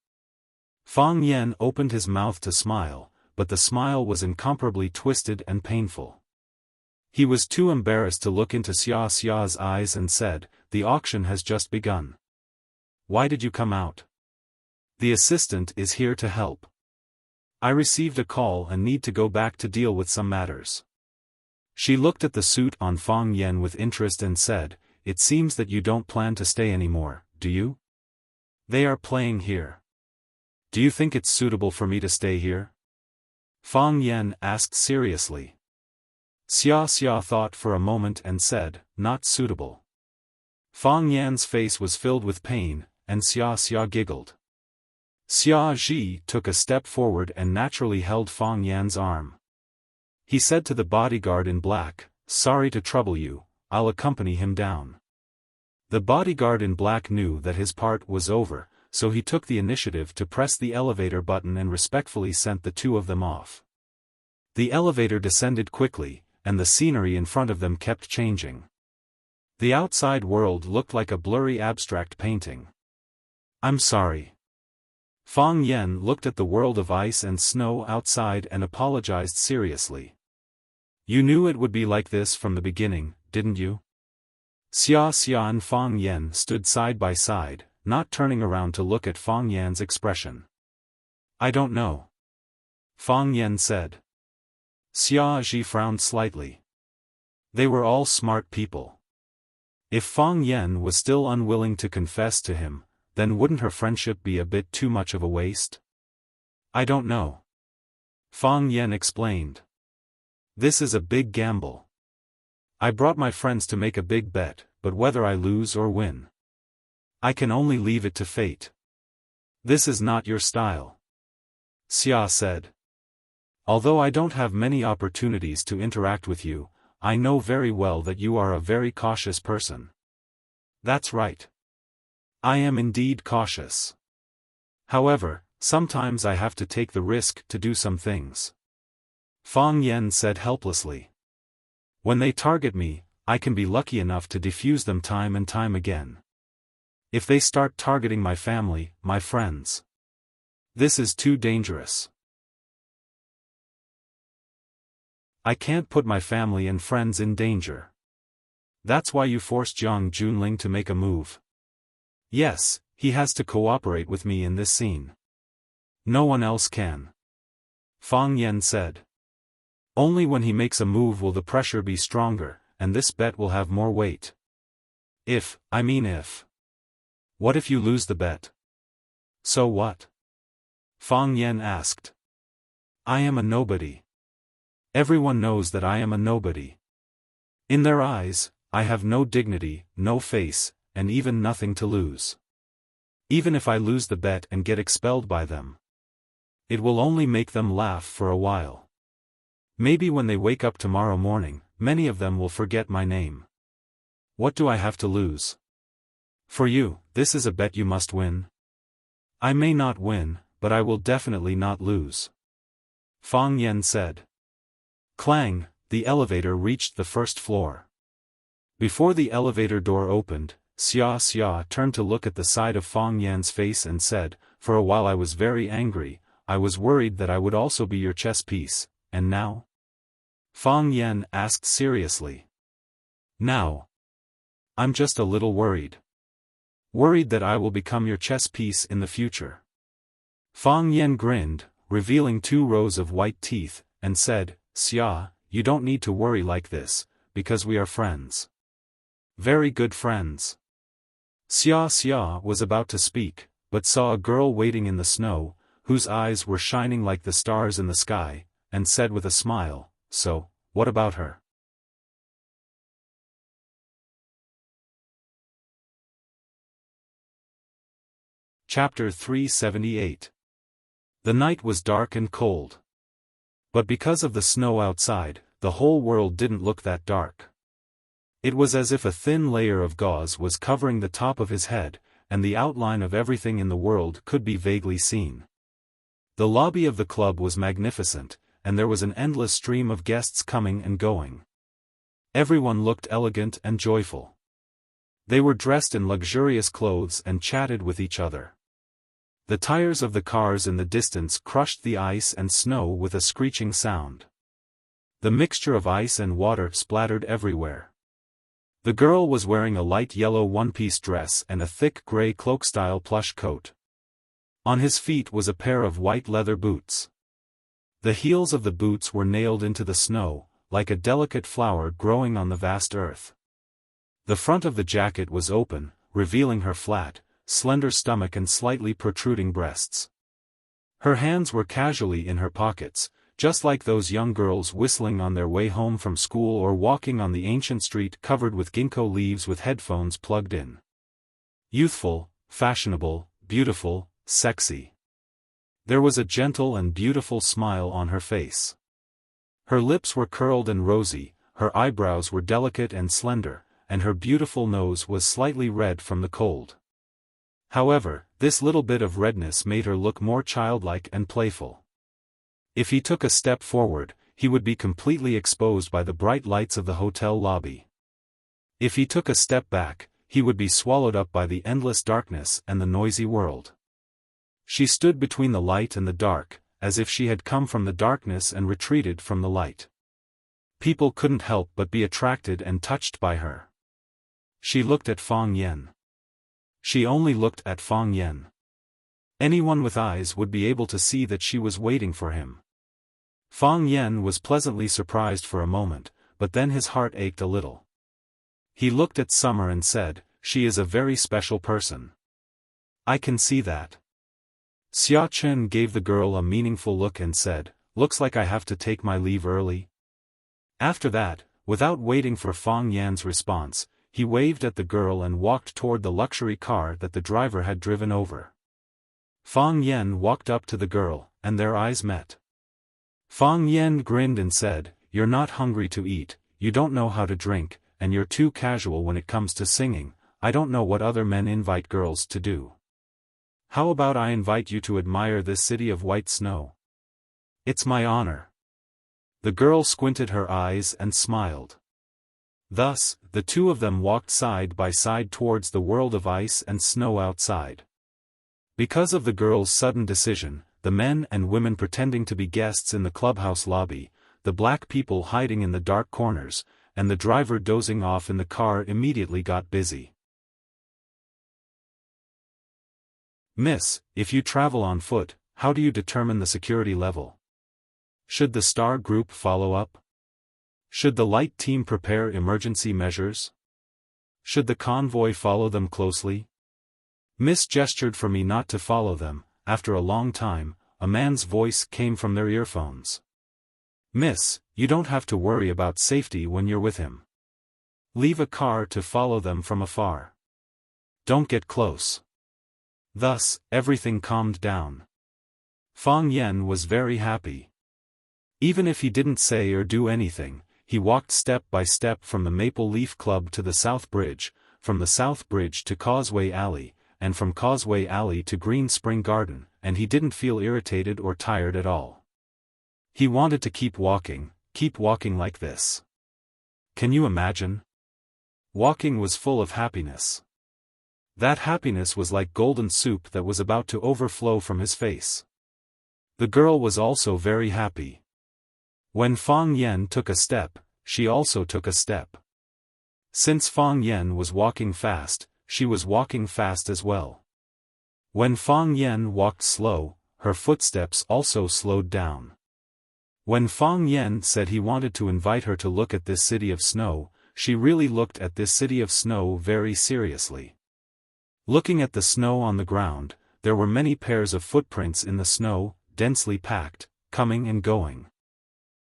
Fang Yan opened his mouth to smile, but the smile was incomparably twisted and painful. He was too embarrassed to look into Xia's eyes and said, the auction has just begun. Why did you come out? The assistant is here to help. I received a call and need to go back to deal with some matters. She looked at the suit on Fang Yan with interest and said, "It seems that you don't plan to stay anymore, do you? They are playing here. Do you think it's suitable for me to stay here?" Fang Yan asked seriously. Xia thought for a moment and said, "Not suitable." Fang Yan's face was filled with pain, and Xia giggled. Xia Ji took a step forward and naturally held Fang Yan's arm. He said to the bodyguard in black, "Sorry to trouble you, I'll accompany him down." The bodyguard in black knew that his part was over, so he took the initiative to press the elevator button and respectfully sent the two of them off. The elevator descended quickly, and the scenery in front of them kept changing. The outside world looked like a blurry abstract painting. "I'm sorry." Fang Yan looked at the world of ice and snow outside and apologized seriously. "You knew it would be like this from the beginning, didn't you?" Xia and Fang Yan stood side by side, not turning around to look at Fang Yan's expression. "I don't know," Fang Yan said. Xia Ji frowned slightly. They were all smart people. If Fang Yan was still unwilling to confess to him, then wouldn't her friendship be a bit too much of a waste? "I don't know," Fang Yan explained. "This is a big gamble. I brought my friends to make a big bet, but whether I lose or win, I can only leave it to fate." "This is not your style," Xia said. "Although I don't have many opportunities to interact with you, I know very well that you are a very cautious person." "That's right. I am indeed cautious. However, sometimes I have to take the risk to do some things," Fang Yan said helplessly. "When they target me, I can be lucky enough to defuse them time and time again. If they start targeting my family, my friends, this is too dangerous. I can't put my family and friends in danger. That's why you forced Jiang Junling to make a move. Yes, he has to cooperate with me in this scene. No one else can," Fang Yan said. "Only when he makes a move will the pressure be stronger, and this bet will have more weight." If. What if you lose the bet?" "So what?" Fang Yan asked. "I am a nobody. Everyone knows that I am a nobody. In their eyes, I have no dignity, no face, and even nothing to lose. Even if I lose the bet and get expelled by them, it will only make them laugh for a while. Maybe when they wake up tomorrow morning, many of them will forget my name. What do I have to lose? For you, this is a bet you must win. I may not win, but I will definitely not lose," Fang Yan said. Clang, the elevator reached the first floor. Before the elevator door opened, Xia turned to look at the side of Fang Yan's face and said, "For a while I was very angry, I was worried that I would also be your chess piece, and now?" Fang Yan asked seriously. "Now? I'm just a little worried. Worried that I will become your chess piece in the future." Fang Yan grinned, revealing 2 rows of white teeth, and said, "Xia, you don't need to worry like this, because we are friends. Very good friends." Xia was about to speak, but saw a girl waiting in the snow, whose eyes were shining like the stars in the sky, and said with a smile, "So, what about her?" Chapter 378. The night was dark and cold. But because of the snow outside, the whole world didn't look that dark. It was as if a thin layer of gauze was covering the top of his head, and the outline of everything in the world could be vaguely seen. The lobby of the club was magnificent, and there was an endless stream of guests coming and going. Everyone looked elegant and joyful. They were dressed in luxurious clothes and chatted with each other. The tires of the cars in the distance crushed the ice and snow with a screeching sound. The mixture of ice and water splattered everywhere. The girl was wearing a light yellow one-piece dress and a thick gray cloak-style plush coat. On his feet was a pair of white leather boots. The heels of the boots were nailed into the snow, like a delicate flower growing on the vast earth. The front of the jacket was open, revealing her flat, slender stomach and slightly protruding breasts. Her hands were casually in her pockets, just like those young girls whistling on their way home from school or walking on the ancient street covered with ginkgo leaves with headphones plugged in. Youthful, fashionable, beautiful, sexy. There was a gentle and beautiful smile on her face. Her lips were curled and rosy, her eyebrows were delicate and slender, and her beautiful nose was slightly red from the cold. However, this little bit of redness made her look more childlike and playful. If he took a step forward, he would be completely exposed by the bright lights of the hotel lobby. If he took a step back, he would be swallowed up by the endless darkness and the noisy world. She stood between the light and the dark, as if she had come from the darkness and retreated from the light. People couldn't help but be attracted and touched by her. She looked at Fang Yen. She only looked at Fang Yen. Anyone with eyes would be able to see that she was waiting for him. Fang Yen was pleasantly surprised for a moment, but then his heart ached a little. He looked at Summer and said, "She is a very special person." "I can see that." Xia Chen gave the girl a meaningful look and said, "Looks like I have to take my leave early." After that, without waiting for Fang Yan's response, he waved at the girl and walked toward the luxury car that the driver had driven over. Fang Yan walked up to the girl, and their eyes met. Fang Yan grinned and said, "You're not hungry to eat, you don't know how to drink, and you're too casual when it comes to singing. I don't know what other men invite girls to do. How about I invite you to admire this city of white snow? It's my honor." The girl squinted her eyes and smiled. Thus, the two of them walked side by side towards the world of ice and snow outside. Because of the girl's sudden decision, the men and women pretending to be guests in the clubhouse lobby, the black people hiding in the dark corners, and the driver dozing off in the car immediately got busy. "Miss, if you travel on foot, how do you determine the security level? Should the star group follow up? Should the light team prepare emergency measures? Should the convoy follow them closely?" Miss gestured for me not to follow them. After a long time, a man's voice came from their earphones. "Miss, you don't have to worry about safety when you're with him. Leave a car to follow them from afar. Don't get close." Thus, everything calmed down. Fang Yen was very happy. Even if he didn't say or do anything, he walked step by step from the Maple Leaf Club to the South Bridge, from the South Bridge to Causeway Alley, and from Causeway Alley to Green Spring Garden, and he didn't feel irritated or tired at all. He wanted to keep walking like this. Can you imagine? Walking was full of happiness. That happiness was like golden soup that was about to overflow from his face. The girl was also very happy. When Fang Yen took a step, she also took a step. Since Fang Yen was walking fast, she was walking fast as well. When Fang Yen walked slow, her footsteps also slowed down. When Fang Yen said he wanted to invite her to look at this city of snow, she really looked at this city of snow very seriously. Looking at the snow on the ground, there were many pairs of footprints in the snow, densely packed, coming and going.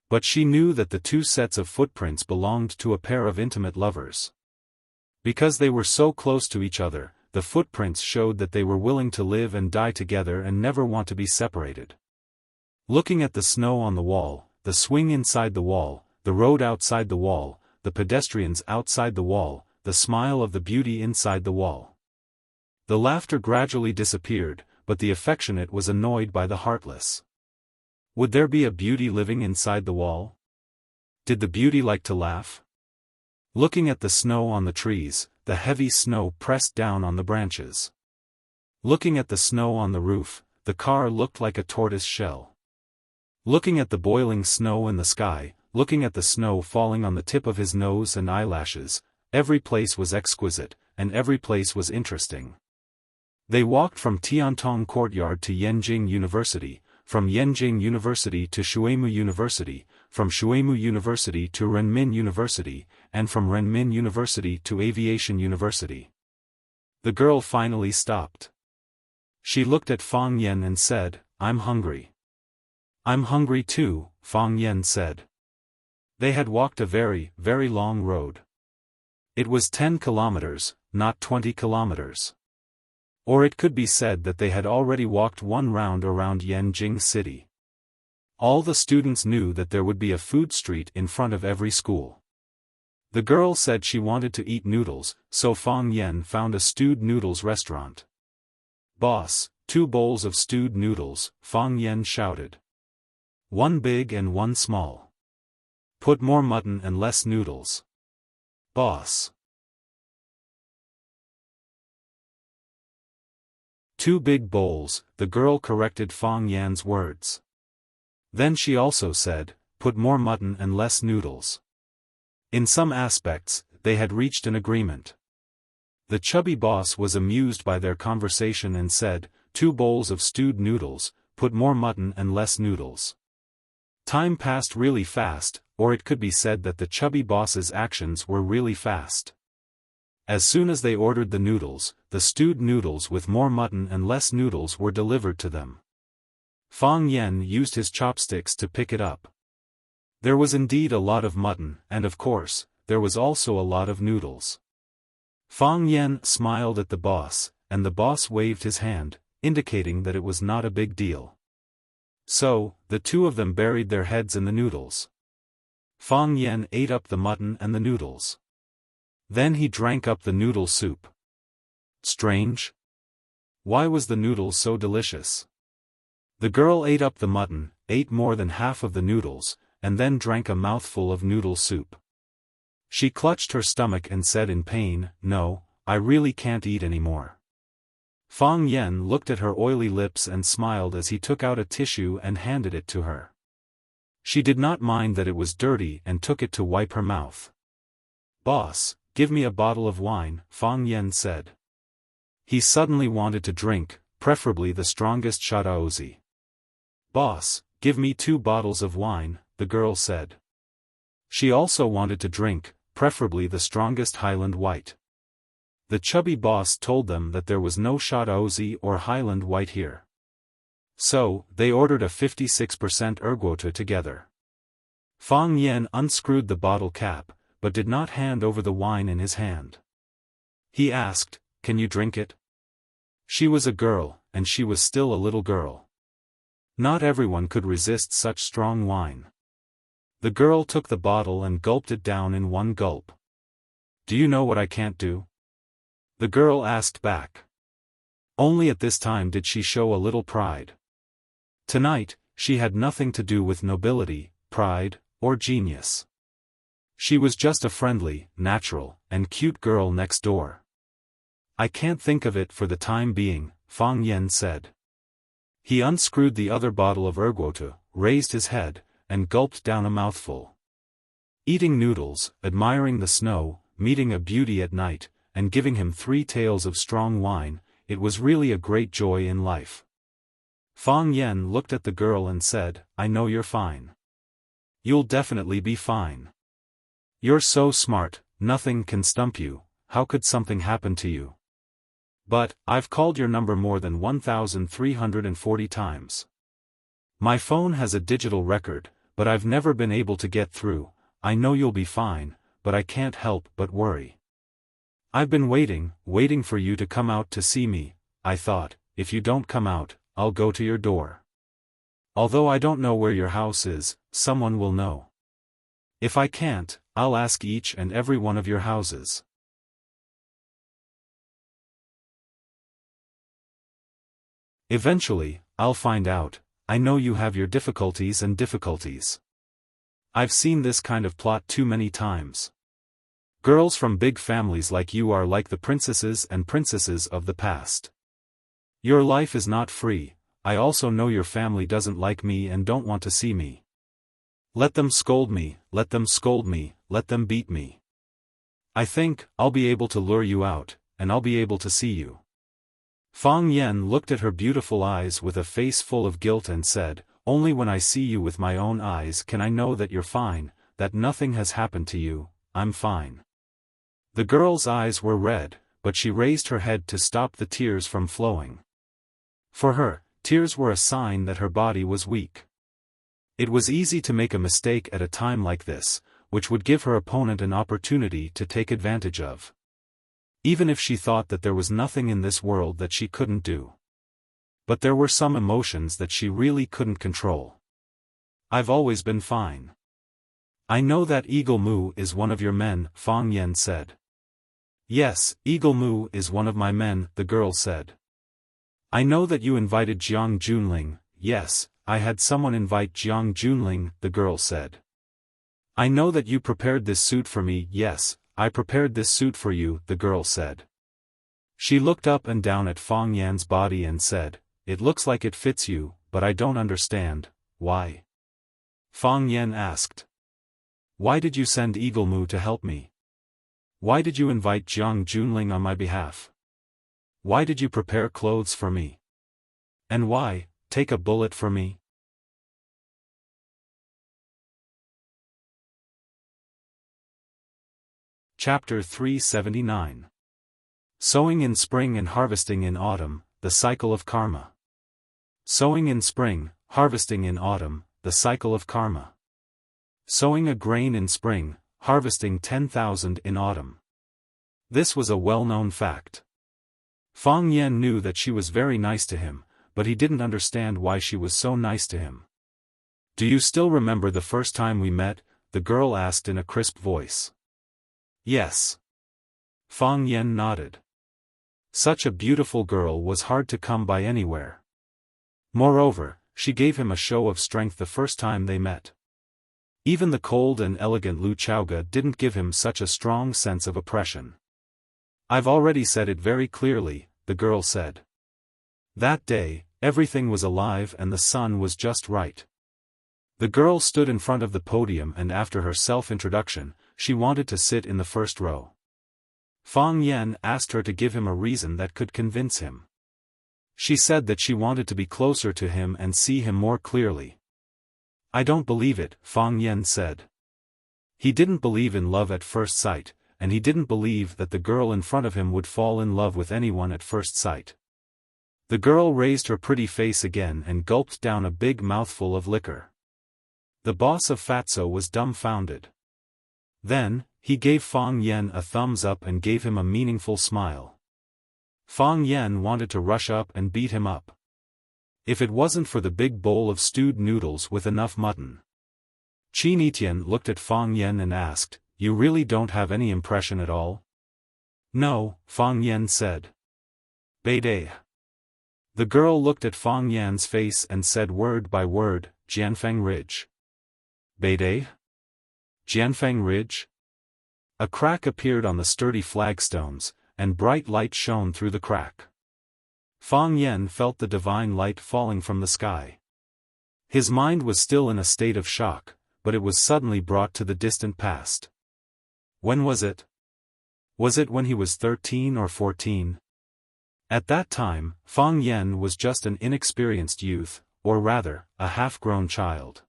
But she knew that the two sets of footprints belonged to a pair of intimate lovers. Because they were so close to each other, the footprints showed that they were willing to live and die together and never want to be separated. Looking at the snow on the wall, the swing inside the wall, the road outside the wall, the pedestrians outside the wall, the smile of the beauty inside the wall. The laughter gradually disappeared, but the affectionate was annoyed by the heartless. Would there be a beauty living inside the wall? Did the beauty like to laugh? Looking at the snow on the trees, the heavy snow pressed down on the branches. Looking at the snow on the roof, the car looked like a tortoise shell. Looking at the boiling snow in the sky, looking at the snow falling on the tip of his nose and eyelashes, every place was exquisite, and every place was interesting. They walked from Tiantong Courtyard to Yenjing University, from Yenjing University to Shuimu University, from Shuimu University to Renmin University, and from Renmin University to Aviation University. The girl finally stopped. She looked at Fang Yan and said, "I'm hungry." "I'm hungry too," Fang Yan said. They had walked a very, very long road. It was 10 kilometers, not 20 kilometers. Or it could be said that they had already walked one round around Yanjing City. All the students knew that there would be a food street in front of every school. The girl said she wanted to eat noodles, so Fang Yan found a stewed noodles restaurant. "Boss, 2 bowls of stewed noodles," Fang Yan shouted. "1 big and 1 small. Put more mutton and less noodles." "Boss." "2 big bowls," the girl corrected Fang Yan's words. Then she also said, "Put more mutton and less noodles." In some aspects, they had reached an agreement. The chubby boss was amused by their conversation and said, "2 bowls of stewed noodles, put more mutton and less noodles." Time passed really fast, or it could be said that the chubby boss's actions were really fast. As soon as they ordered the noodles, the stewed noodles with more mutton and less noodles were delivered to them. Fang Yan used his chopsticks to pick it up. There was indeed a lot of mutton, and of course, there was also a lot of noodles. Fang Yan smiled at the boss, and the boss waved his hand, indicating that it was not a big deal. So, the two of them buried their heads in the noodles. Fang Yan ate up the mutton and the noodles. Then he drank up the noodle soup. Strange? Why was the noodle so delicious? The girl ate up the mutton, ate more than half of the noodles, and then drank a mouthful of noodle soup. She clutched her stomach and said in pain, "No, I really can't eat anymore." Fang Yan looked at her oily lips and smiled as he took out a tissue and handed it to her. She did not mind that it was dirty and took it to wipe her mouth. "Boss, give me a bottle of wine," Fang Yan said. He suddenly wanted to drink, preferably the strongest Shaozi. "Boss, give me 2 bottles of wine," the girl said. She also wanted to drink, preferably the strongest Highland White. The chubby boss told them that there was no Shaozi or Highland White here. So, they ordered a 56% ergote together. Fang Yan unscrewed the bottle cap, but did not hand over the wine in his hand. He asked, "Can you drink it?" She was a girl, and she was still a little girl. Not everyone could resist such strong wine. The girl took the bottle and gulped it down in one gulp. "Do you know what I can't do?" the girl asked back. Only at this time did she show a little pride. Tonight, she had nothing to do with nobility, pride, or genius. She was just a friendly, natural, and cute girl next door. "I can't think of it for the time being," Fang Yan said. He unscrewed the other bottle of ergote, raised his head, and gulped down a mouthful. Eating noodles, admiring the snow, meeting a beauty at night, and giving him 3 tales of strong wine, it was really a great joy in life. Fang Yan looked at the girl and said, "I know you're fine. You'll definitely be fine. You're so smart, nothing can stump you. How could something happen to you? But, I've called your number more than 1,340 times. My phone has a digital record, but I've never been able to get through. I know you'll be fine, but I can't help but worry. I've been waiting for you to come out to see me. I thought, if you don't come out, I'll go to your door. Although I don't know where your house is, someone will know. If I can't, I'll ask each and every one of your houses. Eventually, I'll find out. I know you have your difficulties and difficulties. I've seen this kind of plot too many times. Girls from big families like you are like the princesses and princesses of the past. Your life is not free. I also know your family doesn't like me and don't want to see me. Let them scold me, let them scold me, let them beat me. I think, I'll be able to lure you out, and I'll be able to see you." Fang Yen looked at her beautiful eyes with a face full of guilt and said, "Only when I see you with my own eyes can I know that you're fine, that nothing has happened to you. I'm fine." The girl's eyes were red, but she raised her head to stop the tears from flowing. For her, tears were a sign that her body was weak. It was easy to make a mistake at a time like this, which would give her opponent an opportunity to take advantage of. Even if she thought that there was nothing in this world that she couldn't do. But there were some emotions that she really couldn't control. "I've always been fine." "I know that Eagle Mu is one of your men," Fang Yen said. "Yes, Eagle Mu is one of my men," the girl said. "I know that you invited Jiang Junling." "Yes, I had someone invite Jiang Junling," the girl said. "I know that you prepared this suit for me." "Yes, I prepared this suit for you," the girl said. She looked up and down at Fang Yan's body and said, "It looks like it fits you, but I don't understand, why?" Fang Yan asked. "Why did you send Eagle Mu to help me? Why did you invite Jiang Junling on my behalf? Why did you prepare clothes for me? And why, take a bullet for me?" Chapter 379. Sowing in Spring and Harvesting in Autumn, the Cycle of Karma. Sowing in spring, harvesting in autumn, the cycle of karma. Sowing a grain in spring, harvesting 10,000 in autumn. This was a well-known fact. Fang Yen knew that she was very nice to him, but he didn't understand why she was so nice to him. "Do you still remember the first time we met?" the girl asked in a crisp voice. "Yes." Fang Yen nodded. Such a beautiful girl was hard to come by anywhere. Moreover, she gave him a show of strength the first time they met. Even the cold and elegant Lu Chaoga didn't give him such a strong sense of oppression. "I've already said it very clearly," the girl said. That day, everything was alive and the sun was just right. The girl stood in front of the podium and after her self-introduction, she wanted to sit in the first row. Fang Yen asked her to give him a reason that could convince him. She said that she wanted to be closer to him and see him more clearly. "I don't believe it," Fang Yen said. He didn't believe in love at first sight, and he didn't believe that the girl in front of him would fall in love with anyone at first sight. The girl raised her pretty face again and gulped down a big mouthful of liquor. The boss of Fatso was dumbfounded. Then, he gave Fang Yen a thumbs up and gave him a meaningful smile. Fang Yen wanted to rush up and beat him up. If it wasn't for the big bowl of stewed noodles with enough mutton. Qin Etian looked at Fang Yen and asked, "You really don't have any impression at all?" "No," Fang Yen said. "Beidei." The girl looked at Fang Yan's face and said word by word, "Jianfeng Ridge." "Beidei? Jianfeng Ridge?" A crack appeared on the sturdy flagstones, and bright light shone through the crack. Fang Yen felt the divine light falling from the sky. His mind was still in a state of shock, but it was suddenly brought to the distant past. When was it? Was it when he was 13 or 14? At that time, Fang Yen was just an inexperienced youth, or rather, a half-grown child.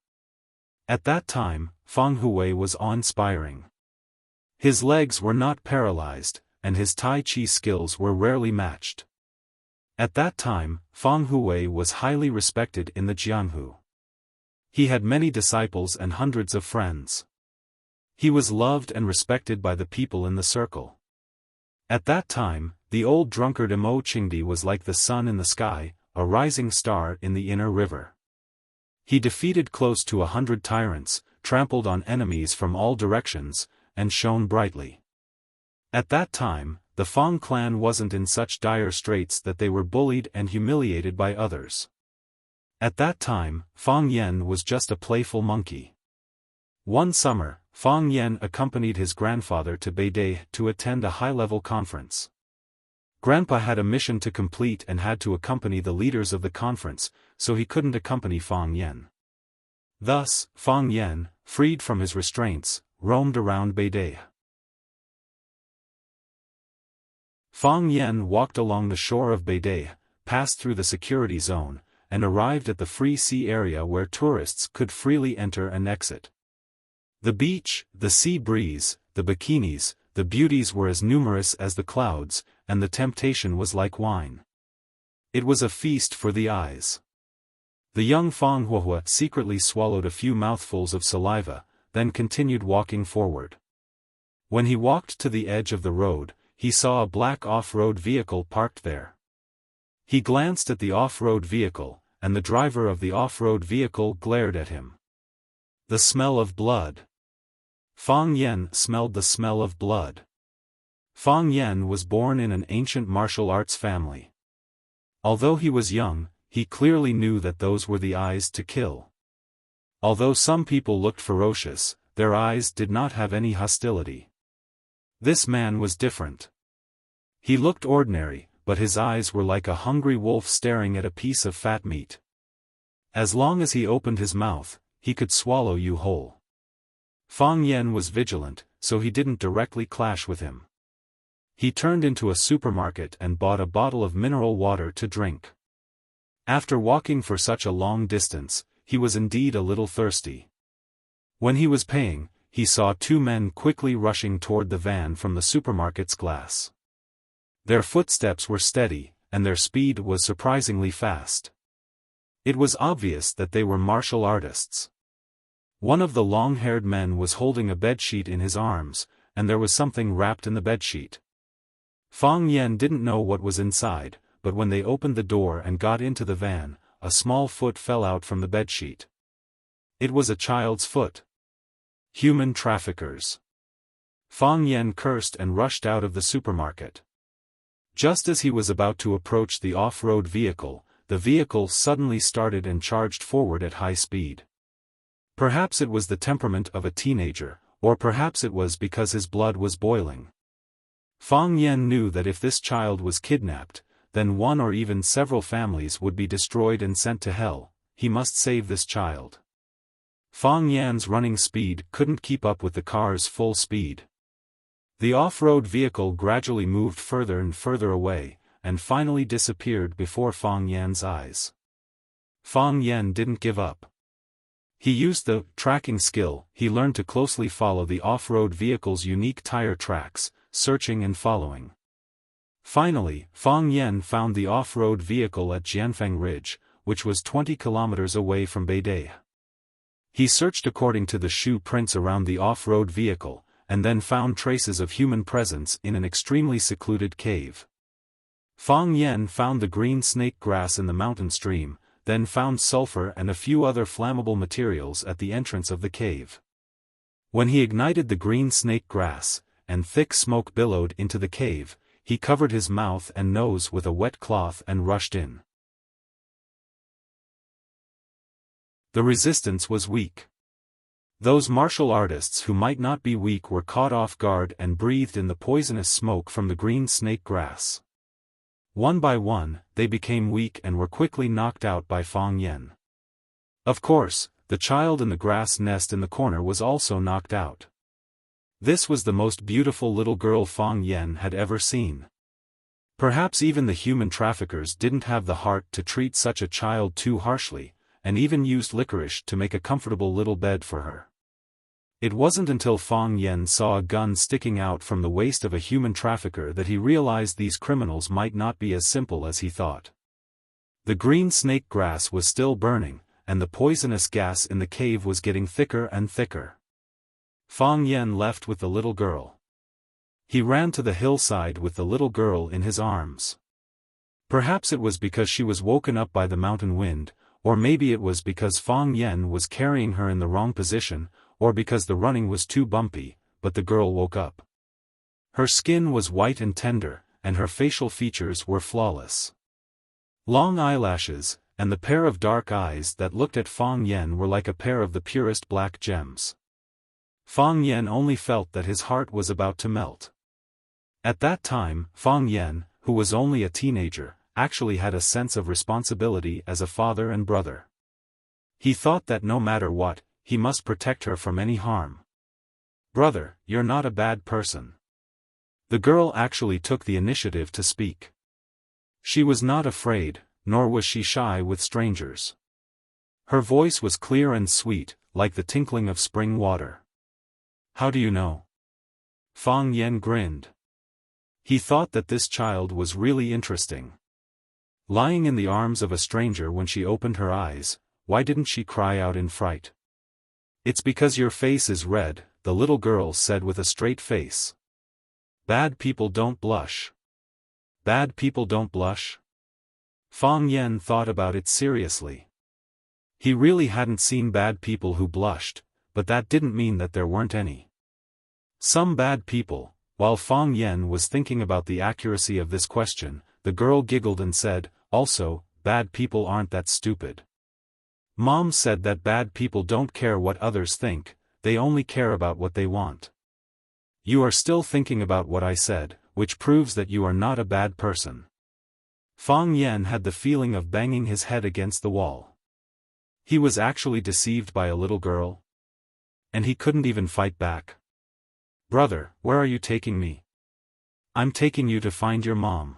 At that time, Fang Hui was awe-inspiring. His legs were not paralyzed, and his Tai Chi skills were rarely matched. At that time, Fang Hui was highly respected in the Jianghu. He had many disciples and hundreds of friends. He was loved and respected by the people in the circle. At that time, the old drunkard Mo Qingdi was like the sun in the sky, a rising star in the inner river. He defeated close to 100 tyrants, trampled on enemies from all directions, and shone brightly. At that time, the Fang clan wasn't in such dire straits that they were bullied and humiliated by others. At that time, Fang Yen was just a playful monkey. One summer, Fang Yen accompanied his grandfather to Beidei to attend a high-level conference. Grandpa had a mission to complete and had to accompany the leaders of the conference, so he couldn't accompany Fang Yen. Thus, Fang Yen, freed from his restraints, roamed around Beidei. Fang Yen walked along the shore of Beidai, passed through the security zone, and arrived at the free sea area where tourists could freely enter and exit. The beach, the sea breeze, the bikinis, the beauties were as numerous as the clouds, and the temptation was like wine. It was a feast for the eyes. The young Fang Huohua secretly swallowed a few mouthfuls of saliva, then continued walking forward. When he walked to the edge of the road, he saw a black off-road vehicle parked there. He glanced at the off-road vehicle, and the driver of the off-road vehicle glared at him. The smell of blood. Fang Yen smelled the smell of blood. Fang Yen was born in an ancient martial arts family. Although he was young, he clearly knew that those were the eyes to kill. Although some people looked ferocious, their eyes did not have any hostility. This man was different. He looked ordinary, but his eyes were like a hungry wolf staring at a piece of fat meat. As long as he opened his mouth, he could swallow you whole. Fang Yen was vigilant, so he didn't directly clash with him. He turned into a supermarket and bought a bottle of mineral water to drink. After walking for such a long distance, he was indeed a little thirsty. When he was paying, he saw two men quickly rushing toward the van from the supermarket's glass. Their footsteps were steady, and their speed was surprisingly fast. It was obvious that they were martial artists. One of the long-haired men was holding a bedsheet in his arms, and there was something wrapped in the bedsheet. Fang Yen didn't know what was inside, but when they opened the door and got into the van, a small foot fell out from the bedsheet. It was a child's foot. Human traffickers. Fang Yen cursed and rushed out of the supermarket. Just as he was about to approach the off-road vehicle, the vehicle suddenly started and charged forward at high speed. Perhaps it was the temperament of a teenager, or perhaps it was because his blood was boiling. Fang Yen knew that if this child was kidnapped, then one or even several families would be destroyed and sent to hell. He must save this child. Fang Yan's running speed couldn't keep up with the car's full speed. The off-road vehicle gradually moved further and further away, and finally disappeared before Fang Yan's eyes. Fang Yan didn't give up. He used the tracking skill he learned to closely follow the off-road vehicle's unique tire tracks, searching and following. Finally, Fang Yan found the off-road vehicle at Jianfeng Ridge, which was 20 kilometers away from Beidai. He searched according to the shoe prints around the off-road vehicle, and then found traces of human presence in an extremely secluded cave. Fang Yen found the green snake grass in the mountain stream, then found sulfur and a few other flammable materials at the entrance of the cave. When he ignited the green snake grass, and thick smoke billowed into the cave, he covered his mouth and nose with a wet cloth and rushed in. The resistance was weak. Those martial artists who might not be weak were caught off guard and breathed in the poisonous smoke from the green snake grass. One by one, they became weak and were quickly knocked out by Fang Yen. Of course, the child in the grass nest in the corner was also knocked out. This was the most beautiful little girl Fang Yen had ever seen. Perhaps even the human traffickers didn't have the heart to treat such a child too harshly, and even used licorice to make a comfortable little bed for her. It wasn't until Fang Yen saw a gun sticking out from the waist of a human trafficker that he realized these criminals might not be as simple as he thought. The green snake grass was still burning, and the poisonous gas in the cave was getting thicker and thicker. Fang Yen left with the little girl. He ran to the hillside with the little girl in his arms. Perhaps it was because she was woken up by the mountain wind, or maybe it was because Fang Yen was carrying her in the wrong position, or because the running was too bumpy, but the girl woke up. Her skin was white and tender, and her facial features were flawless. Long eyelashes, and the pair of dark eyes that looked at Fang Yen were like a pair of the purest black gems. Fang Yen only felt that his heart was about to melt. At that time, Fang Yen, who was only a teenager, actually had a sense of responsibility as a father and brother. He thought that no matter what, he must protect her from any harm. "Brother, you're not a bad person. The girl actually took the initiative to speak. She was not afraid, nor was she shy with strangers. Her voice was clear and sweet, like the tinkling of spring water. How do you know? Fang Yan grinned. He thought that this child was really interesting. Lying in the arms of a stranger when she opened her eyes, why didn't she cry out in fright? It's because your face is red, the little girl said with a straight face. Bad people don't blush. Bad people don't blush? Fang Yan thought about it seriously. He really hadn't seen bad people who blushed, but that didn't mean that there weren't any. Some bad people. While Fang Yan was thinking about the accuracy of this question, the girl giggled and said, also, bad people aren't that stupid. Mom said that bad people don't care what others think, they only care about what they want. You are still thinking about what I said, which proves that you are not a bad person. Fang Yan had the feeling of banging his head against the wall. He was actually deceived by a little girl? And he couldn't even fight back. Brother, where are you taking me? I'm taking you to find your mom.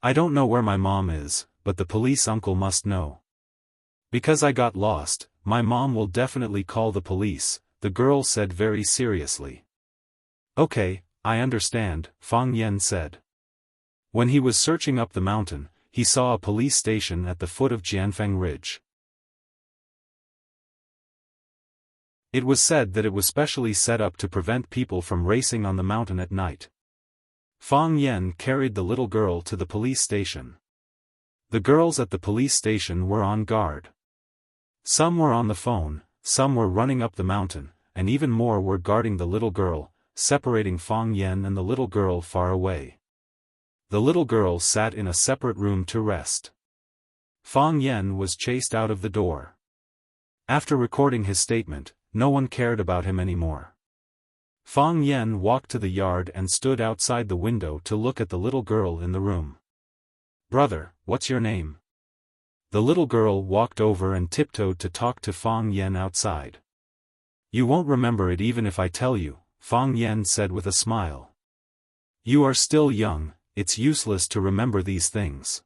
I don't know where my mom is, but the police uncle must know. Because I got lost, my mom will definitely call the police, the girl said very seriously. Okay, I understand, Fang Yan said. When he was searching up the mountain, he saw a police station at the foot of Jianfeng Ridge. It was said that it was specially set up to prevent people from racing on the mountain at night. Fang Yan carried the little girl to the police station. The girls at the police station were on guard. Some were on the phone, some were running up the mountain, and even more were guarding the little girl, separating Fang Yan and the little girl far away. The little girl sat in a separate room to rest. Fang Yan was chased out of the door. After recording his statement, no one cared about him anymore. Fang Yan walked to the yard and stood outside the window to look at the little girl in the room. Brother, what's your name? The little girl walked over and tiptoed to talk to Fang Yan outside. You won't remember it even if I tell you, Fang Yan said with a smile. You are still young, it's useless to remember these things.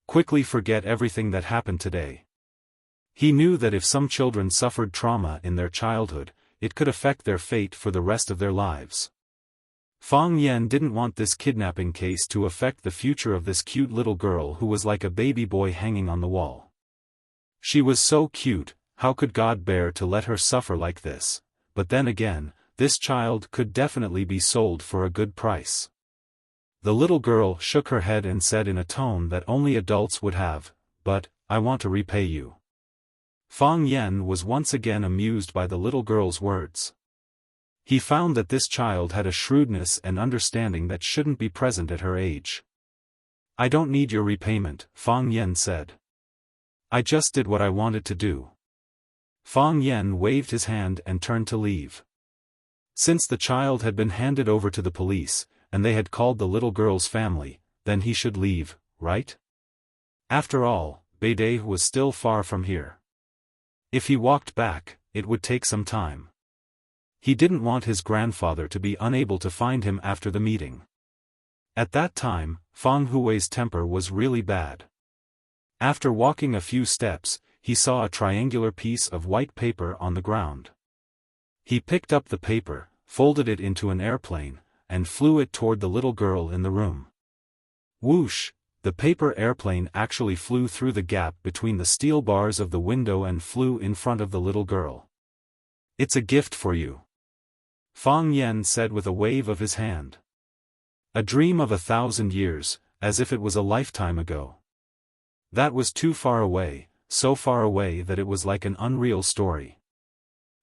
Quickly forget everything that happened today. He knew that if some children suffered trauma in their childhood, it could affect their fate for the rest of their lives. Fang Yan didn't want this kidnapping case to affect the future of this cute little girl who was like a baby boy hanging on the wall. She was so cute, how could God bear to let her suffer like this? But then again, this child could definitely be sold for a good price. The little girl shook her head and said in a tone that only adults would have, but, I want to repay you. Fang Yan was once again amused by the little girl's words. He found that this child had a shrewdness and understanding that shouldn't be present at her age. I don't need your repayment, Fang Yan said. I just did what I wanted to do. Fang Yan waved his hand and turned to leave. Since the child had been handed over to the police, and they had called the little girl's family, then he should leave, right? After all, Beidei was still far from here. If he walked back, it would take some time. He didn't want his grandfather to be unable to find him after the meeting. At that time, Fang Hui's temper was really bad. After walking a few steps, he saw a triangular piece of white paper on the ground. He picked up the paper, folded it into an airplane, and flew it toward the little girl in the room. Whoosh! The paper airplane actually flew through the gap between the steel bars of the window and flew in front of the little girl. It's a gift for you. Fang Yan said with a wave of his hand. A dream of 1,000 years, as if it was a lifetime ago. That was too far away, so far away that it was like an unreal story.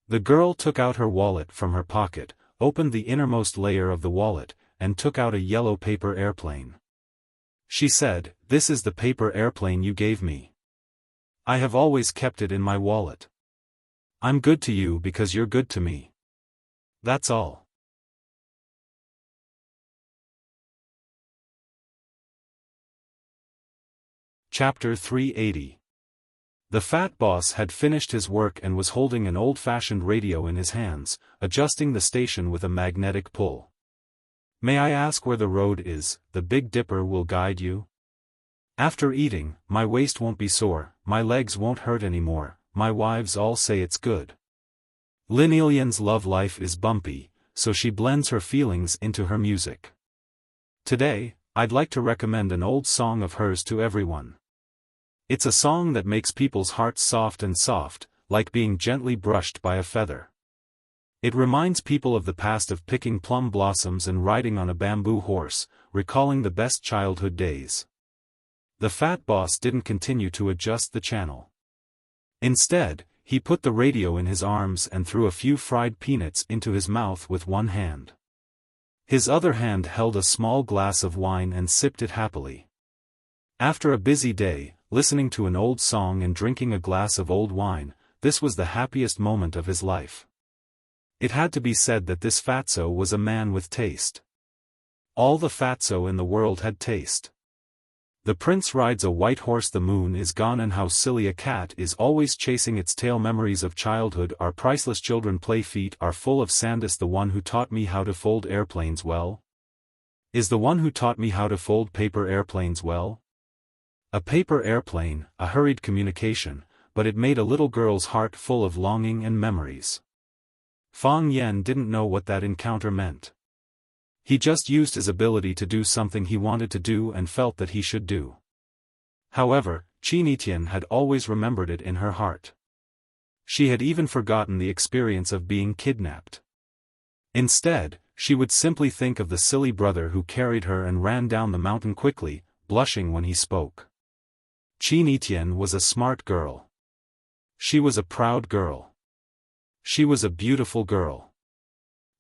The girl took out her wallet from her pocket, opened the innermost layer of the wallet, and took out a yellow paper airplane. She said, "This is the paper airplane you gave me. I have always kept it in my wallet. I'm good to you because you're good to me. That's all." Chapter 380. The fat boss had finished his work and was holding an old-fashioned radio in his hands, adjusting the station with a magnetic pull. May I ask where the road is? The Big Dipper will guide you. After eating, my waist won't be sore, my legs won't hurt anymore, my wives all say it's good. Lin Ilian's love life is bumpy, so she blends her feelings into her music. Today, I'd like to recommend an old song of hers to everyone. It's a song that makes people's hearts soft and soft, like being gently brushed by a feather. It reminds people of the past of picking plum blossoms and riding on a bamboo horse, recalling the best childhood days. The fat boss didn't continue to adjust the channel. Instead, he put the radio in his arms and threw a few fried peanuts into his mouth with one hand. His other hand held a small glass of wine and sipped it happily. After a busy day, listening to an old song and drinking a glass of old wine, this was the happiest moment of his life. It had to be said that this fatso was a man with taste. All the fatso in the world had taste. The prince rides a white horse, the moon is gone, and how silly a cat is always chasing its tail. Memories of childhood are priceless. Children play, feet are full of sand. Is the one who taught me how to fold airplanes well? Is the one who taught me how to fold paper airplanes well? A paper airplane, a hurried communication, but it made a little girl's heart full of longing and memories. Fang Yen didn't know what that encounter meant. He just used his ability to do something he wanted to do and felt that he should do. However, Qin Tian had always remembered it in her heart. She had even forgotten the experience of being kidnapped. Instead, she would simply think of the silly brother who carried her and ran down the mountain quickly, blushing when he spoke. Qin Tian was a smart girl. She was a proud girl. She was a beautiful girl.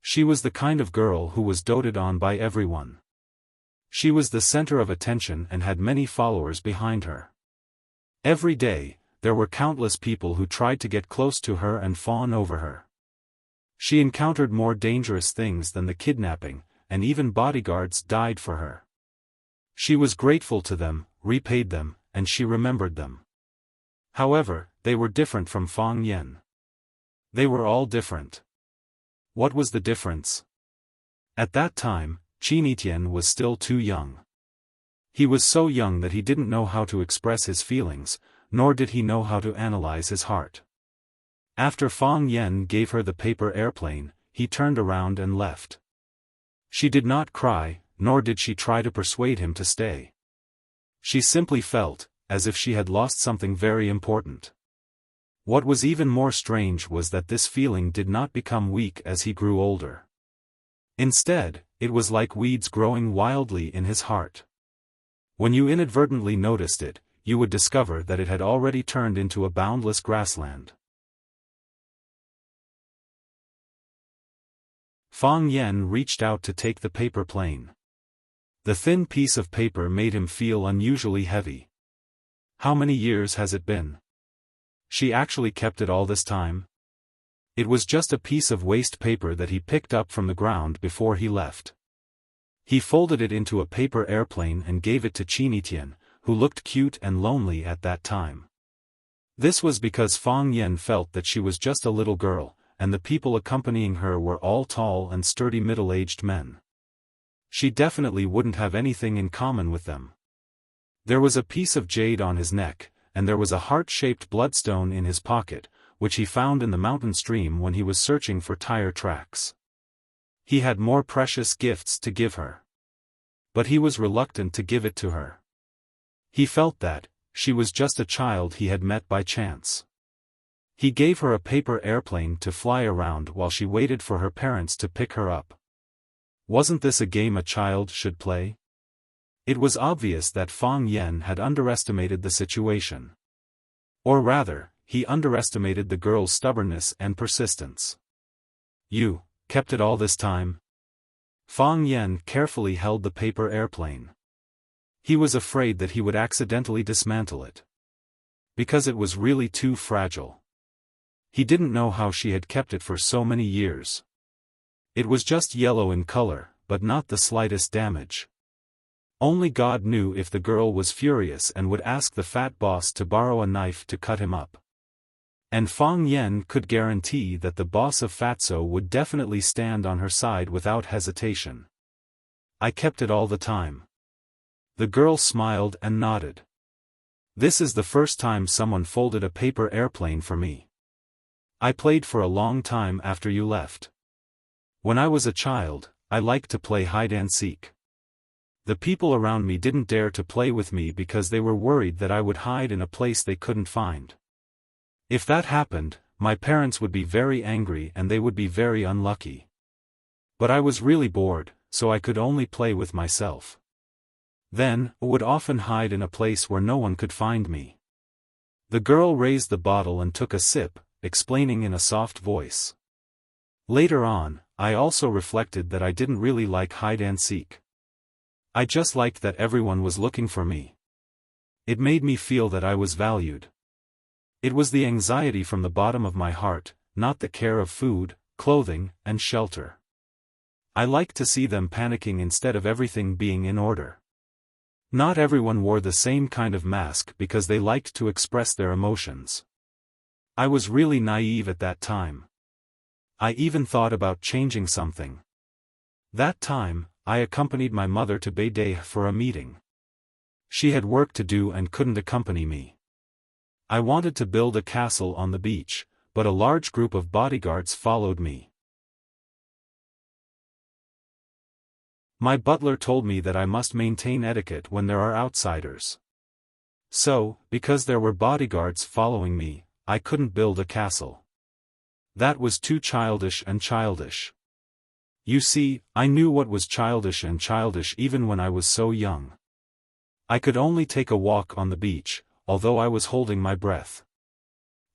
She was the kind of girl who was doted on by everyone. She was the center of attention and had many followers behind her. Every day, there were countless people who tried to get close to her and fawn over her. She encountered more dangerous things than the kidnapping, and even bodyguards died for her. She was grateful to them, repaid them, and she remembered them. However, they were different from Fang Yen. They were all different. What was the difference? At that time, Qin Tian was still too young. He was so young that he didn't know how to express his feelings, nor did he know how to analyze his heart. After Fang Yen gave her the paper airplane, he turned around and left. She did not cry, nor did she try to persuade him to stay. She simply felt as if she had lost something very important. What was even more strange was that this feeling did not become weak as he grew older. Instead, it was like weeds growing wildly in his heart. When you inadvertently noticed it, you would discover that it had already turned into a boundless grassland. Fang Yen reached out to take the paper plane. The thin piece of paper made him feel unusually heavy. How many years has it been? She actually kept it all this time? It was just a piece of waste paper that he picked up from the ground before he left. He folded it into a paper airplane and gave it to Qin Tian, who looked cute and lonely at that time. This was because Fang Yen felt that she was just a little girl, and the people accompanying her were all tall and sturdy middle-aged men. She definitely wouldn't have anything in common with them. There was a piece of jade on his neck, and there was a heart-shaped bloodstone in his pocket, which he found in the mountain stream when he was searching for tire tracks. He had more precious gifts to give her. But he was reluctant to give it to her. He felt that she was just a child he had met by chance. He gave her a paper airplane to fly around while she waited for her parents to pick her up. Wasn't this a game a child should play? It was obvious that Fang Yen had underestimated the situation. Or rather, he underestimated the girl's stubbornness and persistence. You kept it all this time? Fang Yen carefully held the paper airplane. He was afraid that he would accidentally dismantle it. Because it was really too fragile. He didn't know how she had kept it for so many years. It was just yellow in color, but not the slightest damage. Only God knew if the girl was furious and would ask the fat boss to borrow a knife to cut him up. And Fang Yen could guarantee that the boss of Fatso would definitely stand on her side without hesitation. I kept it all the time. The girl smiled and nodded. This is the first time someone folded a paper airplane for me. I played for a long time after you left. When I was a child, I liked to play hide-and-seek. The people around me didn't dare to play with me because they were worried that I would hide in a place they couldn't find. If that happened, my parents would be very angry and they would be very unlucky. But I was really bored, so I could only play with myself. Then, I would often hide in a place where no one could find me. The girl raised the bottle and took a sip, explaining in a soft voice. Later on, I also reflected that I didn't really like hide-and-seek. I just liked that everyone was looking for me. It made me feel that I was valued. It was the anxiety from the bottom of my heart, not the care of food, clothing, and shelter. I liked to see them panicking instead of everything being in order. Not everyone wore the same kind of mask because they liked to express their emotions. I was really naive at that time. I even thought about changing something. That time, I accompanied my mother to Beidei for a meeting. She had work to do and couldn't accompany me. I wanted to build a castle on the beach, but a large group of bodyguards followed me. My butler told me that I must maintain etiquette when there are outsiders. So, because there were bodyguards following me, I couldn't build a castle. That was too childish and childish. You see, I knew what was childish and childish even when I was so young. I could only take a walk on the beach, although I was holding my breath.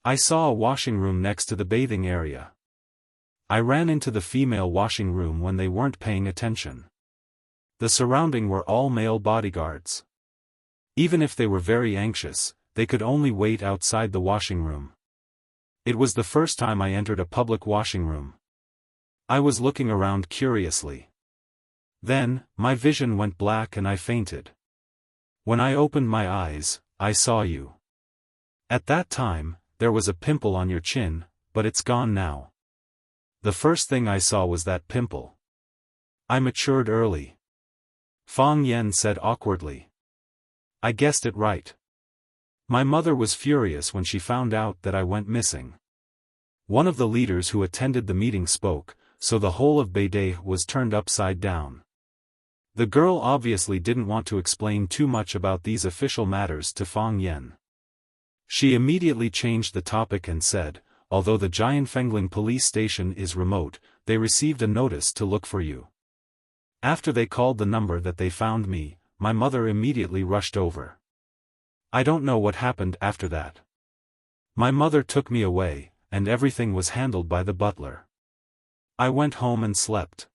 I saw a washing room next to the bathing area. I ran into the female washing room when they weren't paying attention. The surrounding were all male bodyguards. Even if they were very anxious, they could only wait outside the washing room. It was the first time I entered a public washing room. I was looking around curiously. Then, my vision went black and I fainted. When I opened my eyes, I saw you. At that time, there was a pimple on your chin, but it's gone now. The first thing I saw was that pimple. I matured early. Fang Yan said awkwardly. I guessed it right. My mother was furious when she found out that I went missing. One of the leaders who attended the meeting spoke, so the whole of Beidei was turned upside down. The girl obviously didn't want to explain too much about these official matters to Fang Yan. She immediately changed the topic and said, although the Giant Fengling police station is remote, they received a notice to look for you. After they called the number that they found me, my mother immediately rushed over. I don't know what happened after that. My mother took me away, and everything was handled by the butler. I went home and slept.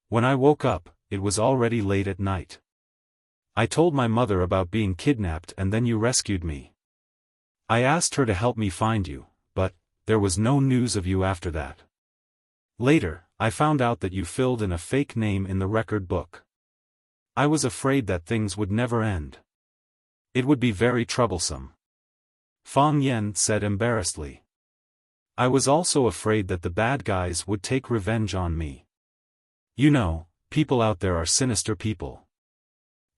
When I woke up, it was already late at night. I told my mother about being kidnapped and then you rescued me. I asked her to help me find you, but there was no news of you after that. Later, I found out that you filled in a fake name in the record book. I was afraid that things would never end. It would be very troublesome. Fang Yan said embarrassedly. I was also afraid that the bad guys would take revenge on me. You know, people out there are sinister people.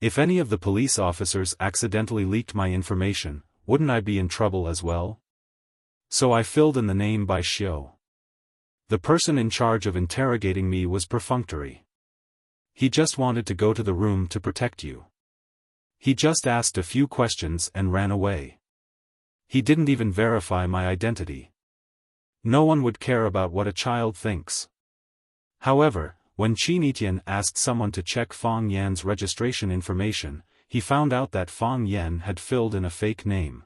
If any of the police officers accidentally leaked my information, wouldn't I be in trouble as well? So I filled in the name by Xiao. The person in charge of interrogating me was perfunctory. He just wanted to go to the room to protect you. He just asked a few questions and ran away. He didn't even verify my identity. No one would care about what a child thinks. However, when Qin Etian asked someone to check Fang Yan's registration information, he found out that Fang Yan had filled in a fake name.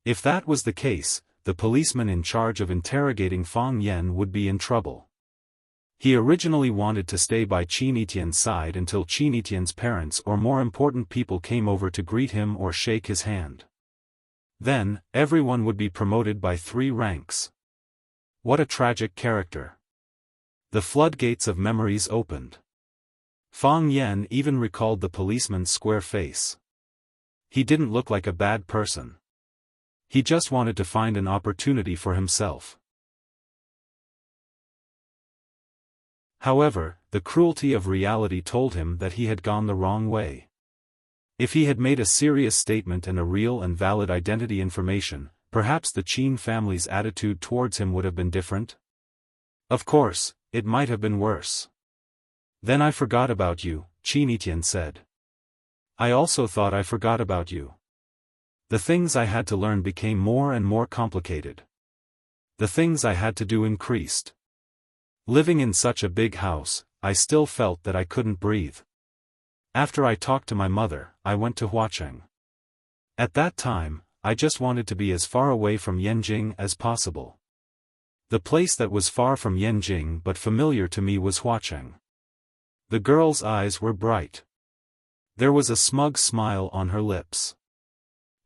If that was the case, the policeman in charge of interrogating Fang Yan would be in trouble. He originally wanted to stay by Qin Etian's side until Qin Etian's parents or more important people came over to greet him or shake his hand. Then, everyone would be promoted by 3 ranks. What a tragic character. The floodgates of memories opened. Fang Yan even recalled the policeman's square face. He didn't look like a bad person. He just wanted to find an opportunity for himself. However, the cruelty of reality told him that he had gone the wrong way. If he had made a serious statement and a real and valid identity information, perhaps the Qin family's attitude towards him would have been different. Of course, it might have been worse. Then I forgot about you, Qin Etienne said. I also thought I forgot about you. The things I had to learn became more and more complicated. The things I had to do increased. Living in such a big house, I still felt that I couldn't breathe. After I talked to my mother, I went to Huacheng. At that time, I just wanted to be as far away from Yanjing as possible. The place that was far from Yanjing but familiar to me was Huacheng. The girl's eyes were bright. There was a smug smile on her lips.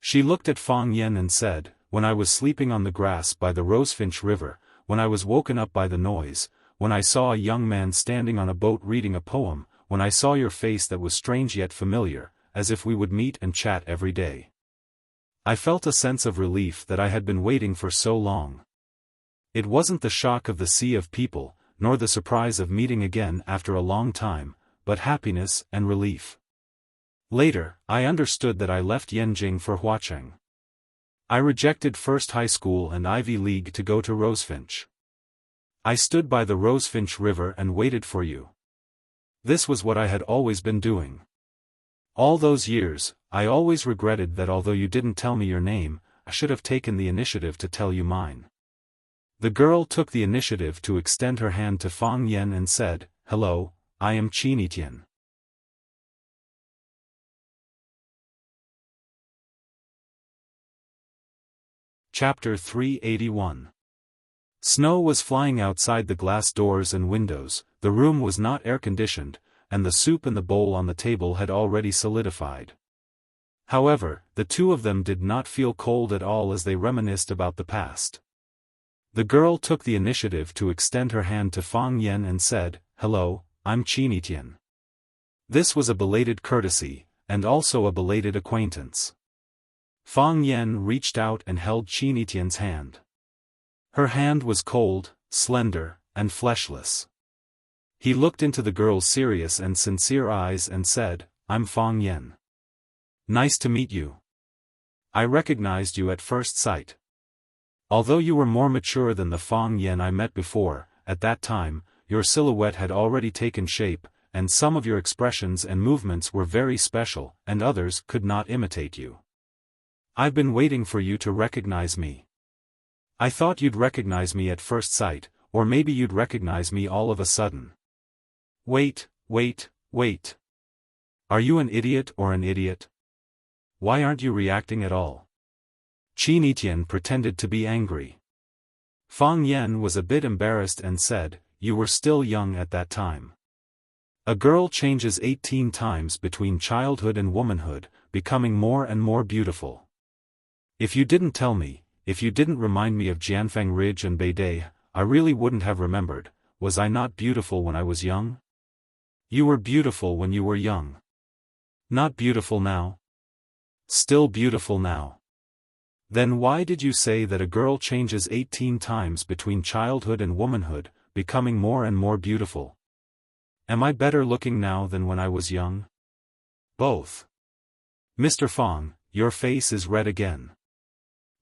She looked at Fang Yen and said, "When I was sleeping on the grass by the Rosefinch River, when I was woken up by the noise, when I saw a young man standing on a boat reading a poem, when I saw your face that was strange yet familiar, as if we would meet and chat every day. I felt a sense of relief that I had been waiting for so long. It wasn't the shock of the sea of people, nor the surprise of meeting again after a long time, but happiness and relief. Later, I understood that I left Yanjing for Huacheng. I rejected first high school and Ivy League to go to Rosefinch. I stood by the Rosefinch River and waited for you. This was what I had always been doing. All those years, I always regretted that although you didn't tell me your name, I should have taken the initiative to tell you mine." The girl took the initiative to extend her hand to Fang Yen and said, "Hello, I am Qin Etienne." Chapter 381. Snow was flying outside the glass doors and windows, the room was not air-conditioned, and the soup in the bowl on the table had already solidified. However, the two of them did not feel cold at all as they reminisced about the past. The girl took the initiative to extend her hand to Fang Yen and said, "Hello, I'm Qin Etienne." This was a belated courtesy, and also a belated acquaintance. Fang Yen reached out and held Qin Etienne's hand. Her hand was cold, slender, and fleshless. He looked into the girl's serious and sincere eyes and said, "I'm Fang Yen. Nice to meet you. I recognized you at first sight. Although you were more mature than the Fang Yen I met before, at that time, your silhouette had already taken shape, and some of your expressions and movements were very special, and others could not imitate you. I've been waiting for you to recognize me. I thought you'd recognize me at first sight, or maybe you'd recognize me all of a sudden. Wait. Are you an idiot or an idiot? Why aren't you reacting at all?" Qin Etienne pretended to be angry. Fang Yen was a bit embarrassed and said, "You were still young at that time. A girl changes 18 times between childhood and womanhood, becoming more and more beautiful. If you didn't tell me, if you didn't remind me of Jianfeng Ridge and Beidei, I really wouldn't have remembered. Was I not beautiful when I was young? You were beautiful when you were young. Not beautiful now? Still beautiful now. Then why did you say that a girl changes 18 times between childhood and womanhood, becoming more and more beautiful? Am I better looking now than when I was young? Both. Mr. Fang, your face is red again."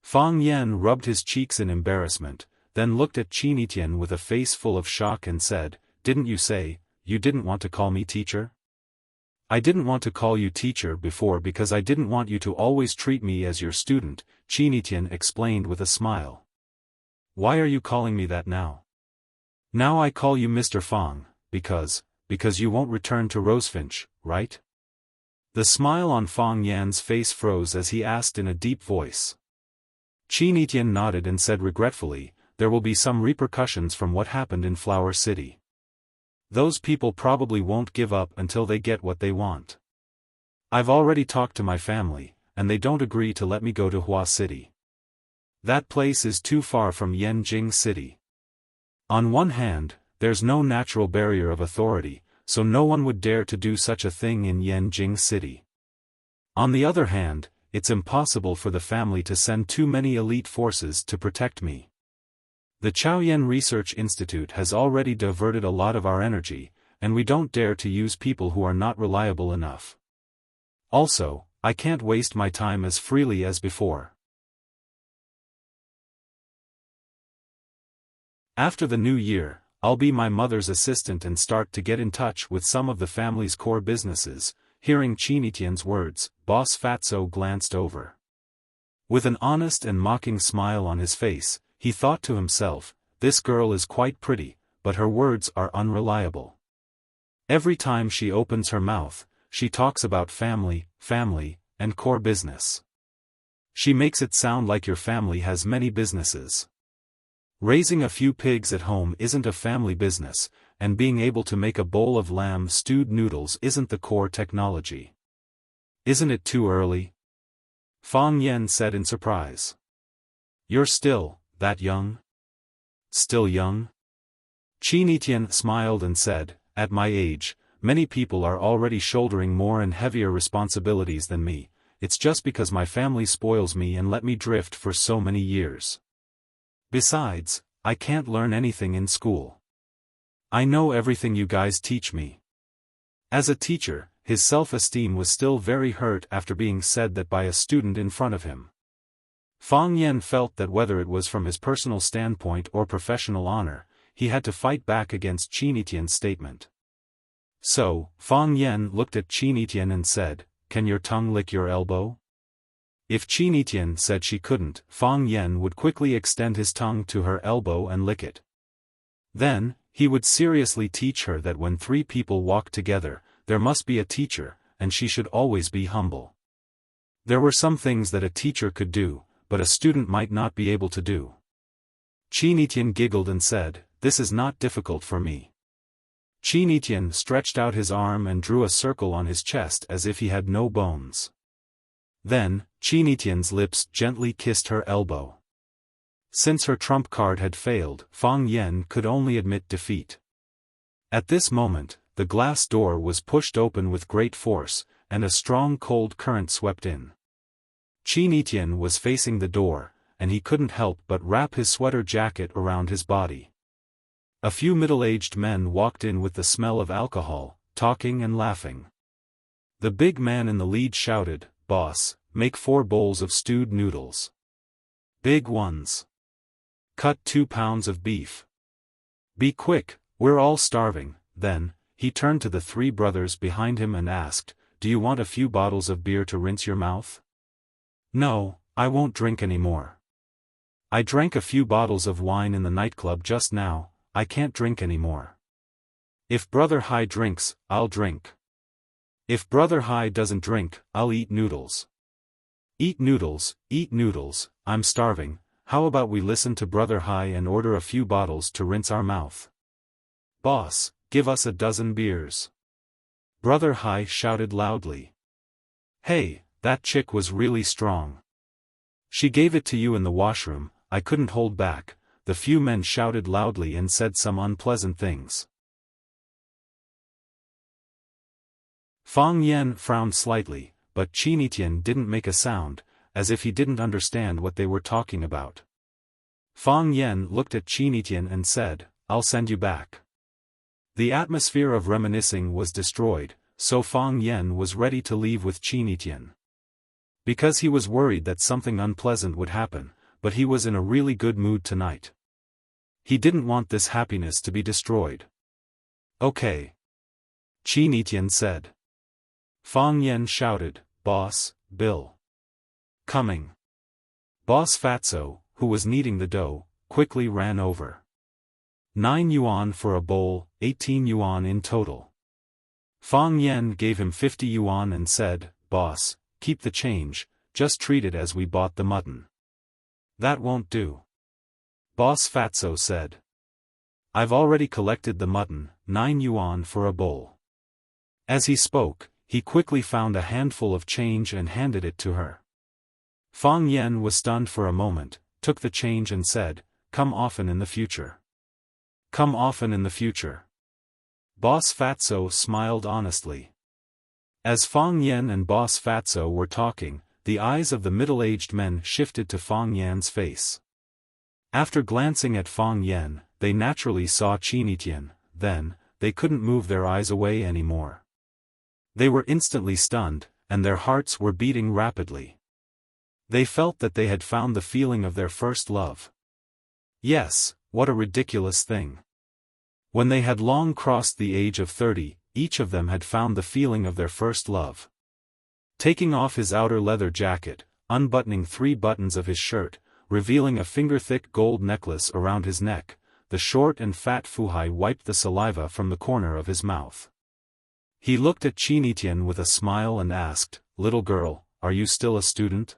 Fang Yen rubbed his cheeks in embarrassment, then looked at Qin Etienne with a face full of shock and said, "Didn't you say, you didn't want to call me teacher?" "I didn't want to call you teacher before because I didn't want you to always treat me as your student," Qin Etienne explained with a smile. "Why are you calling me that now?" "Now I call you Mr. Fang, because you won't return to Rosefinch, right?" The smile on Fang Yan's face froze as he asked in a deep voice. Qin Etienne nodded and said regretfully, "There will be some repercussions from what happened in Flower City. Those people probably won't give up until they get what they want. I've already talked to my family, and they don't agree to let me go to Hua City. That place is too far from Yanjing City. On one hand, there's no natural barrier of authority, so no one would dare to do such a thing in Yanjing City. On the other hand, it's impossible for the family to send too many elite forces to protect me. The Chaoyan Research Institute has already diverted a lot of our energy, and we don't dare to use people who are not reliable enough. Also, I can't waste my time as freely as before. After the new year, I'll be my mother's assistant and start to get in touch with some of the family's core businesses." Hearing Chinitian's words, Boss Fatso glanced over. With an honest and mocking smile on his face, he thought to himself, "This girl is quite pretty, but her words are unreliable. Every time she opens her mouth, she talks about family, and core business. She makes it sound like your family has many businesses. Raising a few pigs at home isn't a family business, and being able to make a bowl of lamb stewed noodles isn't the core technology. Isn't it too early?" Fang Yen said in surprise. "You're still that young?" "Still young?" Chinitian smiled and said, "At my age, many people are already shouldering more and heavier responsibilities than me. It's just because my family spoils me and let me drift for so many years. Besides, I can't learn anything in school. I know everything you guys teach me." As a teacher, his self-esteem was still very hurt after being said that by a student in front of him. Fang Yen felt that whether it was from his personal standpoint or professional honor, he had to fight back against Chinitian's statement. So, Fang Yen looked at Chinitian and said, "Can your tongue lick your elbow?" If Chinitian said she couldn't, Fang Yen would quickly extend his tongue to her elbow and lick it. Then, he would seriously teach her that when three people walk together, there must be a teacher, and she should always be humble. There were some things that a teacher could do, but a student might not be able to do. Chinitian giggled and said, "This is not difficult for me." Chinitian stretched out his arm and drew a circle on his chest as if he had no bones. Then, Chinitian's lips gently kissed her elbow. Since her trump card had failed, Fang Yen could only admit defeat. At this moment, the glass door was pushed open with great force, and a strong cold current swept in. Chinitian was facing the door, and he couldn't help but wrap his sweater jacket around his body. A few middle-aged men walked in with the smell of alcohol, talking and laughing. The big man in the lead shouted, "Boss, make 4 bowls of stewed noodles. Big ones. Cut 2 pounds of beef. Be quick, we're all starving." Then, he turned to the 3 brothers behind him and asked, "Do you want a few bottles of beer to rinse your mouth?" "No, I won't drink any more. I drank a few bottles of wine in the nightclub just now, I can't drink any more. If Brother Hai drinks, I'll drink. If Brother Hai doesn't drink, I'll eat noodles. Eat noodles, I'm starving. How about we listen to Brother Hai and order a few bottles to rinse our mouth? Boss, give us a dozen beers." Brother Hai shouted loudly. "Hey, that chick was really strong. She gave it to you in the washroom, I couldn't hold back." The few men shouted loudly and said some unpleasant things. Fang Yen frowned slightly, but Chinitian didn't make a sound, as if he didn't understand what they were talking about. Fang Yen looked at Chinitian and said, "I'll send you back." The atmosphere of reminiscing was destroyed, so Fang Yen was ready to leave with Chinitian. Because he was worried that something unpleasant would happen, but he was in a really good mood tonight. He didn't want this happiness to be destroyed. "Okay," Chinitian said. Fang Yen shouted, "Boss, Bill. Coming." Boss Fatso, who was kneading the dough, quickly ran over. 9 yuan for a bowl, 18 yuan in total. Fang Yen gave him 50 yuan and said, "Boss, keep the change, just treat it as we bought the mutton." "That won't do," Boss Fatso said. "I've already collected the mutton, 9 yuan for a bowl." As he spoke, he quickly found a handful of change and handed it to her. Fang Yen was stunned for a moment, took the change and said, "Come often in the future." "Come often in the future." Boss Fatso smiled honestly. As Fang Yen and Boss Fatso were talking, the eyes of the middle-aged men shifted to Fang Yan's face. After glancing at Fang Yen, they naturally saw Chinitian, then, they couldn't move their eyes away anymore. They were instantly stunned, and their hearts were beating rapidly. They felt that they had found the feeling of their first love. Yes, what a ridiculous thing. When they had long crossed the age of 30, each of them had found the feeling of their first love. Taking off his outer leather jacket, unbuttoning 3 buttons of his shirt, revealing a finger-thick gold necklace around his neck, the short and fat Fuhai wiped the saliva from the corner of his mouth. He looked at Qinitian with a smile and asked, "Little girl, are you still a student?"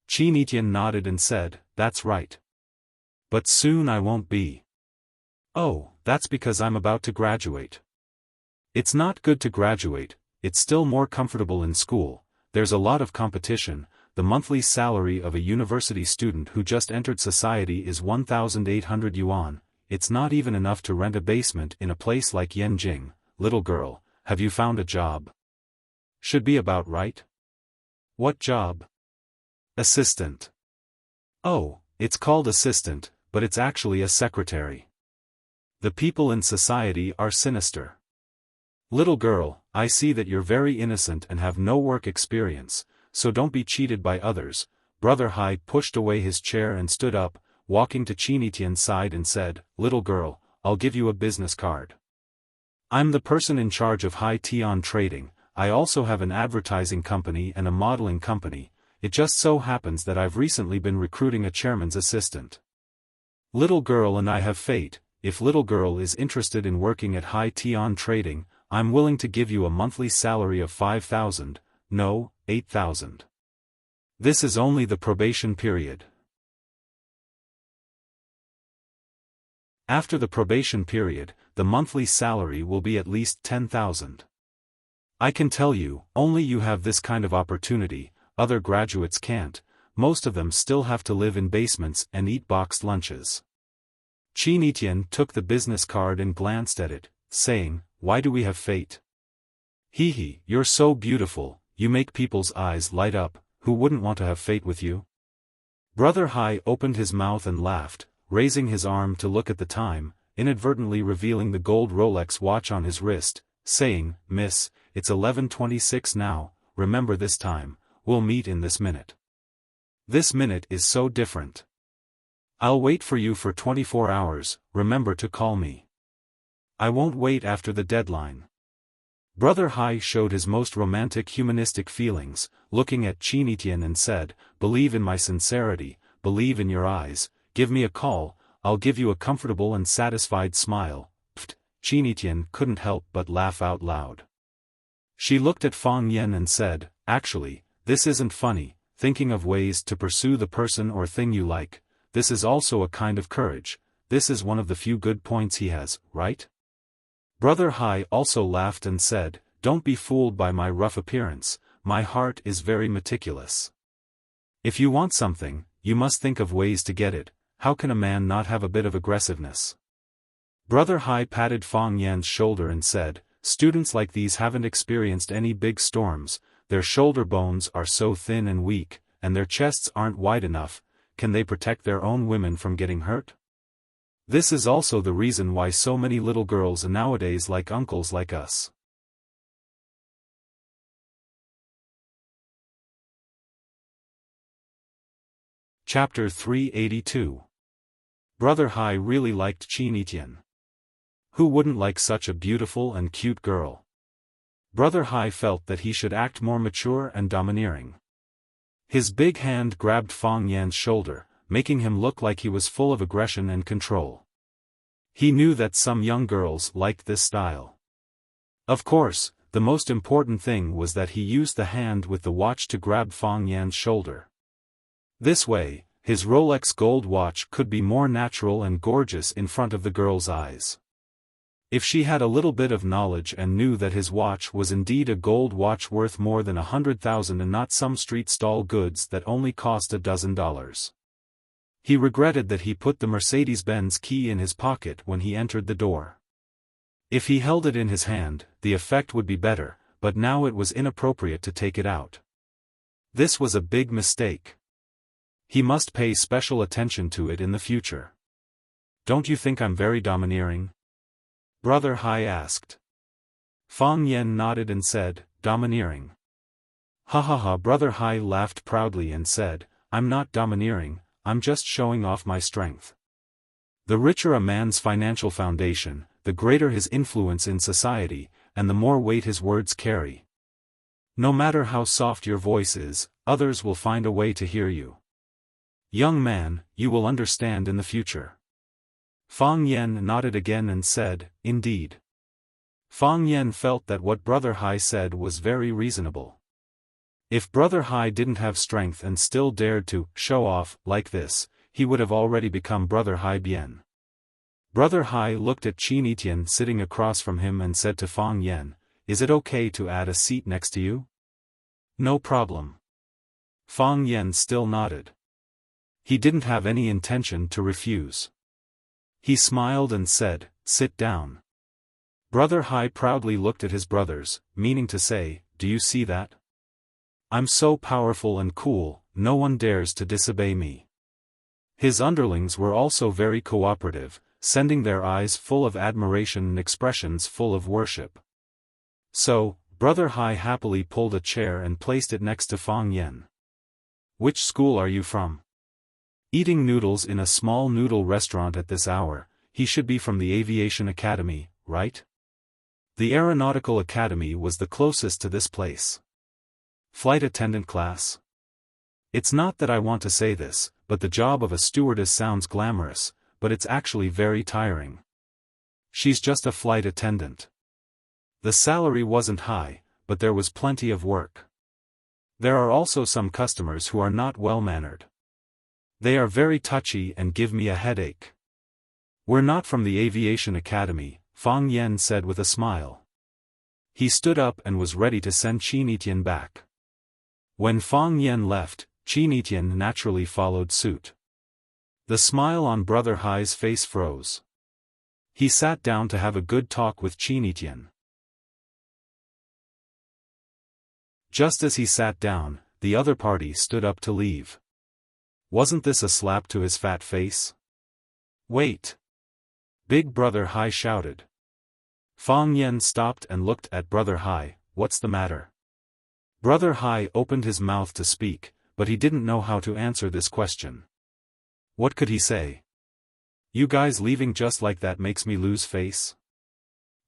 Qinitian nodded and said, "That's right. But soon I won't be." "Oh, that's because I'm about to graduate." "It's not good to graduate, it's still more comfortable in school, there's a lot of competition. The monthly salary of a university student who just entered society is 1,800 yuan, it's not even enough to rent a basement in a place like Yanjing. Little girl, have you found a job?" "Should be about right." "What job?" "Assistant." "Oh, it's called assistant, but it's actually a secretary. The people in society are sinister." "Little girl, I see that you're very innocent and have no work experience, so don't be cheated by others." Brother Hai pushed away his chair and stood up, walking to Qinitian's side and said, "Little girl, I'll give you a business card. I'm the person in charge of Hai Tian trading. I also have an advertising company and a modeling company. It just so happens that I've recently been recruiting a chairman's assistant. Little girl and I have fate. If little girl is interested in working at Hai Tian trading, I'm willing to give you a monthly salary of 5,000, no, 8,000. This is only the probation period. After the probation period, the monthly salary will be at least 10,000. I can tell you, only you have this kind of opportunity, other graduates can't, most of them still have to live in basements and eat boxed lunches." Qinitian took the business card and glanced at it, saying, "Why do we have fate?" "Hee hee, you're so beautiful, you make people's eyes light up, who wouldn't want to have fate with you?" Brother Hai opened his mouth and laughed, raising his arm to look at the time, inadvertently revealing the gold Rolex watch on his wrist, saying, "Miss, it's 11:26 now, remember this time, we'll meet in this minute. This minute is so different. I'll wait for you for 24 hours, remember to call me. I won't wait after the deadline." Brother Hai showed his most romantic humanistic feelings, looking at Qinitian and said, "Believe in my sincerity, believe in your eyes, give me a call, I'll give you a comfortable and satisfied smile." Pfft, Qinitian couldn't help but laugh out loud. She looked at Fang Yen and said, "Actually, this isn't funny, thinking of ways to pursue the person or thing you like, this is also a kind of courage, this is one of the few good points he has, right?" Brother Hai also laughed and said, "Don't be fooled by my rough appearance, my heart is very meticulous. If you want something, you must think of ways to get it, how can a man not have a bit of aggressiveness?" Brother Hai patted Fang Yan's shoulder and said, "Students like these haven't experienced any big storms, their shoulder bones are so thin and weak, and their chests aren't wide enough, can they protect their own women from getting hurt? This is also the reason why so many little girls nowadays like uncles like us." Chapter 382. Brother Hai really liked Qinitian. Who wouldn't like such a beautiful and cute girl? Brother Hai felt that he should act more mature and domineering. His big hand grabbed Fang Yan's shoulder, making him look like he was full of aggression and control. He knew that some young girls liked this style. Of course, the most important thing was that he used the hand with the watch to grab Fang Yan's shoulder. This way, his Rolex gold watch could be more natural and gorgeous in front of the girl's eyes. If she had a little bit of knowledge and knew that his watch was indeed a gold watch worth more than 100,000 and not some street stall goods that only cost $12. He regretted that he put the Mercedes-Benz key in his pocket when he entered the door. If he held it in his hand, the effect would be better, but now it was inappropriate to take it out. This was a big mistake. He must pay special attention to it in the future. "Don't you think I'm very domineering?" Brother Hai asked. Fang Yen nodded and said, domineering. Ha ha ha. Brother Hai laughed proudly and said, I'm not domineering, I'm just showing off my strength. The richer a man's financial foundation, the greater his influence in society, and the more weight his words carry. No matter how soft your voice is, others will find a way to hear you. Young man, you will understand in the future. Fang Yen nodded again and said, indeed. Fang Yen felt that what Brother Hai said was very reasonable. If Brother Hai didn't have strength and still dared to show off like this, he would have already become Brother Hai Bien. Brother Hai looked at Qin Etian sitting across from him and said to Fang Yen, is it okay to add a seat next to you? No problem. Fang Yen still nodded. He didn't have any intention to refuse. He smiled and said, sit down. Brother Hai proudly looked at his brothers, meaning to say, do you see that? I'm so powerful and cool, no one dares to disobey me. His underlings were also very cooperative, sending their eyes full of admiration and expressions full of worship. So, Brother Hai happily pulled a chair and placed it next to Fang Yen. Which school are you from? Eating noodles in a small noodle restaurant at this hour, he should be from the Aviation Academy, right? The Aeronautical Academy was the closest to this place. Flight attendant class? It's not that I want to say this, but the job of a stewardess sounds glamorous, but it's actually very tiring. She's just a flight attendant. The salary wasn't high, but there was plenty of work. There are also some customers who are not well-mannered. They are very touchy and give me a headache. We're not from the Aviation Academy, Fang Yen said with a smile. He stood up and was ready to send Qin Etian back. When Fang Yen left, Qin Etian naturally followed suit. The smile on Brother Hai's face froze. He sat down to have a good talk with Qin Etian. Just as he sat down, the other party stood up to leave. Wasn't this a slap to his fat face? Wait! Big Brother Hai shouted. Fang Yen stopped and looked at Brother Hai. What's the matter? Brother Hai opened his mouth to speak, but he didn't know how to answer this question. What could he say? You guys leaving just like that makes me lose face?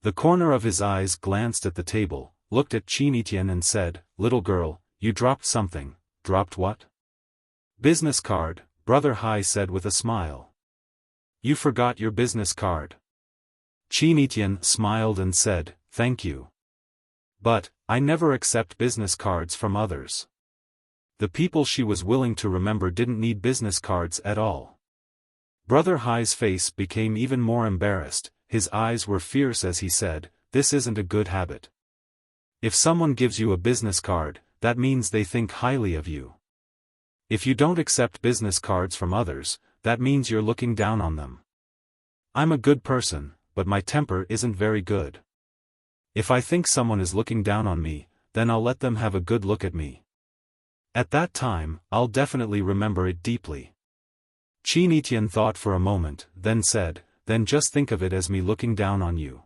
The corner of his eyes glanced at the table, looked at Qin Etian and said, little girl, you dropped something. Dropped what? Business card, Brother Hai said with a smile. You forgot your business card. Qin Etian smiled and said, thank you. But, I never accept business cards from others. The people she was willing to remember didn't need business cards at all. Brother Hai's face became even more embarrassed, his eyes were fierce as he said, this isn't a good habit. If someone gives you a business card, that means they think highly of you. If you don't accept business cards from others, that means you're looking down on them. I'm a good person, but my temper isn't very good. If I think someone is looking down on me, then I'll let them have a good look at me. At that time, I'll definitely remember it deeply. Qin Etian thought for a moment, then said, then just think of it as me looking down on you.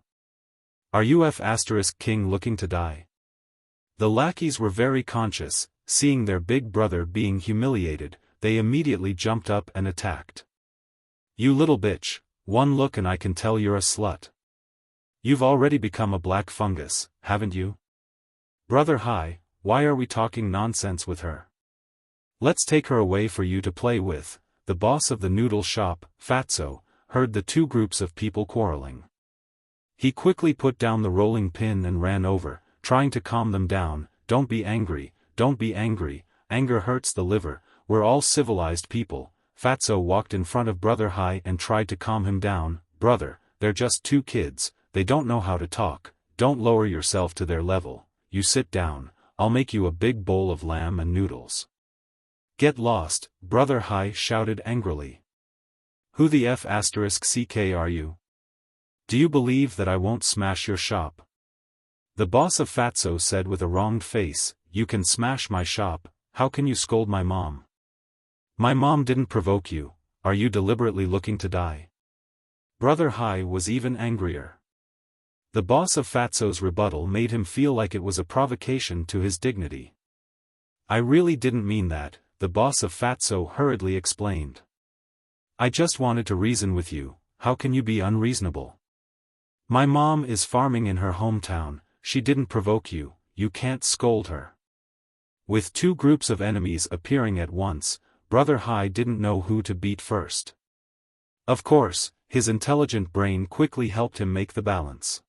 Are you F***king looking to die? The lackeys were very conscious, seeing their big brother being humiliated, they immediately jumped up and attacked. You little bitch, one look and I can tell you're a slut. You've already become a black fungus, haven't you? Brother Hai, why are we talking nonsense with her? Let's take her away for you to play with. The boss of the noodle shop, Fatso, heard the two groups of people quarreling. He quickly put down the rolling pin and ran over, trying to calm them down. Don't be angry, anger hurts the liver, we're all civilized people. Fatso walked in front of Brother Hai and tried to calm him down. Brother, they're just two kids, they don't know how to talk, don't lower yourself to their level, you sit down, I'll make you a big bowl of lamb and noodles. Get lost, Brother Hai shouted angrily. Who the F***ck are you? Do you believe that I won't smash your shop? The boss of Fatso said with a wronged face, you can smash my shop, how can you scold my mom? My mom didn't provoke you, are you deliberately looking to die? Brother Hai was even angrier. The boss of Fatso's rebuttal made him feel like it was a provocation to his dignity. I really didn't mean that, the boss of Fatso hurriedly explained. I just wanted to reason with you, how can you be unreasonable? My mom is farming in her hometown, she didn't provoke you, you can't scold her. With two groups of enemies appearing at once, Brother Hai didn't know who to beat first. Of course, his intelligent brain quickly helped him make the balance.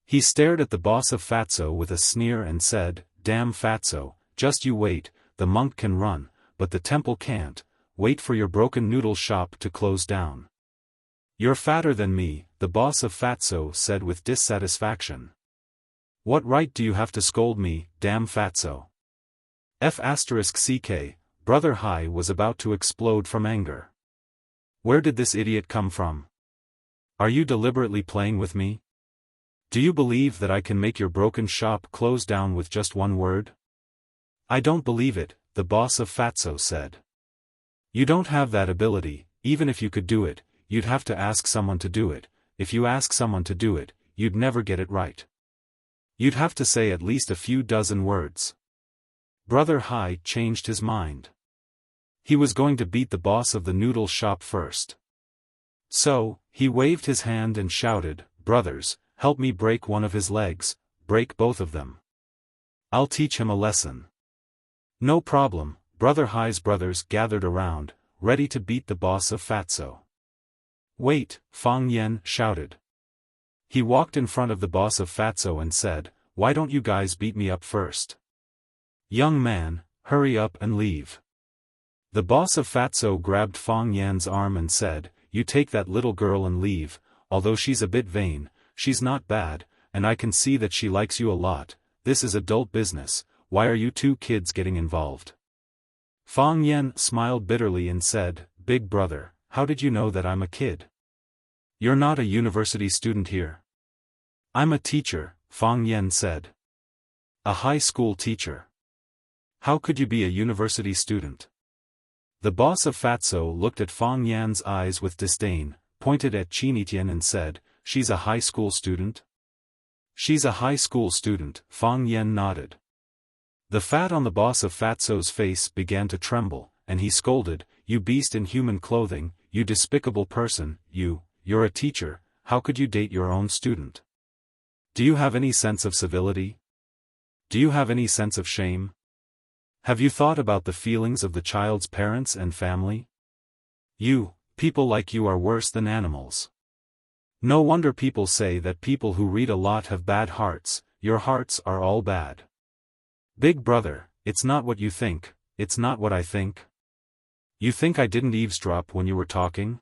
He stared at the boss of Fatso with a sneer and said, Damn Fatso, just you wait, the monk can run, but the temple can't, wait for your broken noodle shop to close down. You're fatter than me, the boss of Fatso said with dissatisfaction. What right do you have to scold me, damn Fatso? F***ck, Brother Hai was about to explode from anger. Where did this idiot come from? Are you deliberately playing with me? Do you believe that I can make your broken shop close down with just one word? I don't believe it, the boss of Fatso said. You don't have that ability, even if you could do it, you'd have to ask someone to do it, if you ask someone to do it, you'd never get it right. You'd have to say at least a few dozen words. Brother Hai changed his mind. He was going to beat the boss of the noodle shop first. So, he waved his hand and shouted, Brothers, help me break one of his legs, break both of them. I'll teach him a lesson. No problem, Brother Hai's brothers gathered around, ready to beat the boss of Fatso. Wait, Fang Yen shouted. He walked in front of the boss of Fatso and said, Why don't you guys beat me up first? Young man, hurry up and leave. The boss of Fatso grabbed Fang Yan's arm and said, You take that little girl and leave, although she's a bit vain, she's not bad, and I can see that she likes you a lot, this is adult business, why are you two kids getting involved? Fang Yan smiled bitterly and said, Big brother, how did you know that I'm a kid? You're not a university student here. I'm a teacher, Fang Yan said. A high school teacher. How could you be a university student? The boss of Fatso looked at Fang Yan's eyes with disdain, pointed at Chinitian and said, She's a high school student? She's a high school student, Fang Yan nodded. The fat on the boss of Fatso's face began to tremble, and he scolded, You beast in human clothing, you despicable person, you're a teacher, how could you date your own student? Do you have any sense of civility? Do you have any sense of shame? Have you thought about the feelings of the child's parents and family? People like you are worse than animals. No wonder people say that people who read a lot have bad hearts, your hearts are all bad. Big brother, it's not what you think, it's not what I think. You think I didn't eavesdrop when you were talking?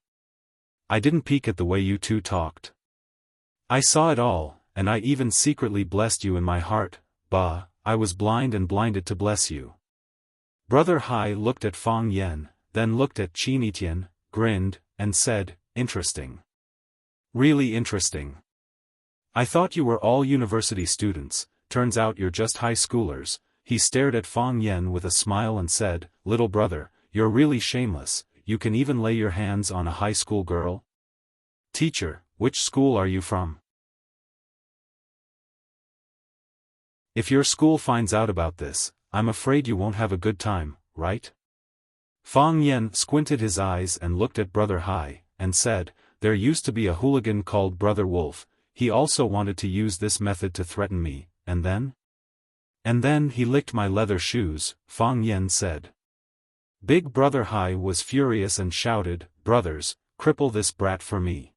I didn't peek at the way you two talked. I saw it all, and I even secretly blessed you in my heart, bah, I was blind and blinded to bless you. Brother Hai looked at Fang Yan, then looked at Chinitian, grinned, and said, Interesting. Really interesting. I thought you were all university students, turns out you're just high schoolers. He stared at Fang Yan with a smile and said, Little brother, you're really shameless, you can even lay your hands on a high school girl? Teacher, which school are you from? If your school finds out about this, I'm afraid you won't have a good time, right? Fang Yan squinted his eyes and looked at Brother Hai, and said, There used to be a hooligan called Brother Wolf, he also wanted to use this method to threaten me, and then? And then he licked my leather shoes, Fang Yan said. Big Brother Hai was furious and shouted, Brothers, cripple this brat for me.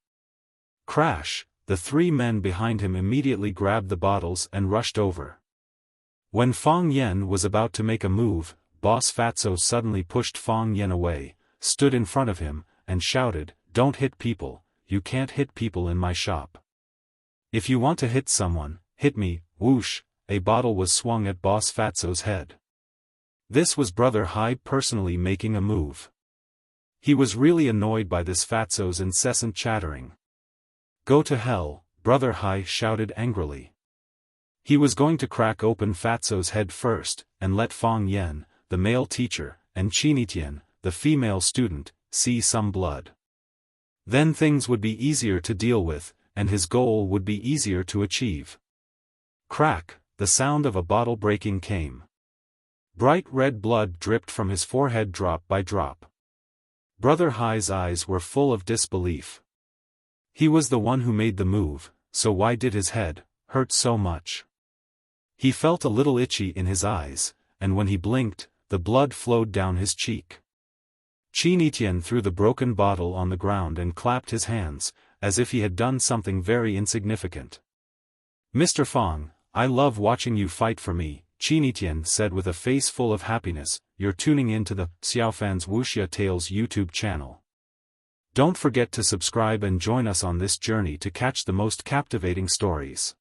Crash, the three men behind him immediately grabbed the bottles and rushed over. When Fang Yan was about to make a move, Boss Fatso suddenly pushed Fang Yan away, stood in front of him, and shouted, Don't hit people, you can't hit people in my shop. If you want to hit someone, hit me, whoosh, a bottle was swung at Boss Fatso's head. This was Brother Hai personally making a move. He was really annoyed by this Fatso's incessant chattering. Go to hell, Brother Hai shouted angrily. He was going to crack open Fatso's head first, and let Fang Yan, the male teacher, and Chinitian, the female student, see some blood. Then things would be easier to deal with, and his goal would be easier to achieve. Crack, the sound of a bottle breaking came. Bright red blood dripped from his forehead drop by drop. Brother Hai's eyes were full of disbelief. He was the one who made the move, so why did his head hurt so much? He felt a little itchy in his eyes, and when he blinked, the blood flowed down his cheek. Qin Etienne threw the broken bottle on the ground and clapped his hands, as if he had done something very insignificant. "Mr. Fang, I love watching you fight for me," Qin Etienne said with a face full of happiness. "You're tuning in to the Xiaofan's Wuxia Tales YouTube channel. Don't forget to subscribe and join us on this journey to catch the most captivating stories."